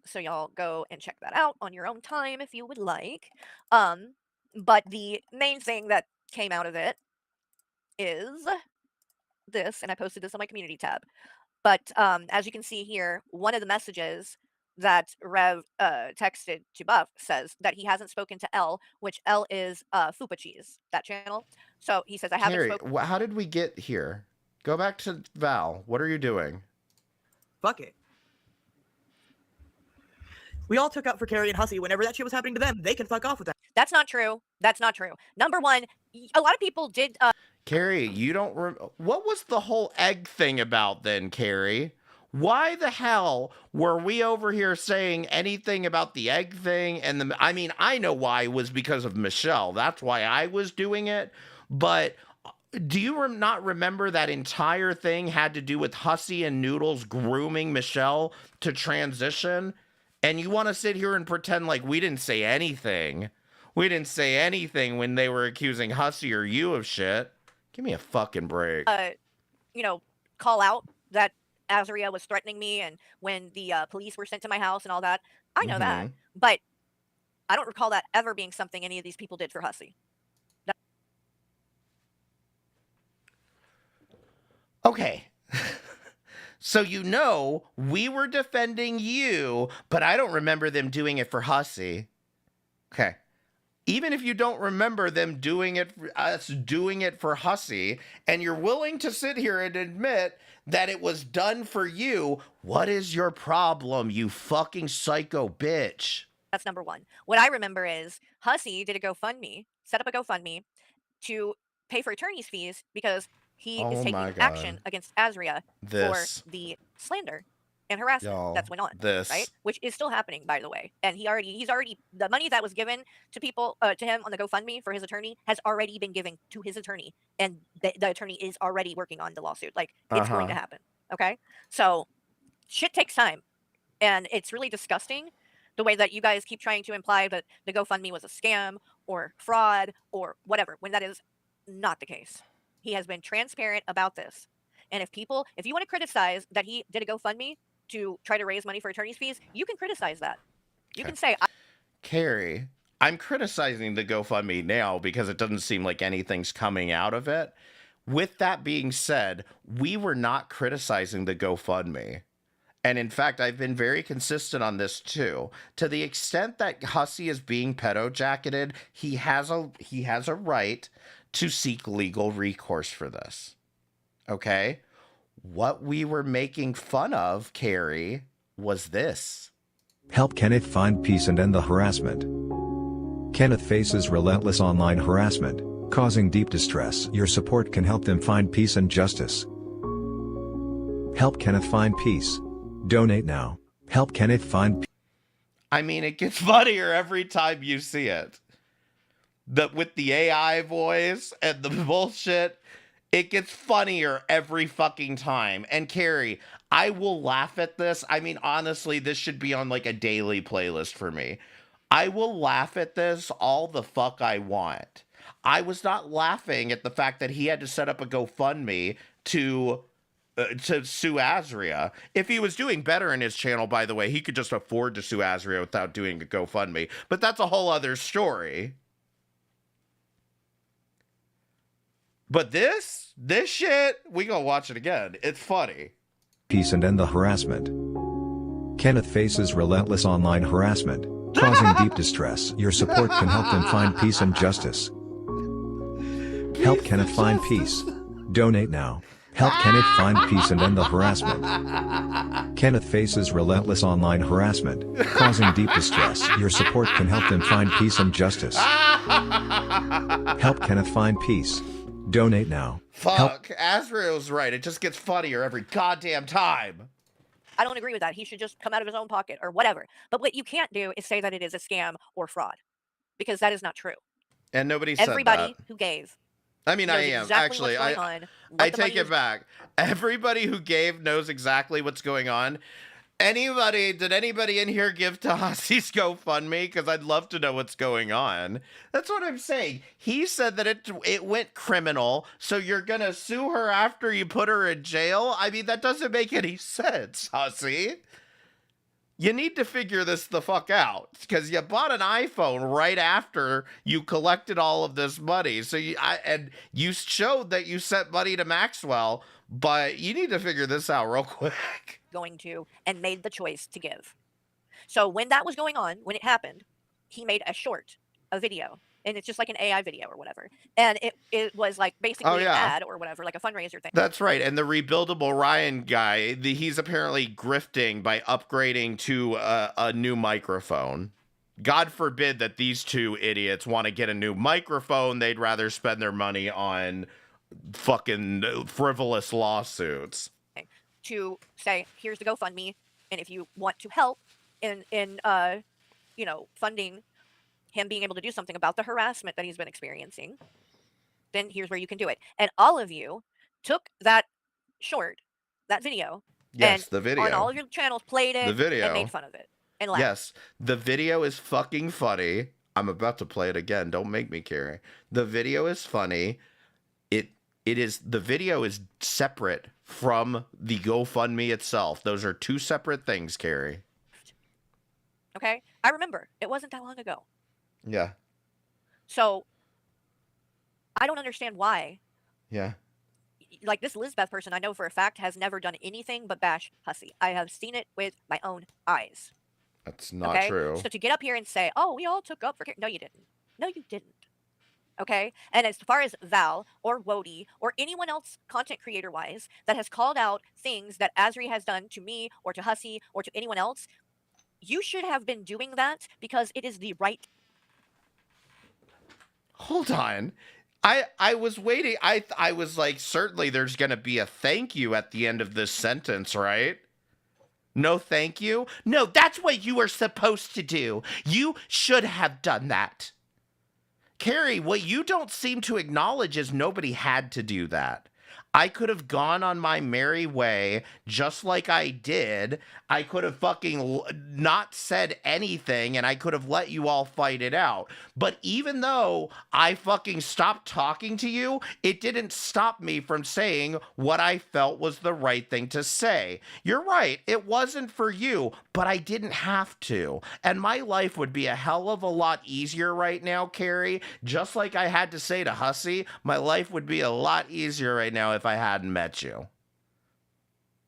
so y'all go and check that out on your own time if you would like. But the main thing that came out of it is this, and I posted this on my community tab. But as you can see here, one of the messages that Rev texted to Buff says that he hasn't spoken to L, which L is Fupa Cheese, that channel. So he says, I haven't Carrie, spoken. how did we get here? Go back to Val. What are you doing? Fuck it. We all took up for Carrie and Hussy whenever that shit was happening to them. They can fuck off with that. That's not true. That's not true. Number one, a lot of people did. Carrie, you don't. What was the whole egg thing about then, Carrie? Why the hell were we over here saying anything about the egg thing? And I mean, I know why it was because of Michelle. That's why I was doing it. But do you not remember that entire thing had to do with Hussy and Noodles grooming Michelle to transition? And you want to sit here and pretend like we didn't say anything. We didn't say anything when they were accusing Hussy or you of shit. Give me a fucking break. You know, call out that Azria was threatening me, and when the police were sent to my house and all that. I know that, but I don't recall that ever being something any of these people did for Hussy. Okay. So you know, we were defending you, but I don't remember them doing it for Hussy. Okay. Even if you don't remember them doing it, us doing it for Hussy, and you're willing to sit here and admit that it was done for you, what is your problem, you fucking psycho bitch? That's number one. What I remember is Hussy did a GoFundMe, set up a GoFundMe to pay for attorney's fees because he is taking action against Azria for the slander and harassment that's went on, right? Which is still happening, by the way. And he's already the money that was given to people to him on the GoFundMe for his attorney has already been given to his attorney, and the attorney is already working on the lawsuit. Like it's going to happen. Okay, so shit takes time, and it's really disgusting the way that you guys keep trying to imply that the GoFundMe was a scam or fraud or whatever, when that is not the case. He has been transparent about this. And if you want to criticize that he did a GoFundMe to try to raise money for attorney's fees, you can criticize that. You can say, Carrie, I'm criticizing the GoFundMe now because it doesn't seem like anything's coming out of it. With that being said, we were not criticizing the GoFundMe. And in fact, I've been very consistent on this too. To the extent that Hussy is being pedo-jacketed, he has a right to seek legal recourse for this. Okay? What we were making fun of, Carrie, was this. Help Kenneth find peace and end the harassment. Kenneth faces relentless online harassment, causing deep distress. Your support can help them find peace and justice. Help Kenneth find peace. Donate now. Help Kenneth find peace. I mean, it gets funnier every time you see it. With the AI voice and the bullshit, It gets funnier every fucking time. And Carrie, I will laugh at this. I mean, honestly, this should be on like a daily playlist for me. I will laugh at this all the fuck I want. I was not laughing at the fact that he had to set up a GoFundMe to sue Azria. If he was doing better in his channel, by the way, he could just afford to sue Azria without doing a GoFundMe. But that's a whole other story. But this shit, we gonna watch it again. It's funny. Peace and end the harassment. Kenneth faces relentless online harassment, causing deep distress. Your support can help them find peace and justice. Help Kenneth find peace. Donate now. Help Kenneth find peace and end the harassment. Kenneth faces relentless online harassment, causing deep distress. Your support can help them find peace and justice. Help Kenneth find peace. Donate now. Fuck, Azrael's right. It just gets funnier every goddamn time. I don't agree with that. He should just come out of his own pocket or whatever. But what you can't do is say that it is a scam or fraud, because that is not true. And nobody said that. Everybody who gave. I mean, I knows am. exactly Actually, what's going on, I what the take money it back. Everybody who gave knows exactly what's going on. Did anybody in here give to Hussey's GoFundMe? Because I'd love to know what's going on. That's what I'm saying. He said that it went criminal, so you're going to sue her after you put her in jail? I mean, that doesn't make any sense, Hussey. You need to figure this the fuck out, because you bought an iPhone right after you collected all of this money. So you showed that you sent money to Maxwell, but you need to figure this out real quick. Going to and made the choice to give. So when that was going on, when it happened, he made a video, and it's just like an AI video or whatever. And it was like basically an ad or whatever, like a fundraiser thing. That's right. And the rebuildable Ryan guy, he's apparently grifting by upgrading to a new microphone. God forbid that these two idiots want to get a new microphone. They'd rather spend their money on fucking frivolous lawsuits. To say, here's the GoFundMe, and if you want to help in funding him being able to do something about the harassment that he's been experiencing, then here's where you can do it. And all of you took that video, yes, and the video on all of your channels played it, the video, and made fun of it and laughed. Yes, the video is fucking funny. I'm about to play it again. Don't make me, Carrie. The video is funny. The video is separate from the GoFundMe itself. Those are two separate things, Carrie. Okay? I remember. It wasn't that long ago. Yeah. So, I don't understand why. Yeah. Like, this Lizbeth person, I know for a fact, has never done anything but bash Hussey. I have seen it with my own eyes. That's not true. So to get up here and say, oh, we all took up for... No, you didn't. No, you didn't. Okay? And as far as Val or Wody or anyone else content creator wise that has called out things that Azri has done to me or to Hussey or to anyone else, you should have been doing that because it is the right. Hold on. I was waiting. I was like, certainly there's going to be a thank you at the end of this sentence, right? No thank you? No, that's what you were supposed to do. You should have done that. Carrie, what you don't seem to acknowledge is nobody had to do that. I could have gone on my merry way just like I did. I could have fucking not said anything and I could have let you all fight it out. But even though I fucking stopped talking to you, it didn't stop me from saying what I felt was the right thing to say. You're right. It wasn't for you, but I didn't have to. And my life would be a hell of a lot easier right now, Carrie. Just like I had to say to Hussey, my life would be a lot easier right now if I hadn't met you.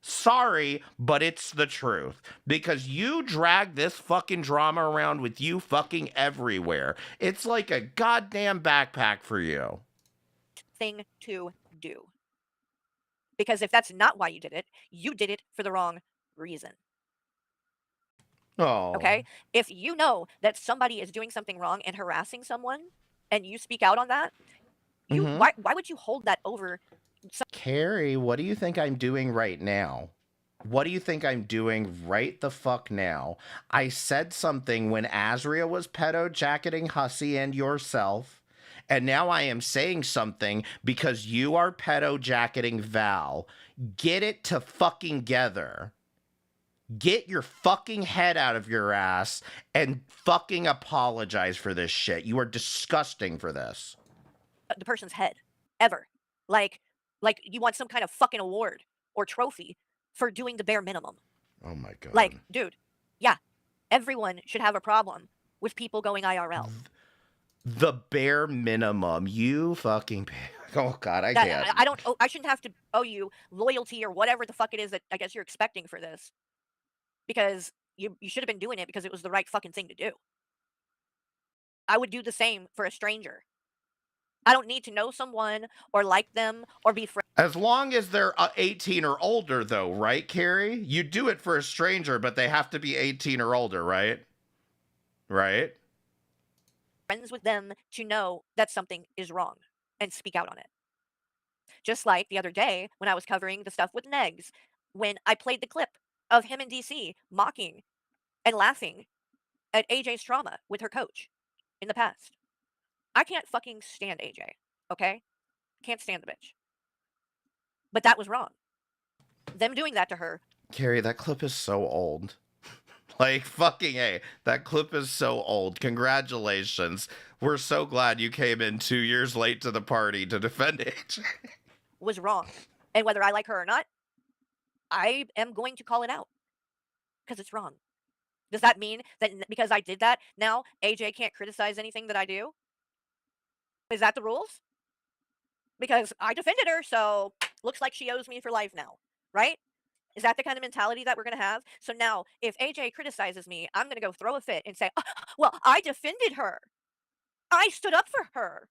Sorry, but it's the truth. Because you drag this fucking drama around with you fucking everywhere. It's like a goddamn backpack for you. Thing to do. Because if that's not why you did it for the wrong reason. Oh. Okay? If you know that somebody is doing something wrong and harassing someone, and you speak out on that, why would you hold that over? Carrie, what do you think I'm doing right now? What do you think I'm doing right the fuck now? I said something when Azria was pedo-jacketing Hussey and yourself, And now I am saying something because you are pedo jacketing Val. Get it to fucking together. Get your fucking head out of your ass and fucking apologize for this shit. You are disgusting for this. The person's head ever. Like you want some kind of fucking award or trophy for doing the bare minimum. Oh my God. Like, dude, yeah, everyone should have a problem with people going IRL. The bare minimum. You fucking. Oh God, I can't. I don't. I shouldn't have to owe you loyalty or whatever the fuck it is that I guess you're expecting for this, because you should have been doing it because it was the right fucking thing to do. I would do the same for a stranger. I don't need to know someone or like them or be friends. As long as they're 18 or older, though, right, Carrie? You do it for a stranger, but they have to be 18 or older, right? Right? Friends with them to know that something is wrong and speak out on it. Just like the other day when I was covering the stuff with Negs, when I played the clip of him in DC mocking and laughing at AJ's trauma with her coach in the past. I can't fucking stand AJ, okay? Can't stand the bitch. But that was wrong. Them doing that to her. Carrie, that clip is so old. Like, fucking A. That clip is so old. Congratulations. We're so glad you came in 2 years late to the party to defend AJ. Was wrong. And whether I like her or not, I am going to call it out. Because it's wrong. Does that mean that because I did that, now AJ can't criticize anything that I do? Is that the rules? Because I defended her, so looks like she owes me for life now, right? Is that the kind of mentality that we're going to have? So now, if AJ criticizes me, I'm going to go throw a fit and say, well, I defended her. I stood up for her.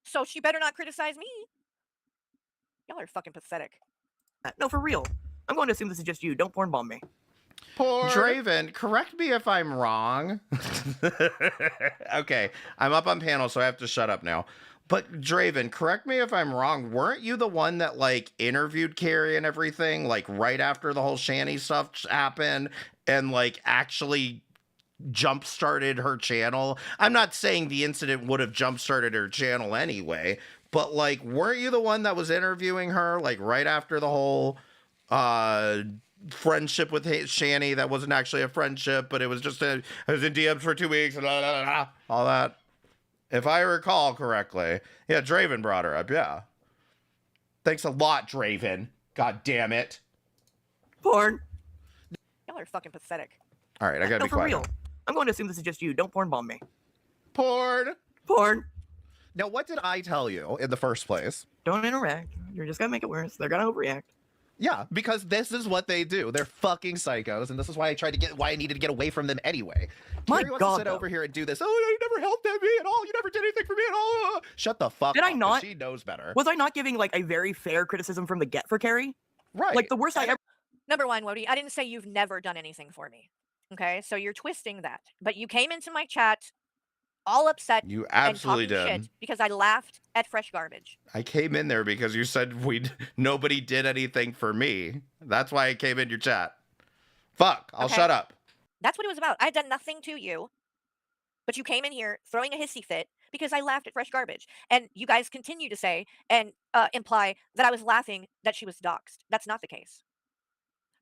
So she better not criticize me. Y'all are fucking pathetic. No, for real. I'm going to assume this is just you. Don't porn bomb me. Draven, correct me if I'm wrong. Okay, I'm up on panel, so I have to shut up now. But Draven, correct me if I'm wrong. Weren't you the one that like interviewed Carrie and everything, like right after the whole Shanny stuff happened, and like actually jump started her channel? I'm not saying the incident would have jump started her channel anyway, but like, weren't you the one that was interviewing her like right after the whole friendship with Shanny that wasn't actually a friendship, but it was just I was in DMs for 2 weeks and all that? If I recall correctly. Yeah, Draven brought her up, yeah. Thanks a lot, Draven. God damn it. Porn. Y'all are fucking pathetic. All right, I gotta be for quiet. real. I'm going to assume this is just you. Don't porn bomb me. Porn. Porn. Now, what did I tell you in the first place? Don't interact. You're just going to make it worse. They're going to overreact. Yeah, because this is what they do. They're fucking psychos, and this is why I needed to get away from them anyway. My Carrie wants God, to sit though. over here and do this. Oh, you never helped me at all. You never did anything for me at all. Shut the fuck Did up. I not? She knows better. Was I not giving like a very fair criticism from the get for Carrie? Right. Like the worst I ever. Number one, Wody, I didn't say you've never done anything for me. Okay, so you're twisting that. But you came into my chat all upset You absolutely and talking did. shit because I laughed at Fresh Garbage. I came in there because you said nobody did anything for me. That's why I came in your chat. Fuck, I'll Okay. shut up. That's what it was about. I had done nothing to you, but you came in here throwing a hissy fit because I laughed at Fresh Garbage. And you guys continue to say and imply that I was laughing that she was doxxed. That's not the case.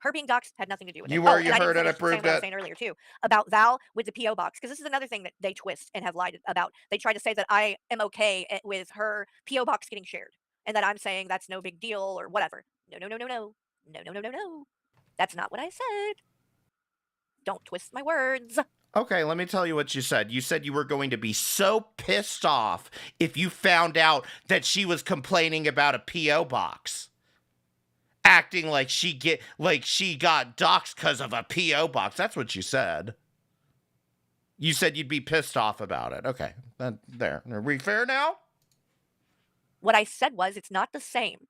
Her being doxxed had nothing to do with You it. were, and you I didn't heard it, I finish saying proved what I was it. saying earlier too about Val with the PO box, because this is another thing that they twist and have lied about. They try to say that I am okay with her PO box getting shared, and that I'm saying that's no big deal or whatever. No, no, no, no, no, no, no, no, no, no. That's not what I said. Don't twist my words. Okay, let me tell you what you said. You said you were going to be so pissed off if you found out that she was complaining about a PO box. Acting like she got doxxed because of a PO box. That's what you said. You said you'd be pissed off about it. Okay, then there. Are we fair now? What I said was it's not the same.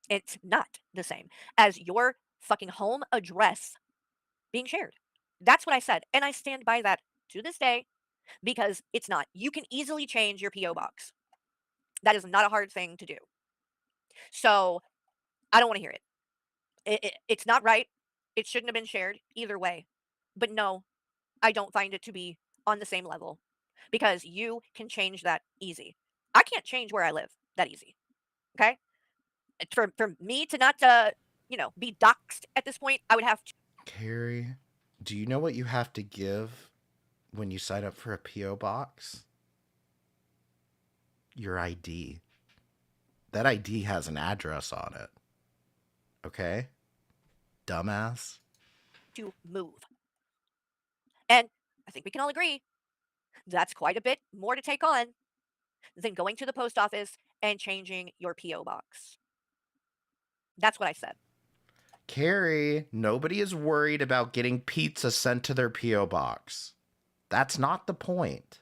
It's not the same as your fucking home address being shared. That's what I said. And I stand by that to this day because it's not. You can easily change your PO box. That is not a hard thing to do. So I don't want to hear it. It's not right. It shouldn't have been shared either way. But no, I don't find it to be on the same level. because you can change that easy. I can't change where I live that easy. Okay? For me to not be doxxed at this point, I would have to. Carrie, do you know what you have to give when you sign up for a P.O. box? Your ID. That ID has an address on it. Okay? Dumbass. To move. And I think we can all agree that's quite a bit more to take on than going to the post office and changing your P.O. box. That's what I said. Carrie, nobody is worried about getting pizza sent to their P.O. box. That's not the point.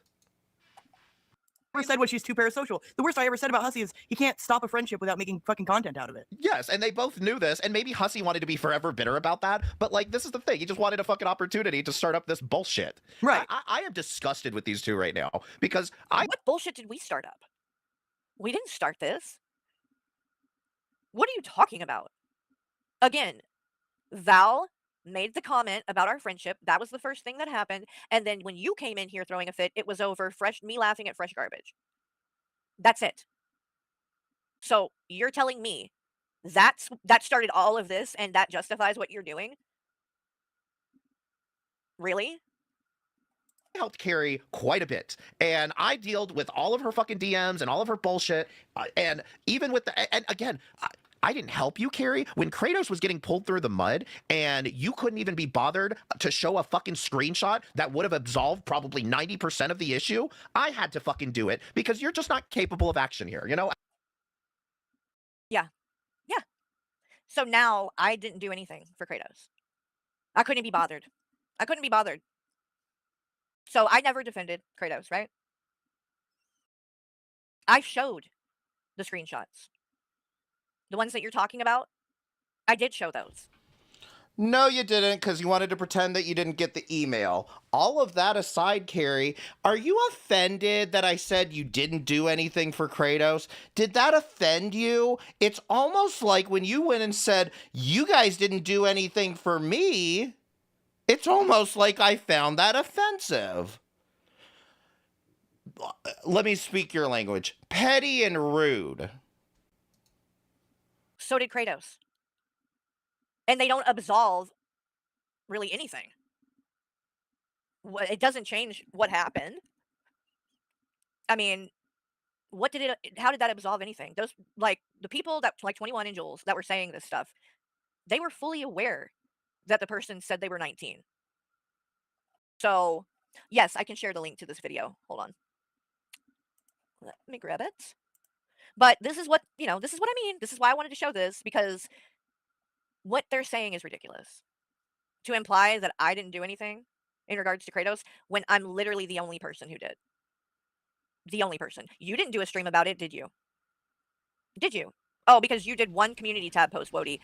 Ever said was she's too parasocial. The worst I ever said about Hussy is he can't stop a friendship without making fucking content out of it. Yes, and they both knew this, and maybe Hussy wanted to be forever bitter about that, but like, this is the thing. He just wanted a fucking opportunity to start up this bullshit. Right. I am disgusted with these two right now, because What bullshit did we start up? We didn't start this. What are you talking about? Again, Val made the comment about our friendship. That was the first thing that happened. And then when you came in here throwing a fit, it was over me laughing at fresh garbage. That's it. So you're telling me that started all of this and that justifies what you're doing? Really? helped Carrie quite a bit, and I dealt with all of her fucking DMs and all of her bullshit, and even with and again, I didn't help you, Carrie, when Kratos was getting pulled through the mud and you couldn't even be bothered to show a fucking screenshot that would have absolved probably 90% of the issue. I had to fucking do it because you're just not capable of action here, you know? Yeah. Yeah. So now I didn't do anything for Kratos. I couldn't be bothered. I couldn't be bothered. So I never defended Kratos, right? I showed the screenshots. The ones that you're talking about, I did show those. No, you didn't, because you wanted to pretend that you didn't get the email. All of that aside, Carrie, are you offended that I said you didn't do anything for Kratos? Did that offend you? It's almost like when you went and said, you guys didn't do anything for me, it's almost like I found that offensive. Let me speak your language. Petty and rude. So did Kratos. And they don't absolve really anything. It doesn't change what happened. I mean, how did that absolve anything? Those, like, the people that, like 21 and Jules, that were saying this stuff, they were fully aware that the person said they were 19. So, yes, I can share the link to this video. Hold on. Let me grab it. But this is what, this is what I mean. This is why I wanted to show this, because what they're saying is ridiculous. To imply that I didn't do anything in regards to Kratos when I'm literally the only person who did. The only person. You didn't do a stream about it, did you? Did you? Oh, because you did one community tab post, Wody.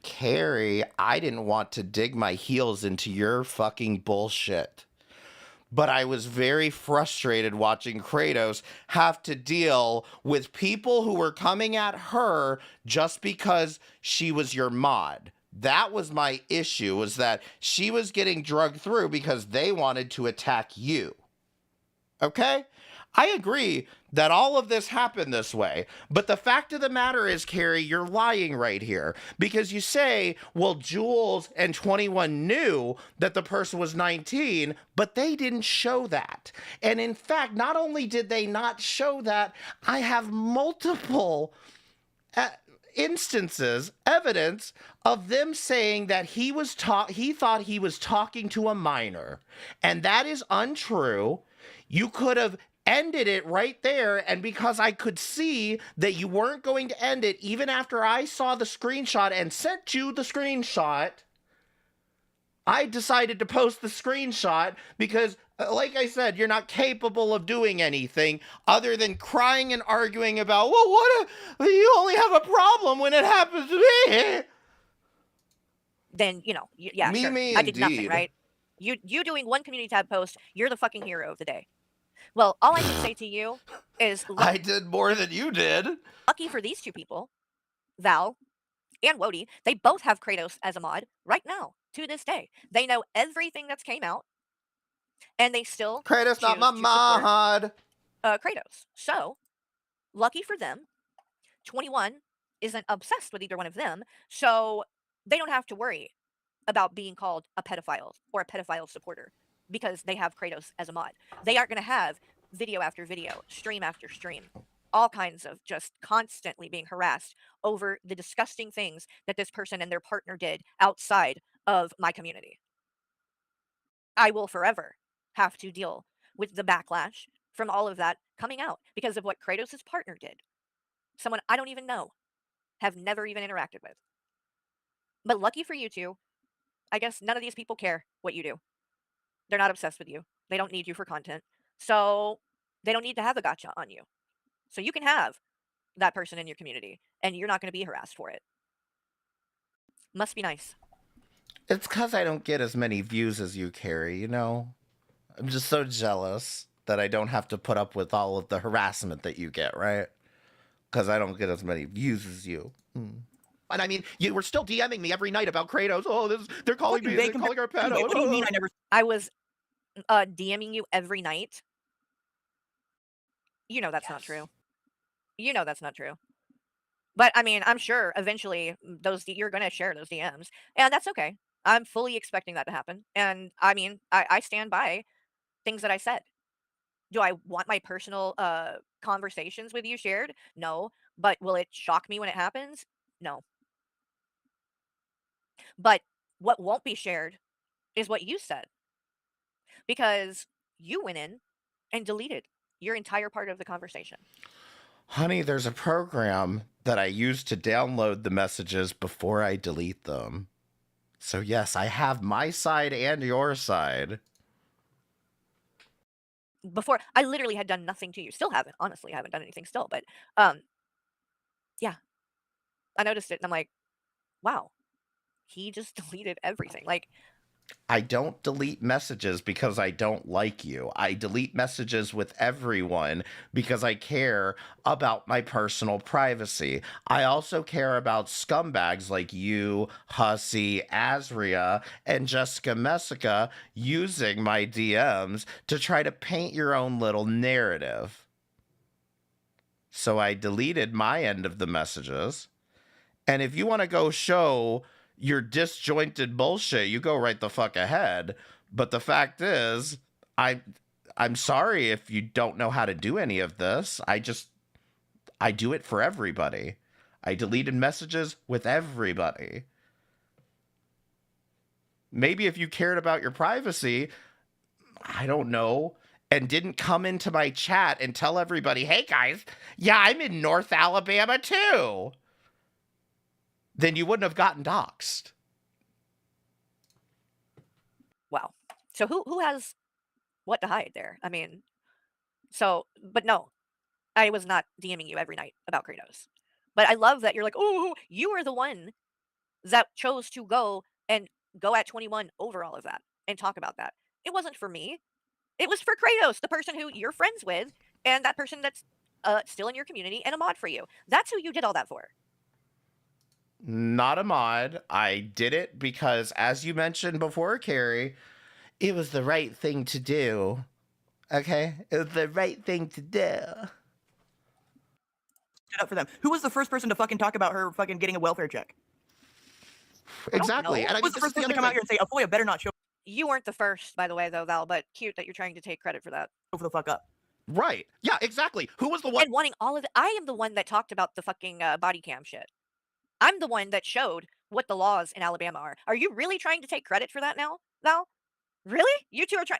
Carrie, I didn't want to dig my heels into your fucking bullshit. But I was very frustrated watching Kratos have to deal with people who were coming at her just because she was your mod. That was my issue, was that she was getting drugged through because they wanted to attack you. Okay? I agree that all of this happened this way, but the fact of the matter is, Carrie, you're lying right here, because you say, well, Jules and 21 knew that the person was 19, but they didn't show that. And in fact, not only did they not show that, I have multiple instances, evidence of them saying that he thought he was talking to a minor, and that is untrue. You could have ended it right there, and because I could see that you weren't going to end it even after I saw the screenshot and sent you the screenshot, I decided to post the screenshot because, like I said, you're not capable of doing anything other than crying and arguing about, well, you only have a problem when it happens to me. Then, yeah, sure. I did nothing, right? You doing one community tab post, you're the fucking hero of the day. Well, all I can say to you is... I did more than you did. Lucky for these two people, Val and Wody, they both have Kratos as a mod right now, to this day. They know everything that's came out. and they still Kratos, not my choose to support, mod. Kratos. So, lucky for them, 21 isn't obsessed with either one of them, so they don't have to worry about being called a pedophile or a pedophile supporter because they have Kratos as a mod. They aren't going to have video after video, stream after stream, all kinds of just constantly being harassed over the disgusting things that this person and their partner did outside of my community. I will forever have to deal with the backlash from all of that coming out because of what Kratos' partner did. Someone I don't even know, have never even interacted with. But lucky for you two, I guess none of these people care what you do. They're not obsessed with you. They don't need you for content. So they don't need to have a gotcha on you. So you can have that person in your community and you're not going to be harassed for it. Must be nice. It's because I don't get as many views as you, Carrie, you know? I'm just so jealous that I don't have to put up with all of the harassment that you get, right? Because I don't get as many views as you. And I mean, you were still DMing me every night about Kratos. Oh, they're calling me, They're they're calling her pedo. What do you mean I never? I was DMing you every night. You know that's not true. You know that's not true. But I mean, I'm sure eventually you're going to share those DMs, and that's okay. I'm fully expecting that to happen. And I mean, I stand by things that I said. Do I want my personal conversations with you shared? No. But will it shock me when it happens? No. But what won't be shared is what you said. Because you went in and deleted your entire part of the conversation. Honey, there's a program that I use to download the messages before I delete them. So yes, I have my side and your side. Before, I literally had done nothing to you. Still haven't. Honestly, I haven't done anything still. But yeah, I noticed it and I'm like, wow, he just deleted everything. Like, I don't delete messages because I don't like you. I delete messages with everyone because I care about my personal privacy. I also care about scumbags like you, Hussy, Azria, and Jessica Messica using my DMs to try to paint your own little narrative. So I deleted my end of the messages. And if you want to go show your disjointed bullshit, you go right the fuck ahead. But the fact is, I'm sorry if you don't know how to do any of this. I do it for everybody. I deleted messages with everybody. Maybe if you cared about your privacy, I don't know, and didn't come into my chat and tell everybody, hey guys, yeah, I'm in North Alabama too, then you wouldn't have gotten doxxed. wow. So who has what to hide there? I mean, so, but no, I was not DMing you every night about Kratos. But I love that you're like, oh, you were the one that chose to go at 21 over all of that and talk about that. It wasn't for me. It was for Kratos, the person who you're friends with, and that person that's still in your community and a mod for you. That's who you did all that for. Not a mod. I did it because, as you mentioned before, Carrie, it was the right thing to do. Okay? It was the right thing to do. Stood up for them. Who was the first person to fucking talk about her fucking getting a welfare check? Exactly. And I Who was the first person to come out here and say, a FOIA better not show You weren't the first, by the way, though, Val, but cute that you're trying to take credit for that. for the fuck up? Right. Yeah, exactly. Who was the one? And wanting all of it. I am the one that talked about the fucking body cam shit. I'm the one that showed what the laws in Alabama are. Are you really trying to take credit for that now, Val? Really? You two are trying.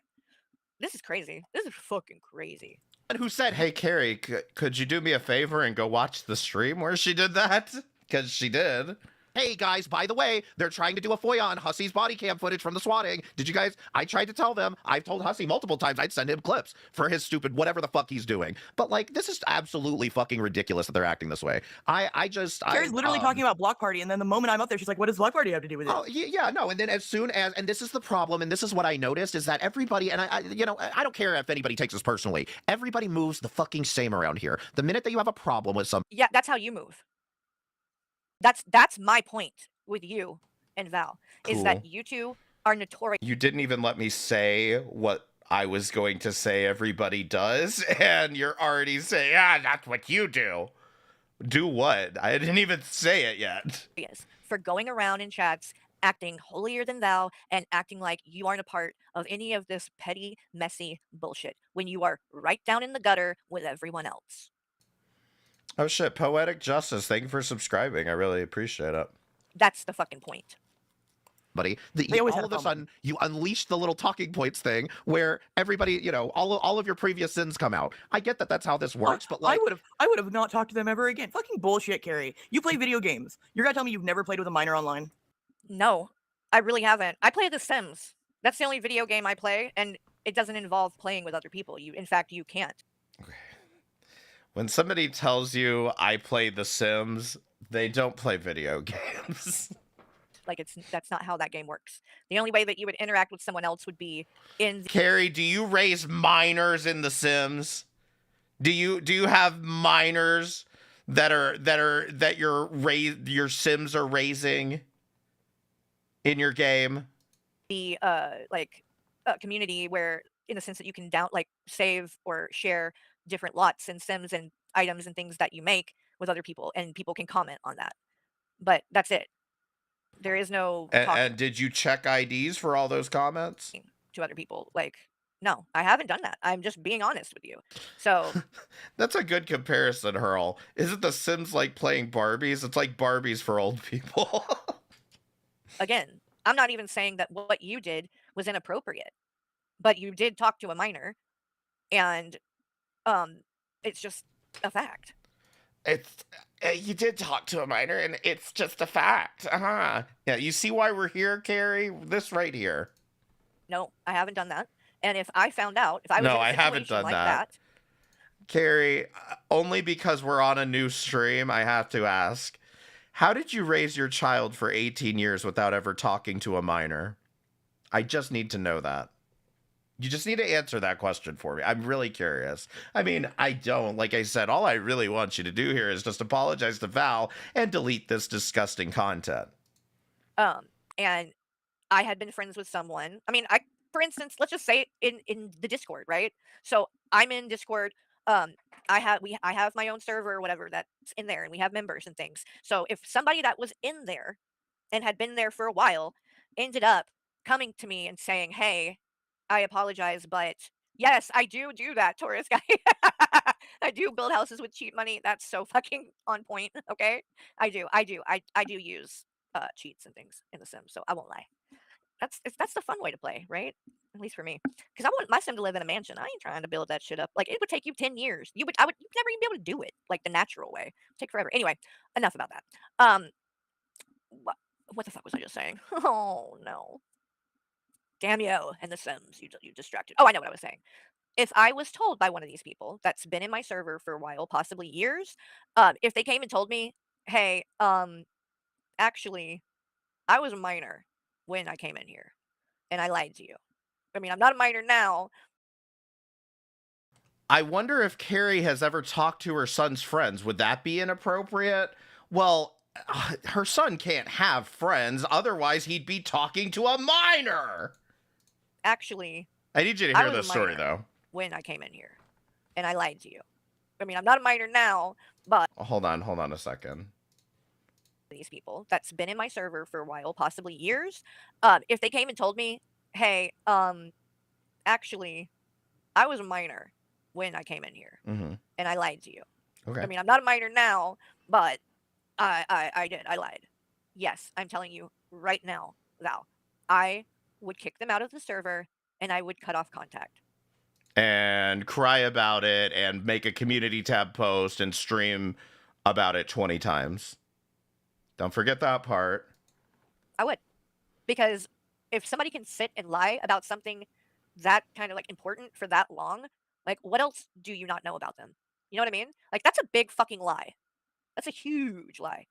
This is crazy. This is fucking crazy. And who said, hey, Carrie, could you do me a favor and go watch the stream where she did that? Because she did. Hey guys, by the way, they're trying to do a FOIA on Hussy's body cam footage from the swatting. Did you guys? I tried to tell them. I've told Hussy multiple times I'd send him clips for his stupid whatever the fuck he's doing. But like, this is absolutely fucking ridiculous that they're acting this way. Carrie's literally talking about Block Party, and then the moment I'm up there, she's like, what does Block Party have to do with it? Oh, yeah, no. And then as soon as, and this is the problem, and this is what I noticed, is that everybody, and I don't care if anybody takes this personally, everybody moves the fucking same around here. The minute that you have a problem with some... Yeah, that's how you move. That's my point with you and Val, is that you two are notorious. You didn't even let me say what I was going to say everybody does, and you're already saying, that's what you do. Do what? I didn't even say it yet. For going around in chats, acting holier than thou, and acting like you aren't a part of any of this petty, messy bullshit when you are right down in the gutter with everyone else. Oh shit, Poetic Justice, thank you for subscribing. I really appreciate it. That's the fucking point. Buddy, all of a sudden you unleash the little talking points thing where everybody, all of your previous sins come out. I get that that's how this works, but like I would have not talked to them ever again. Fucking bullshit, Carrie. You play video games. You're gonna tell me you've never played with a minor online? No, I really haven't. I play The Sims. That's the only video game I play, and it doesn't involve playing with other people. In fact, you can't. When somebody tells you I play The Sims, they don't play video games. Like that's not how that game works. The only way that you would interact with someone else would be in. Carrie, do you raise minors in The Sims? Do you have minors that your Sims are raising in your game? The community where, in the sense that you can save or share different lots and Sims and items and things that you make with other people, and people can comment on that. But that's it. There is no and did you check IDs for all those comments? To other people. No, I haven't done that. I'm just being honest with you. So that's a good comparison, Hurl. Isn't The Sims like playing Barbies? It's like Barbies for old people. Again, I'm not even saying that what you did was inappropriate, but you did talk to a minor, and it's just a fact. You did talk to a minor, and it's just a fact. Yeah, you see why we're here, Carrie? This right here. No, I haven't done that. And if I found out, if I was in a situation like that, Carrie, only because we're on a new stream, I have to ask, how did you raise your child for 18 years without ever talking to a minor? I just need to know that. You just need to answer that question for me. I'm really curious. I mean, like I said, all I really want you to do here is just apologize to Val and delete this disgusting content. And I had been friends with someone. I mean, for instance, let's just say in the Discord, right? So I'm in Discord. I have my own server or whatever that's in there, and we have members and things. So if somebody that was in there and had been there for a while ended up coming to me and saying, "Hey, I apologize, but yes, I do that, Taurus guy. I do build houses with cheat money." That's so fucking on point. Okay, I do use cheats and things in The Sims, so I won't lie. That's the fun way to play, right? At least for me, because I want my sim to live in a mansion. I ain't trying to build that shit up. Like, it would take you 10 years. You'd never even be able to do it like the natural way. It'd take forever. Anyway, enough about that. What the fuck was I just saying? Oh no. Damn you and The Sims, you distracted. Oh, I know what I was saying. If I was told by one of these people that's been in my server for a while, possibly years, if they came and told me, "Hey, actually, I was a minor when I came in here, and I lied to you." I mean, I'm not a minor now. I wonder if Carrie has ever talked to her son's friends. Would that be inappropriate? Well, her son can't have friends, otherwise he'd be talking to a minor. Actually, I need you to hear this story, though. When I came in here, and I lied to you. I mean, I'm not a minor now, but hold on a second. These people that's been in my server for a while, possibly years, if they came and told me, "Hey, actually, I was a minor when I came in here, and I lied to you." Okay. I mean, I'm not a minor now, but I did. I lied. Yes, I'm telling you right now, Val. I would kick them out of the server, and I would cut off contact. And cry about it, and make a community tab post, and stream about it 20 times. Don't forget that part. I would. Because if somebody can sit and lie about something that kind of important for that long, what else do you not know about them? You know what I mean? That's a big fucking lie. That's a huge lie.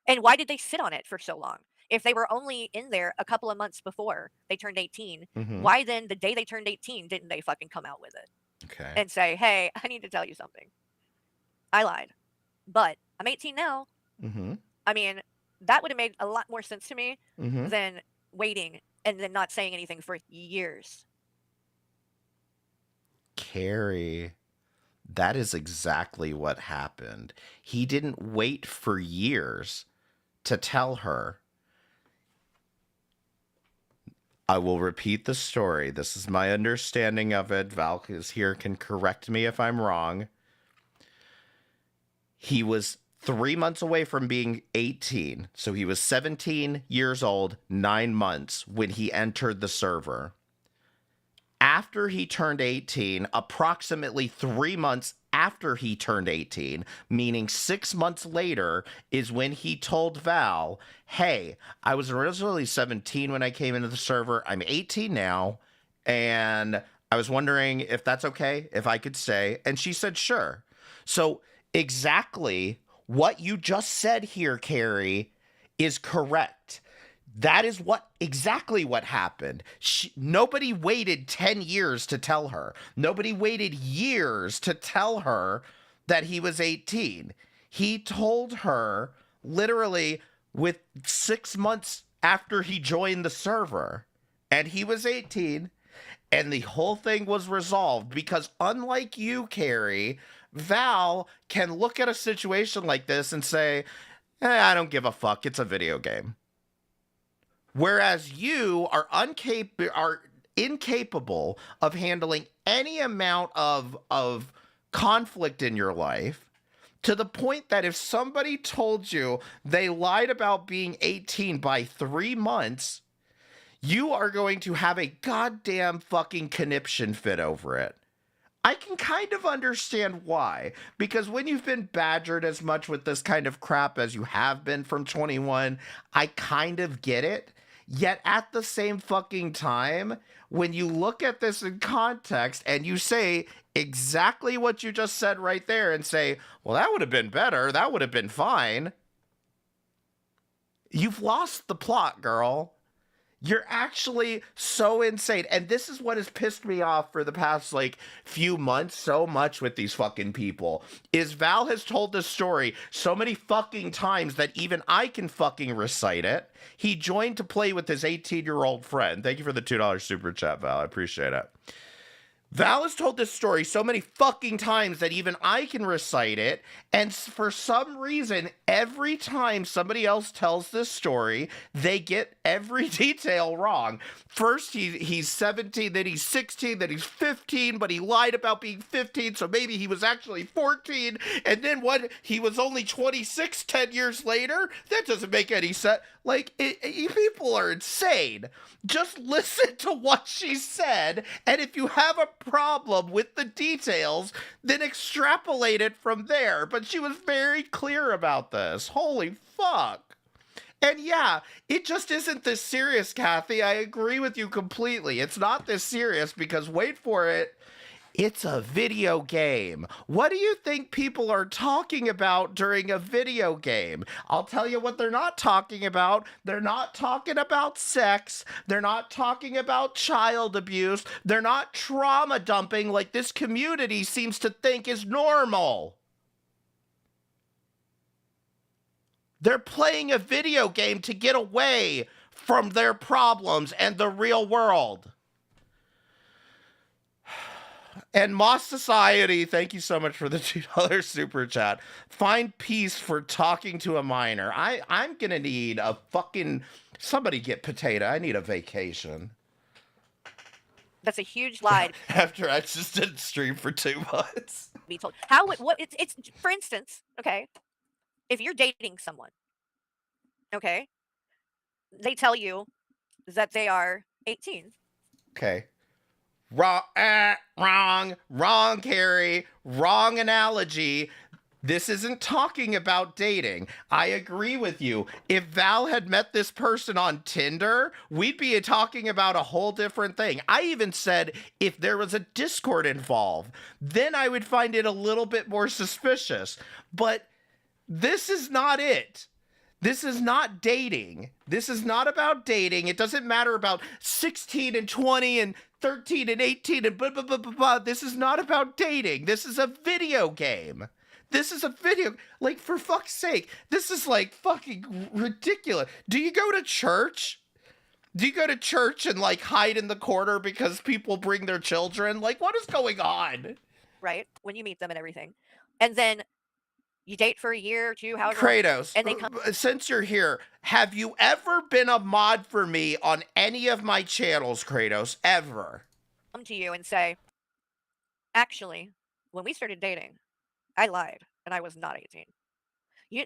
And why did they sit on it for so long? If they were only in there a couple of months before they turned 18, why then the day they turned 18 didn't they fucking come out with it? Okay. And say, "Hey, I need to tell you something. I lied. But I'm 18 now." I mean, that would have made a lot more sense to me than waiting and then not saying anything for years. Carrie, that is exactly what happened. He didn't wait for years to tell her. I will repeat the story. This is my understanding of it. Val is here, can correct me if I'm wrong. He was 3 months away from being 18. So he was 17 years old, 9 months when he entered the server. After he turned 18, approximately 3 months after he turned 18, meaning 6 months later, is when he told Val, hey, I was originally 17 when I came into the server. I'm 18 now, and I was wondering if that's okay, if I could stay. And she said, sure. So exactly what you just said here, Carrie, is correct. That is exactly what happened. Nobody waited 10 years to tell her. Nobody waited years to tell her that he was 18. He told her literally with 6 months after he joined the server, and he was 18, and the whole thing was resolved because unlike you, Carrie, Val can look at a situation like this and say, I don't give a fuck. It's a video game. Whereas you are incapable of handling any amount of conflict in your life, to the point that if somebody told you they lied about being 18 by 3 months, you are going to have a goddamn fucking conniption fit over it. I can kind of understand why, because when you've been badgered as much with this kind of crap as you have been from 21, I kind of get it. Yet at the same fucking time, when you look at this in context and you say exactly what you just said right there and say, well, that would have been better, that would have been fine, you've lost the plot, girl. You're actually so insane. And this is what has pissed me off for the past, few months so much with these fucking people, is Val has told this story so many fucking times that even I can fucking recite it. He joined to play with his 18-year-old friend. Thank you for the $2 super chat, Val. I appreciate it. Val has told this story so many fucking times that even I can recite it, and for some reason, every time somebody else tells this story, they get every detail wrong. First, he's 17, then he's 16, then he's 15, but he lied about being 15, so maybe he was actually 14, and then he was only 26 10 years later? That doesn't make any sense. People are insane. Just listen to what she said, and if you have a problem with the details, then extrapolate it from there. But she was very clear about this. Holy fuck. And yeah, it just isn't this serious, Kathy. I agree with you completely. It's not this serious because, wait for it, it's a video game. What do you think people are talking about during a video game? I'll tell you what they're not talking about. They're not talking about sex. They're not talking about child abuse. They're not trauma dumping like this community seems to think is normal. They're playing a video game to get away from their problems and the real world. And Moss Society, thank you so much for the $2 super chat. Find peace for talking to a minor. I'm going to need a fucking... Somebody get Potato. I need a vacation. That's a huge lie. After I just didn't stream for 2 months. Be told it's for instance, okay, if you're dating someone, okay, they tell you that they are 18. Okay. Wrong, Carrie. Wrong analogy. This isn't talking about dating. I agree with you. If Val had met this person on Tinder, we'd be talking about a whole different thing. I even said if there was a Discord involved, then I would find it a little bit more suspicious. But this is not it. This is not dating. This is not about dating. It doesn't matter about 16 and 20 and 13 and 18 and blah, blah, blah, blah, blah. This is not about dating. This is a video game. This is a video, for fuck's sake, this is fucking ridiculous. Do you go to church? Do you go to church and like hide in the corner because people bring their children? Like, what is going on? Right? When you meet them and everything. And then you date for a year or two, however long, Kratos, and they come since you're here, have you ever been a mod for me on any of my channels, Kratos? Ever? to you and say, actually, when we started dating, I lied and I was not 18.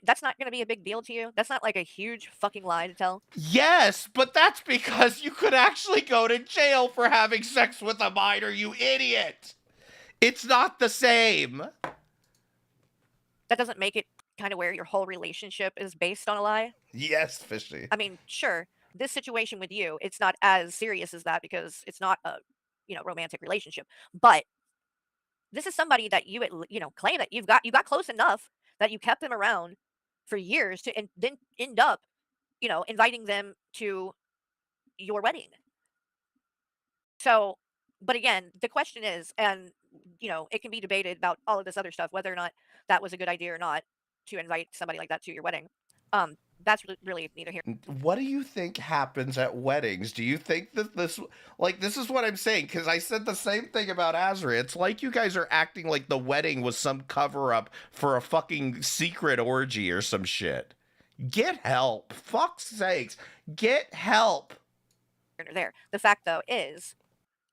That's not going to be a big deal to you? That's not like a huge fucking lie to tell? Yes, but that's because you could actually go to jail for having sex with a minor, you idiot. It's not the same. That doesn't make it kind of where your whole relationship is based on a lie? Yes, Fishy. I mean, sure, this situation with you, it's not as serious as that because it's not a, romantic relationship. But this is somebody that you, claim that you got close enough that you kept them around for years to and then end up, inviting them to your wedding. So, but again, the question is, and it can be debated about all of this other stuff, whether or not that was a good idea or not to invite somebody like that to your wedding. That's really neither here. What do you think happens at weddings? Do you think that this is what I'm saying? Because I said the same thing about Azria. It's like you guys are acting like the wedding was some cover up for a fucking secret orgy or some shit. Get help. Fuck's sakes. Get help. There. The fact, though, is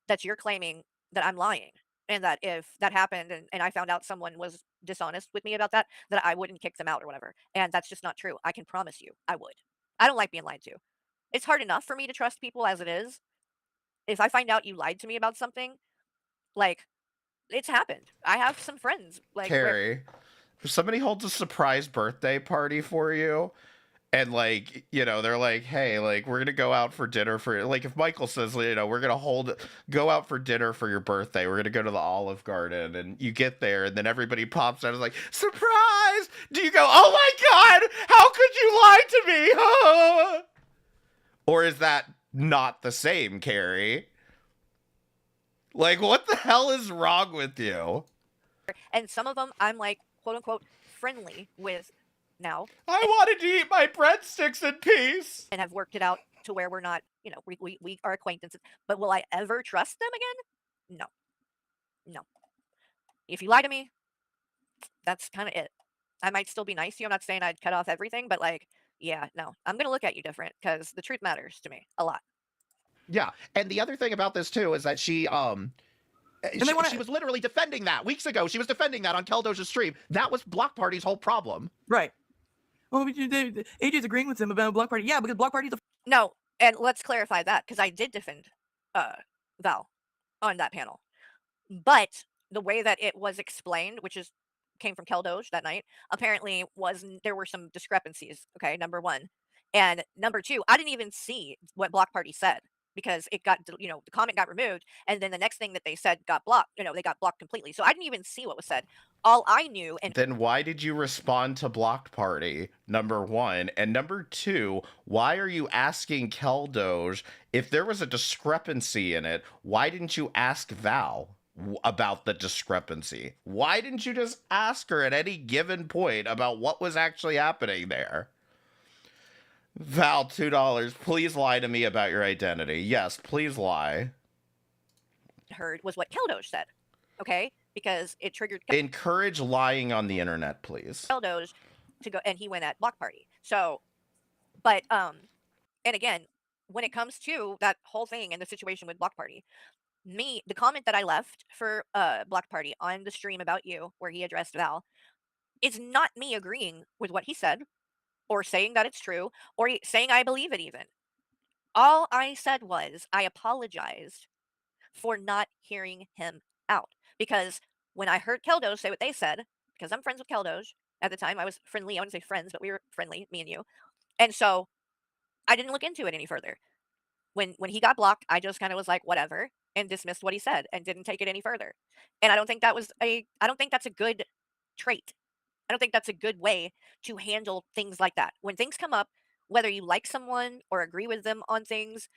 that you're claiming that I'm lying. And that if that happened and I found out someone was dishonest with me about that I wouldn't kick them out or whatever. And that's just not true. I can promise you I would. I don't like being lied to. It's hard enough for me to trust people as it is. If I find out you lied to me about something, like, it's happened. I have some friends. Like, Carrie, if somebody holds a surprise birthday party for you, and like, they're like, hey, like, we're gonna go out for dinner for, like, if Michael says, we're gonna go out for dinner for your birthday, we're gonna go to the Olive Garden, and you get there, and then everybody pops out and is like, surprise! Do you go, oh my god, how could you lie to me? Or is that not the same, Carrie? Like, what the hell is wrong with you? and some of them I'm like, quote unquote, friendly with now. I wanted to eat my breadsticks in peace. And have worked it out to where we're not, we are acquaintances. But will I ever trust them again? No. No. If you lie to me, that's kind of it. I might still be nice to you. I'm not saying I'd cut off everything, but like, yeah, no. I'm going to look at you different because the truth matters to me a lot. Yeah. And the other thing about this too is that she was literally defending that weeks ago. She was defending that on Keldosh's stream. That was Block Party's whole problem. Right. Well, AJ's agreeing with him about Block Party. Yeah, because Block Party's No, and let's clarify that because I did defend Val on that panel. But the way that it was explained, which came from Keldosh that night, apparently there were some discrepancies. Okay, number one. And number two, I didn't even see what Block Party said because it got, the comment got removed. And then the next thing that they said got blocked. They got blocked completely. So I didn't even see what was said. All I knew. And then why did you respond to Blocked Party, number one? And number two, why are you asking Keldosh if there was a discrepancy in it? Why didn't you ask Val about the discrepancy? Why didn't you just ask her at any given point about what was actually happening there? Val, $2. Please lie to me about your identity. Yes, please lie. Heard was what Keldosh said. Okay? Because it triggered. Encourage lying on the internet, please. Keldosh to go, and he went at Block Party. So, but and again, when it comes to that whole thing and the situation with Block Party, the comment that I left for Block Party on the stream about you, where he addressed Val, is not me agreeing with what he said, or saying that it's true, or saying I believe it even. All I said was I apologized for not hearing him out. Because when I heard Keldosh say what they said, because I'm friends with Keldosh, at the time I was friendly, I wouldn't say friends, but we were friendly, me and you. And so I didn't look into it any further. When he got blocked, I just kind of was like, whatever, and dismissed what he said and didn't take it any further. And I don't think that's a good trait. I don't think that's a good way to handle things like that. When things come up, whether you like someone or agree with them on things,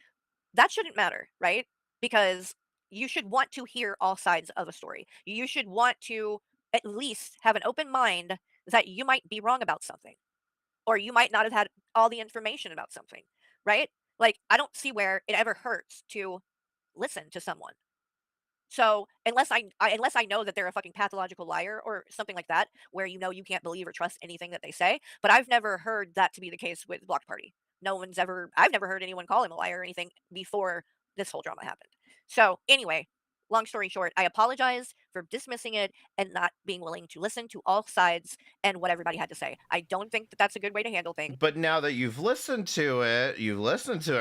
that shouldn't matter, right? Because you should want to hear all sides of a story. You should want to at least have an open mind that you might be wrong about something, or you might not have had all the information about something, right? Like, I don't see where it ever hurts to listen to someone. So unless unless I know that they're a fucking pathological liar or something like that, where you know you can't believe or trust anything that they say, but I've never heard that to be the case with Block Party. I've never heard anyone call him a liar or anything before this whole drama happened. So anyway, long story short, I apologize for dismissing it and not being willing to listen to all sides and what everybody had to say. I don't think that that's a good way to handle things. But now that you've listened to it,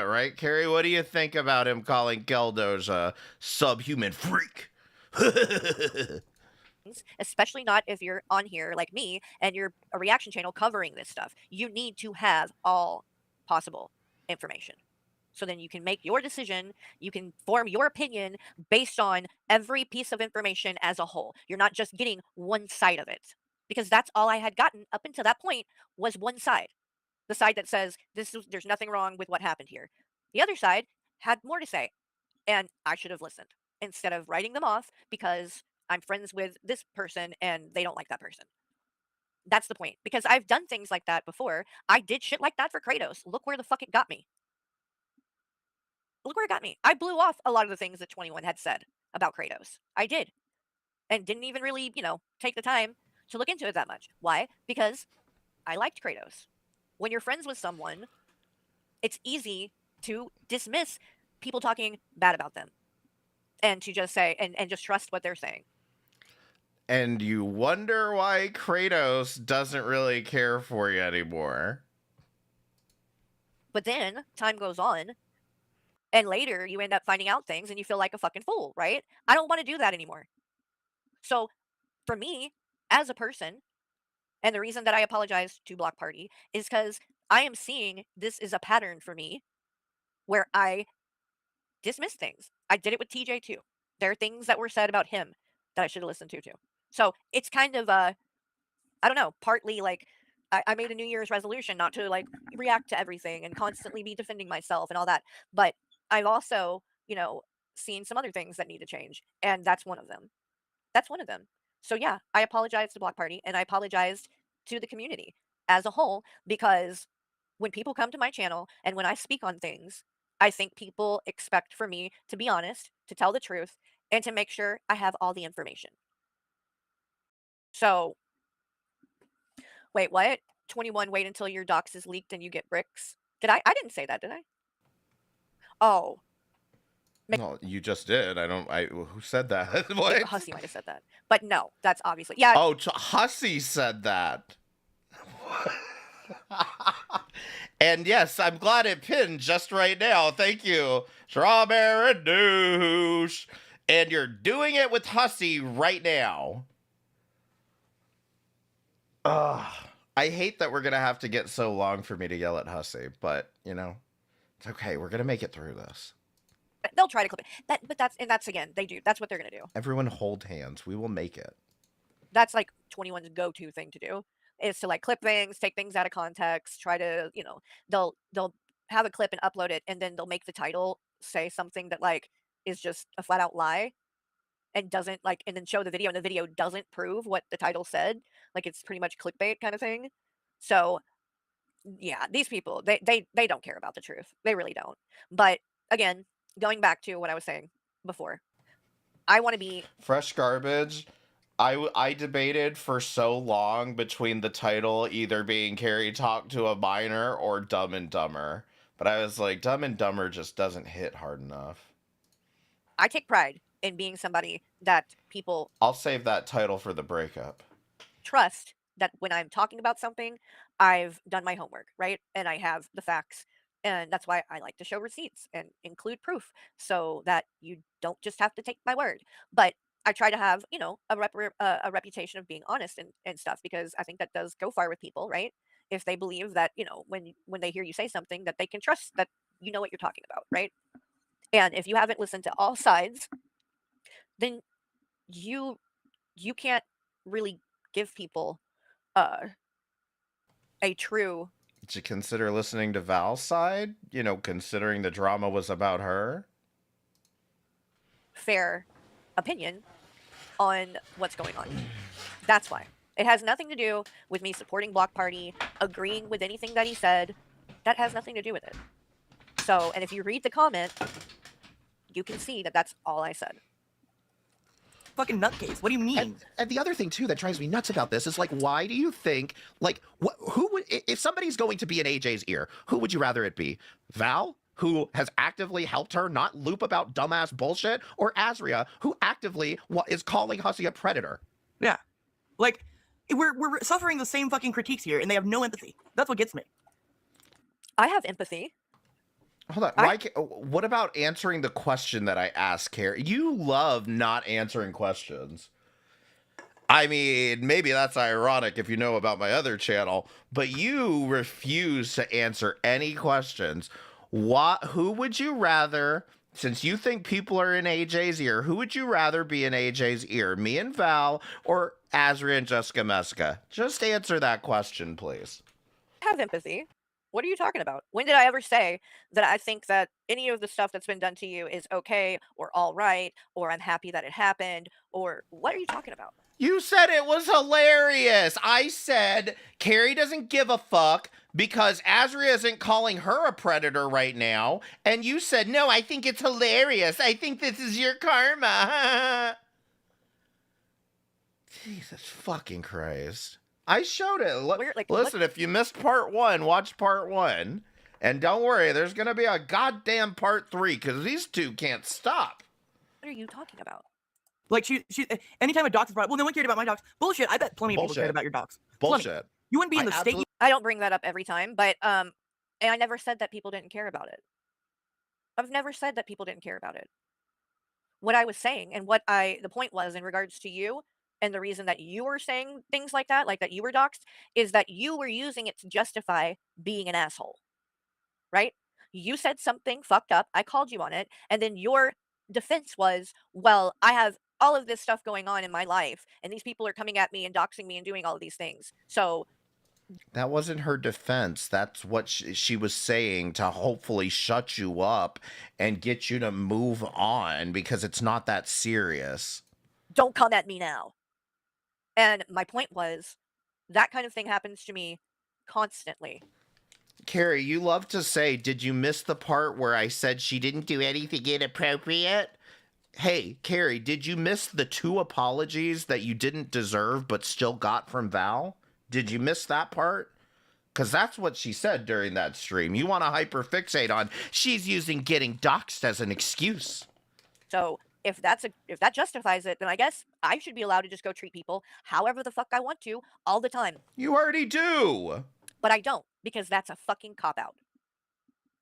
right, Carrie? What do you think about him calling Geldo's a subhuman freak? Especially not if you're on here like me and you're a reaction channel covering this stuff. You need to have all possible information. So then you can make your decision, you can form your opinion based on every piece of information as a whole. You're not just getting one side of it. Because that's all I had gotten up until that point was one side. The side that says there's nothing wrong with what happened here. The other side had more to say, and I should have listened instead of writing them off because I'm friends with this person and they don't like that person. That's the point. Because I've done things like that before. I did shit like that for Kratos. Look where the fuck it got me. Look where it got me. I blew off a lot of the things that 21 had said about Kratos. I did. And didn't even really, take the time to look into it that much. Why? Because I liked Kratos. When you're friends with someone, it's easy to dismiss people talking bad about them and to just say and just trust what they're saying. And you wonder why Kratos doesn't really care for you anymore. But then time goes on, and later you end up finding out things and you feel like a fucking fool, right? I don't want to do that anymore. So for me, as a person, and the reason that I apologize to Block Party is because I am seeing this is a pattern for me where I dismiss things. I did it with TJ too. There are things that were said about him that I should have listened to too. So it's kind of I don't know, partly like I made a New Year's resolution not to like react to everything and constantly be defending myself and all that. But I've also, seen some other things that need to change. And that's one of them. That's one of them. So yeah, I apologize to Block Party and I apologized to the community as a whole because when people come to my channel and when I speak on things, I think people expect for me to be honest, to tell the truth, and to make sure I have all the information. So, wait, what? 21, wait until your docs is leaked and you get bricks. I didn't say that, did I? Oh. No, you just did. Who said that? What? Hussy might have said that. But no, that's obviously, yeah. Oh, Hussy said that. And yes, I'm glad it pinned just right now. Thank you, Strawberry Douche. And you're doing it with Hussy right now. Ugh. I hate that we're going to have to get so long for me to yell at Hussy, but, it's okay. We're going to make it through this. They'll try to clip it. That's again, they do. That's what they're going to do. Everyone hold hands. We will make it. That's like 21's go-to thing to do is to like clip things, take things out of context, try to, they'll have a clip and upload it and then they'll make the title say something that like is just a flat out lie and doesn't like, and then show the video and the video doesn't prove what the title said. Like it's pretty much clickbait kind of thing. So yeah, these people, they don't care about the truth. They really don't. But again, going back to what I was saying before, I want to be Fresh Garbage. I debated for so long between the title either being Carrie Talk to a Minor or Dumb and Dumber. But I was like, Dumb and Dumber just doesn't hit hard enough. I take pride in being somebody that people... I'll save that title for the breakup. ...trust that when I'm talking about something, I've done my homework, right? And I have the facts. And that's why I like to show receipts and include proof so that you don't just have to take my word. But I try to have, a reputation of being honest and stuff because I think that does go far with people, right? If they believe that, when they hear you say something that they can trust that you know what you're talking about, right? And if you haven't listened to all sides, then you can't really give people a true... Did you consider listening to Val's side? Considering the drama was about her? Fair opinion on what's going on. That's why. It has nothing to do with me supporting Block Party, agreeing with anything that he said. That has nothing to do with it. So, and if you read the comment, you can see that that's all I said. Fucking nutcase. What do you mean? And the other thing too that drives me nuts about this is like, why do you think like who would, if somebody's going to be in AJ's ear, who would you rather it be? Val, who has actively helped her not loop about dumbass bullshit, or Azria, who actively is calling Hussey a predator? Yeah, like we're suffering the same fucking critiques here, and they have no empathy. That's what gets me. I have empathy. Hold on. What about answering the question that I asked, Carrie? You love not answering questions. I mean, maybe that's ironic if you know about my other channel, but you refuse to answer any questions. Who would you rather, since you think people are in AJ's ear, who would you rather be in AJ's ear? Me and Val, or Azria and Jessica Meska? Just answer that question, please. I have empathy. What are you talking about? When did I ever say that I think that any of the stuff that's been done to you is okay or all right, or I'm happy that it happened, or what are you talking about? You said it was hilarious. I said Carrie doesn't give a fuck because Azria isn't calling her a predator right now. And you said, no, I think it's hilarious. I think this is your karma. Jesus fucking Christ. I showed it. Listen, if you missed part 1, watch part 1. And don't worry, there's going to be a goddamn part 3 because these two can't stop. What are you talking about? Like, she anytime a dox is brought up, well, no one cared about my dox. Bullshit. I bet plenty of people cared about your dox. Bullshit. You wouldn't be in the state. I don't bring that up every time, but, and I never said that people didn't care about it. I've never said that people didn't care about it. What I was saying, and the point was in regards to you, and the reason that you were saying things like that you were doxxed, is that you were using it to justify being an asshole. Right? You said something fucked up, I called you on it, and then your defense was, well, I have all of this stuff going on in my life, and these people are coming at me and doxing me and doing all of these things. So that wasn't her defense. That's what she was saying to hopefully shut you up and get you to move on because it's not that serious. Don't come at me now. And my point was, that kind of thing happens to me constantly. Carrie, you love to say, did you miss the part where I said she didn't do anything inappropriate? Hey, Carrie, did you miss the 2 apologies that you didn't deserve but still got from Val? Did you miss that part? Because that's what she said during that stream. You want to hyperfixate on she's using getting doxxed as an excuse. So if that justifies it, then I guess I should be allowed to just go treat people however the fuck I want to all the time. You already do. But I don't, because that's a fucking cop-out.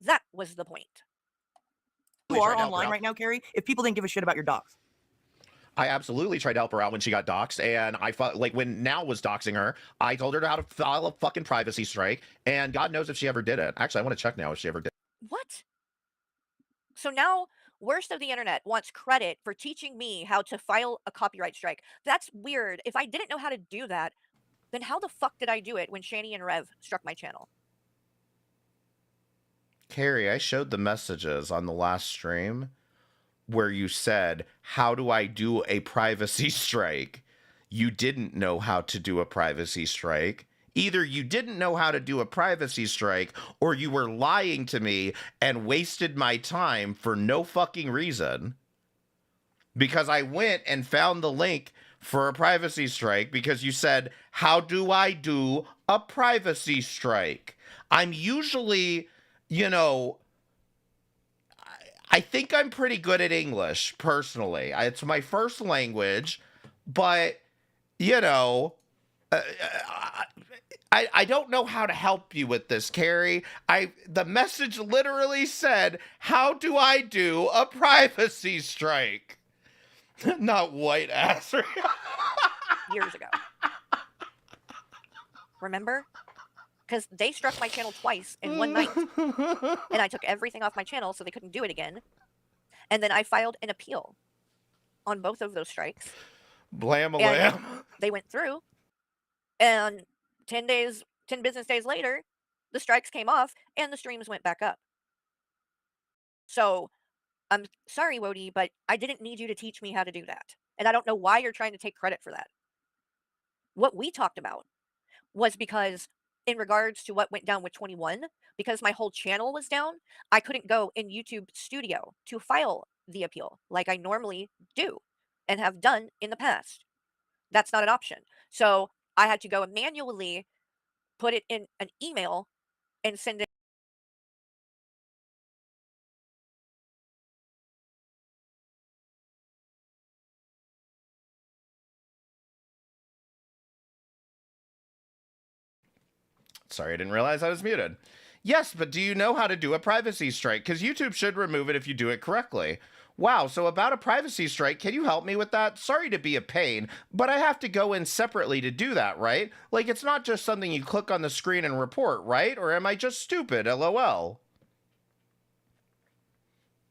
That was the point. You are online right now, Carrie, if people didn't give a shit about your dox. I absolutely tried to help her out when she got doxxed, and I felt like when Now was doxing her, I told her how to file a fucking privacy strike, and God knows if she ever did it. Actually, I want to check now if she ever did. What? So now, Worst of the Internet wants credit for teaching me how to file a copyright strike. That's weird. If I didn't know how to do that, then how the fuck did I do it when Shani and Rev struck my channel? Carrie, I showed the messages on the last stream where you said, how do I do a privacy strike? You didn't know how to do a privacy strike. Either you didn't know how to do a privacy strike, or you were lying to me and wasted my time for no fucking reason. Because I went and found the link for a privacy strike because you said, how do I do a privacy strike? I'm usually, I think I'm pretty good at English, personally. It's my first language, but, I don't know how to help you with this, Carrie. The message literally said, how do I do a privacy strike? Not white ass. Years ago. Remember? Because they struck my channel twice in one night. And I took everything off my channel so they couldn't do it again. And then I filed an appeal on both of those strikes. Blam-a-lam. They went through. And 10 business days later, the strikes came off and the streams went back up. So, I'm sorry, Wody, but I didn't need you to teach me how to do that. And I don't know why you're trying to take credit for that. What we talked about was because in regards to what went down with 21, because my whole channel was down, I couldn't go in YouTube Studio to file the appeal like I normally do and have done in the past. That's not an option. So I had to go and manually put it in an email and send it. Sorry, I didn't realize I was muted. Yes, but do you know how to do a privacy strike? Because YouTube should remove it if you do it correctly. Wow, so about a privacy strike, can you help me with that? Sorry to be a pain, but I have to go in separately to do that, right? Like, it's not just something you click on the screen and report, right? Or am I just stupid? LOL.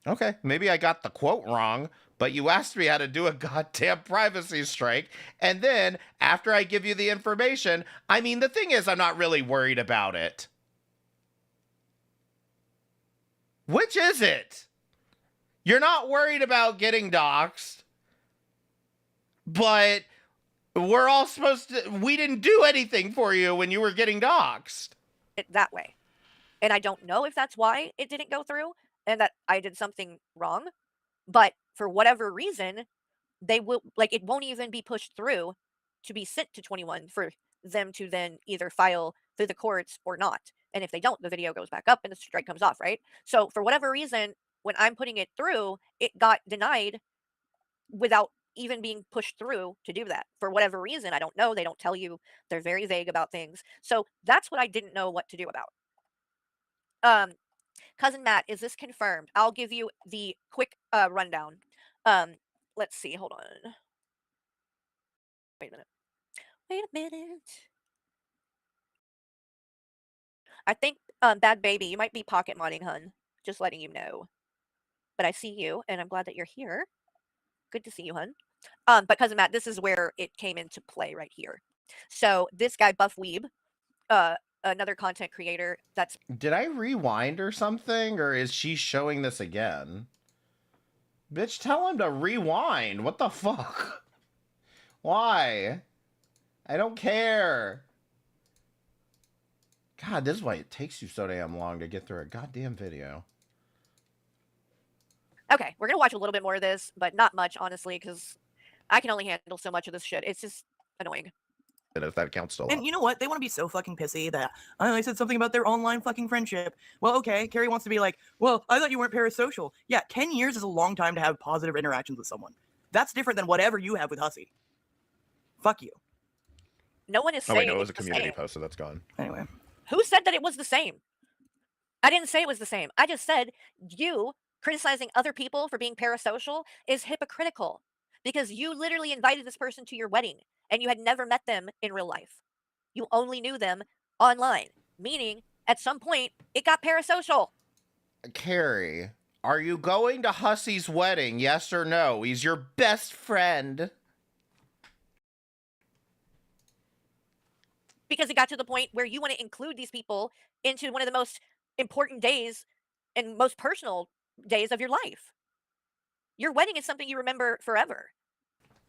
Okay, maybe I got the quote wrong, but you asked me how to do a goddamn privacy strike, and then, after I give you the information, I mean, the thing is, I'm not really worried about it. Which is it? You're not worried about getting doxxed, but we're all supposed to, we didn't do anything for you when you were getting doxxed. It that way. And I don't know if that's why it didn't go through and that I did something wrong, but for whatever reason, they will, like, it won't even be pushed through to be sent to 21 for them to then either file through the courts or not. And if they don't, the video goes back up and the strike comes off, right? So for whatever reason, when I'm putting it through, it got denied without even being pushed through to do that. For whatever reason, I don't know. They don't tell you. They're very vague about things. So that's what I didn't know what to do about. Cousin Matt, is this confirmed? I'll give you the quick rundown. Let's see. Hold on. Wait a minute. Wait a minute. I think, Bad Baby, you might be pocket modding, hun. Just letting you know. But I see you, and I'm glad that you're here. Good to see you, hun. But Cousin Matt, this is where it came into play right here. So this guy, Buff Weeb, another content creator that's... Did I rewind or something, or is she showing this again? Bitch, tell him to rewind. What the fuck? Why? I don't care. God, this is why it takes you so damn long to get through a goddamn video. Okay, we're going to watch a little bit more of this, but not much, honestly, because I can only handle so much of this shit. It's just annoying. And if that counts still And you know what? They want to be so fucking pissy that I said something about their online fucking friendship. Well, okay, Carrie wants to be like, well, I thought you weren't parasocial. Yeah, 10 years is a long time to have positive interactions with someone. That's different than whatever you have with Hussy. Fuck you. No one is Oh, saying wait, no, it was a it's the community same. post, so that's gone. Anyway. Who said that it was the same? I didn't say it was the same. I just said you criticizing other people for being parasocial is hypocritical because you literally invited this person to your wedding and you had never met them in real life. You only knew them online, meaning at some point it got parasocial. Carrie, are you going to Hussy's wedding? Yes or no? He's your best friend. Because it got to the point where you want to include these people into one of the most important days and most personal days of your life. Your wedding is something you remember forever.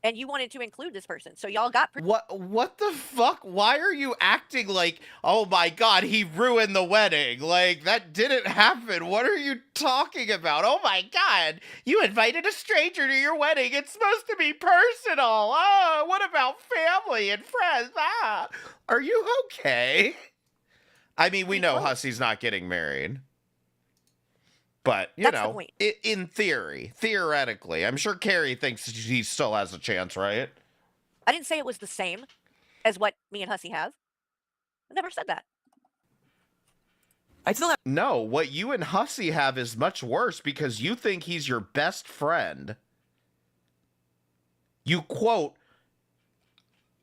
And you wanted to include this person. So y'all got... What the fuck? Why are you acting like, oh my god, he ruined the wedding? Like, that didn't happen. What are you talking about? Oh my god, you invited a stranger to your wedding. It's supposed to be personal. Oh, what about family and friends? Ah, are you okay? I mean, we know Hussy's not getting married. But, you know, in theory, theoretically, I'm sure Carrie thinks he still has a chance, right? I didn't say it was the same as what me and Hussy have. I never said that. I still have... No, what you and Hussy have is much worse because you think he's your best friend. You quote,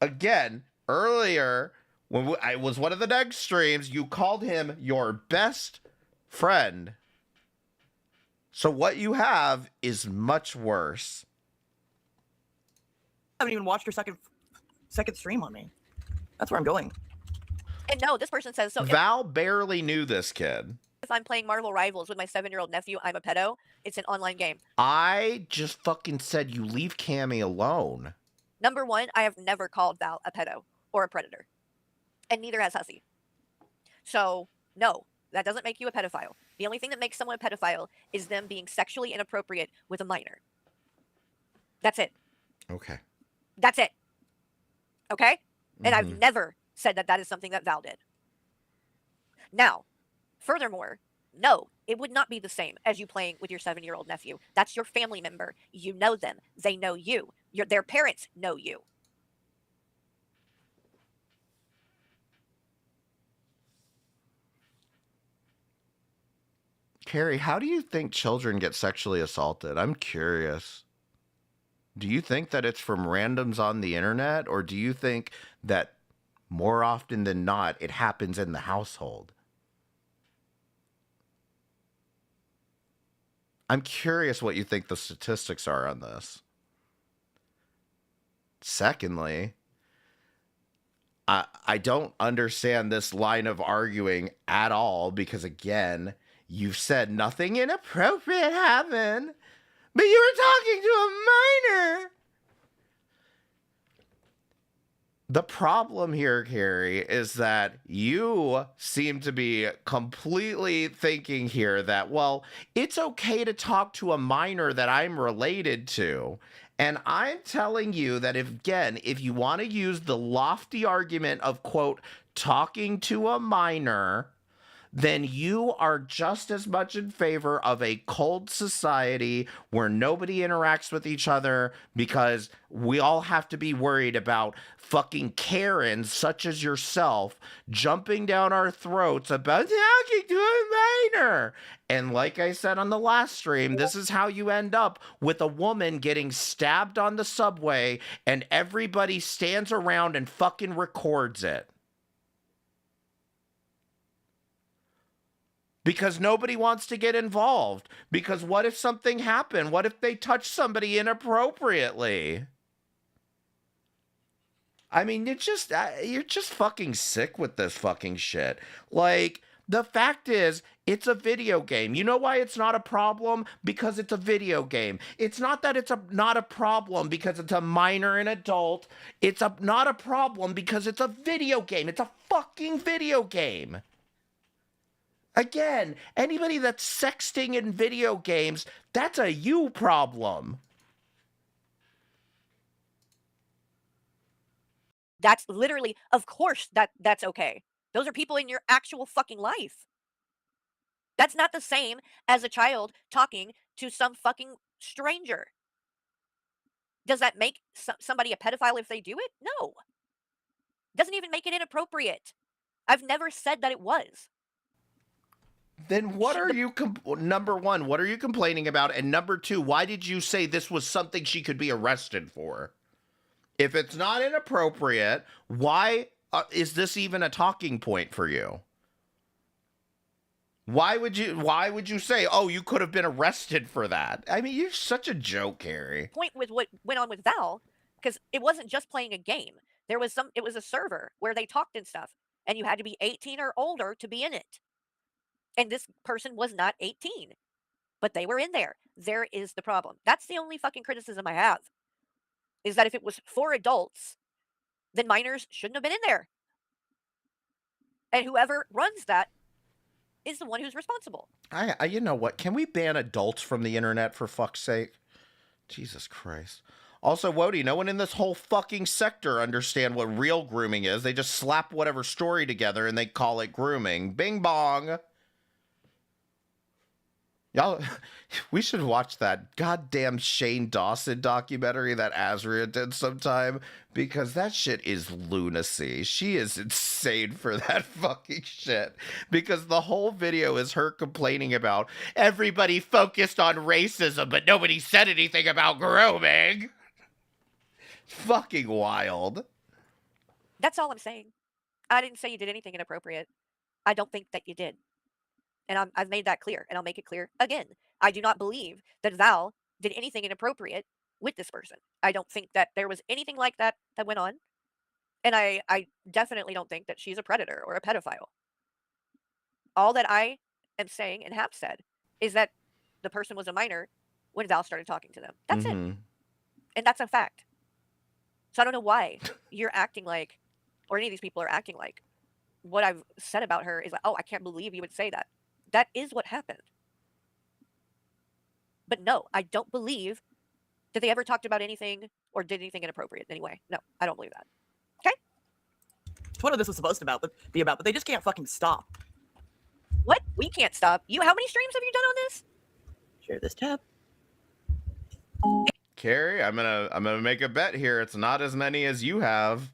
again, earlier, when I was one of the next streams, you called him your best friend. So what you have is much worse. I haven't even watched her second stream on me. That's where I'm going. And no, this person says so. Val barely knew this kid. If I'm playing Marvel Rivals with my 7-year-old nephew, I'm a pedo. It's an online game. I just fucking said you leave Cammy alone. Number one, I have never called Val a pedo or a predator. And neither has Hussy. So, no. That doesn't make you a pedophile. The only thing that makes someone a pedophile is them being sexually inappropriate with a minor. That's it. Okay. That's it. Okay? And I've Mhm. never said that that is something that Val did. Now, furthermore, no, it would not be the same as you playing with your 7-year-old nephew. That's your family member. You know them. They know you. Their parents know you. Carrie, how do you think children get sexually assaulted? I'm curious. Do you think that it's from randoms on the internet, or do you think that more often than not it happens in the household? I'm curious what you think the statistics are on this. Secondly, I don't understand this line of arguing at all because, again, you've said nothing inappropriate happened, but you were talking to a minor. The problem here, Carrie, is that you seem to be completely thinking here that, well, it's okay to talk to a minor that I'm related to. And I'm telling you that if you want to use the lofty argument of, quote, talking to a minor, then you are just as much in favor of a cold society where nobody interacts with each other because we all have to be worried about fucking Karens such as yourself jumping down our throats about talking to a minor. And like I said on the last stream, this is how you end up with a woman getting stabbed on the subway and everybody stands around and fucking records it. Because nobody wants to get involved. Because what if something happened? What if they touch somebody inappropriately? I mean, you're just fucking sick with this fucking shit. Like, the fact is, it's a video game. You know why it's not a problem? Because it's a video game. It's not that it's not a problem because it's a minor and adult. It's not a problem because it's a video game. It's a fucking video game. Again, anybody that's sexting in video games, that's a you problem. That's literally, of course, that's okay. Those are people in your actual fucking life. That's not the same as a child talking to some fucking stranger. Does that make somebody a pedophile if they do it? No. Doesn't even make it inappropriate. I've never said that it was. Then what are you, number one, what are you complaining about? And number two, why did you say this was something she could be arrested for? If it's not inappropriate, why is this even a talking point for you? Why would you say, oh, you could have been arrested for that? I mean, you're such a joke, Carrie. Point with what went on with Val, because it wasn't just playing a game. It was a server where they talked and stuff, and you had to be 18 or older to be in it. And this person was not 18, but they were in there. There is the problem. That's the only fucking criticism I have, is that if it was for adults, then minors shouldn't have been in there. And whoever runs that is the one who's responsible. You know what? Can we ban adults from the internet for fuck's sake? Jesus Christ. Also, Wody, no one in this whole fucking sector understand what real grooming is. They just slap whatever story together and they call it grooming. Bing bong. Y'all, we should watch that goddamn Shane Dawson documentary that Azria did sometime, because that shit is lunacy. She is insane for that fucking shit. Because the whole video is her complaining about everybody focused on racism, but nobody said anything about grooming. Fucking wild. That's all I'm saying. I didn't say you did anything inappropriate. I don't think that you did. And I've made that clear, and I'll make it clear again. I do not believe that Val did anything inappropriate with this person. I don't think that there was anything like that that went on. And I definitely don't think that she's a predator or a pedophile. All that I am saying and have said is that the person was a minor when Val started talking to them. That's it. And that's a fact. So I don't know why you're acting like, or any of these people are acting like, what I've said about her is like, oh, I can't believe you would say that. That is what happened. But no, I don't believe that they ever talked about anything or did anything inappropriate anyway. No, I don't believe that. Okay? It's what this was supposed to be about, but they just can't fucking stop. What? We can't stop. How many streams have you done on this? Share this tab. Carrie, I'm gonna make a bet here. It's not as many as you have.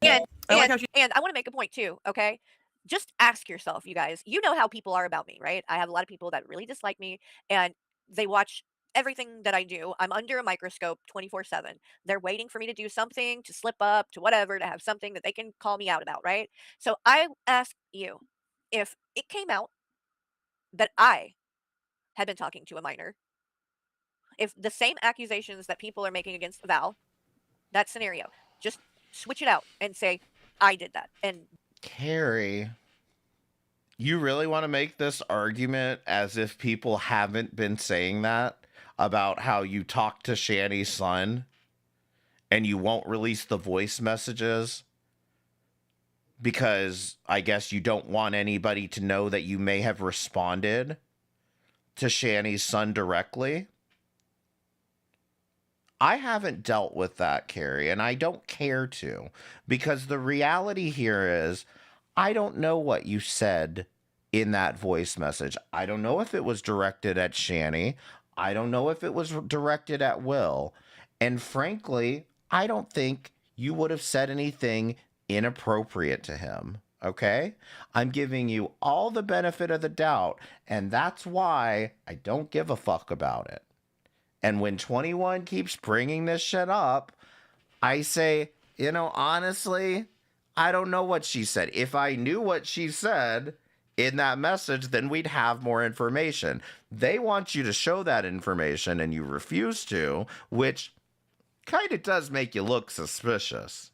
And I want to make a point too, okay? Just ask yourself, you guys. You know how people are about me, right? I have a lot of people that really dislike me, and they watch everything that I do. I'm under a microscope 24/7. They're waiting for me to do something, to slip up, to whatever, to have something that they can call me out about, right? So I ask you, if it came out that I had been talking to a minor, if the same accusations that people are making against Val, that scenario, just switch it out and say, I did that. And Carrie, you really want to make this argument as if people haven't been saying that about how you talked to Shanny's son and you won't release the voice messages because I guess you don't want anybody to know that you may have responded to Shanny's son directly? I haven't dealt with that, Carrie, and I don't care to, because the reality here is I don't know what you said in that voice message. I don't know if it was directed at Shanny. I don't know if it was directed at Will. And frankly, I don't think you would have said anything inappropriate to him. Okay? I'm giving you all the benefit of the doubt, and that's why I don't give a fuck about it. And when 21 keeps bringing this shit up, I say, you know, honestly, I don't know what she said. If I knew what she said in that message, then we'd have more information. They want you to show that information and you refuse to, which kind of does make you look suspicious.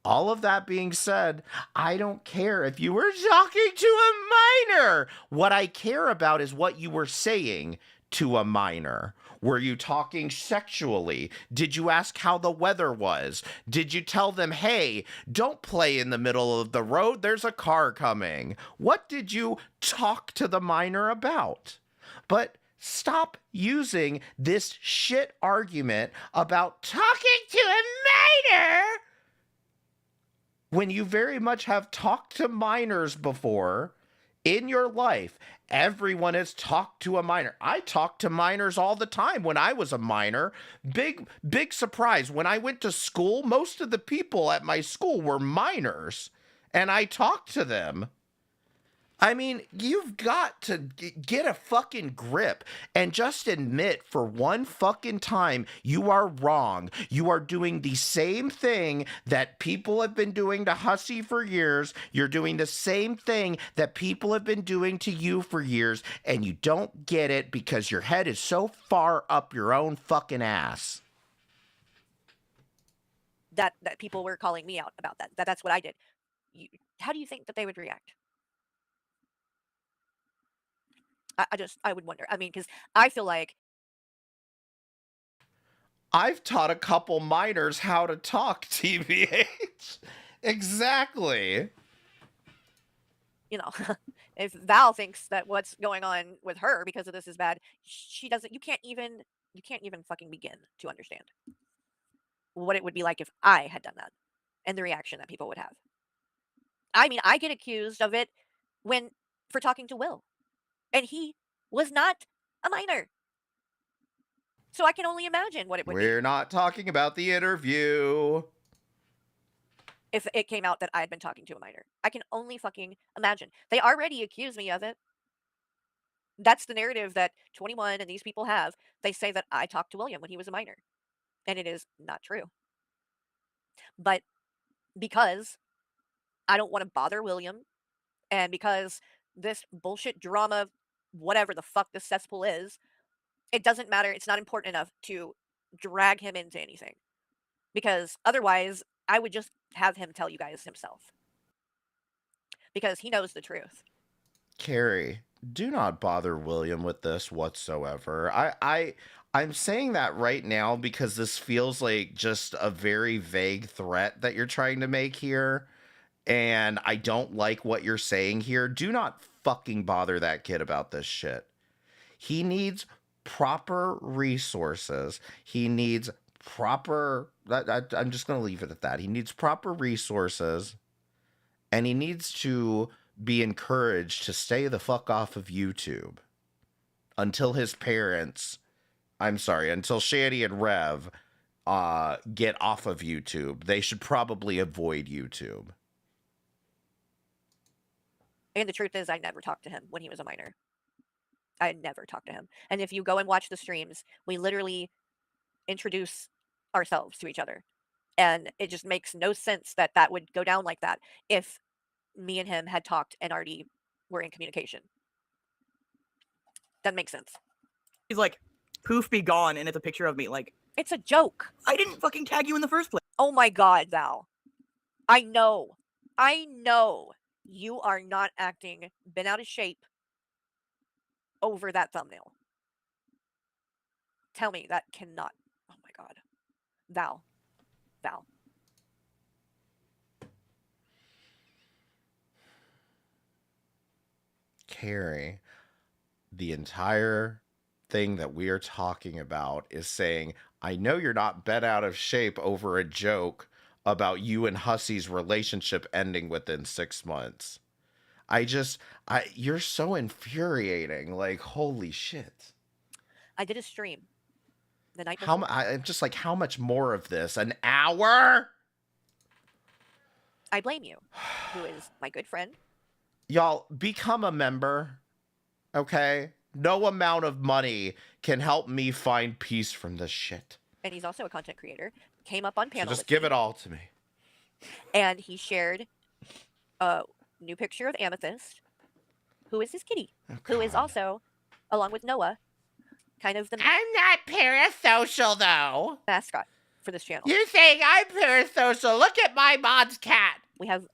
All of that being said, I don't care if you were talking to a minor. What I care about is what you were saying to a minor. Were you talking sexually? Did you ask how the weather was? Did you tell them, hey, don't play in the middle of the road, there's a car coming? What did you talk to the minor about? But stop using this shit argument about talking to a minor when you very much have talked to minors before in your life. Everyone has talked to a minor. I talked to minors all the time when I was a minor. Big surprise. When I went to school, most of the people at my school were minors, and I talked to them. I mean, you've got to get a fucking grip and just admit for one fucking time you are wrong. You are doing the same thing that people have been doing to Hussey for years. You're doing the same thing that people have been doing to you for years, and you don't get it because your head is so far up your own fucking ass. That people were calling me out about that's what I did. How do you think that they would react? I would wonder. I mean, because I feel like I've taught a couple minors how to talk, TBH. Exactly. You know, if Val thinks that what's going on with her because of this is bad, she doesn't. You can't even fucking begin to understand what it would be like if I had done that and the reaction that people would have. I mean, I get accused of it for talking to Will, and he was not a minor. So I can only imagine what it would be. We're not talking about the interview. If it came out that I had been talking to a minor. I can only fucking imagine. They already accused me of it. That's the narrative that 21 and these people have. They say that I talked to William when he was a minor. And it is not true. But because I don't want to bother William, and because this bullshit drama, whatever the fuck this cesspool is, it doesn't matter. It's not important enough to drag him into anything. Because otherwise, I would just have him tell you guys himself. Because he knows the truth. Carrie, do not bother William with this whatsoever. I'm saying that right now because this feels like just a very vague threat that you're trying to make here. and I don't like what you're saying here, do not fucking bother that kid about this shit. He needs proper resources. He needs proper... I'm just going to leave it at that. He needs proper resources, and he needs to be encouraged to stay the fuck off of YouTube until his parents... until Shani and Rev get off of YouTube. They should probably avoid YouTube. And the truth is, I never talked to him when he was a minor. I never talked to him. And if you go and watch the streams, we literally introduce ourselves to each other. And it just makes no sense that that would go down like that if me and him had talked and already were in communication. Doesn't make sense. He's like, poof, be gone, and it's a picture of me. Like, it's a joke. I didn't fucking tag you in the first place. Oh my God, Val. I know. You are not acting bent out of shape over that thumbnail. Tell me that cannot. Oh my God. Val. Carrie, the entire thing that we are talking about is saying, I know you're not bent out of shape over a joke about you and Hussey's relationship ending within 6 months. You're so infuriating. Like, holy shit. I did a stream the night before. I'm just like, how much more of this? An hour? I blame you, who is my good friend. Y'all, become a member, okay? No amount of money can help me find peace from this shit. And he's also a content creator. Came up on panel. So just give it all to me. And he shared a new picture of Amethyst, who is his kitty, who is also, along with Noah, kind of the... I'm not parasocial, though. ...mascot for this channel. You're saying I'm parasocial. Look at my mom's cat. We have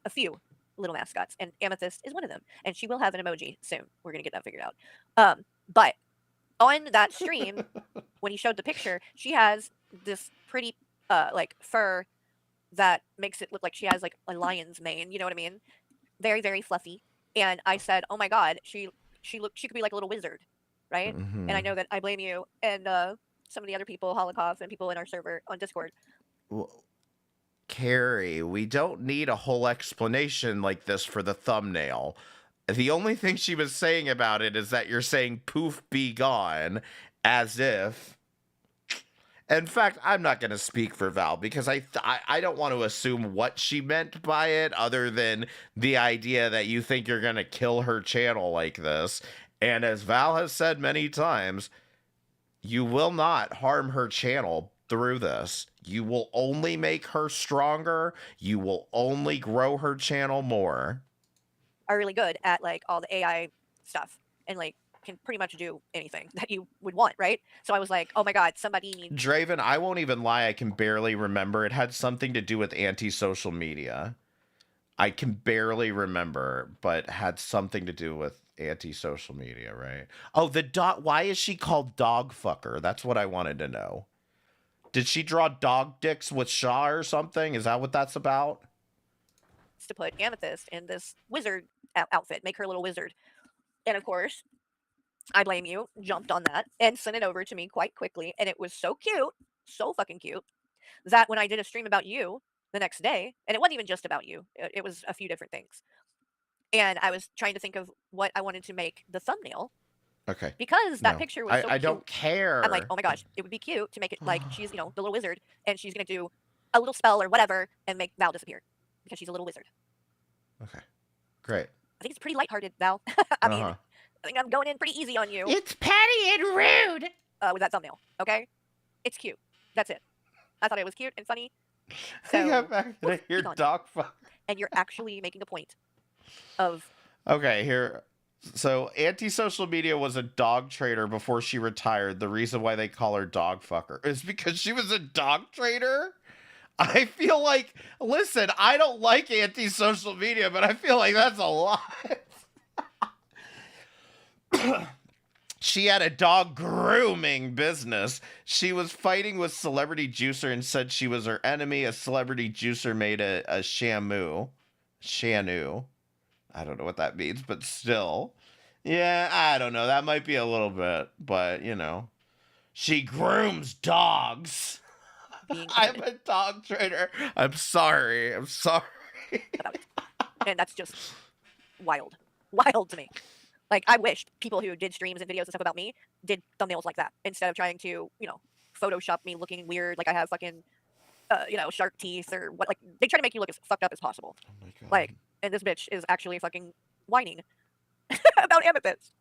a few little mascots, and Amethyst is one of them. And she will have an emoji soon. We're going to get that figured out. But on that stream, when he showed the picture, she has this pretty, like, fur that makes it look like she has, like, a lion's mane. You know what I mean? Very, very fluffy. And I said, oh my God, she could be like a little wizard, right? Mm-hmm. And I know that I blame you and some of the other people, Holocaust, and people in our server on Discord. Well, Carrie, we don't need a whole explanation like this for the thumbnail. The only thing she was saying about it is that you're saying poof, be gone, as if... In fact, I'm not going to speak for Val because I don't want to assume what she meant by it other than the idea that you think you're going to kill her channel like this. And as Val has said many times, you will not harm her channel through this. You will only make her stronger. You will only grow her channel more. Are really good at like all the AI stuff and like can pretty much do anything that you would want, right? So I was like, oh my God, somebody needs... Draven, I won't even lie, I can barely remember. It had something to do with anti-social media. I can barely remember, but had something to do with anti-social media, right? Oh, the dog... Why is she called Dog Fucker? That's what I wanted to know. Did she draw dog dicks with Shaw or something? Is that what that's about? To put Amethyst in this wizard outfit, make her a little wizard. And of course... I blame you, jumped on that and sent it over to me quite quickly. And it was so cute, so fucking cute, that when I did a stream about you the next day, and it wasn't even just about you, it was a few different things. And I was trying to think of what I wanted to make the thumbnail. Okay. Because that picture was so cute. I don't care. I'm like, oh my gosh, it would be cute to make it like she's, you know, the little wizard and she's going to do a little spell or whatever and make Val disappear because she's a little wizard. Okay. Great. I think it's pretty lighthearted, Val. I mean, I think I'm going in pretty easy on you. It's petty and rude. With that thumbnail, okay? It's cute. That's it. I thought it was cute and funny. So, got back to your dog fuck. And you're actually making a point of... Okay, here. So, anti-social media was a dog trader before she retired. The reason why they call her Dog Fucker is because she was a dog trader? I feel like... Listen, I don't like anti-social media, but I feel like that's a lot. She had a dog grooming business. She was fighting with Celebrity Juicer and said she was her enemy. A Celebrity Juicer made a Shamu. Shanu. I don't know what that means, but still. Yeah, I don't know. That might be a little bit, but you know. She grooms dogs. I'm a dog trainer. I'm sorry. I'm sorry. And that's just wild. Wild to me. Like, I wish people who did streams and videos and stuff about me did thumbnails like that instead of trying to, you know, Photoshop me looking weird like I have fucking, you know, shark teeth or what. Like, they try to make you look as fucked up as possible. Oh my God. Like, and this bitch is actually fucking whining about Amethyst.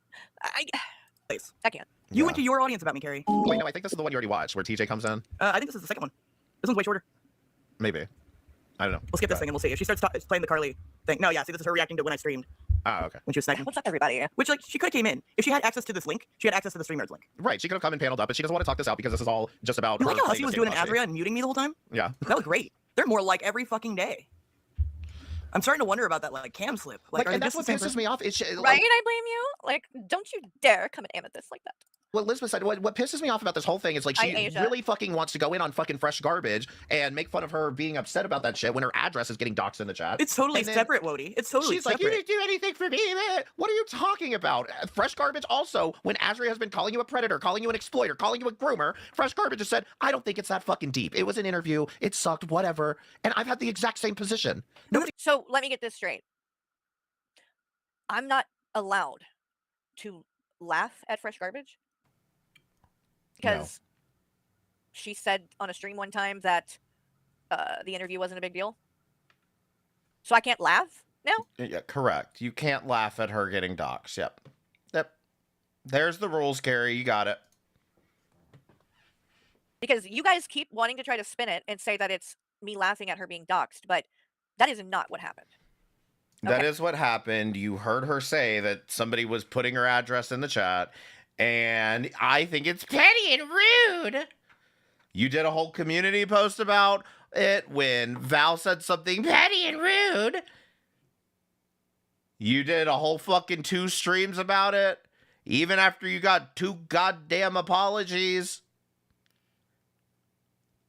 I can't. You went to your audience about me, Carrie. Wait, no, I think this is the one you already watched, where TJ comes in. I think this is the second one. This one's way shorter. Maybe. I don't know. We'll skip this thing and we'll see. If she starts playing the Carly thing. No, yeah, see, this is her reacting to when I streamed. Oh, okay. When she was sniping. What's up, everybody? Which, like, she could have came in. If she had access to this link, she had access to the streamer's link. Right, she could have come and paneled up, but she doesn't want to talk this out because this is all just about You her. like how playing Hussy was this doing game an with Hussy. Adria and muting me the whole time? Yeah. That was great. They're more like every fucking day. I'm starting to wonder about that, like, cam slip. Like, and that's what pisses me off. It's Right? I blame you. Like, don't you dare come at Amethyst like that. What Elizabeth said, what pisses me off about this whole thing is like she Asia. really fucking wants to go in on fucking Fresh Garbage and make fun of her being upset about that shit when her address is getting doxxed in the chat. It's totally And then separate, Wody. It's totally she's separate. like, you didn't do anything for me. Man. What are you talking about? Fresh Garbage also, when Azria has been calling you a predator, calling you an exploiter, calling you a groomer, Fresh Garbage has said, I don't think it's that fucking deep. It was an interview. It sucked, whatever. And I've had the exact same position. So let me get this straight. I'm not allowed to laugh at Fresh Garbage because she said on a stream one time that the interview wasn't a big deal. So I can't laugh now? Yeah, correct. You can't laugh at her getting doxxed. Yep. Yep. There's the rules, Carrie. You got it. Because you guys keep wanting to try to spin it and say that it's me laughing at her being doxxed, but that is not what happened. That is what happened. You heard her say that somebody was putting her address in the chat, and I think it's petty and rude. You did a whole community post about it when Val said something petty and rude. You did a whole fucking 2 streams about it, even after you got 2 goddamn apologies.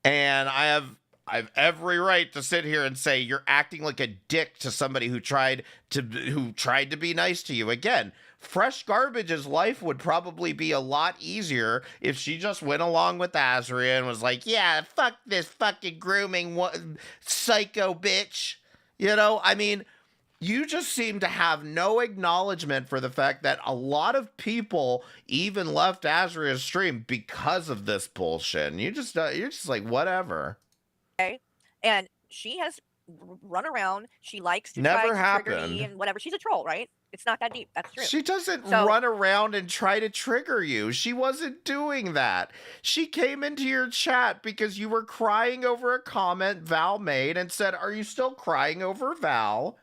And I have every right to sit here and say you're acting like a dick to somebody who tried to be nice to you. Again, Fresh Garbage's life would probably be a lot easier if she just went along with Azria and was like, yeah, fuck this fucking grooming psycho bitch. You know, I mean, you just seem to have no acknowledgement for the fact that a lot of people even left Azria's stream because of this bullshit. And you're just like, whatever. Okay? And she has run around. She likes to Never try to trigger happened. me and whatever. She's a troll, right? It's not that deep. That's true. She doesn't So- run around and try to trigger you. She wasn't doing that. She came into your chat because you were crying over a comment Val made and said, are you still crying over Val?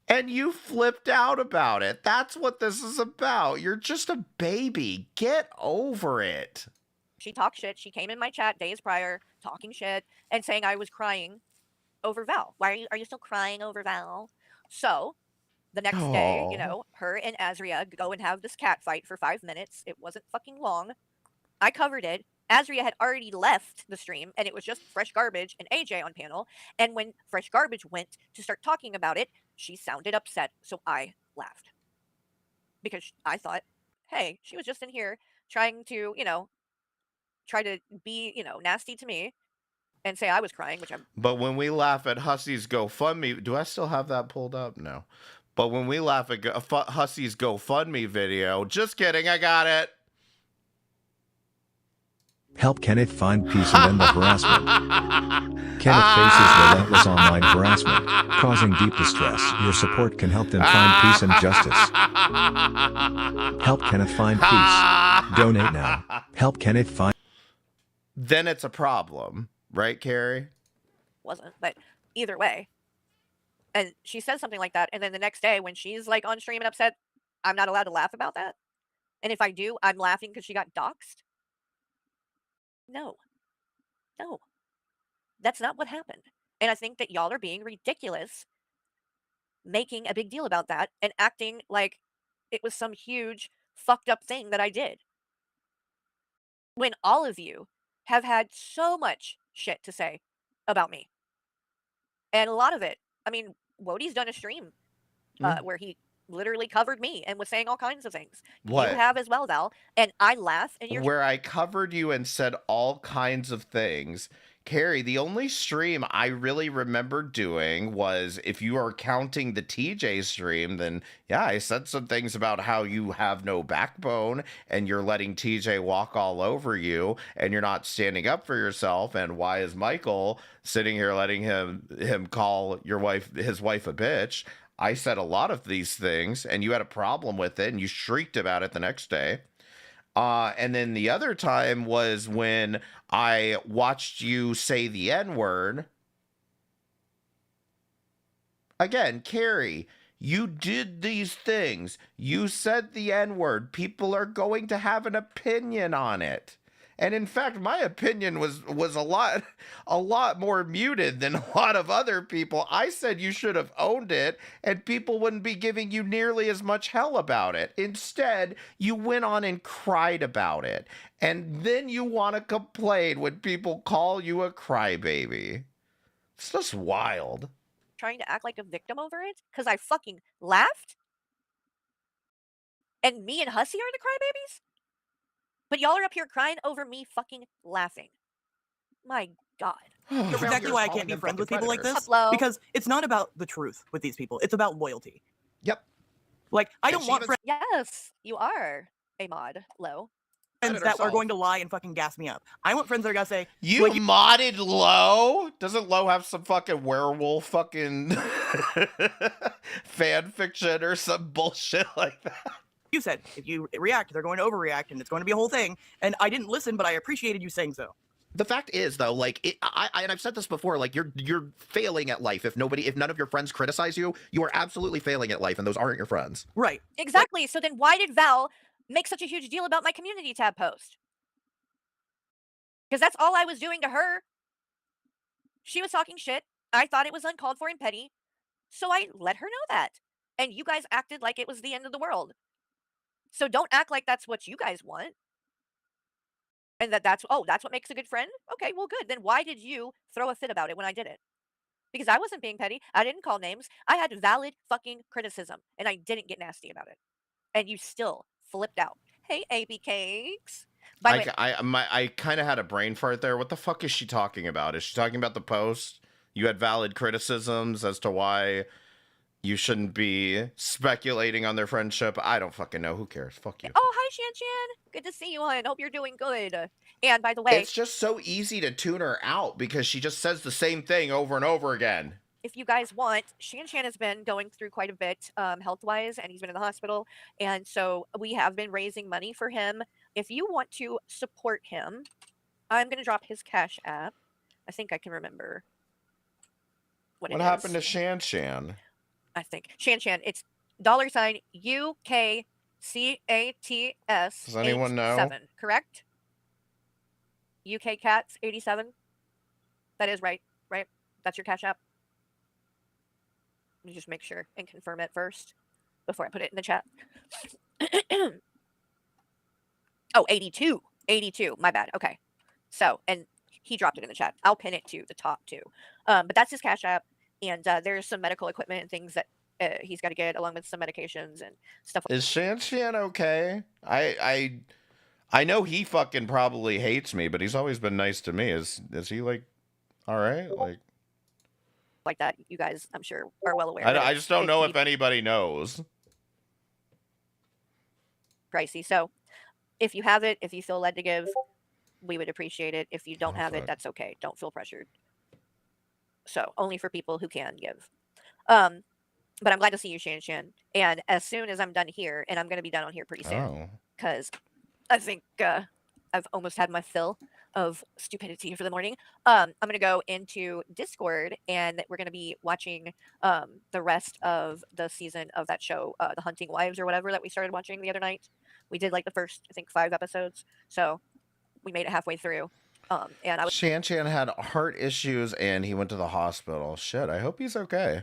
And you flipped out about it. That's what this is about. You're just a baby. Get over it. She talked shit. She came in my chat days prior talking shit and saying I was crying over Val. Why are you still crying over Val? So the next day, you Aw. know, her and Azria go and have this cat fight for 5 minutes. It wasn't fucking long. I covered it. Azria had already left the stream and it was just Fresh Garbage and AJ on panel. And when Fresh Garbage went to start talking about it, she sounded upset. So I laughed because I thought, hey, she was just in here trying to, you know, try to be, you know, nasty to me and say I was crying, which I'm. But when we laugh at Hussy's GoFundMe, do I still have that pulled up? No. But when we laugh at Hussy's GoFundMe video, just kidding, I got it. Help Kenneth find peace and end the harassment. Kenneth faces relentless online harassment, causing deep distress. Your support can help them find peace and justice. Help Kenneth find peace. Donate now. Help Kenneth find. Then it's a problem, right, Carrie? Wasn't, but either way. And she says something like that, and then the next day when she's like on stream and upset, I'm not allowed to laugh about that. And if I do, I'm laughing because she got doxxed. No, that's not what happened. And I think that y'all are being ridiculous, making a big deal about that and acting like it was some huge fucked up thing that I did. When all of you have had so much shit to say about me. And a lot of it, I mean, Wodie's done a stream Mm. where he literally covered me and was saying all kinds of things. You What? have as well, Val, and I laugh, and you're Where I covered you and said all kinds of things. Carrie, the only stream I really remember doing was, if you are counting the TJ stream, then yeah, I said some things about how you have no backbone and you're letting TJ walk all over you and you're not standing up for yourself, and why is Michael sitting here letting him call his wife a bitch? I said a lot of these things and you had a problem with it and you shrieked about it the next day. And then the other time was when I watched you say the N-word. Again, Carrie, you did these things. You said the N-word. People are going to have an opinion on it. And in fact, my opinion was a lot more muted than a lot of other people. I said you should have owned it and people wouldn't be giving you nearly as much hell about it. Instead, you went on and cried about it. And then you want to complain when people call you a crybaby. It's just wild. trying to act like a victim over it because I fucking laughed. And me and Hussy are the crybabies? But y'all are up here crying over me fucking laughing. My God. That's exactly why I can't be friends with people like this. Hello. Because it's not about the truth with these people. It's about loyalty. Yep. Like, I don't want friends Yes, you are a mod, Low. that are going to lie and fucking gas me up. I want friends that are going to say, You like, modded Low? Doesn't Low have some fucking werewolf fucking fan fiction or some bullshit like that? you said, if you react, they're going to overreact and it's going to be a whole thing. And I didn't listen, but I appreciated you saying so. The fact is, though, like and I've said this before, like you're failing at life if none of your friends criticize you. You are absolutely failing at life, and those aren't your friends. Right. Exactly. So then why did Val make such a huge deal about my community tab post? Because that's all I was doing to her. She was talking shit. I thought it was uncalled for and petty. So I let her know that. And you guys acted like it was the end of the world. So don't act like that's what you guys want. And that's what makes a good friend? Okay, well, good. Then why did you throw a fit about it when I did it? Because I wasn't being petty. I didn't call names. I had valid fucking criticism, and I didn't get nasty about it. And you still flipped out. Hey, AB Cakes. By the way, I kind of had a brain fart there. What the fuck is she talking about? Is she talking about the post? You had valid criticisms as to why you shouldn't be speculating on their friendship. I don't fucking know. Who cares? Fuck you. oh, hi, Shan Shan. Good to see you, hon. Hope you're doing good. And by the way, It's just so easy to tune her out because she just says the same thing over and over again. if you guys want, Shan Shan has been going through quite a bit health-wise, and he's been in the hospital. And so we have been raising money for him. If you want to support him, I'm going to drop his Cash App. I think I can remember what it happened is. to Shan Shan? I think Shan Shan. It's $UKCATS. Does anyone know? 87, correct? UK Cats 87. That is right. Right. That's your Cash App. Let me just make sure and confirm it first before I put it in the chat. Oh, 82. 82. My bad. Okay. So, and he dropped it in the chat. I'll pin it to the top too. But that's his Cash App. And there's some medical equipment and things that he's got to get along with some medications and stuff. Is Shan Shan okay? I know he fucking probably hates me, but he's always been nice to me. Is he like all right? Like that, you guys, I'm sure, are well aware. I just don't know if anybody knows. Pricey. So if you have it, if you feel led to give, we would appreciate it. If you don't have it, that's okay. Don't feel pressured. So only for people who can give. But I'm glad to see you, Shan Shan. And as soon as I'm done here, and I'm going to be done on here pretty soon, because I think I've almost had my fill of stupidity for the morning. I'm going to go into Discord, and we're going to be watching the rest of the season of that show, The Hunting Wives or whatever that we started watching the other night. We did like the first, I think, 5 episodes. So we made it halfway through. And I was Shan Shan had heart issues and he went to the hospital. Shit, I hope he's okay.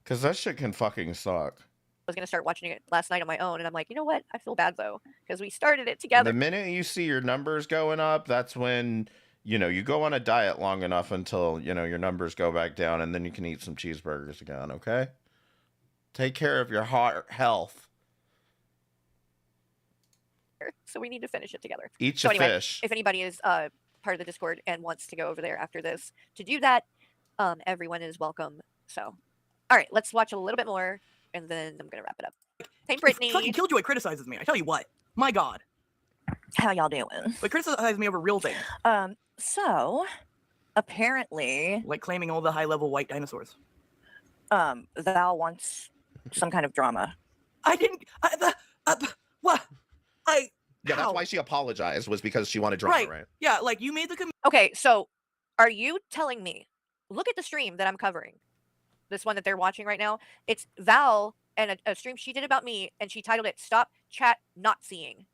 Because that shit can fucking suck. going to start watching it last night on my own. And I'm like, you know what? I feel bad though, because we started it together. The minute you see your numbers going up, that's when you go on a diet long enough until, your numbers go back down, and then you can eat some cheeseburgers again, okay? Take care of your heart health. So we need to finish it together. Eat So your anyway, fish. if anybody is part of the Discord and wants to go over there after this to do that, everyone is welcome. So, all right, let's watch a little bit more, and then I'm gonna wrap it up. Hey, Brittany. Fucking Killjoy criticizes me. I tell you what. My God. How y'all doing? But criticizes me over real things. So apparently, like claiming all the high-level white dinosaurs. Val wants some kind of drama. I didn't. What? Yeah, that's why she apologized, was because she wanted drama, right? Yeah, like you made the. Okay, so are you telling me? Look at the stream that I'm covering. This one that they're watching right now. It's Val and a stream she did about me, and she titled it "Stop Chat Naziing,"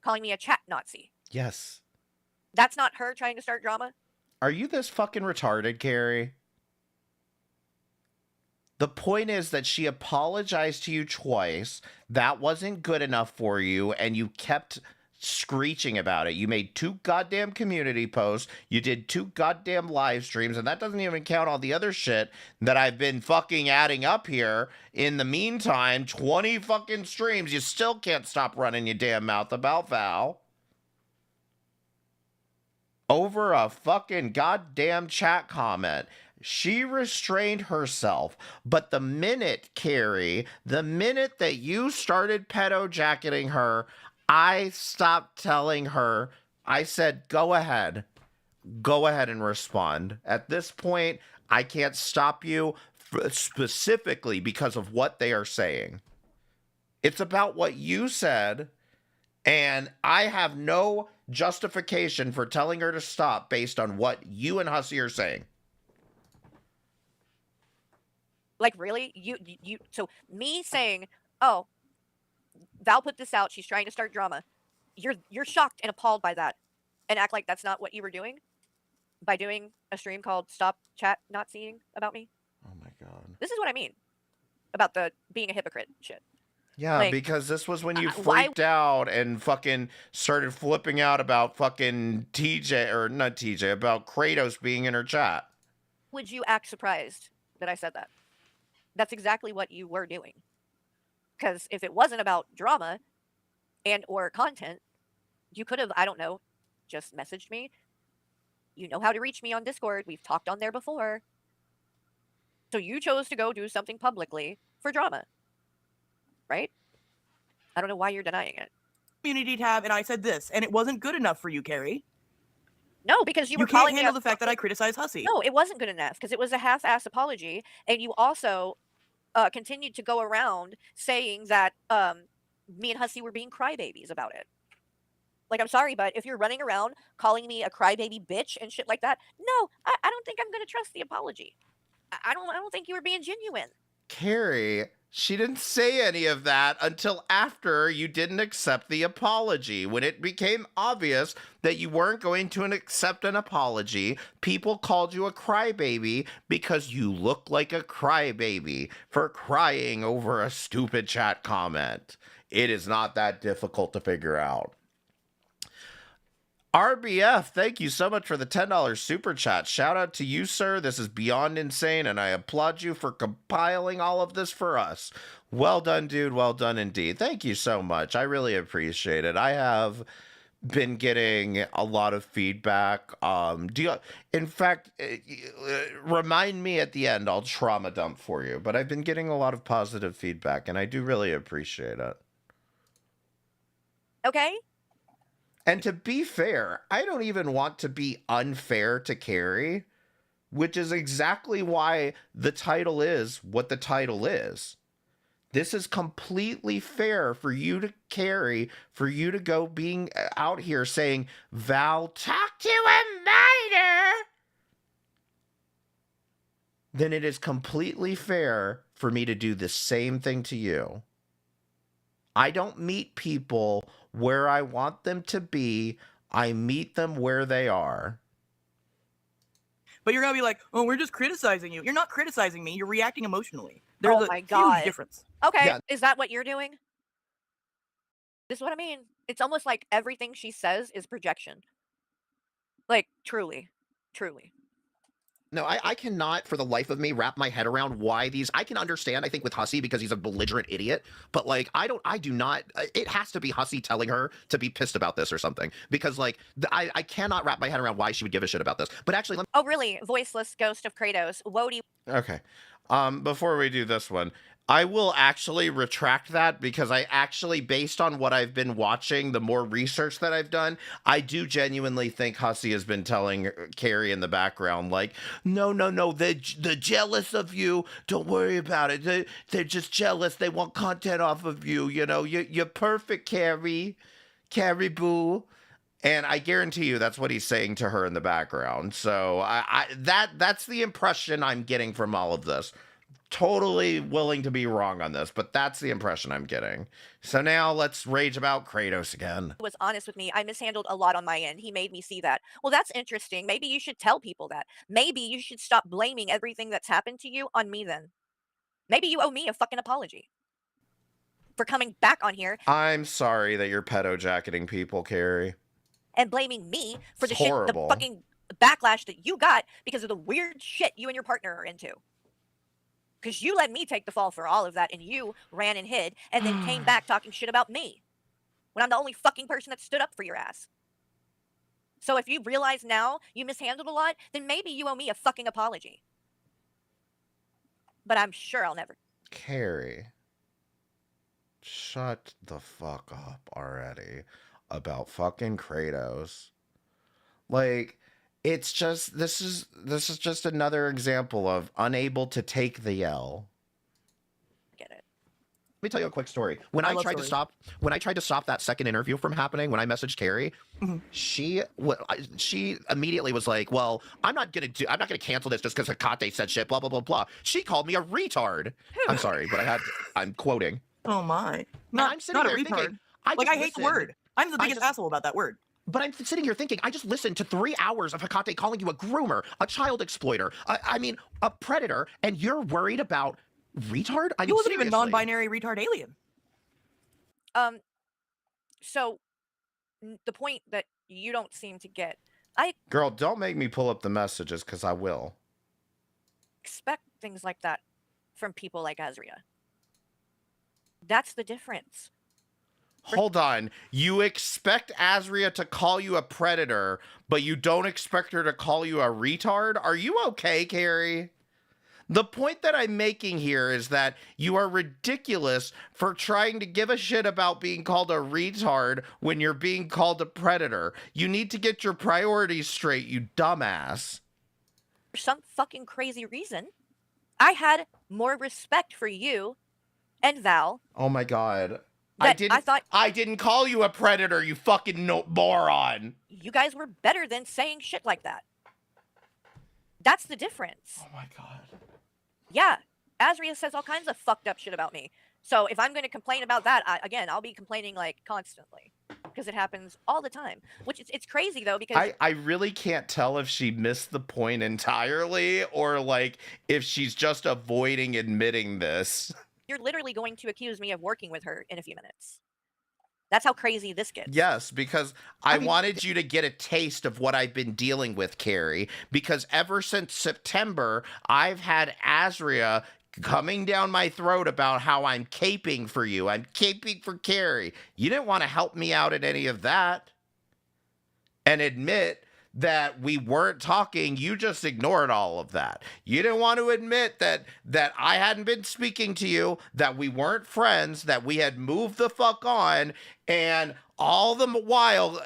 calling me a chat Nazi. Yes. That's not her trying to start drama? Are you this fucking retarded, Carrie? The point is that she apologized to you twice. That wasn't good enough for you, and you kept screeching about it. You made 2 goddamn community posts. You did 2 goddamn live streams, and that doesn't even count all the other shit that I've been fucking adding up here. In the meantime, 20 fucking streams. You still can't stop running your damn mouth about Val. Over a fucking goddamn chat comment. She restrained herself, but the minute, Carrie, the minute that you started pedo-jacketing her, I stopped telling her. I said, go ahead and respond. At this point, I can't stop you specifically because of what they are saying. It's about what you said, and I have no justification for telling her to stop based on what you and Hussey are saying. Like, really? You so me saying, oh, Val put this out, she's trying to start drama. You're shocked and appalled by that, and act like that's not what you were doing by doing a stream called Stop Chat Naziing about me? Oh my God. This is what I mean about the being a hypocrite shit. Yeah, Like, because this was when you why- freaked out and fucking started flipping out about fucking TJ, or not TJ, about Kratos being in her chat. Would you act surprised that I said that? That's exactly what you were doing. Because if it wasn't about drama and or content, you could have, I don't know, just messaged me. You know how to reach me on Discord. We've talked on there before. So you chose to go do something publicly for drama. Right? I don't know why you're denying it. Community tab, and I said this, and it wasn't good enough for you, Carrie. No, because you were can't calling handle me the fact that I criticized Hussey. No, it wasn't good enough because it was a half-ass apology, and you also continued to go around saying that me and Hussey were being crybabies about it. Like, I'm sorry, but if you're running around calling me a crybaby bitch and shit like that, no, I don't think I'm gonna trust the apology. I don't think you were being genuine. Carrie, she didn't say any of that until after you didn't accept the apology. When it became obvious that you weren't going to accept an apology, people called you a crybaby because you look like a crybaby for crying over a stupid chat comment. It is not that difficult to figure out. RBF, thank you so much for the $10 super chat. Shout out to you, sir. This is beyond insane, and I applaud you for compiling all of this for us. Well done, dude. Well done indeed. Thank you so much. I really appreciate it. I have been getting a lot of feedback. In fact, remind me at the end. I'll trauma dump for you. But I've been getting a lot of positive feedback, and I do really appreciate it. Okay. And to be fair, I don't even want to be unfair to Carrie, which is exactly why the title is what the title is. This is completely fair for you to Carrie, for you to go being out here saying, Val, talk to a minor. Then it is completely fair for me to do the same thing to you. I don't meet people where I want them to be. I meet them where they are. But you're gonna be like, oh, we're just criticizing you. You're not criticizing me. You're reacting emotionally. There's Oh a my God. huge difference. Okay, Yeah. is that what you're doing? This is what I mean. It's almost like everything she says is projection. Like, truly. No, I cannot for the life of me wrap my head around why these. I can understand, I think, with Hussey because he's a belligerent idiot, but like, I do not. It has to be Hussey telling her to be pissed about this or something because like, I cannot wrap my head around why she would give a shit about this. But actually, Oh, really? Voiceless ghost of Kratos. Wody. Okay. Before we do this one, I will actually retract that because I actually, based on what I've been watching, the more research that I've done, I do genuinely think Hussey has been telling Carrie in the background, like, no, they're jealous of you. Don't worry about it. They're just jealous. They want content off of you. You know, you're perfect, Carrie Boo. And I guarantee you that's what he's saying to her in the background. So that's the impression I'm getting from all of this. Totally willing to be wrong on this, but that's the impression I'm getting. So now let's rage about Kratos again. Was honest with me. I mishandled a lot on my end. He made me see that. Well, that's interesting. Maybe you should tell people that. Maybe you should stop blaming everything that's happened to you on me then. Maybe you owe me a fucking apology for coming back on here I'm sorry that you're pedo-jacketing people, Carrie. and blaming me for It's the horrible. shit, the fucking backlash that you got because of the weird shit you and your partner are into. Because you let me take the fall for all of that, and you ran and hid, and then came back talking shit about me when I'm the only fucking person that stood up for your ass. So if you realize now you mishandled a lot, then maybe you owe me a fucking apology. But I'm sure I'll never. Carrie, shut the fuck up already about fucking Kratos. Like, it's just, this is just another example of unable to take the L. Get it. Let me tell you a quick story. When I tried to stop that second interview from happening, when I messaged Carrie, she immediately was like, "Well, I'm not gonna cancel this just because Hecate said shit." Blah blah blah blah. She called me a retard. I'm sorry, but I'm quoting. Oh my! I'm Not sitting a here retard. thinking, I hate the word. I'm the biggest asshole about that word. But I'm sitting here thinking, I just listened to 3 hours of Hecate calling you a groomer, a child exploiter, I mean, a predator, and you're worried about retard? I mean, You wasn't even seriously. non-binary retard alien. So the point that you don't seem to get, Girl, don't make me pull up the messages, because I will. expect things like that from people like Azria. That's the difference. Hold on. You expect Azria to call you a predator, but you don't expect her to call you a retard? Are you okay, Carrie? The point that I'm making here is that you are ridiculous for trying to give a shit about being called a retard when you're being called a predator. You need to get your priorities straight, you dumbass. For some fucking crazy reason, I had more respect for you and Val. Oh my god. I didn't call you a predator, you fucking moron. You guys were better than saying shit like that. That's the difference. Oh my god. Yeah, Azria says all kinds of fucked up shit about me. So if I'm going to complain about that, I'll be complaining like constantly because it happens all the time. Which it's crazy though because I really can't tell if she missed the point entirely or like if she's just avoiding admitting this. you're literally going to accuse me of working with her in a few minutes. That's how crazy this gets. Yes, because I wanted you to get a taste of what I've been dealing with, Carrie, because ever since September, I've had Azria coming down my throat about how I'm caping for you. I'm caping for Carrie. You didn't want to help me out at any of that and admit that we weren't talking. You just ignored all of that. You didn't want to admit that I hadn't been speaking to you, that we weren't friends, that we had moved the fuck on, and all the while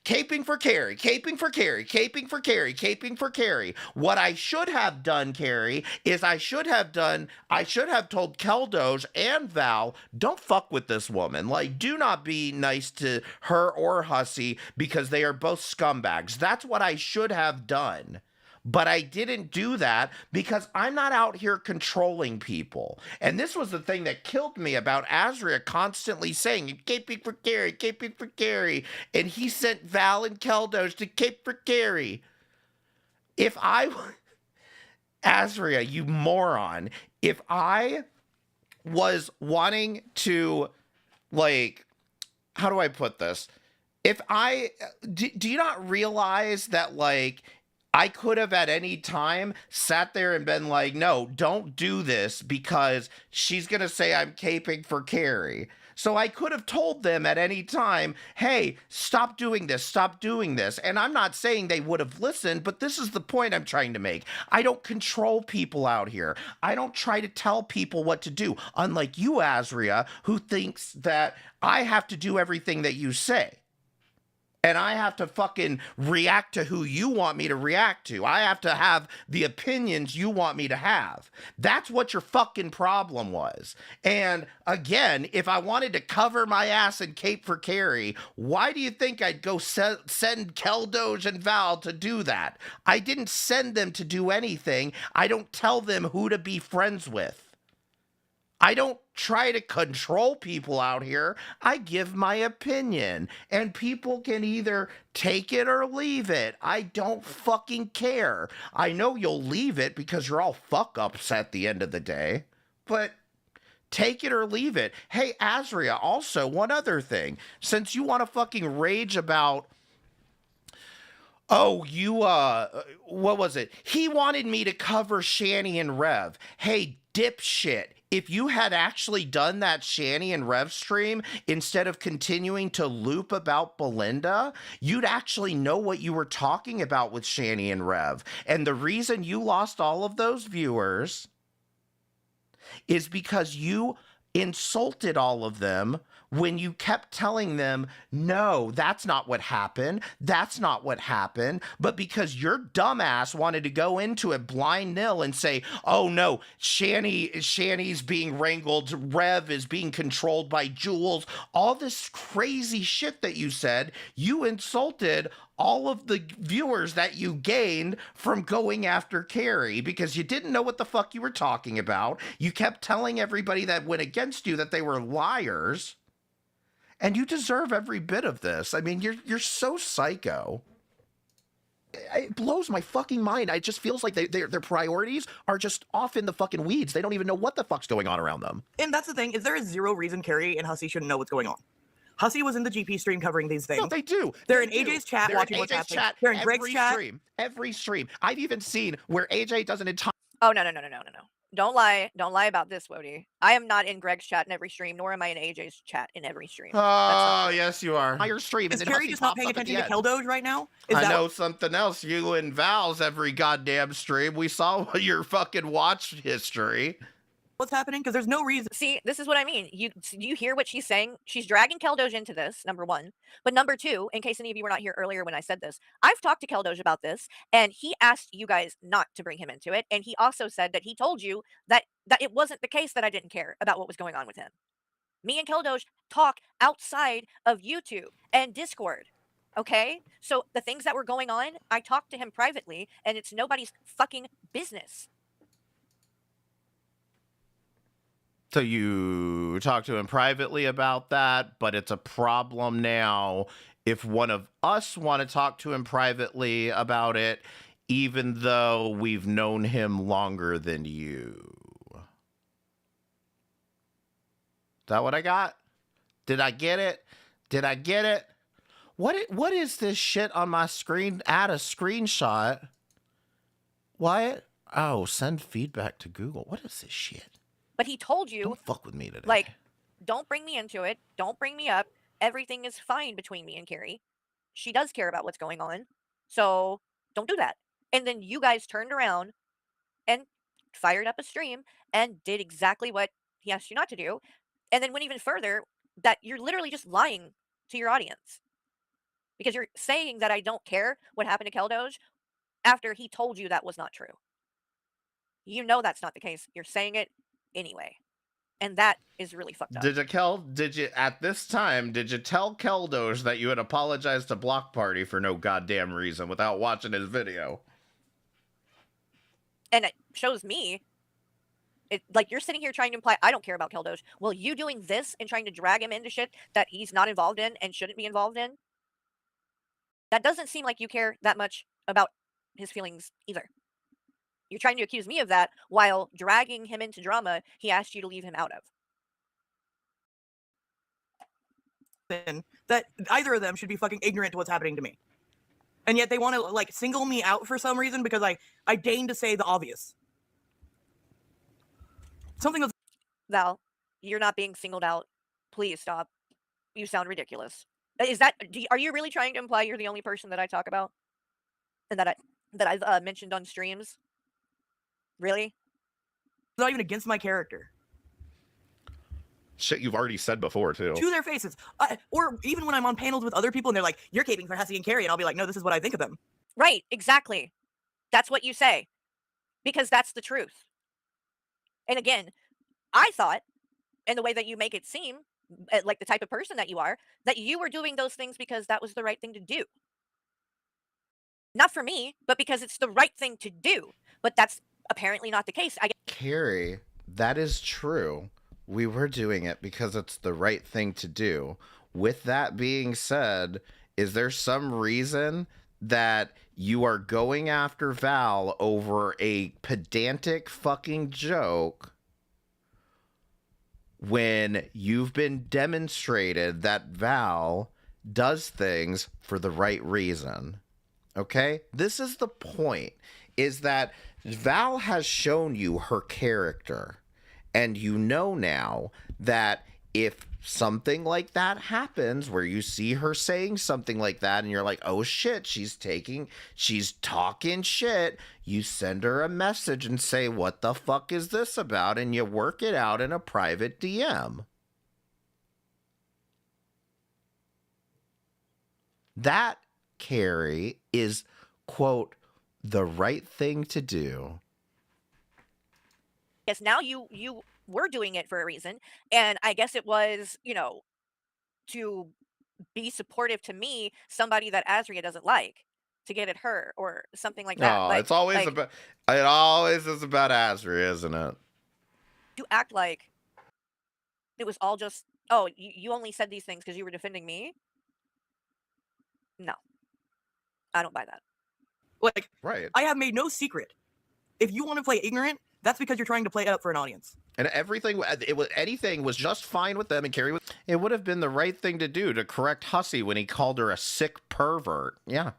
caping for Carrie, caping for Carrie, caping for Carrie, caping for Carrie. What I should have done, Carrie, is I should have told Keldos and Val, don't fuck with this woman. Like, do not be nice to her or Hussey because they are both scumbags. That's what I should have done. But I didn't do that because I'm not out here controlling people. And this was the thing that killed me about Azria constantly saying, caping for Carrie, caping for Carrie. And he sent Val and Keldos to cape for Carrie. If I... Azria, you moron. If I was wanting to, like... How do I put this? if I do you not realize that like I could have at any time sat there and been like, no, don't do this because she's going to say I'm caping for Carrie. So I could have told them at any time, hey, stop doing this, stop doing this. And I'm not saying they would have listened, but this is the point I'm trying to make. I don't control people out here. I don't try to tell people what to do, unlike you, Azria, who thinks that I have to do everything that you say. And I have to fucking react to who you want me to react to. I have to have the opinions you want me to have. That's what your fucking problem was. And again, if I wanted to cover my ass and cape for Carrie, why do you think I'd go send Keldoge and Val to do that? I didn't send them to do anything. I don't tell them who to be friends with. I don't try to control people out here. I give my opinion, and people can either take it or leave it. I don't fucking care. I know you'll leave it because you're all fuck ups at the end of the day, but take it or leave it. Hey, Azria, also, one other thing. Since you want to fucking rage about, oh, you, what was it? He wanted me to cover Shani and Rev. Hey, dipshit. If you had actually done that Shani and Rev stream instead of continuing to loop about Belinda, you'd actually know what you were talking about with Shani and Rev. And the reason you lost all of those viewers is because you insulted all of them when you kept telling them, no, that's not what happened. That's not what happened. But because your dumbass wanted to go into it blind nil and say, oh no, Shani's being wrangled, Rev is being controlled by Jules, all this crazy shit that you said, you insulted all of the viewers that you gained from going after Carrie because you didn't know what the fuck you were talking about. You kept telling everybody that went against you that they were liars. And you deserve every bit of this. I mean, you're so psycho. It blows my fucking mind. It just feels like their priorities are just off in the fucking weeds. They don't even know what the fuck's going on around them. And that's the thing, is there is zero reason Carrie and Hussey shouldn't know what's going on. Hussey was in the GP stream covering these things. No, they do. They're in AJ's chat watching what's happening. They're in Greg's chat. Every stream. I've even seen where AJ does an entire... Oh, no. Don't lie about this, Wody. I am not in Greg's chat in every stream, nor am I in AJ's chat in every stream. Oh, yes, you are. Your stream. Is Carrie just not paying attention to Keldoge right now? I know something else. You and Val's every goddamn stream. We saw your fucking watch history. What's happening? Because there's no reason. See, this is what I mean. You hear what she's saying? She's dragging Keldoge into this, number one. But number two, in case any of you were not here earlier when I said this, I've talked to Keldoge about this, and he asked you guys not to bring him into it. And he also said that he told you that it wasn't the case that I didn't care about what was going on with him. Me and Keldoge talk outside of YouTube and Discord. Okay? So the things that were going on, I talked to him privately, and it's nobody's fucking business. So you talk to him privately about that, but it's a problem now if one of us want to talk to him privately about it, even though we've known him longer than you. Is that what I got? Did I get it? Did I get it? What is this shit on my screen? Add a screenshot. What? Oh, send feedback to Google. What is this shit? But he told you, don't fuck with me today. Like, don't bring me into it. Don't bring me up. Everything is fine between me and Carrie. She does care about what's going on. So don't do that. And then you guys turned around and fired up a stream and did exactly what he asked you not to do. And then went even further, that you're literally just lying to your audience. Because you're saying that I don't care what happened to Keldoge after he told you that was not true. You know that's not the case. You're saying it anyway, and that is really fucked up. Did you at this time tell Keldoge that you had apologized to Block Party for no goddamn reason without watching his video? And it shows me, like, you're sitting here trying to imply I don't care about Keldoge. Well, you doing this and trying to drag him into shit that he's not involved in and shouldn't be involved in, that doesn't seem like you care that much about his feelings either. You're trying to accuse me of that while dragging him into drama he asked you to leave him out of. happen that either of them should be fucking ignorant to what's happening to me. And yet they want to like single me out for some reason because I deign to say the obvious. Something that's Val, you're not being singled out. Please stop. You sound ridiculous. Are you really trying to imply you're the only person that I talk about? And that I've mentioned on streams? Really? not even against my character. Shit you've already said before, too. To their faces. Or even when I'm on panels with other people and they're like, you're caping for Hussey and Carrie, and I'll be like, no, this is what I think of them. Right, exactly. That's what you say. Because that's the truth. And again, I thought, and the way that you make it seem, like the type of person that you are, that you were doing those things because that was the right thing to do. Not for me, but because it's the right thing to do. But that's apparently not the case. Carrie, that is true. We were doing it because it's the right thing to do. With that being said, is there some reason that you are going after Val over a pedantic fucking joke when you've been demonstrated that Val does things for the right reason? Okay? This is the point, is that Val has shown you her character. And you know now that if something like that happens, where you see her saying something like that and you're like, oh shit, she's talking shit, you send her a message and say, what the fuck is this about? And you work it out in a private DM. That, Carrie, is, quote, the right thing to do. Yes, now you were doing it for a reason, and I guess it was, to be supportive to me, somebody that Azria doesn't like, to get at her or something like that. Oh, Like, it's always about. It always is about Azria, isn't it? you act like it was all just, oh, you only said these things because you were defending me. No, I don't buy that. Like, right. I have made no secret. If you want to play ignorant, that's because you're trying to play it up for an audience. And anything was just fine with them, and Carrie was. It would have been the right thing to do to correct Hussey when he called her a sick pervert. Yeah.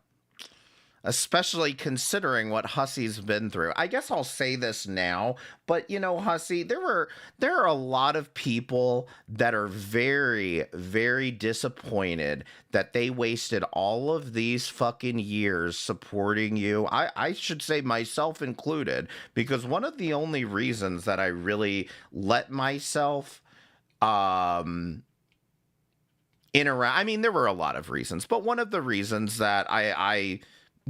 Especially considering what Hussey's been through. I guess I'll say this now, but Hussey, there are a lot of people that are very, very disappointed that they wasted all of these fucking years supporting you. I should say myself included, because one of the only reasons that I really let myself interact. I mean, there were a lot of reasons, but one of the reasons that I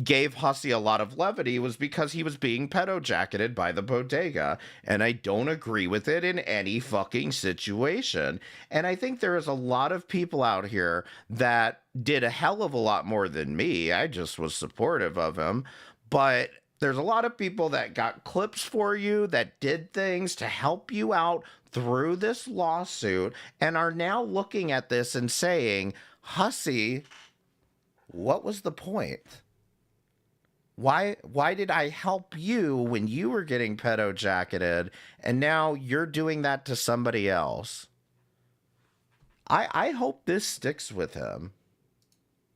gave Hussey a lot of levity was because he was being pedo-jacketed by the bodega, and I don't agree with it in any fucking situation. And I think there is a lot of people out here that did a hell of a lot more than me. I just was supportive of him. But there's a lot of people that got clips for you, that did things to help you out through this lawsuit, and are now looking at this and saying, Hussey, what was the point? Why did I help you when you were getting pedo-jacketed, and now you're doing that to somebody else? I hope this sticks with him.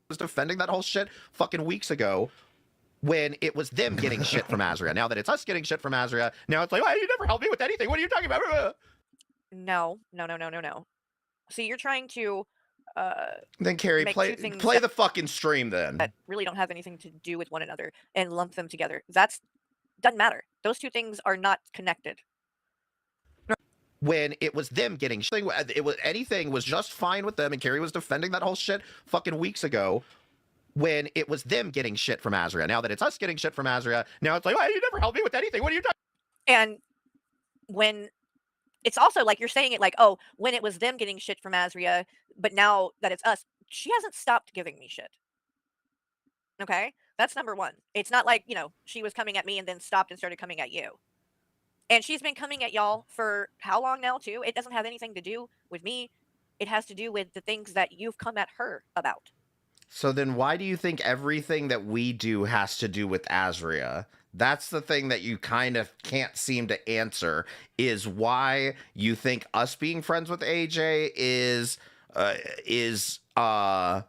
Was defending that whole shit fucking weeks ago when it was them getting shit from Azria. Now that it's us getting shit from Azria, now it's like, why you never helped me with anything? What are you talking about? No. See, you're trying to then Carrie, play the fucking stream then. That really don't have anything to do with one another and lump them together. Doesn't matter. Those two things are not connected. When it was them getting shit, anything was just fine with them, and Carrie was defending that whole shit fucking weeks ago when it was them getting shit from Azria. Now that it's us getting shit from Azria, now it's like, why you never helped me with anything? What are you talking? And when it's also like you're saying it like, oh, when it was them getting shit from Azria, but now that it's us, she hasn't stopped giving me shit. Okay? That's number one. It's not like, she was coming at me and then stopped and started coming at you. And she's been coming at y'all for how long now, too? It doesn't have anything to do with me. It has to do with the things that you've come at her about. So then why do you think everything that we do has to do with Azria? That's the thing that you kind of can't seem to answer, is why you think us being friends with AJ is is has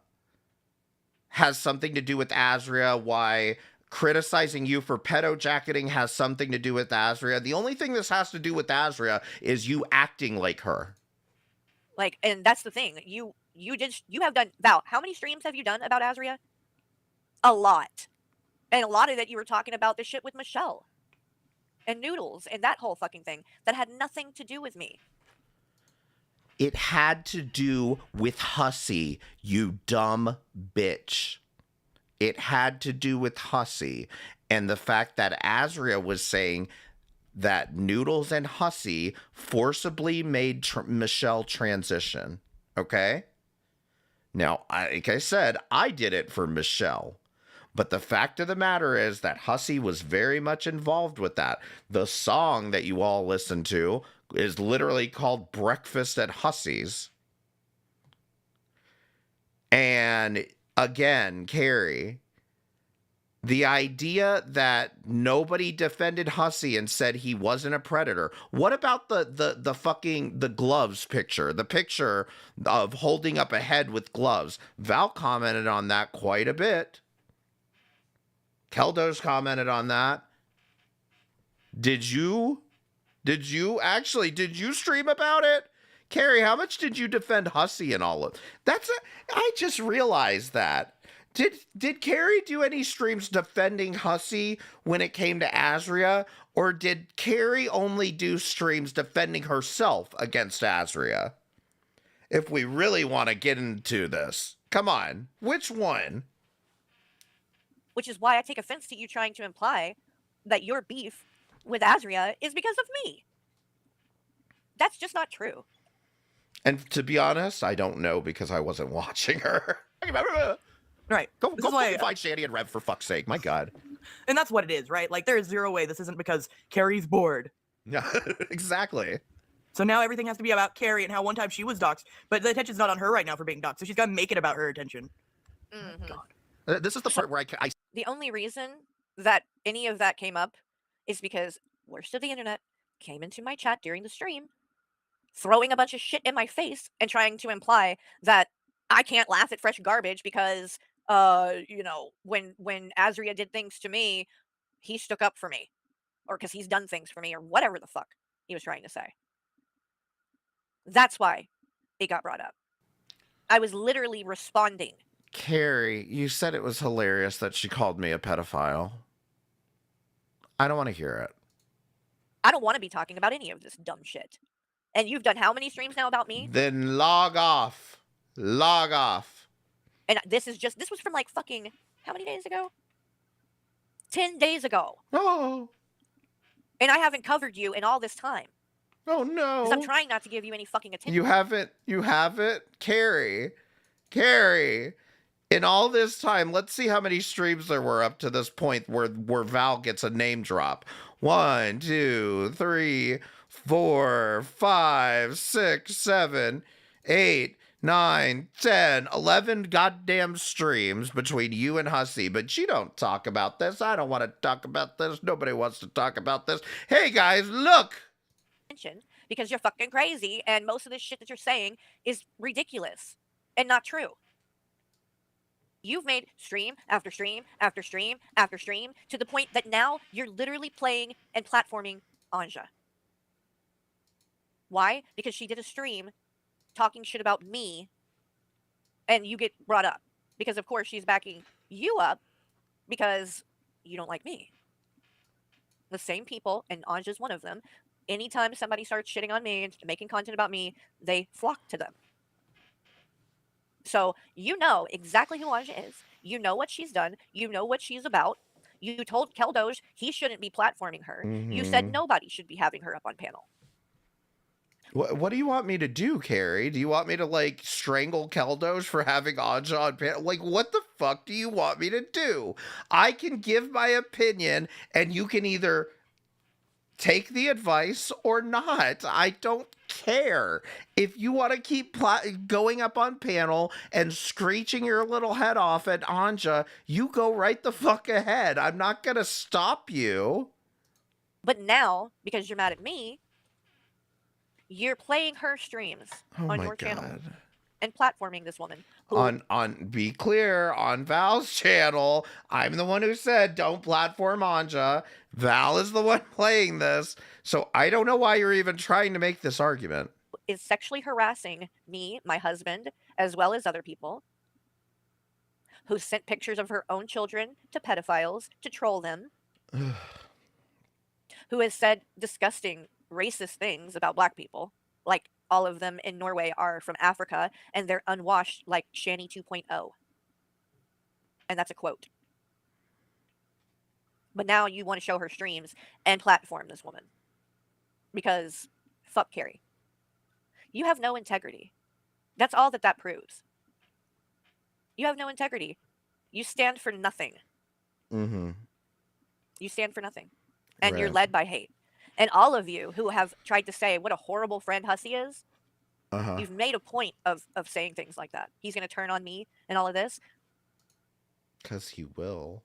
something to do with Azria, why criticizing you for pedo jacketing has something to do with Azria. The only thing this has to do with Azria is you acting like her. Like, and that's the thing. You have done, Val, how many streams have you done about Azria? A lot. And a lot of it you were talking about the shit with Michelle and Noodles and that whole fucking thing that had nothing to do with me. It had to do with Hussy, you dumb bitch. It had to do with Hussy. And the fact that Azria was saying that Noodles and Hussy forcibly made Michelle transition. Okay? Now, like I said, I did it for Michelle. But the fact of the matter is that Hussy was very much involved with that. The song that you all listen to is literally called Breakfast at Hussy's. And again, Carrie, the idea that nobody defended Hussy and said he wasn't a predator. What about the fucking the gloves picture? The picture of holding up a head with gloves. Val commented on that quite a bit. Keldo's commented on that. Did you stream about it? Carrie, how much did you defend Hussy and all of I just realized that. Did Carrie do any streams defending Hussy when it came to Azria? Or did Carrie only do streams defending herself against Azria? If we really want to get into this. Come on. Which one? Which is why I take offense to you trying to imply that your beef with Azria is because of me. That's just not true. And to be honest, I don't know because I wasn't watching her. Right. Go find Shandy and Rev for fuck's sake. My God. And that's what it is, right? Like, there is zero way this isn't because Carrie's bored. Yeah, exactly. So now everything has to be about Carrie and how one time she was doxxed, but the attention's not on her right now for being doxxed, so she's got to make it about her attention. Mm-hmm. God. This is the part where I... The only reason that any of that came up is because worst of the internet came into my chat during the stream, throwing a bunch of shit in my face and trying to imply that I can't laugh at fresh garbage because, when Azria did things to me, he stuck up for me, or because he's done things for me, or whatever the fuck he was trying to say. That's why it got brought up. I was literally responding. Carrie, you said it was hilarious that she called me a pedophile. I don't want to hear it. I don't want to be talking about any of this dumb shit. And you've done how many streams now about me? Then log off. Log off. And this was from like fucking, how many days ago? 10 days ago. Oh. And I haven't covered you in all this time. Oh no. Because I'm trying not to give you any fucking attention. You haven't? Carrie. In all this time, let's see how many streams there were up to this point where Val gets a name drop. 1, 2, 3, 4, 5, 6, 7, 8, 9, 10, 11 goddamn streams between you and Hussy, but you don't talk about this. I don't want to talk about this. Nobody wants to talk about this. Hey guys, look! Because you're fucking crazy, and most of this shit that you're saying is ridiculous and not true. You've made stream after stream after stream after stream to the point that now you're literally playing and platforming Anja. Why? Because she did a stream talking shit about me, and you get brought up. Because, of course, she's backing you up because you don't like me. The same people, and Anja's one of them, anytime somebody starts shitting on me and making content about me, they flock to them. So you know exactly who Anja is. You know what she's done. You know what she's about. You told Keldoge he shouldn't be platforming her. Mm-hmm. You said nobody should be having her up on panel. What do you want me to do, Carrie? Do you want me to, like, strangle Keldoge for having Anja on panel? Like, what the fuck do you want me to do? I can give my opinion, and you can either take the advice or not. I don't care. If you want to keep going up on panel and screeching your little head off at Anja, you go right the fuck ahead. I'm not going to stop you. But now, because you're mad at me, you're playing her streams on your channel. and platforming this woman. Who, On be clear, on Val's channel, I'm the one who said don't platform Anja. Val is the one playing this, so I don't know why you're even trying to make this argument. is sexually harassing me, my husband, as well as other people, who sent pictures of her own children to pedophiles to troll them, who has said disgusting, racist things about black people, like all of them in Norway are from Africa and they're unwashed like Shani 2.0. And that's a quote. But now you want to show her streams and platform this woman. Because fuck Carrie. You have no integrity. That's all that proves. You have no integrity. You stand for nothing. Mm-hmm. You stand for nothing. And you're Right. led by hate. And all of you who have tried to say what a horrible friend Hussey is, you've made a point of saying things like that. He's going to turn on me and all of this. Because he will.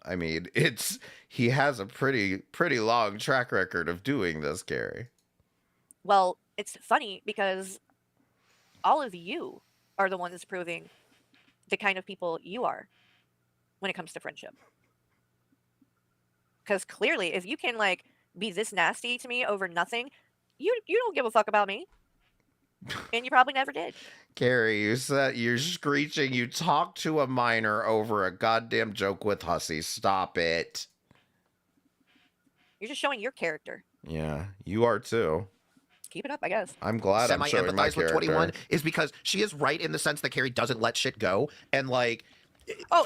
I mean, he has a pretty long track record of doing this, Carrie. Well, it's funny because all of you are the ones proving the kind of people you are when it comes to friendship. Because clearly, if you can like be this nasty to me over nothing, you don't give a fuck about me. And you probably never did. Carrie, you said you're screeching. You talked to a minor over a goddamn joke with Hussey. Stop it. You're just showing your character. Yeah, you are too. Keep it up, I guess. I'm glad I'm showing my Semi-empathize with character. 21 is because she is right in the sense that Carrie doesn't let shit go, and like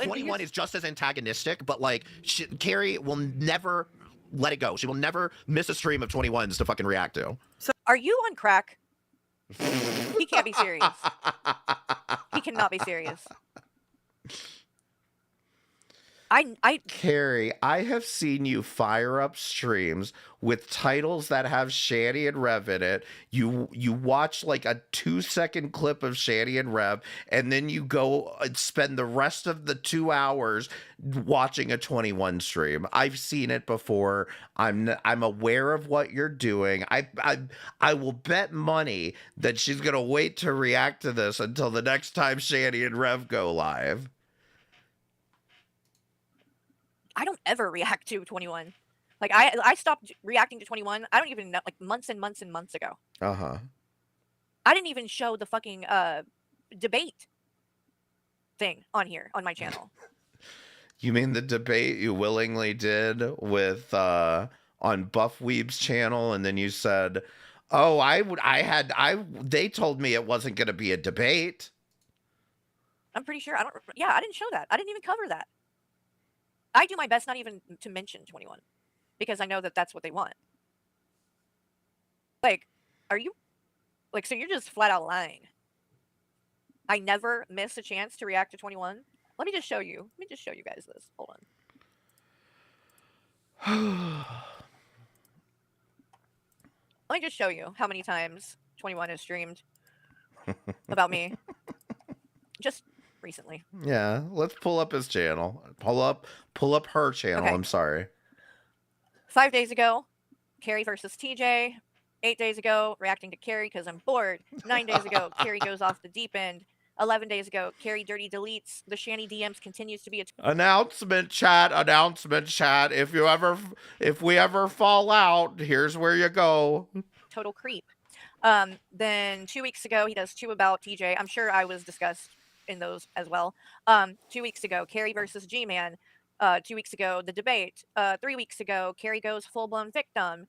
21 is just as antagonistic, but like Carrie will never let it go. She will never miss a stream of 21s to fucking react to. So, are you on crack? He can't be serious. He cannot be serious. Carrie, I have seen you fire up streams with titles that have Shani and Rev in it. You watch like a 2-second clip of Shani and Rev, and then you go and spend the rest of the 2 hours watching a 21 stream. I've seen it before. I'm aware of what you're doing. I will bet money that she's gonna wait to react to this until the next time Shani and Rev go live. I don't ever react to 21. Like I stopped reacting to 21. I don't even know, like months and months and months ago. Uh-huh. I didn't even show the fucking debate thing on here on my channel. You mean the debate you willingly did with on Buff Weeb's channel, and then you said, "Oh, they told me it wasn't going to be a debate." I'm pretty sure I didn't show that. I didn't even cover that. I do my best not even to mention 21 because I know that that's what they want. Like, are you like, so you're just flat out lying. I never miss a chance to react to 21. Let me just show you. Let me just show you guys this. Hold on. Let me just show you how many times 21 has streamed about me. Just recently. Yeah, let's pull up his channel. Pull up her channel. Okay. I'm sorry. 5 days ago, Carrie versus TJ. 8 days ago, reacting to Carrie because I'm bored. 9 days ago, Carrie goes off the deep end. 11 days ago, Carrie dirty deletes. The Shani DMs continues to be a Announcement chat. If we ever fall out, here's where you go. total creep. Then 2 weeks ago, he does 2 about TJ. I'm sure I was discussed in those as well. 2 weeks ago, Carrie versus G-Man. 2 weeks ago, the debate. 3 weeks ago, Carrie goes full-blown victim.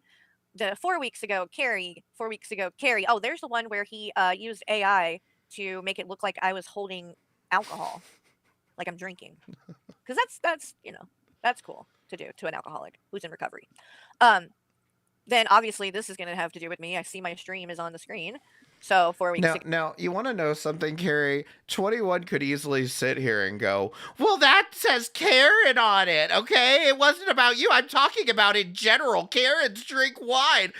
4 weeks ago, Carrie. 4 weeks ago, Carrie. Oh, there's the one where he used AI to make it look like I was holding alcohol, like I'm drinking, because that's that's cool to do to an alcoholic who's in recovery. Then obviously this is going to have to do with me. I see my stream is on the screen. So 4 weeks ago. Now, you want to know something, Carrie? 21 could easily sit here and go, well, that says Karen on it, okay? It wasn't about you. I'm talking about in general. Karens drink wine.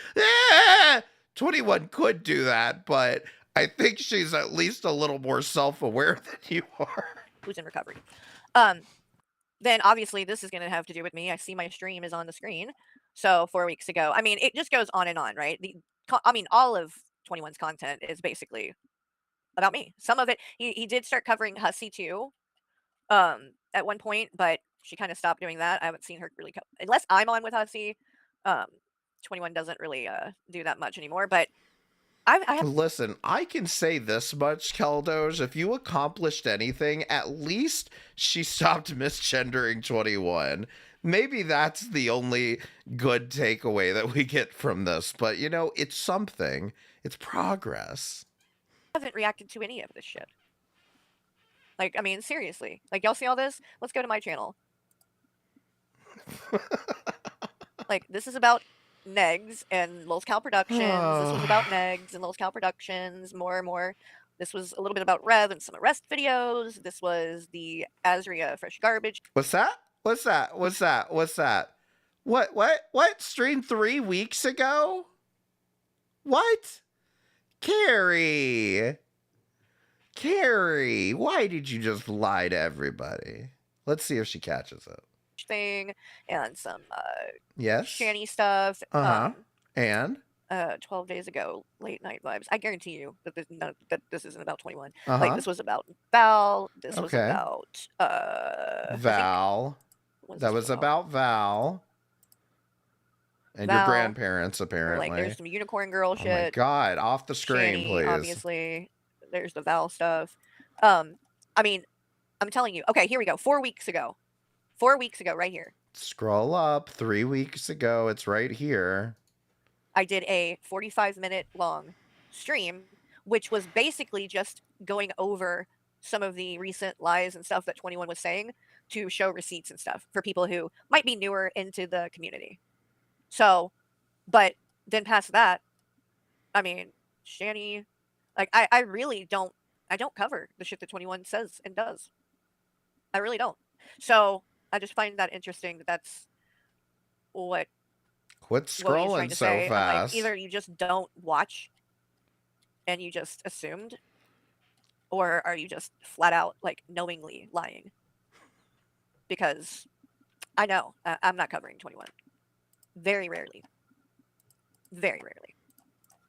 21 could do that, but I think she's at least a little more self-aware than you are. Who's in recovery. Then obviously this is going to have to do with me. I see my stream is on the screen. So 4 weeks ago, I mean, it just goes on and on, right? All of 21's content is basically about me. Some of it, he did start covering Hussey too, at one point, but she kind of stopped doing that. I haven't seen her really unless I'm on with Hussey. 21 doesn't really do that much anymore, but I have. Listen, I can say this much, Keldoge. If you accomplished anything, at least she stopped misgendering 21. Maybe that's the only good takeaway that we get from this. But, you know, it's something. It's progress. I haven't reacted to any of this shit. Like, I mean, seriously. Like, y'all see all this? Let's go to my channel. Like, this is about Negs and Lulz Cal Productions. This was about Negs and Lulz Cal Productions. More. This was a little bit about Rev and some arrest videos. This was the Azria Fresh Garbage. What's that? What's that? What's that? What's that? What? Stream 3 weeks ago? What? Carrie, why did you just lie to everybody? Let's see if she catches it. Thing and some Yes. Shanny stuff. And 12 days ago, late night vibes. I guarantee you that this isn't about 21. Uh-huh. Like, this was about Val. This was Okay. about Val. That was about Val. And your Val. grandparents, apparently. Like, there's some unicorn girl Oh shit. my god, off the screen, Shanny, please. obviously. There's the Val stuff. I mean, I'm telling you. Okay, here we go. 4 weeks ago. 4 weeks ago, right here. Scroll up 3 weeks ago. It's right here. I did a 45-minute long stream, which was basically just going over some of the recent lies and stuff that 21 was saying to show receipts and stuff for people who might be newer into the community. So, but then past that, I mean, Shanny, like, I really don't, I don't cover the shit that 21 says and does. I really don't. So I just find that interesting that that's what Quit he's scrolling trying to so say. I'm fast. like, either you just don't watch and you just assumed, or are you just flat out like knowingly lying? Because I know I'm not covering 21. Very rarely. Very rarely.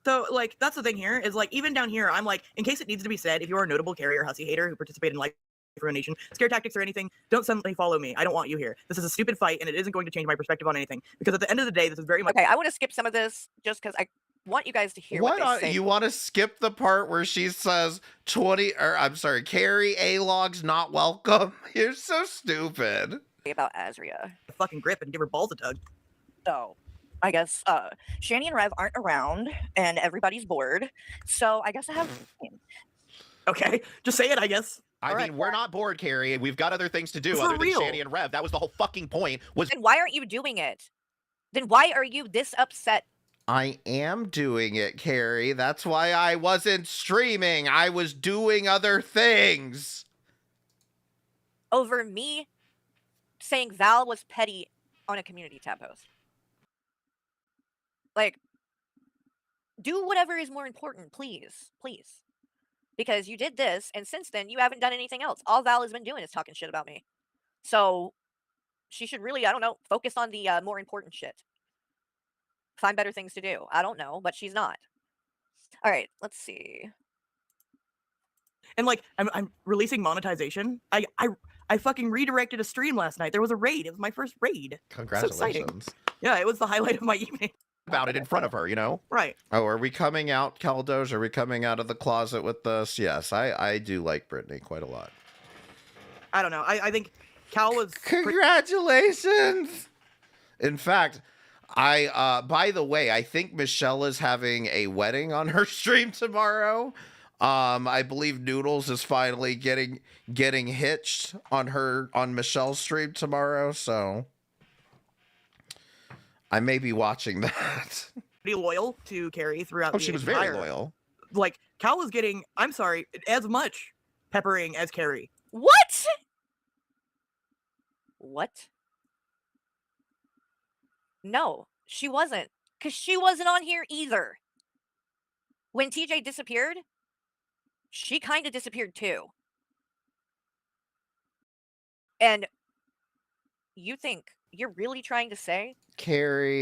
So, like, that's the thing here is, like, even down here, I'm like, in case it needs to be said, if you're a notable Carrie or Hussey hater who participated in, like, Ruination, scare tactics or anything, don't suddenly follow me. I don't want you here. This is a stupid fight, and it isn't going to change my perspective on anything. Because at the end of the day, this is very much... Okay, I want to skip some of this just because I want you guys to hear what they say. You want to skip the part where she says Carrie A-Log's not welcome? You're so stupid. About Azria. Fucking grip and give her balls a tug. So, I guess Shanny and Rev aren't around, and everybody's bored. So I guess I have. Okay, just say it. I guess. I mean, we're not bored, Carrie. We've got other things to do For other real. than Shanny and Rev. That was the whole fucking point. Was Then why aren't you doing it? Then why are you this upset? I am doing it, Carrie. That's why I wasn't streaming. I was doing other things. Over me saying Val was petty on a community tab post. Like, do whatever is more important, please. Please. Because you did this, and since then, you haven't done anything else. All Val has been doing is talking shit about me. So, she should really, I don't know, focus on the more important shit. Find better things to do. I don't know, but she's not. All right, let's see. And, like, I'm releasing monetization. I fucking redirected a stream last night. There was a raid. It was my first raid. Congratulations. So yeah, it was the highlight of my evening. about it in front of her, you know? Right. Oh, are we coming out, Keldoge? Are we coming out of the closet with this? Yes, I do like Brittany quite a lot. I don't know. I think Cal was... Congratulations! In fact, by the way, I think Michelle is having a wedding on her stream tomorrow. I believe Noodles is finally getting hitched on Michelle's stream tomorrow, so I may be watching that. Pretty loyal to Carrie throughout the she was very entire- loyal. Like, Cal was getting, I'm sorry, as much peppering as Carrie. What? What? No, she wasn't. Because she wasn't on here either. When TJ disappeared, she kind of disappeared too. And you think you're really trying to say? Carrie,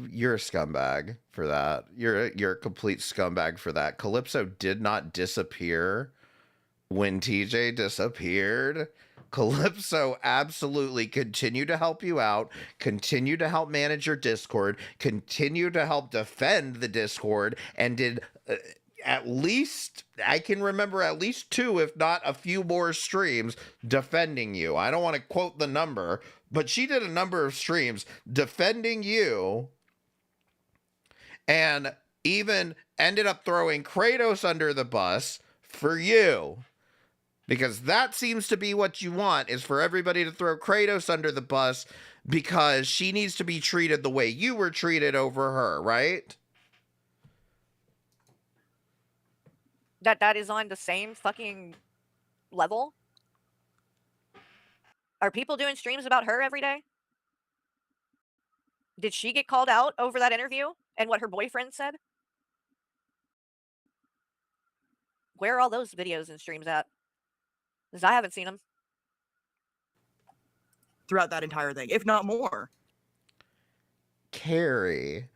you're a scumbag for that. You're a complete scumbag for that. Calypso did not disappear when TJ disappeared, Calypso absolutely continued to help you out, continued to help manage your Discord, continued to help defend the Discord, and did at least, I can remember at least 2, if not a few more streams defending you. I don't want to quote the number, but she did a number of streams defending you, and even ended up throwing Kratos under the bus for you. Because that seems to be what you want, is for everybody to throw Kratos under the bus because she needs to be treated the way you were treated over her, right? That is on the same fucking level? Are people doing streams about her every day? Did she get called out over that interview and what her boyfriend said? Where are all those videos and streams at? Because I haven't seen them. Throughout that entire thing, if not more. Carrie,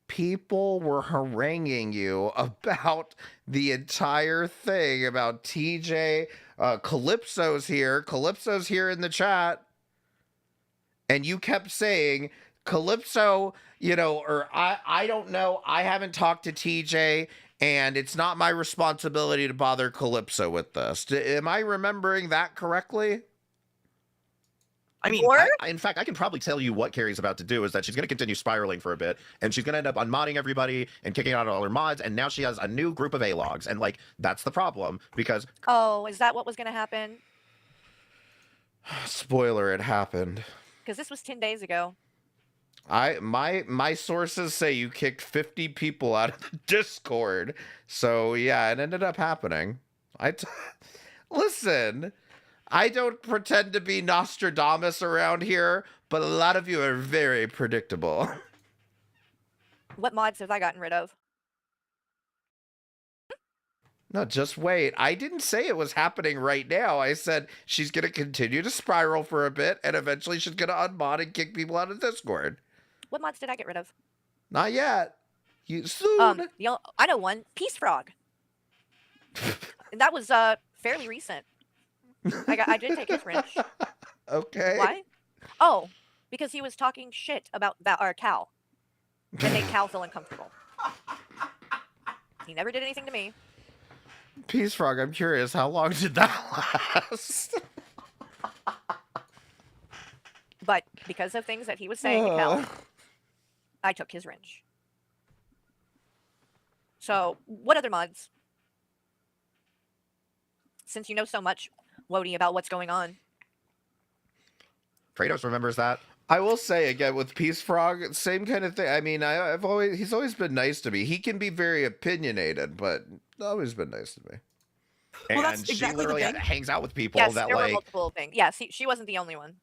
people were haranguing you about the entire thing about TJ. Calypso's here. Calypso's here in the chat. And you kept saying, Calypso, you know, or I don't know. I haven't talked to TJ, and it's not my responsibility to bother Calypso with this. Am I remembering that correctly? I mean, in fact, I can probably tell you what Carrie's about to do is that she's going to continue spiraling for a bit, and she's going to end up unmodding everybody and kicking out all her mods, and now she has a new group of A-logs, and, like, that's the problem, because... Oh, is that what was going to happen? Spoiler, it happened. Because this was 10 days ago. My sources say you kicked 50 people out of the Discord, so yeah, it ended up happening. Listen... I don't pretend to be Nostradamus around here, but a lot of you are very predictable. What mods have I gotten rid of? No, just wait. I didn't say it was happening right now. I said she's going to continue to spiral for a bit, and eventually she's going to unmod and kick people out of Discord. What mods did I get rid of? Not yet. Soon. I know one. Peace Frog. And that was fairly recent. I did take his wrench. Okay. Why? Oh, because he was talking shit about our Cal. That made Cal feel uncomfortable. He never did anything to me. Peace Frog, I'm curious, how long did that last? But because of things that he was saying to Cal, I took his wrench. So, what other mods? Since you know so much, Wody, about what's going on. Kratos remembers that. I will say again with Peace Frog, same kind of thing. I mean, he's always been nice to me. He can be very opinionated, but always been nice to me. And well, that's she literally hangs out with people yes, that there like. Were multiple things. Yes, she wasn't the only one.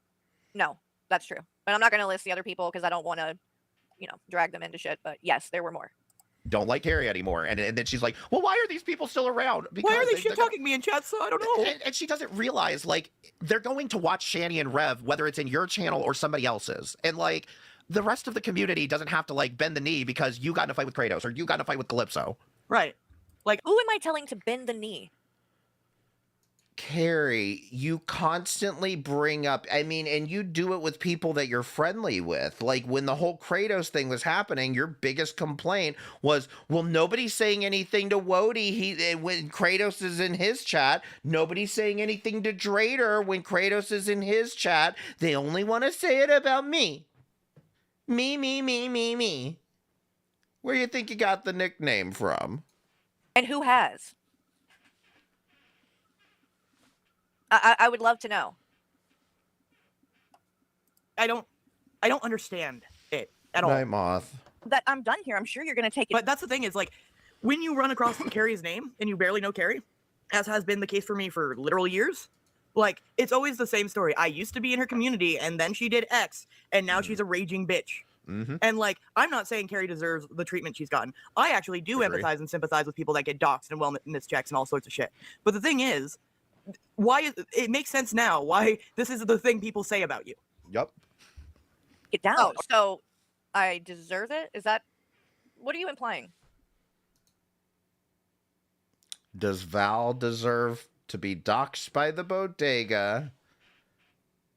No, that's true. But I'm not going to list the other people because I don't want to, drag them into shit. But yes, there were more. Don't like Carrie anymore, and then she's like, well, why are these people still around? Because why are they shit talking me in chat? So I don't know. And she doesn't realize, like, they're going to watch Shani and Rev, whether it's in your channel or somebody else's, and like the rest of the community doesn't have to like bend the knee because you got in a fight with Kratos or you got in a fight with Calypso. Right. Like, who am I telling to bend the knee? Carrie, you constantly bring up, and you do it with people that you're friendly with. Like when the whole Kratos thing was happening, your biggest complaint was, well, nobody's saying anything to Wody when Kratos is in his chat. Nobody's saying anything to Drader when Kratos is in his chat. They only want to say it about me. Me. Where do you think you got the nickname from? And who has? I would love to know. I don't understand it at all. Night Moth. That I'm done here. I'm sure you're gonna take it. But that's the thing is, like, when you run across Carrie's name and you barely know Carrie, as has been the case for me for literal years, like, it's always the same story. I used to be in her community, and then she did X, and now she's a raging bitch. Mm-hmm. And like, I'm not saying Carrie deserves the treatment she's gotten. I actually do empathize and sympathize with people that get doxxed and wellness checks and all sorts of shit. But the thing is, why it makes sense now why this is the thing people say about you. Yep. Get down. Oh, so I deserve it? Is that what are you implying? Does Val deserve to be doxxed by the bodega,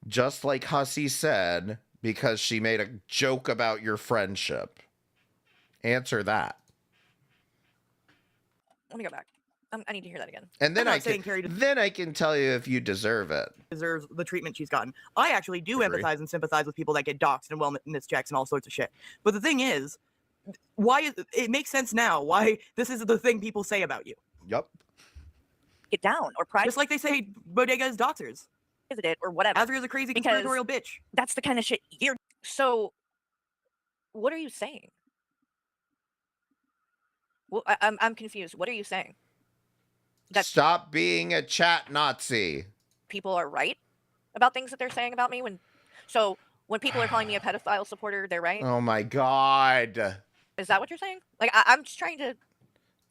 just like Hussy said, because she made a joke about your friendship? Answer that. Let me go back. I need to hear that again. And then I'm I not saying can Carrie then I can tell you if you deserve it. deserves the treatment she's gotten. I actually do Agree. empathize and sympathize with people that get doxxed and wellness checks and all sorts of shit. But the thing is, why is it makes sense now why this is the thing people say about you. Yup. Get down or pride. Just like they say bodega is doxers. Is it or whatever? Azria's a crazy Because conspiratorial bitch. That's the kind of shit you're. So, what are you saying? Well, I'm confused. What are you saying? That Stop being a chat Nazi. people are right about things that they're saying about me when people are calling me a pedophile supporter, they're right? Oh my god. Is that what you're saying? Like I'm just trying to.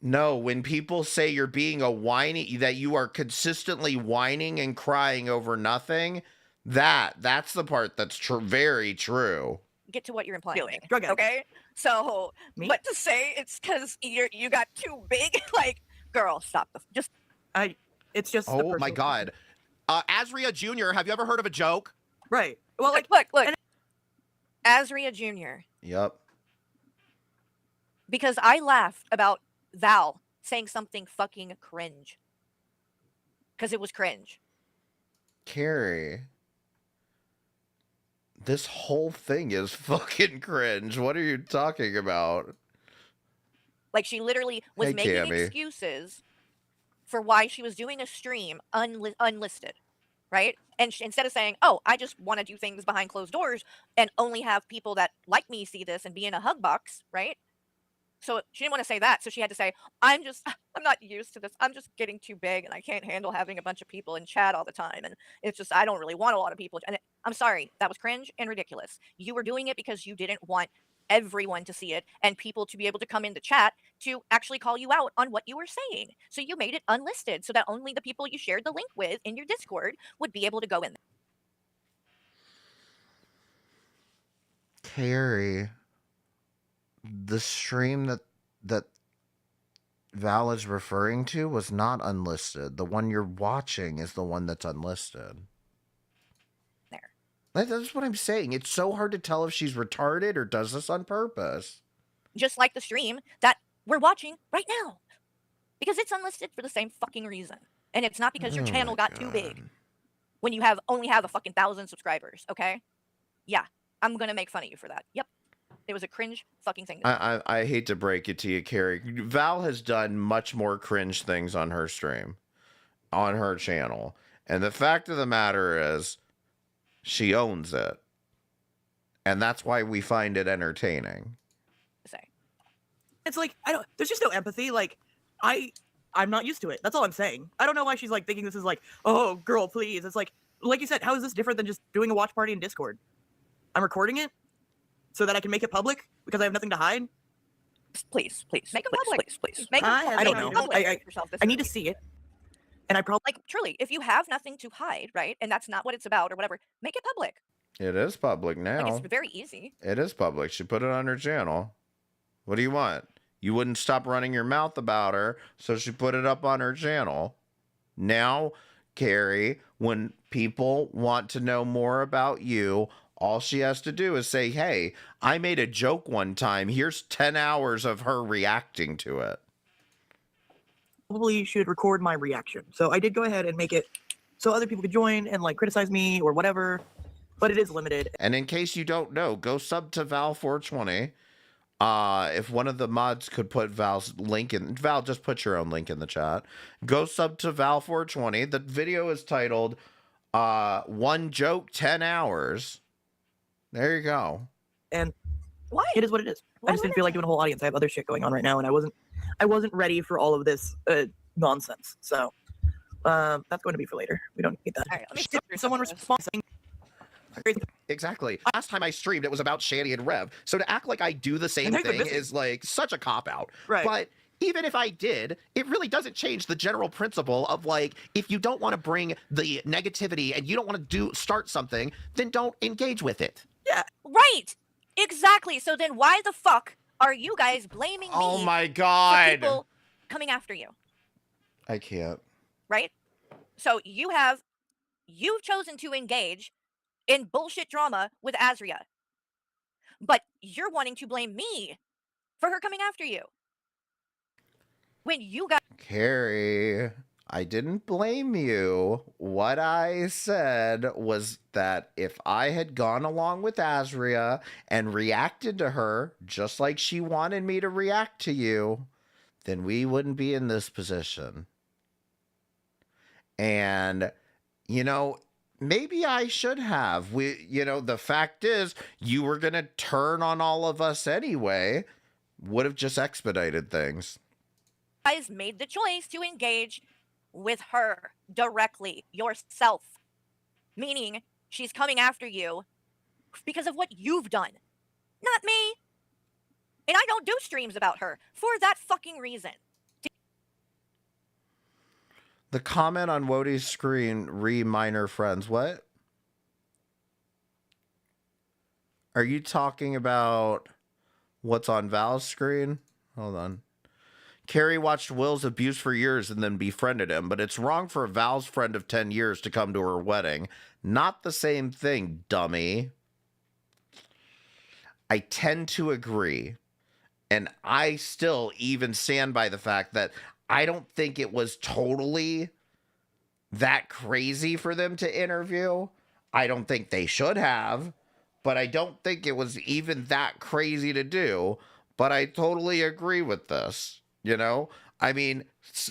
No, when people say you're being a whiny, that you are consistently whining and crying over nothing, that's the part that's very true. Get to what you're implying. Drug addict. Okay, so but to say it's because you got too big, like, girl, stop. It's just. the Oh my personal- god. Azria Jr., have you ever heard of a joke? Right. Well, like, look. Azria Jr. Yep. Because I laughed about Val saying something fucking cringe. Because it was cringe. Carrie. This whole thing is fucking cringe. What are you talking about? Like, she literally was Hey, making Cammy. excuses for why she was doing a stream unlisted, right? And instead of saying, oh, I just want to do things behind closed doors and only have people that like me see this and be in a hug box, right? So she didn't want to say that. So she had to say, I'm not used to this. I'm just getting too big and I can't handle having a bunch of people in chat all the time. And it's just, I don't really want a lot of people. And I'm sorry, that was cringe and ridiculous. You were doing it because you didn't want everyone to see it and people to be able to come into chat to actually call you out on what you were saying. So you made it unlisted so that only the people you shared the link with in your Discord would be able to go in there. Carrie, the stream that Val is referring to was not unlisted. The one you're watching is the one that's unlisted. That's what I'm saying. It's so hard to tell if she's retarded or does this on purpose. Just like the stream that we're watching right now. Because it's unlisted for the same fucking reason. And it's not because your Oh channel my got too big. When you only have a fucking 1,000 subscribers, okay? Yeah, I'm gonna make fun of you for that. Yep. It was a cringe fucking thing. I hate to break it to you, Carrie. Val has done much more cringe things on her stream, on her channel. And the fact of the matter is, she owns it. And that's why we find it entertaining. It's like, there's just no empathy. Like, I'm not used to it. That's all I'm saying. I don't know why she's like thinking this is like, oh, girl, please. It's like you said, how is this different than just doing a watch party in Discord? I'm recording it so that I can make it public because I have nothing to hide. Please. Make it public. Please. Make it I public. don't know. I need to see it. And I probably like, truly, if you have nothing to hide, right, and that's not what it's about or whatever, make it public. It is public now. Like, it's very easy. It is public. She put it on her channel. What do you want? You wouldn't stop running your mouth about her, so she put it up on her channel. Now, Carrie, when people want to know more about you, all she has to do is say, hey, I made a joke one time. Here's 10 hours of her reacting to it. probably should record my reaction. So I did go ahead and make it so other people could join and like criticize me or whatever, but it is limited. And in case you don't know, go sub to Val420. If one of the mods could put Val's link in, Val, just put your own link in the chat. Go sub to Val420. The video is titled One Joke, 10 Hours. There you go. And it is what it is. I just didn't feel like doing a whole audience. I have other shit going on right now, and I wasn't ready for all of this nonsense. So that's going to be for later. We don't need that. All right, let me Someone responding. Exactly. Last time I streamed, it was about Shani and Rev. So to act like I do the same they're thing busy. is like such a cop-out. Right. But even if I did, it really doesn't change the general principle of like, if you don't want to bring the negativity and you don't want to start something, then don't engage with it. Yeah. Right. Exactly. So then why the fuck are you guys blaming me Oh my for God. people coming after you? I can't. Right? So you've chosen to engage in bullshit drama with Azria. But you're wanting to blame me for her coming after you. When you got Carrie, I didn't blame you. What I said was that if I had gone along with Azria and reacted to her just like she wanted me to react to you, then we wouldn't be in this position. And, you know, maybe I should have. The fact is, you were going to turn on all of us anyway. Would have just expedited things. guys made the choice to engage with her directly, yourself. Meaning, she's coming after you because of what you've done, not me. And I don't do streams about her for that fucking reason. The comment on Wodie's screen, minor friends. What? Are you talking about what's on Val's screen? Hold on. Carrie watched Will's abuse for years and then befriended him, but it's wrong for Val's friend of 10 years to come to her wedding. Not the same thing, dummy. I tend to agree. And I still even stand by the fact that I don't think it was totally that crazy for them to interview. I don't think they should have, but I don't think it was even that crazy to do. But I totally agree with this. You know, I mean,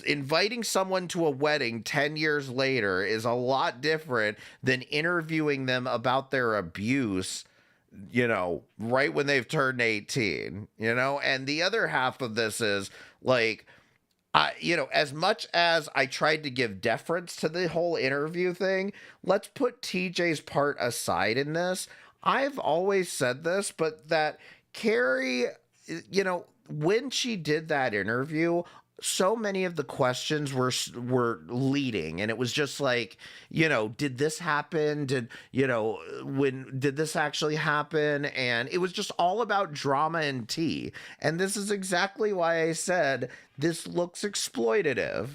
inviting someone to a wedding 10 years later is a lot different than interviewing them about their abuse, you know, right when they've turned 18, you know? And the other half of this is like, as much as I tried to give deference to the whole interview thing, let's put TJ's part aside in this. I've always said this, but that Carrie, when she did that interview, so many of the questions were leading, and it was just like, did this happen? Did this actually happen? And it was just all about drama and tea. And this is exactly why I said this looks exploitative.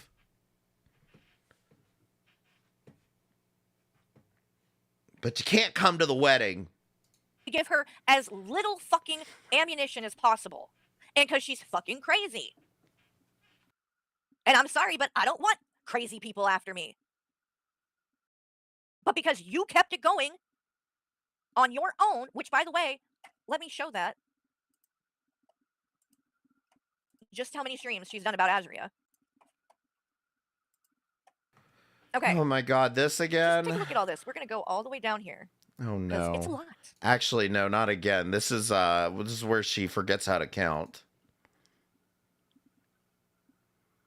But you can't come to the wedding. Give her as little fucking ammunition as possible. And because she's fucking crazy. And I'm sorry, but I don't want crazy people after me. But because you kept it going on your own, which, by the way, let me show that. Just how many streams she's done about Azria. Okay. Oh my God, this again? Just take a look at all this. We're going to go all the way down here. Oh no. It's a lot. Actually, no, not again. This is where she forgets how to count.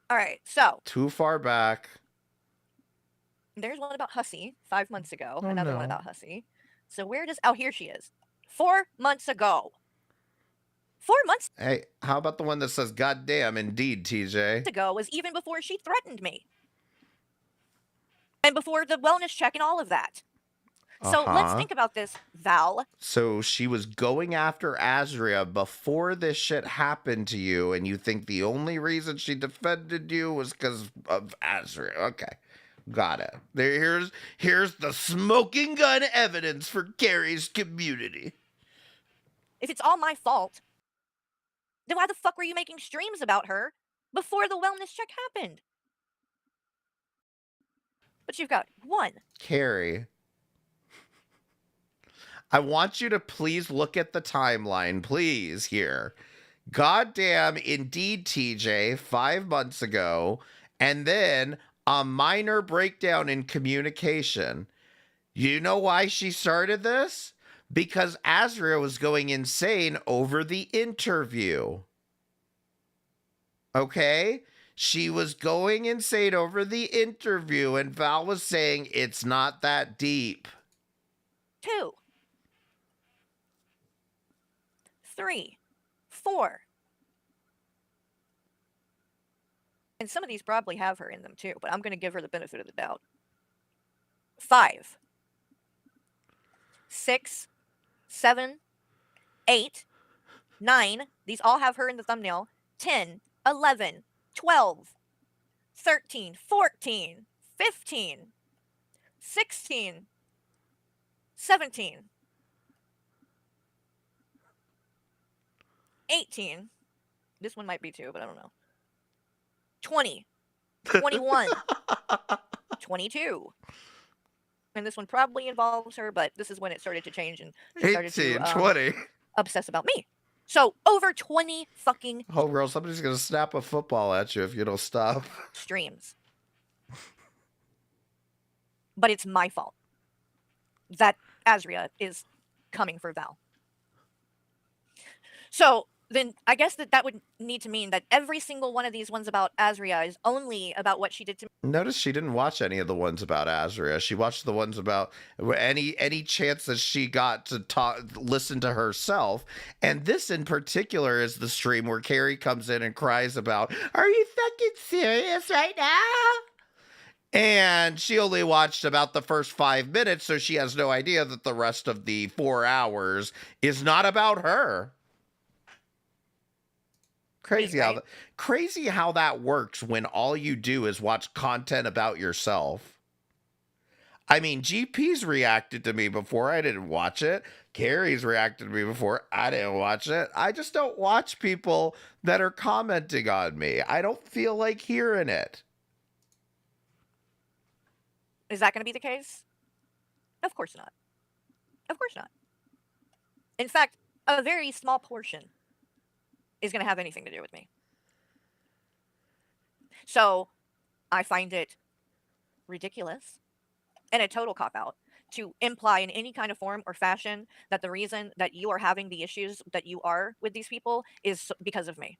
All right, so. Too far back. There's one about Hussy 5 months ago. Oh, another no. one about Hussy. So where does... Oh, here she is. 4 months ago. 4 months Hey, how about the one that says, "God damn, indeed, TJ"? ago was even before she threatened me. And before the wellness check and all of that. So let's think about this, Val. So she was going after Azria before this shit happened to you, and you think the only reason she defended you was because of Azria. Okay. Got it. Here's the smoking gun evidence for Carrie's community. If it's all my fault, then why the fuck were you making streams about her before the wellness check happened? But you've got one. Carrie, I want you to please look at the timeline, please, here. Goddamn, indeed, TJ, 5 months ago, and then a minor breakdown in communication. You know why she started this? Because Azria was going insane over the interview. Okay? She was going insane over the interview, and Val was saying it's not that deep. 2, 3, 4. And some of these probably have her in them too, but I'm going to give her the benefit of the doubt. 5, 6, 7, 8, 9. These all have her in the thumbnail. 10, 11, 12, 13, 14, 15, 16, 17, 18. This one might be 2, but I don't know. 20, 21, 22. And this one probably involves her, but this is when it started to change and she started 18, to 20. obsess about me. So over 20 fucking Oh, girl, somebody's gonna snap a football at you if you don't stop. streams. But it's my fault that Azria is coming for Val. So then I guess that would need to mean that every single one of these ones about Azria is only about what she did to me. Notice she didn't watch any of the ones about Azria. She watched the ones about any chance that she got to listen to herself. And this in particular is the stream where Carrie comes in and cries about, "Are you fucking serious right now?" And she only watched about the first 5 minutes, so she has no idea that the rest of the 4 hours is not about her. Crazy how that works when all you do is watch content about yourself. I mean, GP's reacted to me before. I didn't watch it. Carrie's reacted to me before. I didn't watch it. I just don't watch people that are commenting on me. I don't feel like hearing it. Is that going to be the case? Of course not. Of course not. In fact, a very small portion is going to have anything to do with me. So I find it ridiculous and a total cop-out to imply in any kind of form or fashion that the reason that you are having the issues that you are with these people is because of me.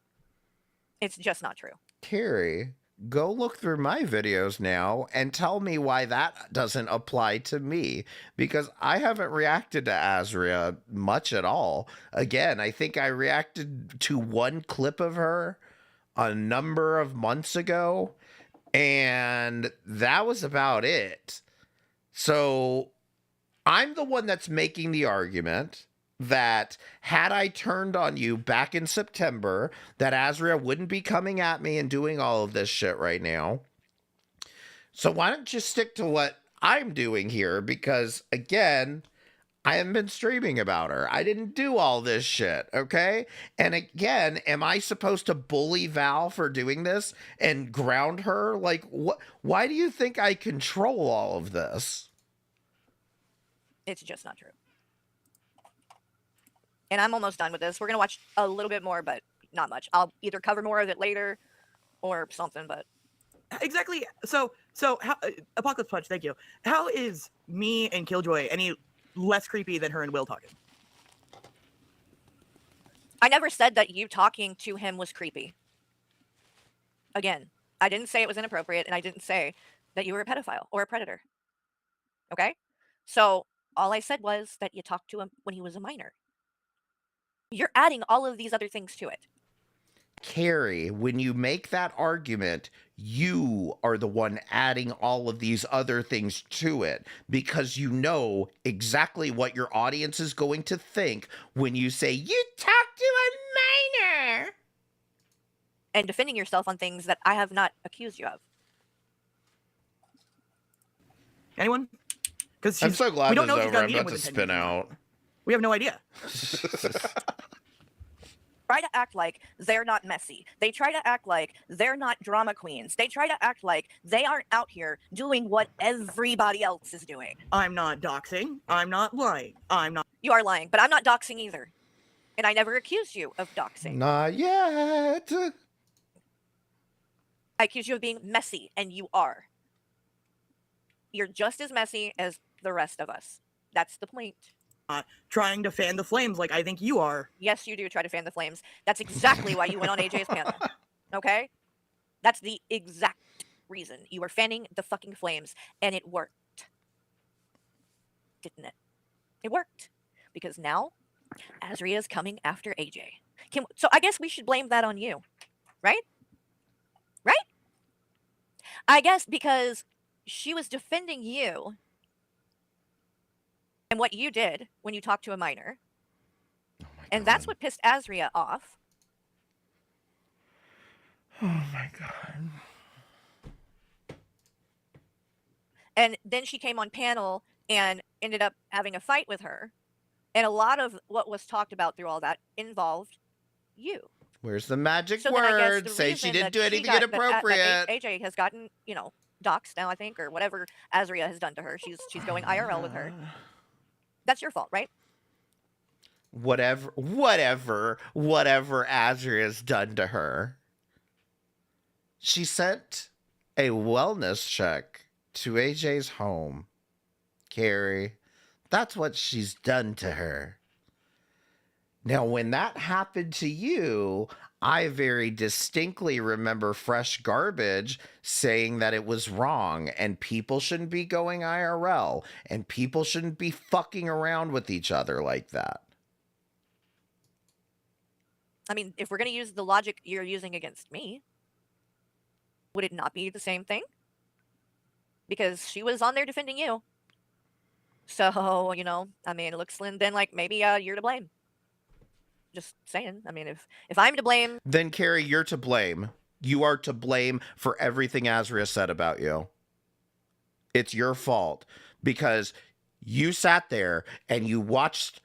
It's just not true. Carrie, go look through my videos now and tell me why that doesn't apply to me, because I haven't reacted to Azria much at all. Again, I think I reacted to one clip of her a number of months ago, and that was about it. So I'm the one that's making the argument that had I turned on you back in September, that Azria wouldn't be coming at me and doing all of this shit right now. So why don't you stick to what I'm doing here? Because again, I haven't been streaming about her. I didn't do all this shit, okay? And again, am I supposed to bully Val for doing this and ground her? Like, what? Why do you think I control all of this? It's just not true. And I'm almost done with this. We're going to watch a little bit more, but not much. I'll either cover more of it later or something, but... Exactly. So how, Apocalypse Punch, thank you. How is me and Killjoy any less creepy than her and Will talking? I never said that you talking to him was creepy. Again, I didn't say it was inappropriate, and I didn't say that you were a pedophile or a predator. Okay? So all I said was that you talked to him when he was a minor. You're adding all of these other things to it. Carrie, when you make that argument, you are the one adding all of these other things to it, because you know exactly what your audience is going to think when you say, "You talked to a minor," and defending yourself on things that I have not accused you of. Anyone? Because I'm so glad we don't this know is if she's over. got a I'm meeting about to within 10 spin minutes. out. We have no idea. Try to act like they're not messy. They try to act like they're not drama queens. They try to act like they aren't out here doing what everybody else is doing. I'm not doxing. I'm not lying. I'm not. You are lying, but I'm not doxing either. And I never accused you of doxing. Not yet. I accuse you of being messy, and you are. You're just as messy as the rest of us. That's the point. Trying to fan the flames like I think you are. Yes, you do try to fan the flames. That's exactly why you went on AJ's panel. Okay? That's the exact reason. You were fanning the fucking flames, and it worked. Didn't it? It worked. Because now, Azria is coming after AJ. So I guess we should blame that on you. Right? Right? I guess because she was defending you and what you did when you talked to a minor. And that's what pissed Azria off. Oh my God. And then she came on panel and ended up having a fight with her. And a lot of what was talked about through all that involved you. Where's the magic So then I guess word? the Say she reason didn't that do she anything got inappropriate. that AJ has gotten, you know, doxxed now, I think, or whatever Azria has done to her. She's going IRL with her. That's your fault, right? Whatever Azria's done to her. She sent a wellness check to AJ's home. Carrie, that's what she's done to her. Now, when that happened to you, I very distinctly remember Fresh Garbage saying that it was wrong and people shouldn't be going IRL and people shouldn't be fucking around with each other like that. I mean, if we're going to use the logic you're using against me, would it not be the same thing? Because she was on there defending you. So, you know, I mean, it looks then like maybe you're to blame. Just saying. I mean, if I'm to blame, then Carrie, you're to blame. You are to blame for everything Azria said about you. It's your fault because you sat there and you watched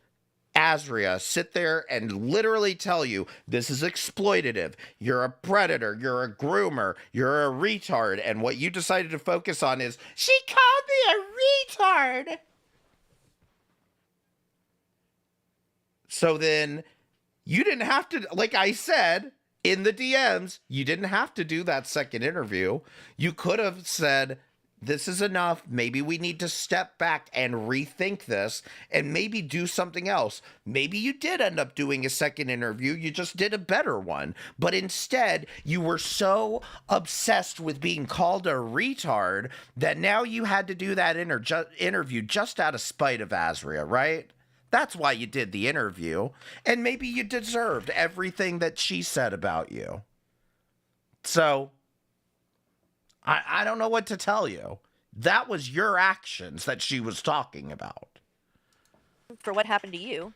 Azria sit there and literally tell you this is exploitative. You're a predator. You're a groomer. You're a retard. And what you decided to focus on is she called me a retard. So then you didn't have to, like I said in the DMs, you didn't have to do that second interview. You could have said, this is enough. Maybe we need to step back and rethink this and maybe do something else. Maybe you did end up doing a second interview. You just did a better one. But instead, you were so obsessed with being called a retard that now you had to do that interview just out of spite of Azria, right? That's why you did the interview. And maybe you deserved everything that she said about you. So, I don't know what to tell you. That was your actions that she was talking about. for what happened to you,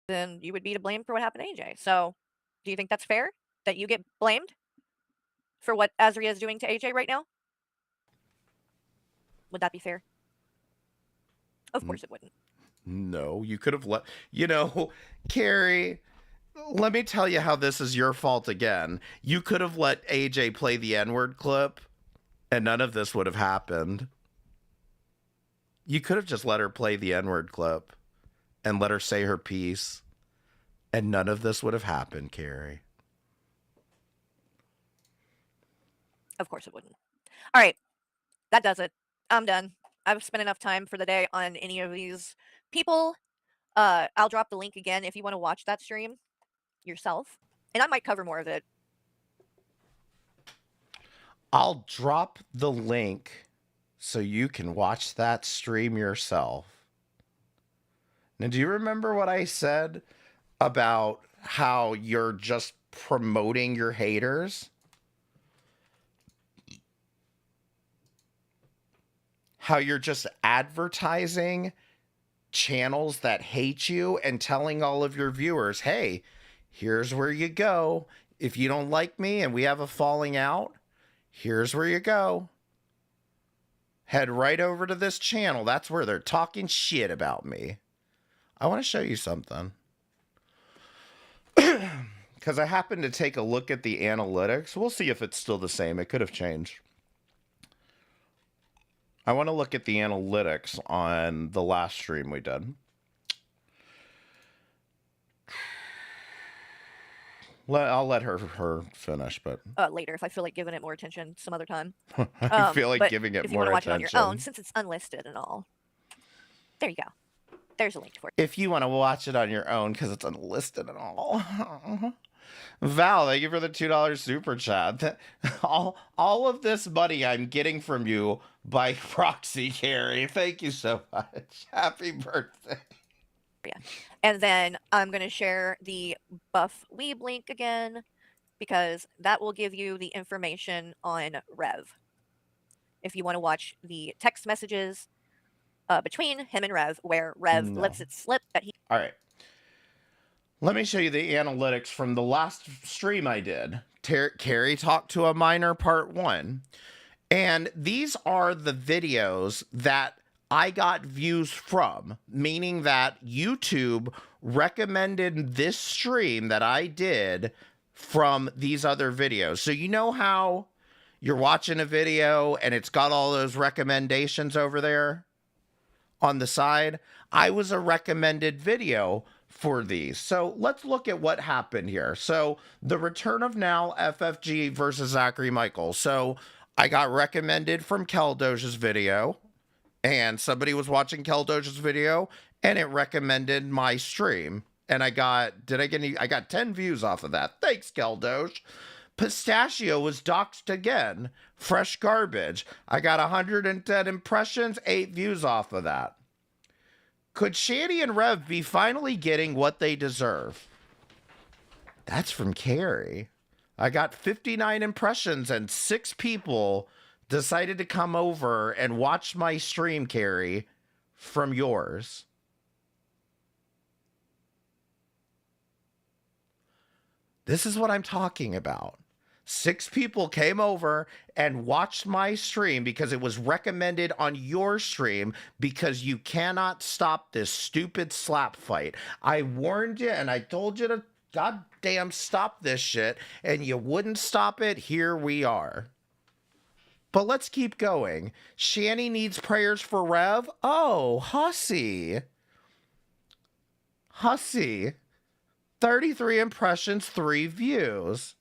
then you would be to blame for what happened to AJ. So, do you think that's fair that you get blamed for what Azria is doing to AJ right now? Would that be fair? Of course it wouldn't. No, you could have Carrie, let me tell you how this is your fault again. You could have let AJ play the N-word clip and none of this would have happened. You could have just let her play the N-word clip and let her say her piece and none of this would have happened, Carrie. Of course it wouldn't. All right. That does it. I'm done. I've spent enough time for the day on any of these people. I'll drop the link again if you want to watch that stream yourself. And I might cover more of it. I'll drop the link so you can watch that stream yourself. Now, do you remember what I said about how you're just promoting your haters? How you're just advertising channels that hate you and telling all of your viewers, hey, here's where you go. If you don't like me and we have a falling out, here's where you go. Head right over to this channel. That's where they're talking shit about me. I want to show you something. Because I happened to take a look at the analytics. We'll see if it's still the same. It could have changed. I want to look at the analytics on the last stream we did. I'll let her finish, but Later, if I feel like giving it more attention some other time. I feel like but giving it if you more want to watch attention. it on your own, since it's unlisted and all. There you go. There's a link for it. If you want to watch it on your own, because it's unlisted and all. Val, thank you for the $2 super chat. All of this money I'm getting from you by proxy, Carrie. Thank you so much. Happy birthday. Yeah. And then I'm going to share the Buff Weeb link again because that will give you the information on Rev. If you want to watch the text messages between him and Rev, where Rev lets it slip that he. All right. Let me show you the analytics from the last stream I did. Carrie talked to a minor part 1. And these are the videos that I got views from, meaning that YouTube recommended this stream that I did from these other videos. So you know how you're watching a video and it's got all those recommendations over there on the side? I was a recommended video for these. So let's look at what happened here. So the return of Now, FFG versus Zachary Michael. So I got recommended from Keldoge's video, and somebody was watching Keldoge's video and it recommended my stream. And I got 10 views off of that. Thanks, Keldoge. Pistachio was doxxed again. Fresh garbage. I got 110 impressions, 8 views off of that. Could Shanny and Rev be finally getting what they deserve? That's from Carrie. I got 59 impressions and 6 people decided to come over and watch my stream, Carrie, from yours. This is what I'm talking about. 6 people came over and watched my stream because it was recommended on your stream because you cannot stop this stupid slap fight. I warned you and I told you to goddamn stop this shit and you wouldn't stop it. Here we are. But let's keep going. Shanny needs prayers for Rev. Oh, Hussy. 33 impressions, 3 views.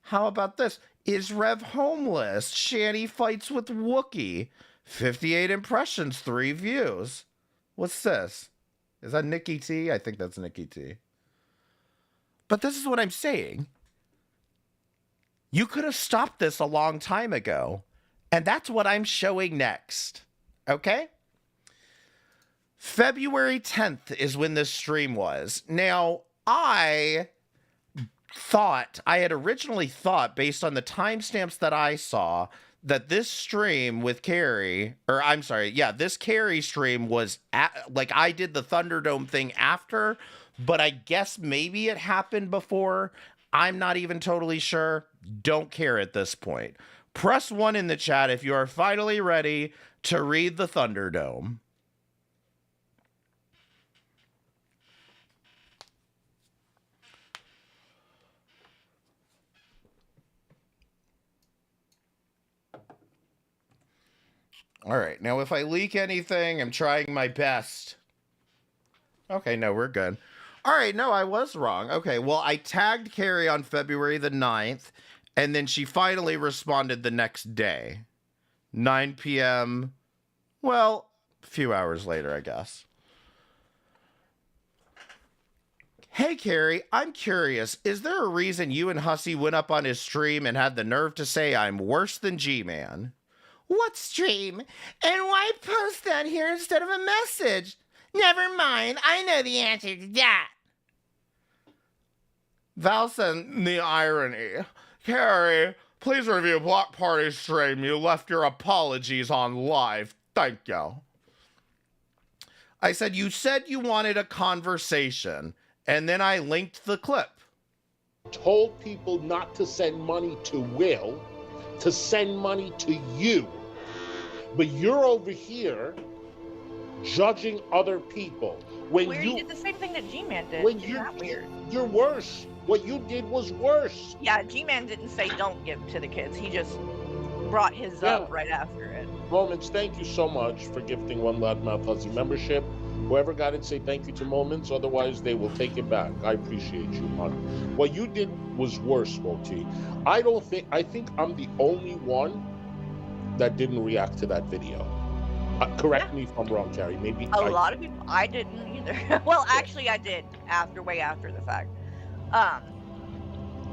How about this? Is Rev homeless? Shanny fights with Wookie. 58 impressions, 3 views. What's this? Is that Nikki T? I think that's Nikki T. But this is what I'm saying. You could have stopped this a long time ago. And that's what I'm showing next. Okay? February 10th is when this stream was. Now, I had originally thought, based on the timestamps that I saw, that this stream with Carrie, this Carrie stream was like I did the Thunderdome thing after, but I guess maybe it happened before. I'm not even totally sure. Don't care at this point. Press 1 in the chat if you are finally ready to read the Thunderdome. All right, now if I leak anything, I'm trying my best. Okay, no, we're good. All right, no, I was wrong. Okay, well, I tagged Carrie on February the 9th, and then she finally responded the next day. 9 p.m., well, a few hours later, I guess. Hey, Carrie, I'm curious. Is there a reason you and Hussy went up on his stream and had the nerve to say I'm worse than G-Man? What stream? And why post that here instead of a message? Never mind, I know the answer to that. Val sent the irony. Carrie, please review Block Party stream. You left your apologies on live. Thank you. I said, you said you wanted a conversation, and then I linked the clip. Told people not to send money to Will, to send money to you. But you're over here judging other people. You did the same thing that G-Man did. When Weird. You're worse. What you did was worse. Yeah, G-Man didn't say don't give to the kids. He just brought his up right after it. Moments, thank you so much for gifting 1 Loudmouth Fuzzy membership. Whoever got it, say thank you to Moments. Otherwise, they will take it back. I appreciate you, hon. What you did was worse, Smokey. I think I'm the only one that didn't react to that video. Correct me if I'm wrong, Carrie. Maybe a lot of people. I didn't either. Well, actually, I did way after the fact.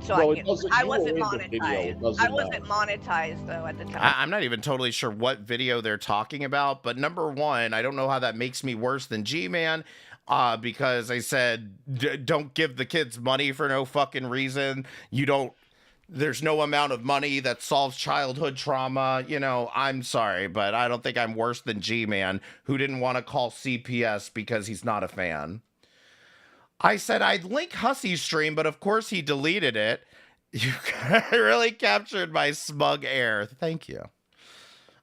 So I wasn't monetized. I wasn't monetized though at the time. I'm not even totally sure what video they're talking about, but number one, I don't know how that makes me worse than G-Man. Because I said, don't give the kids money for no fucking reason. There's no amount of money that solves childhood trauma. You know, I'm sorry, but I don't think I'm worse than G-Man, who didn't want to call CPS because he's not a fan. I said I'd link Hussy's stream, but of course he deleted it. You really captured my smug air. Thank you.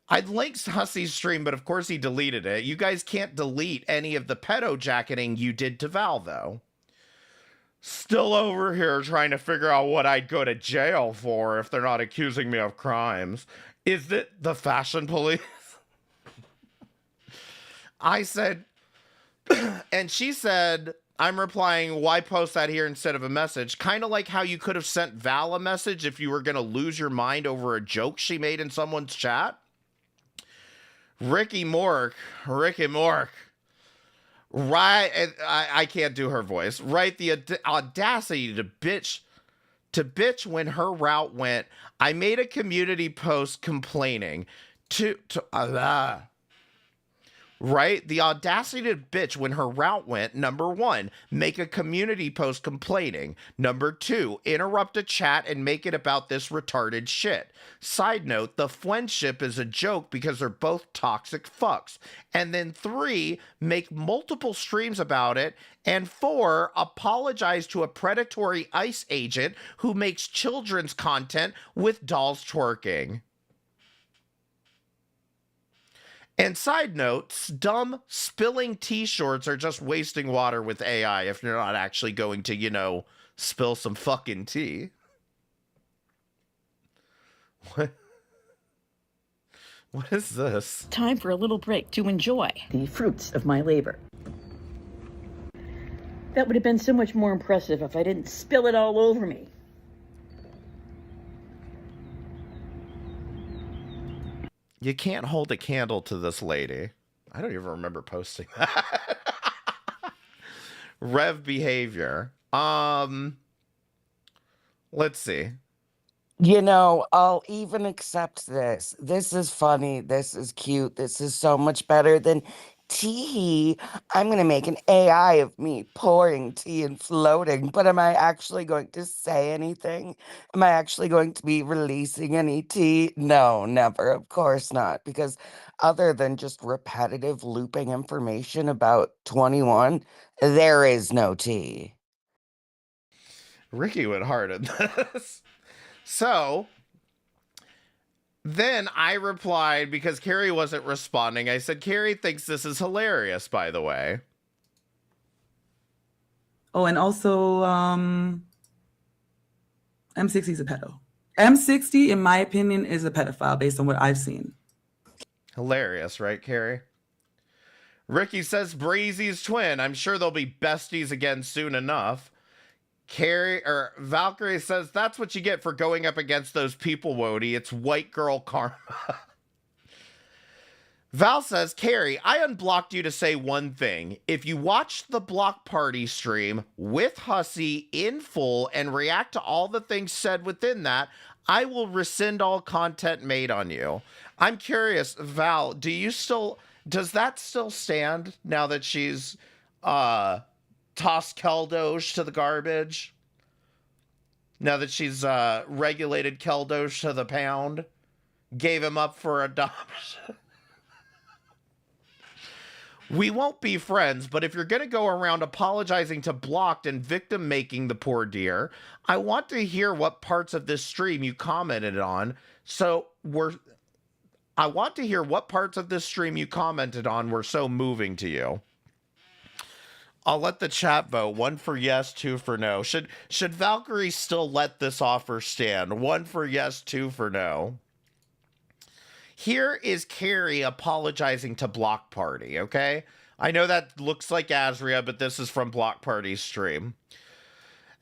I'd linked Hussy's stream, but of course he deleted it. You guys can't delete any of the pedo jacketing you did to Val, though. Still over here trying to figure out what I'd go to jail for if they're not accusing me of crimes. Is it the fashion police? I said, and she said, I'm replying, why post that here instead of a message? Kind of like how you could have sent Val a message if you were going to lose your mind over a joke she made in someone's chat. Ricky Mork, right? I can't do her voice. Right, the audacity to bitch when her route went. I made a community post complaining right? The audacity to bitch when her route went. Number 1, make a community post complaining. Number 2, interrupt a chat and make it about this retarded shit. Side note, the friendship is a joke because they're both toxic fucks. And then 3, make multiple streams about it. And 4, apologize to a predatory ICE agent who makes children's content with dolls twerking. And side notes, dumb spilling tea shorts are just wasting water with AI if you're not actually going to, you know, spill some fucking tea. What is this? Time for a little break to enjoy the fruits of my labor. That would have been so much more impressive if I didn't spill it all over me. You can't hold a candle to this lady. I don't even remember posting that. Rev behavior. Let's see. You know, I'll even accept this. This is funny. This is cute. This is so much better than tea. I'm going to make an AI of me pouring tea and floating. But am I actually going to say anything? Am I actually going to be releasing any tea? No, never. Of course not. Because other than just repetitive looping information about 21, there is no tea. Ricky went hard at this. So then I replied, because Carrie wasn't responding. I said, Carrie thinks this is hilarious, by the way. Oh, and also, M60 is a pedo. M60, in my opinion, is a pedophile based on what I've seen. Hilarious, right, Carrie? Ricky says Breezy's twin. I'm sure they'll be besties again soon enough. Valkyrie says, that's what you get for going up against those people, Wody. It's white girl karma. Val says, Carrie, I unblocked you to say one thing. If you watch the block party stream with Hussy in full and react to all the things said within that, I will rescind all content made on you. I'm curious, Val, does that still stand now that she's tossed Keldosh to the garbage? Now that she's regulated Keldosh to the pound? Gave him up for adoption? We won't be friends, but if you're going to go around apologizing to Blocked and victim making the poor dear, I want to hear what parts of this stream you commented on. I want to hear what parts of this stream you commented on were so moving to you. I'll let the chat vote. 1 for yes, 2 for no. Should Valkyrie still let this offer stand? 1 for yes, 2 for no. Here is Carrie apologizing to Block Party, okay? I know that looks like Azria, but this is from Block Party's stream.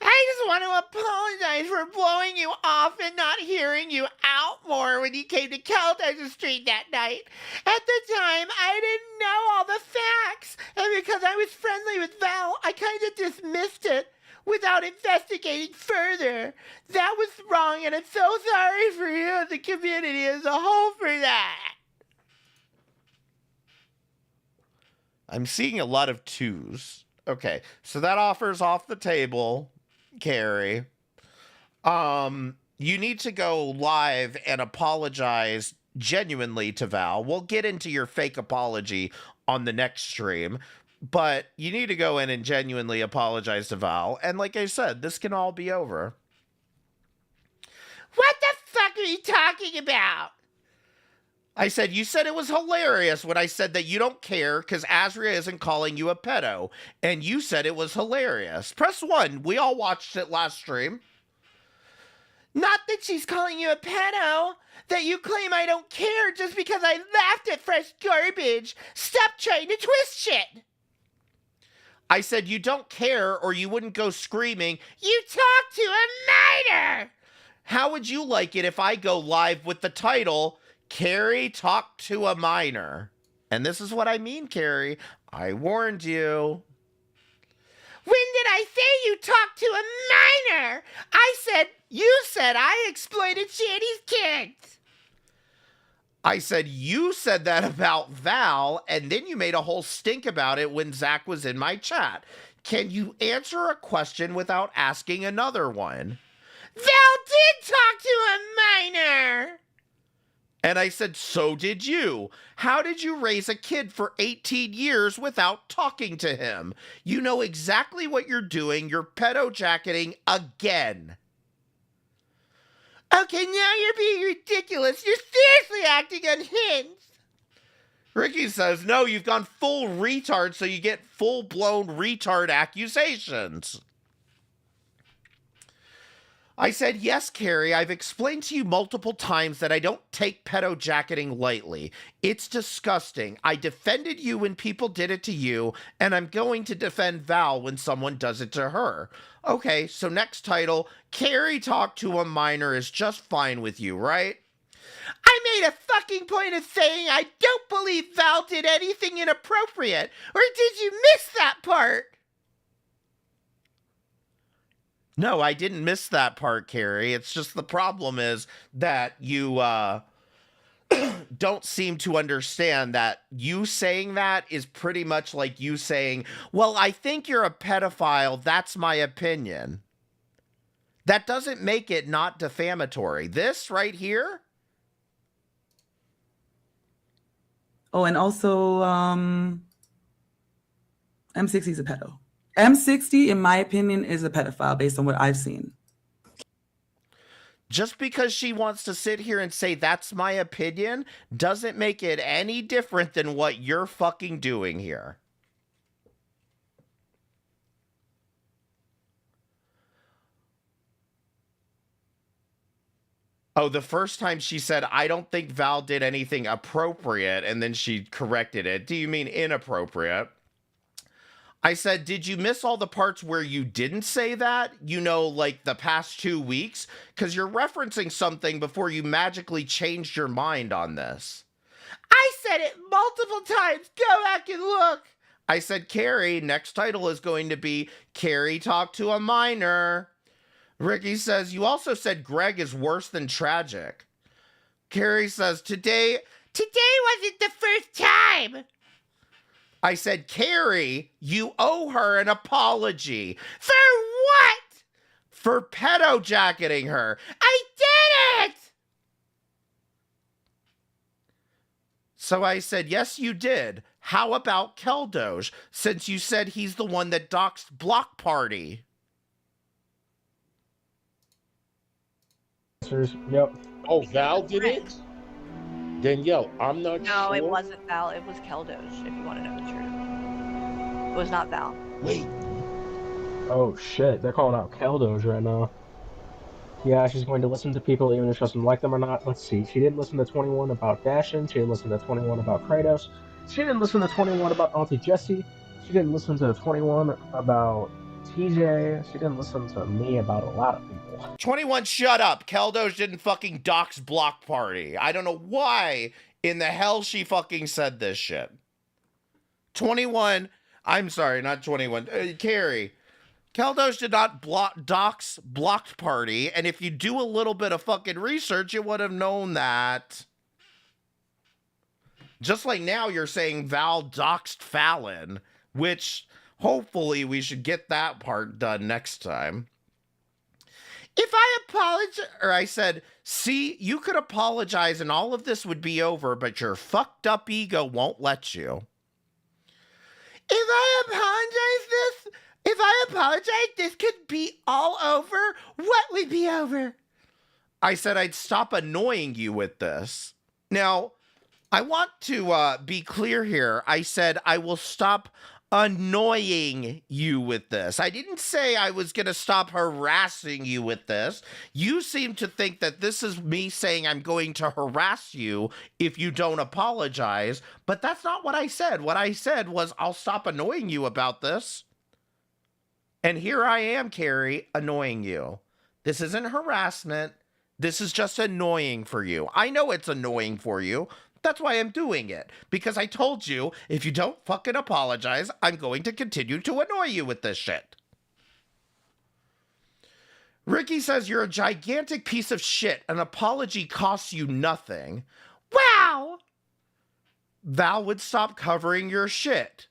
I just want to apologize for blowing you off and not hearing you out more when you came to Keldosh Street that night. At the time, I didn't know all the facts, and because I was friendly with Val, I kind of dismissed it without investigating further. That was wrong, and I'm so sorry for you and the community as a whole for that. I'm seeing a lot of 2s. Okay, so that offer's off the table. Carrie, you need to go live and apologize genuinely to Val. We'll get into your fake apology on the next stream, but you need to go in and genuinely apologize to Val. And like I said, this can all be over. What the fuck are you talking about? I said, you said it was hilarious when I said that you don't care because Azria isn't calling you a pedo. And you said it was hilarious. Press 1. We all watched it last stream. Not that she's calling you a pedo. That you claim I don't care just because I laughed at fresh garbage. Stop trying to twist shit. I said, you don't care or you wouldn't go screaming, you talk to a minor. How would you like it if I go live with the title, Carrie talked to a minor? And this is what I mean, Carrie. I warned you. When did I say you talked to a minor? You said I exploited Shanny's kids. I said, you said that about Val, and then you made a whole stink about it when Zach was in my chat. Can you answer a question without asking another one? Val did talk to a minor. And I said, so did you. How did you raise a kid for 18 years without talking to him? You know exactly what you're doing. You're pedo-jacketing again. Okay, now you're being ridiculous. You're seriously acting unhinged. Ricky says, no, you've gone full retard, so you get full-blown retard accusations. I said, yes, Carrie, I've explained to you multiple times that I don't take pedo-jacketing lightly. It's disgusting. I defended you when people did it to you, and I'm going to defend Val when someone does it to her. Okay, so next title, Carrie talked to a minor is just fine with you, right? I made a fucking point of saying I don't believe Val did anything inappropriate, or did you miss that part? No, I didn't miss that part, Carrie. It's just the problem is that you don't seem to understand that you saying that is pretty much like you saying, well, I think you're a pedophile. That's my opinion. That doesn't make it not defamatory. This right here. Oh, and also, M60's a pedo. M60, in my opinion, is a pedophile based on what I've seen. Just because she wants to sit here and say that's my opinion doesn't make it any different than what you're fucking doing here. Oh, the first time she said, I don't think Val did anything appropriate, and then she corrected it. Do you mean inappropriate? I said, did you miss all the parts where you didn't say that? You know, like the past 2 weeks? Because you're referencing something before you magically changed your mind on this. I said it multiple times. Go back and look. I said, Carrie, next title is going to be Carrie talked to a minor. Ricky says, you also said Greg is worse than tragic. Carrie says, today wasn't the first time. I said, Carrie, you owe her an apology. For what? For pedo-jacketing her. I did it! So I said, yes, you did. How about Keldoge, since you said he's the one that doxed Block Party? Yep. Oh, Val did it? Danielle, I'm not sure. No, it wasn't Val. It was Keldoge, if you want to know the truth. It was not Val. Wait. Oh shit, they're calling out Keldoge right now. Yeah, she's going to listen to people even if she doesn't like them or not. Let's see. She didn't listen to 21 about Dashin. She didn't listen to 21 about Kratos. She didn't listen to 21 about Auntie Jessie. She didn't listen to 21 about TJ. She didn't listen to me about a lot of people. 21, shut up. Keldoge didn't fucking dox Block Party. I don't know why in the hell she fucking said this shit. 21, I'm sorry, not 21. Carrie, Keldoge did not dox Blocked Party, and if you do a little bit of fucking research, you would have known that. Just like now you're saying Val doxed Fallon, which hopefully we should get that part done next time. If I apologize, or I said, see, you could apologize and all of this would be over, but your fucked up ego won't let you. If I apologize, this could be all over. What would be over? I said I'd stop annoying you with this. Now, I want to be clear here. I said I will stop annoying you with this. I didn't say I was going to stop harassing you with this. You seem to think that this is me saying I'm going to harass you if you don't apologize, but that's not what I said. What I said was I'll stop annoying you about this. And here I am, Carrie, annoying you. This isn't harassment. This is just annoying for you. I know it's annoying for you. That's why I'm doing it. Because I told you, if you don't fucking apologize, I'm going to continue to annoy you with this shit. Ricky says, you're a gigantic piece of shit. An apology costs you nothing. Wow! Val would stop covering your shit.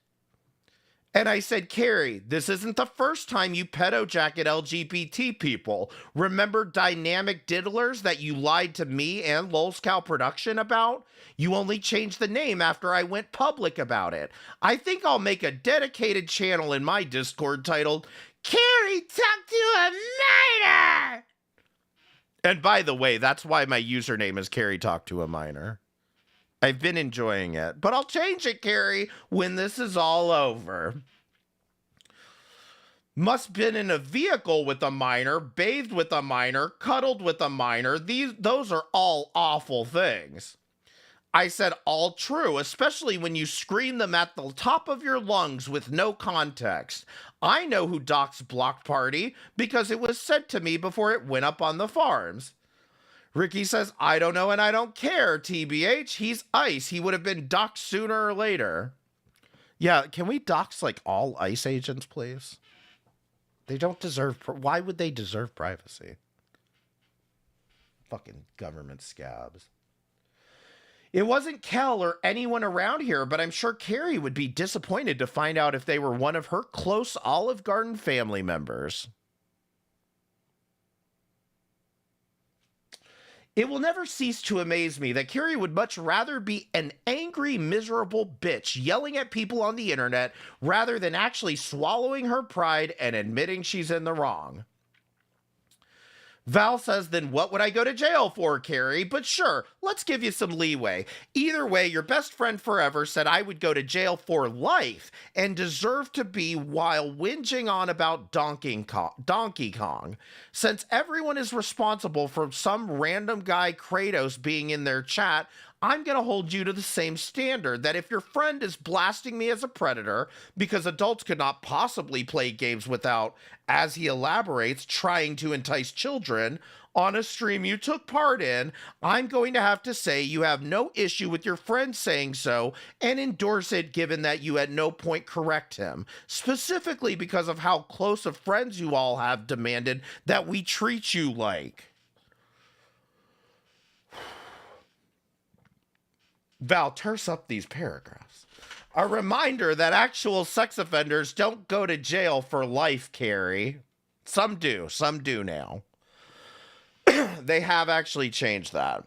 And I said, Carrie, this isn't the first time you pedo jacket LGBT people. Remember Dynamic Diddlers that you lied to me and Lolscow Production about? You only changed the name after I went public about it. I think I'll make a dedicated channel in my Discord titled, Carrie talked to a minor! And by the way, that's why my username is Carrie Talk to a Minor. I've been enjoying it, but I'll change it, Carrie, when this is all over. Must been in a vehicle with a minor, bathed with a minor, cuddled with a minor. Those are all awful things. I said all true, especially when you scream them at the top of your lungs with no context. I know who doxed Block Party because it was sent to me before it went up on the farms. Ricky says, I don't know and I don't care, TBH. He's ICE. He would have been doxxed sooner or later. Yeah, can we dox like all ICE agents, please? They don't deserve... Why would they deserve privacy? Fucking government scabs. It wasn't Kel or anyone around here, but I'm sure Carrie would be disappointed to find out if they were one of her close Olive Garden family members. It will never cease to amaze me that Carrie would much rather be an angry, miserable bitch yelling at people on the internet rather than actually swallowing her pride and admitting she's in the wrong. Val says, then what would I go to jail for, Carrie? But sure, let's give you some leeway. Either way, your best friend forever said I would go to jail for life and deserve to be while whinging on about Donkey Kong. Since everyone is responsible for some random guy Kratos being in their chat, I'm going to hold you to the same standard that if your friend is blasting me as a predator because adults could not possibly play games without, as he elaborates, trying to entice children on a stream you took part in, I'm going to have to say you have no issue with your friend saying so and endorse it given that you at no point correct him, specifically because of how close of friends you all have demanded that we treat you like. Val, terse up these paragraphs. A reminder that actual sex offenders don't go to jail for life, Carrie. Some do now. They have actually changed that.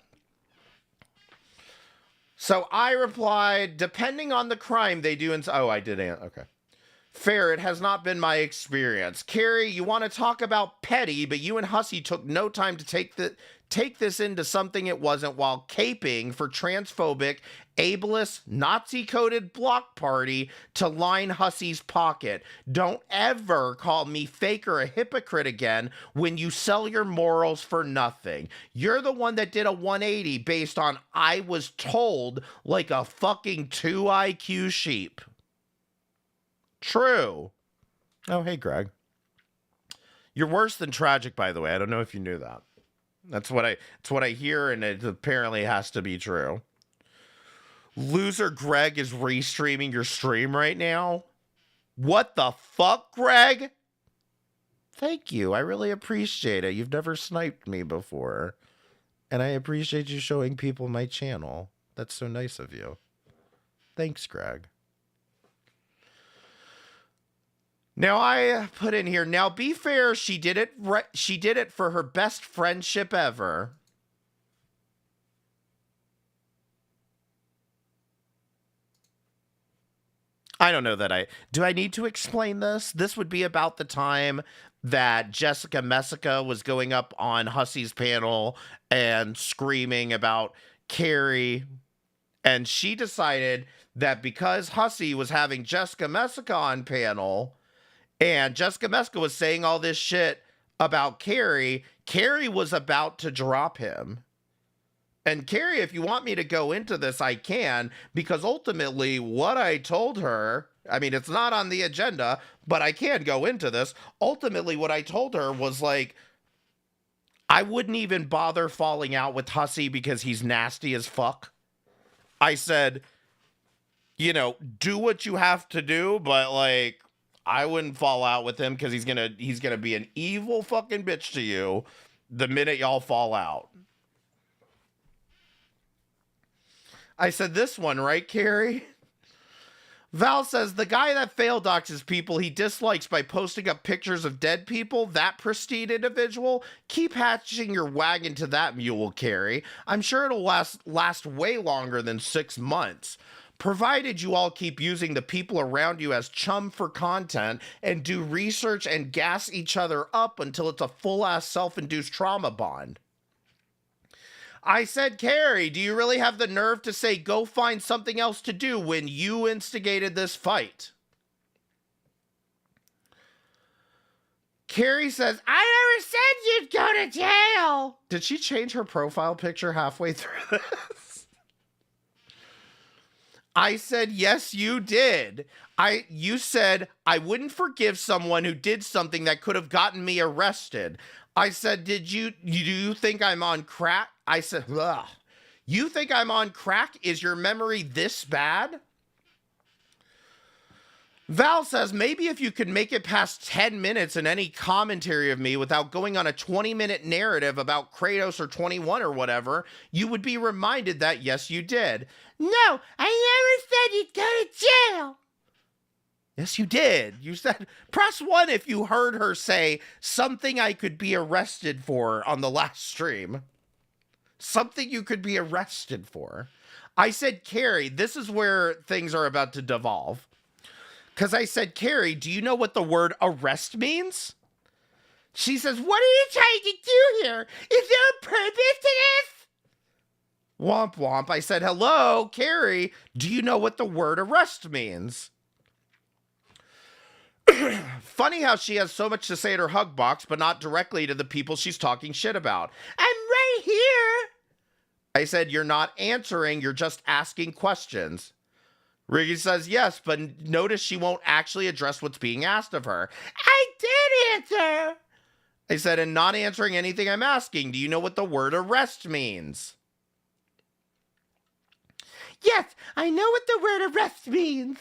So I replied, depending on the crime they do. Oh, I did. Okay. Fair, it has not been my experience. Carrie, you want to talk about petty, but you and Hussey took no time to take this into something it wasn't while caping for transphobic, ableist, Nazi-coded Block Party to line Hussey's pocket. Don't ever call me fake or a hypocrite again when you sell your morals for nothing. You're the one that did a 180 based on I was told like a fucking 2 IQ sheep. True. Oh, hey, Greg. You're worse than tragic, by the way. I don't know if you knew that. That's what I hear, and it apparently has to be true. Loser Greg is restreaming your stream right now. What the fuck, Greg? Thank you. I really appreciate it. You've never sniped me before. And I appreciate you showing people my channel. That's so nice of you. Thanks, Greg. Now I put in here, now be fair, she did it for her best friendship ever. I don't know that do I need to explain this? This would be about the time that Jessica Messica was going up on Hussey's panel and screaming about Carrie And she decided that because Hussey was having Jessica Messica on panel, and Jessica Messica was saying all this shit about Carrie, Carrie was about to drop him. And Carrie, if you want me to go into this, I can, because ultimately what I told her, I mean, it's not on the agenda, but I can go into this. Ultimately, what I told her was like, I wouldn't even bother falling out with Hussey because he's nasty as fuck. I said, you know, do what you have to do, but like, I wouldn't fall out with him because he's gonna be an evil fucking bitch to you the minute y'all fall out. I said this one, right, Carrie? Val says, the guy that fail doxes people he dislikes by posting up pictures of dead people, that pristine individual, keep hatching your wagon to that mule, Carrie. I'm sure it'll last way longer than 6 months. Provided you all keep using the people around you as chum for content and do research and gas each other up until it's a full-ass self-induced trauma bond. I said, Carrie, do you really have the nerve to say go find something else to do when you instigated this fight? Carrie says, I never said you'd go to jail. Did she change her profile picture halfway through this? I said, yes, you did. You said, I wouldn't forgive someone who did something that could have gotten me arrested. I said, do you think I'm on crack? I said, ugh. You think I'm on crack? Is your memory this bad? Val says, maybe if you could make it past 10 minutes in any commentary of me without going on a 20-minute narrative about Kratos or 21 or whatever, you would be reminded that, yes, you did. No, I never said you'd go to jail. Yes, you did. You said, press 1 if you heard her say something I could be arrested for on the last stream. Something you could be arrested for. I said, Carrie, this is where things are about to devolve. Because I said, Carrie, do you know what the word arrest means? She says, what are you trying to do here? Is there a purpose to this? Womp womp. I said, hello, Carrie, do you know what the word arrest means? Funny how she has so much to say in her hug box, but not directly to the people she's talking shit about. I'm right here. I said, you're not answering, you're just asking questions. Riggy says, yes, but notice she won't actually address what's being asked of her. I did answer. I said, and not answering anything I'm asking. Do you know what the word arrest means? Yes, I know what the word arrest means.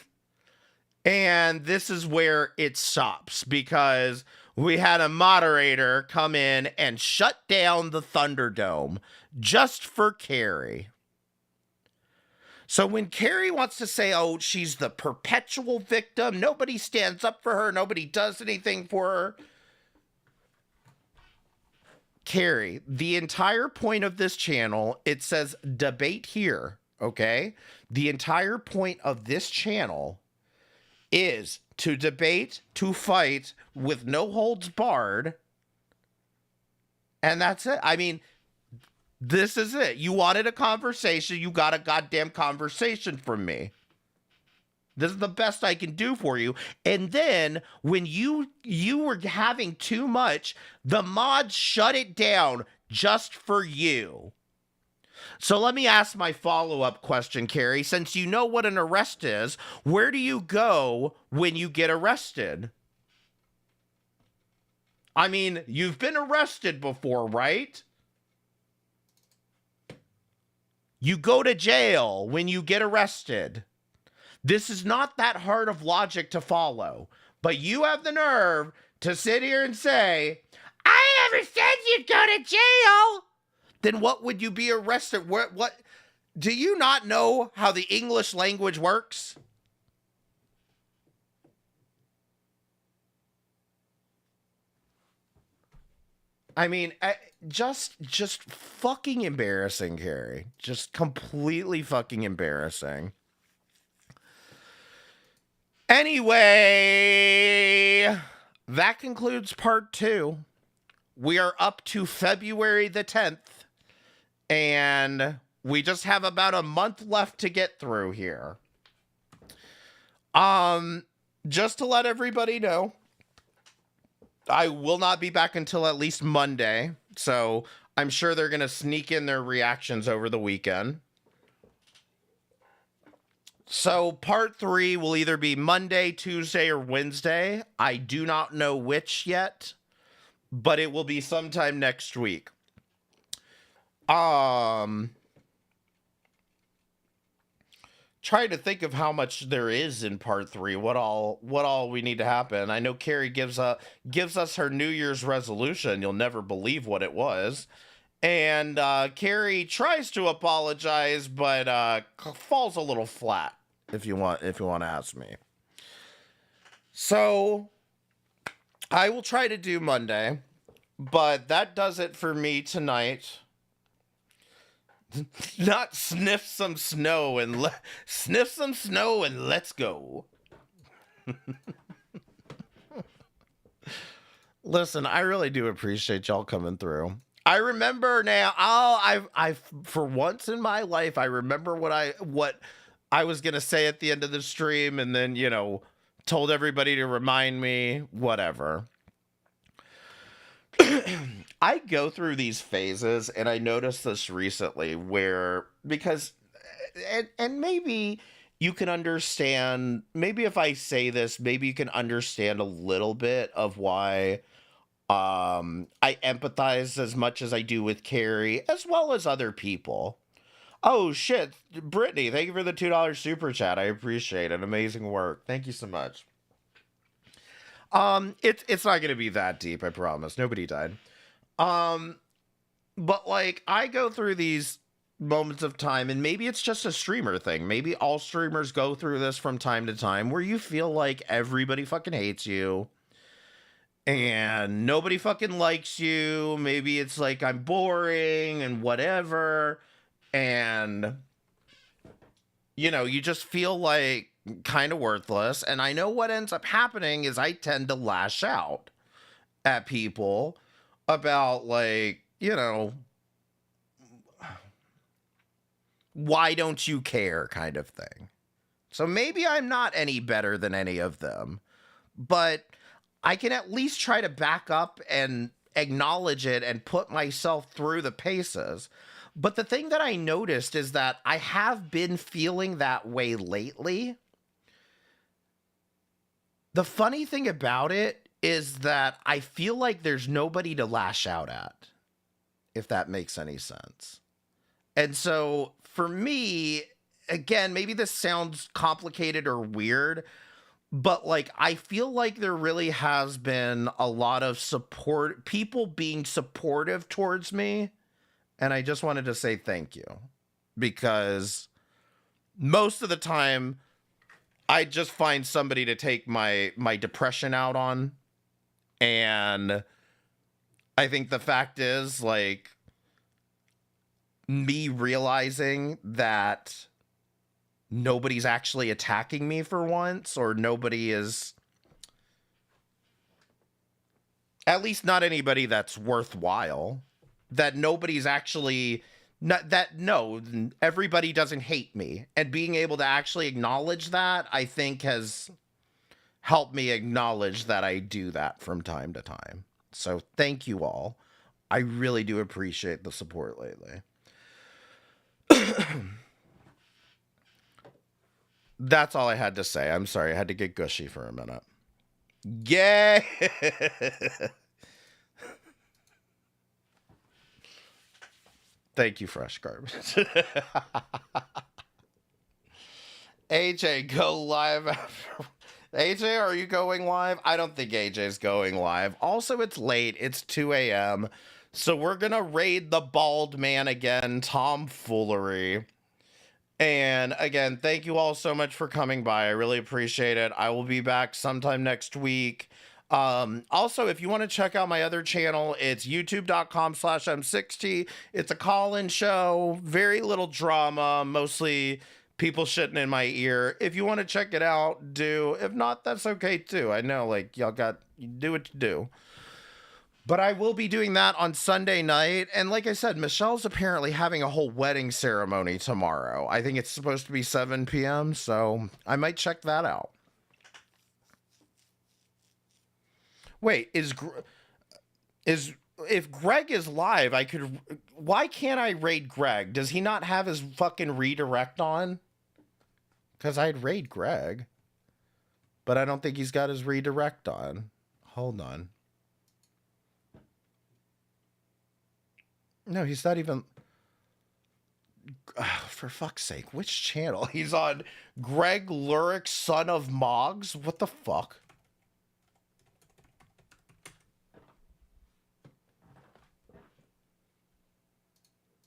And this is where it stops because we had a moderator come in and shut down the Thunderdome just for Carrie. So when Carrie wants to say, oh, she's the perpetual victim, nobody stands up for her, nobody does anything for her. Carrie, the entire point of this channel, it says debate here, okay? The entire point of this channel is to debate, to fight with no holds barred. And that's it. I mean, this is it. You wanted a conversation. You got a goddamn conversation from me. This is the best I can do for you. And then when you were having too much, the mods shut it down just for you. So let me ask my follow-up question, Carrie. Since you know what an arrest is, where do you go when you get arrested? I mean, you've been arrested before, right? You go to jail when you get arrested. This is not that hard of logic to follow, but you have the nerve to sit here and say, I never said you'd go to jail. Then what would you be arrested? What? Do you not know how the English language works? I mean, just fucking embarrassing, Carrie. Just completely fucking embarrassing. Anyway, that concludes part 2. We are up to February the 10th. And We just have about a month left to get through here. Just to let everybody know, I will not be back until at least Monday. So I'm sure they're going to sneak in their reactions over the weekend. So part 3 will either be Monday, Tuesday, or Wednesday. I do not know which yet, but it will be sometime next week. Trying to think of how much there is in part 3. What all we need to happen. I know Carrie gives us her New Year's resolution. You'll never believe what it was. And Carrie tries to apologize, but falls a little flat, if you want to ask me. So I will try to do Monday, but that does it for me tonight. Not sniff some snow and sniff some snow and let's go. Listen, I really do appreciate y'all coming through. I remember now. I for once in my life, I remember what I was gonna say at the end of the stream, and then told everybody to remind me. Whatever. I go through these phases, and I noticed this recently because maybe you can understand, maybe if I say this, maybe you can understand a little bit of why I empathize as much as I do with Carrie, as well as other people. Oh, shit. Brittany, thank you for the $2 super chat. I appreciate it. Amazing work. Thank you so much. It's not going to be that deep, I promise. Nobody died. But I go through these moments of time, and maybe it's just a streamer thing. Maybe all streamers go through this from time to time, where you feel like everybody fucking hates you and nobody fucking likes you. Maybe it's like I'm boring and whatever, and you just feel like kind of worthless. And I know what ends up happening is I tend to lash out at people about why don't you care kind of thing. So maybe I'm not any better than any of them, but I can at least try to back up and acknowledge it and put myself through the paces. But the thing that I noticed is that I have been feeling that way lately. The funny thing about it is that I feel like there's nobody to lash out at, if that makes any sense. And so for me, again, maybe this sounds complicated or weird, but I feel like there really has been a lot of support, people being supportive towards me. And I just wanted to say thank you, because most of the time I just find somebody to take my depression out on. And I think the fact is, me realizing that nobody's actually attacking me for once, or nobody is, at least not anybody that's worthwhile, that nobody's actually, everybody doesn't hate me. And being able to actually acknowledge that, I think, has helped me acknowledge that I do that from time to time. So thank you all. I really do appreciate the support lately. That's all I had to say. I'm sorry. I had to get gushy for a minute. Yay! Thank you, Fresh Garbage. AJ, go live after. AJ, are you going live? I don't think AJ's going live. Also, it's late. It's 2 a.m. So we're going to raid the bald man again. Tomfoolery. And again, thank you all so much for coming by. I really appreciate it. I will be back sometime next week. Also, if you want to check out my other channel, it's youtube.com/M60. It's a call-in show, very little drama, mostly people shitting in my ear. If you want to check it out, do. If not, that's okay too. I know, y'all you do what you do. But I will be doing that on Sunday night. And like I said, Michelle's apparently having a whole wedding ceremony tomorrow. I think it's supposed to be 7 p.m., so I might check that out. Wait, if Greg is live, I could... Why can't I raid Greg? Does he not have his fucking redirect on? Because I'd raid Greg. But I don't think he's got his redirect on. Hold on. No, he's not even... for fuck's sake, which channel? He's on Greg Lurick, son of Moggs? What the fuck?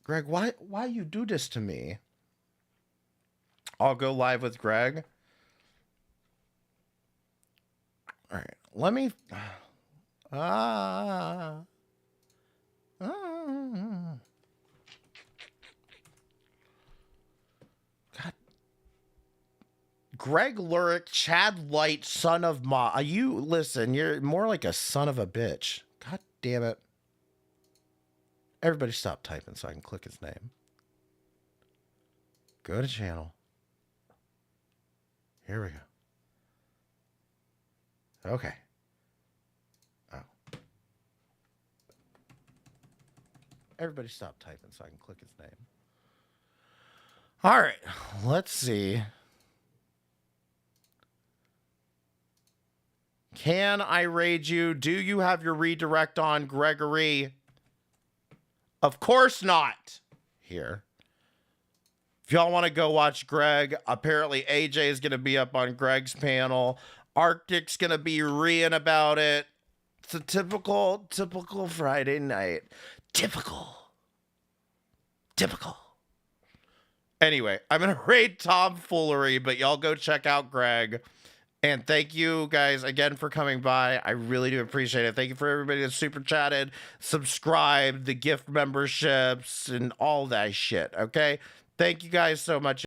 Greg, why you do this to me? I'll go live with Greg. All right, let me... God. Greg Lurick, Chad Light, son of Ma. Listen, you're more like a son of a bitch. God damn it. Everybody stop typing so I can click his name. Go to channel. Here we go. Okay. Oh. Everybody stop typing so I can click his name. All right. Let's see. Can I raid you? Do you have your redirect on, Gregory? Of course not. Here. If y'all want to go watch Greg, apparently AJ is going to be up on Greg's panel. Arctic's going to be reeing about it. It's a typical Friday night. Typical. Anyway, I'm going to raid tomfoolery, but y'all go check out Greg. And thank you guys again for coming by. I really do appreciate it. Thank you for everybody that super chatted, subscribed, the gift memberships, and all that shit, okay? Thank you guys so much.